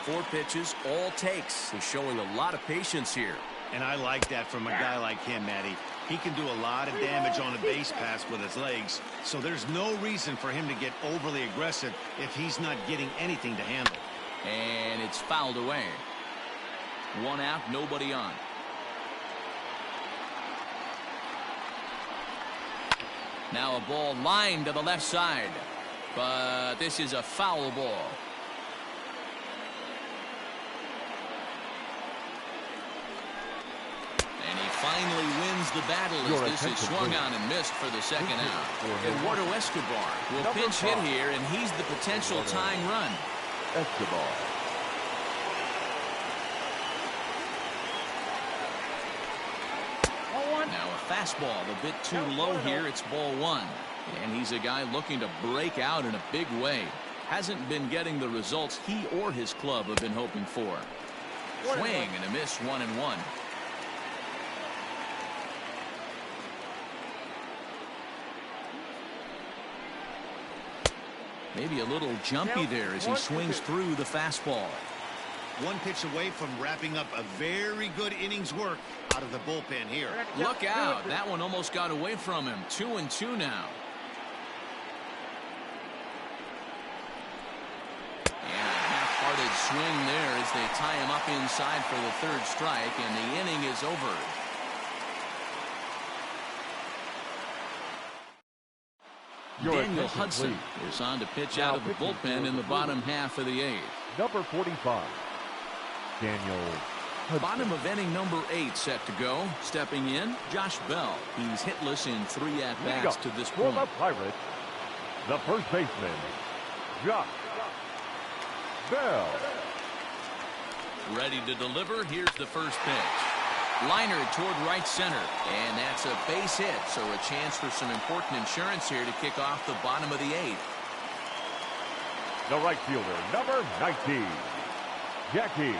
4 pitches, all takes. He's showing a lot of patience here. And I like that from a guy like him, Matty. He can do a lot of damage on a base pass with his legs, so there's no reason for him to get overly aggressive if he's not getting anything to handle. And it's fouled away. 1 out, nobody on. Now a ball lined to the left side, but this is a foul ball. And he finally wins the battle as this is swung on and missed for the second out. Eduardo Escobar will pinch hit here, and he's the potential tying run. Escobar. Now a fastball a bit too low here. It's ball 1. And he's a guy looking to break out in a big way. Hasn't been getting the results he or his club have been hoping for. Swing and a miss, 1-1. Maybe a little jumpy there as he swings through the fastball. 1 pitch away from wrapping up a very good innings work out of the bullpen here. Look out. That one almost got away from him. 2-2 now. And a half-hearted swing there as they tie him up inside for the 3rd strike, and the inning is over. Daniel Hudson is on to pitch out of the bullpen in the bottom half of the 8th. Number 45, Daniel Hudson. Bottom of inning number 8 set to go. Stepping in, Josh Bell. He's hitless in 3 at-bats to this point. For the Pirates, the first baseman, Josh Bell. Ready to deliver. Here's the first pitch. Liner toward right center, and that's a base hit, so a chance for some important insurance here to kick off the bottom of the 8th. The right fielder, number 19, Jackie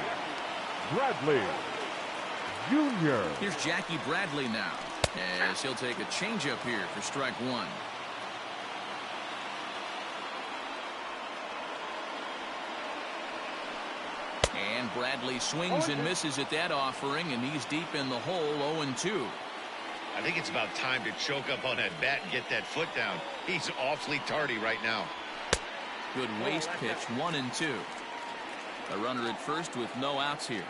Bradley Jr. Here's Jackie Bradley now, as he'll take a changeup here for strike 1. And Bradley swings and misses at that offering, and he's deep in the hole, 0-2. I think it's about time to choke up on that bat and get that foot down. He's awfully tardy right now. Good waist pitch, 1-2. A runner at first with no outs here.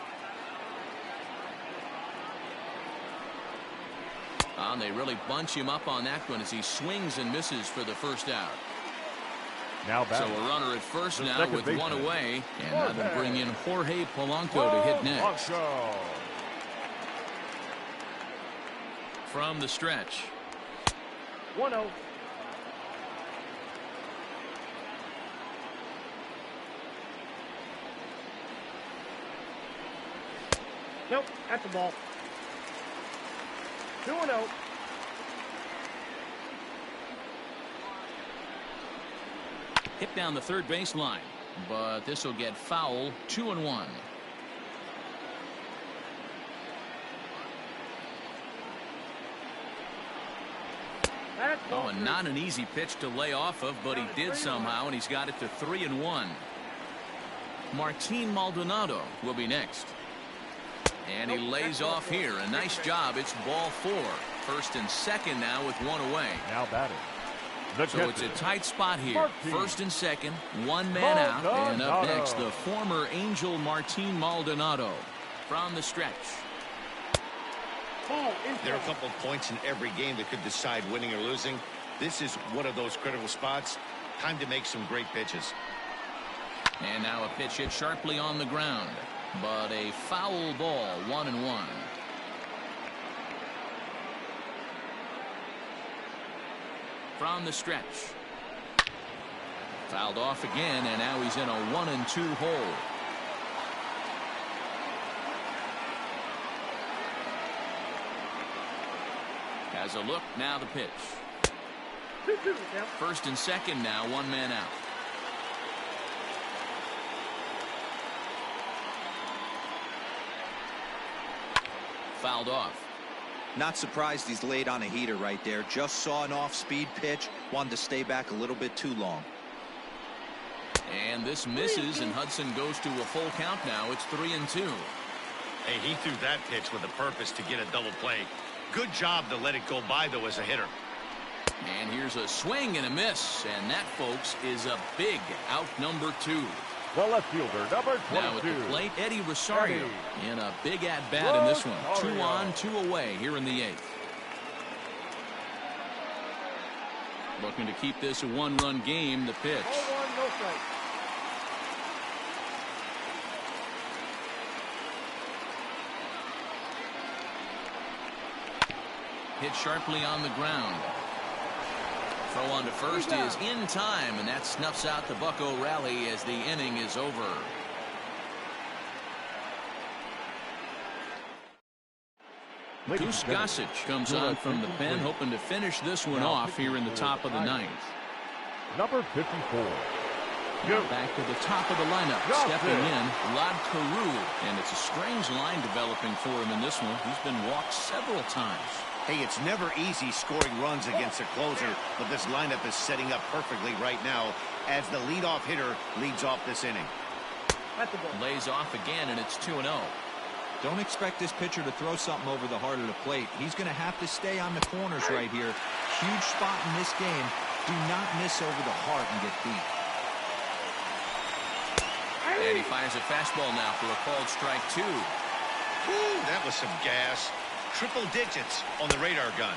And they really bunch him up on that one as he swings and misses for the first out. Now so a runner at first now with 1 away, and now they'll bring in Jorge Polanco to hit next. From the stretch. 1-0. Nope, that's the ball. 2-0. Hit down the third baseline, but this will get foul. 2-1. Oh, and not an easy pitch to lay off of, but he did somehow, and he's got it to 3-1. Martin Maldonado will be next. And he lays off here. A nice job. It's ball 4. First and second now with 1 away. Now batting. So it's a tight spot here. First and second, 1 man out. And up next, the former Angel Martin Maldonado from the stretch. There are a couple of points in every game that could decide winning or losing. This is one of those critical spots. Time to make some great pitches. And now a pitch hit sharply on the ground, but a foul ball, 1-1. From the stretch. Fouled off again, and now he's in a 1-2 hole. Has a look, now the pitch. 2-2 now. First and second now, one man out. Fouled off. Not surprised he's laid on a heater right there. Just saw an off-speed pitch. Wanted to stay back a little bit too long. And this misses, and Hudson goes to a full count now. It's 3-2. Hey, he threw that pitch with a purpose to get a double play. Good job to let it go by, though, as a hitter. And here's a swing and a miss. And that, folks, is a big out number 2. The left fielder, number 22. Now at the plate, Eddie Rosario in a big at-bat in this one. 2 on, 2 away here in the 8th. Looking to keep this a one-run game. The pitch. 0-1, no strike. Hit sharply on the ground. Throw on to first is in time, and that snuffs out the Bucco rally as the inning is over. Goose Gossage comes on from the pen, hoping to finish this one off here in the top of the 9th. Number 54. Back to the top of the lineup, stepping in, Rod Carew, and it's a strange line developing for him in this one. He's been walked several times. Hey, it's never easy scoring runs against a closer, but this lineup is setting up perfectly right now as the leadoff hitter leads off this inning. Lays off again, and it's 2-0. Don't expect this pitcher to throw something over the heart of the plate. He's going to have to stay on the corners right here. Huge spot in this game. Do not miss over the heart and get beat. And he fires a fastball now for a called strike 2. Ooh, that was some gas. Triple digits on the radar gun.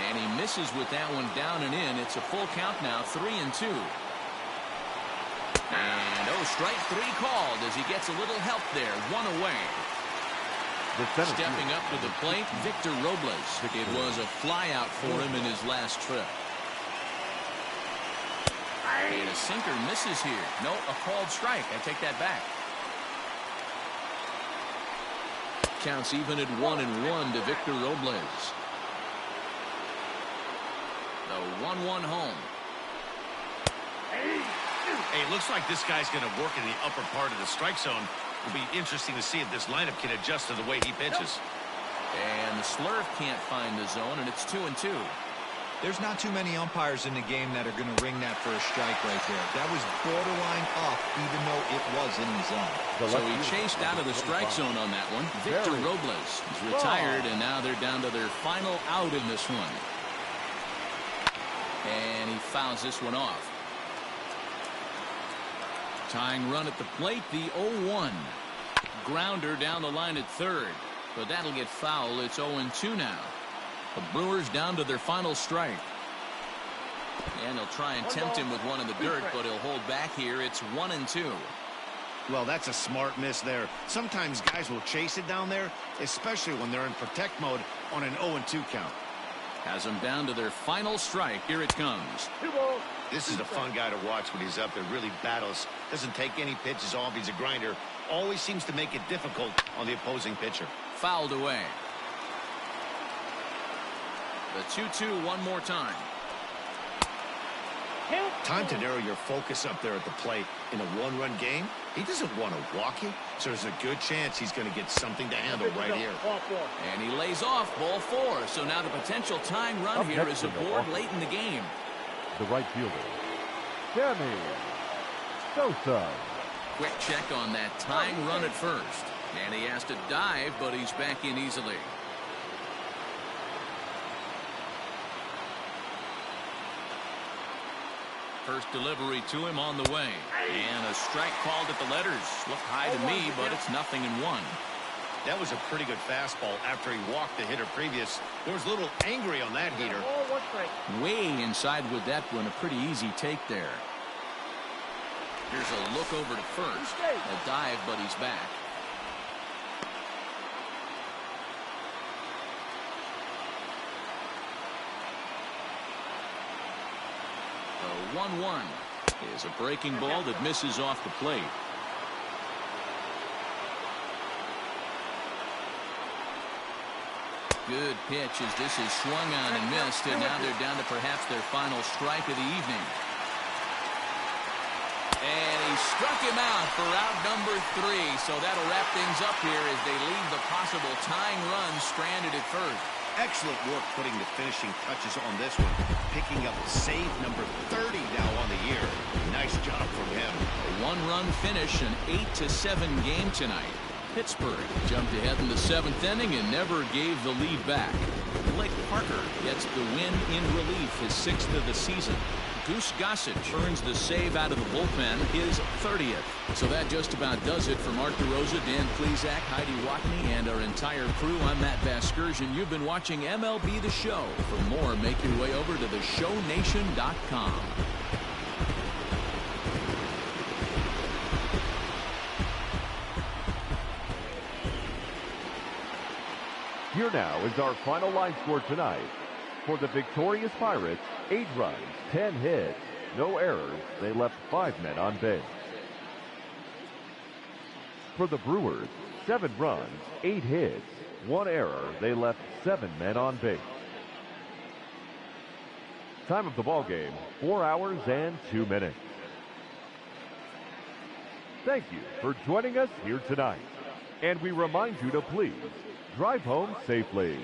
And he misses with that one down and in. It's a full count now, 3-2. And strike 3 called as he gets a little help there. 1 away. Stepping up to the plate, Victor Robles. It was a flyout for him in his last trip. And a sinker misses here. No, a called strike. I take that back. Counts even at 1-1 to Victor Robles. The 1-1 home. Hey, it looks like this guy's going to work in the upper part of the strike zone. It'll be interesting to see if this lineup can adjust to the way he pitches. And the slurve can't find the zone, and it's 2-2. There's not too many umpires in the game that are going to ring that for a strike right there. That was borderline up, even though it was in the zone. So he chased out of the strike zone on that one. Victor Robles is retired, and now they're down to their final out in this one. And he fouls this one off. Tying run at the plate, the 0-1. Grounder down the line at third, but that'll get foul. It's 0-2 now. The Brewers down to their final strike. And they'll try and tempt him with one in the dirt, but he'll hold back here. It's 1-2. Well, that's a smart miss there. Sometimes guys will chase it down there, especially when they're in protect mode on an 0-2 count. Has them down to their final strike. Here it comes. This is a fun guy to watch when he's up there. Really battles. Doesn't take any pitches off. He's a grinder. Always seems to make it difficult on the opposing pitcher. Fouled away. The 2-2 one more time. Time to narrow your focus up there at the plate. In a one-run game, he doesn't want to walk you, so there's a good chance he's going to get something to handle right here. And he lays off ball 4. So now the potential tying run here is aboard late in the game. The right fielder, Sammy Sosa. Quick check on that tying run at first. And he has to dive, but he's back in easily. First delivery to him on the way. And a strike called at the letters. Looked high to me, but it's 0-1. That was a pretty good fastball after he walked the hitter previous. There was a little angry on that heater. Way inside with that one. A pretty easy take there. Here's a look over to first. A dive, but he's back. The 1-1 is a breaking ball that misses off the plate. Good pitch as this is swung on and missed, and now they're down to perhaps their final strike of the evening. And he struck him out for out number 3, so that'll wrap things up here as they leave the possible tying run stranded at first. Excellent work putting the finishing touches on this one, picking up save number 30 now on the year. Nice job from him. A 1-run finish, an 8-7 game tonight. Pittsburgh jumped ahead in the 7th inning and never gave the lead back. Blake Parker gets the win in relief, his 6th of the season. Goose Gossage earns the save out of the bullpen, his 30th. So that just about does it for Mark DeRosa, Dan Plesac, Heidi Watney, and our entire crew. I'm Matt Vasgersian. You've been watching MLB The Show. For more, make your way over to theshownation.com. Here now is our final line score tonight. For the victorious Pirates, 8 runs, 10 hits, no errors. They left 5 men on base. For the Brewers, 7 runs, 8 hits, 1 error. They left 7 men on base. Time of the ball game, 4 hours and 2 minutes. Thank you for joining us here tonight. And we remind you to please drive home safely.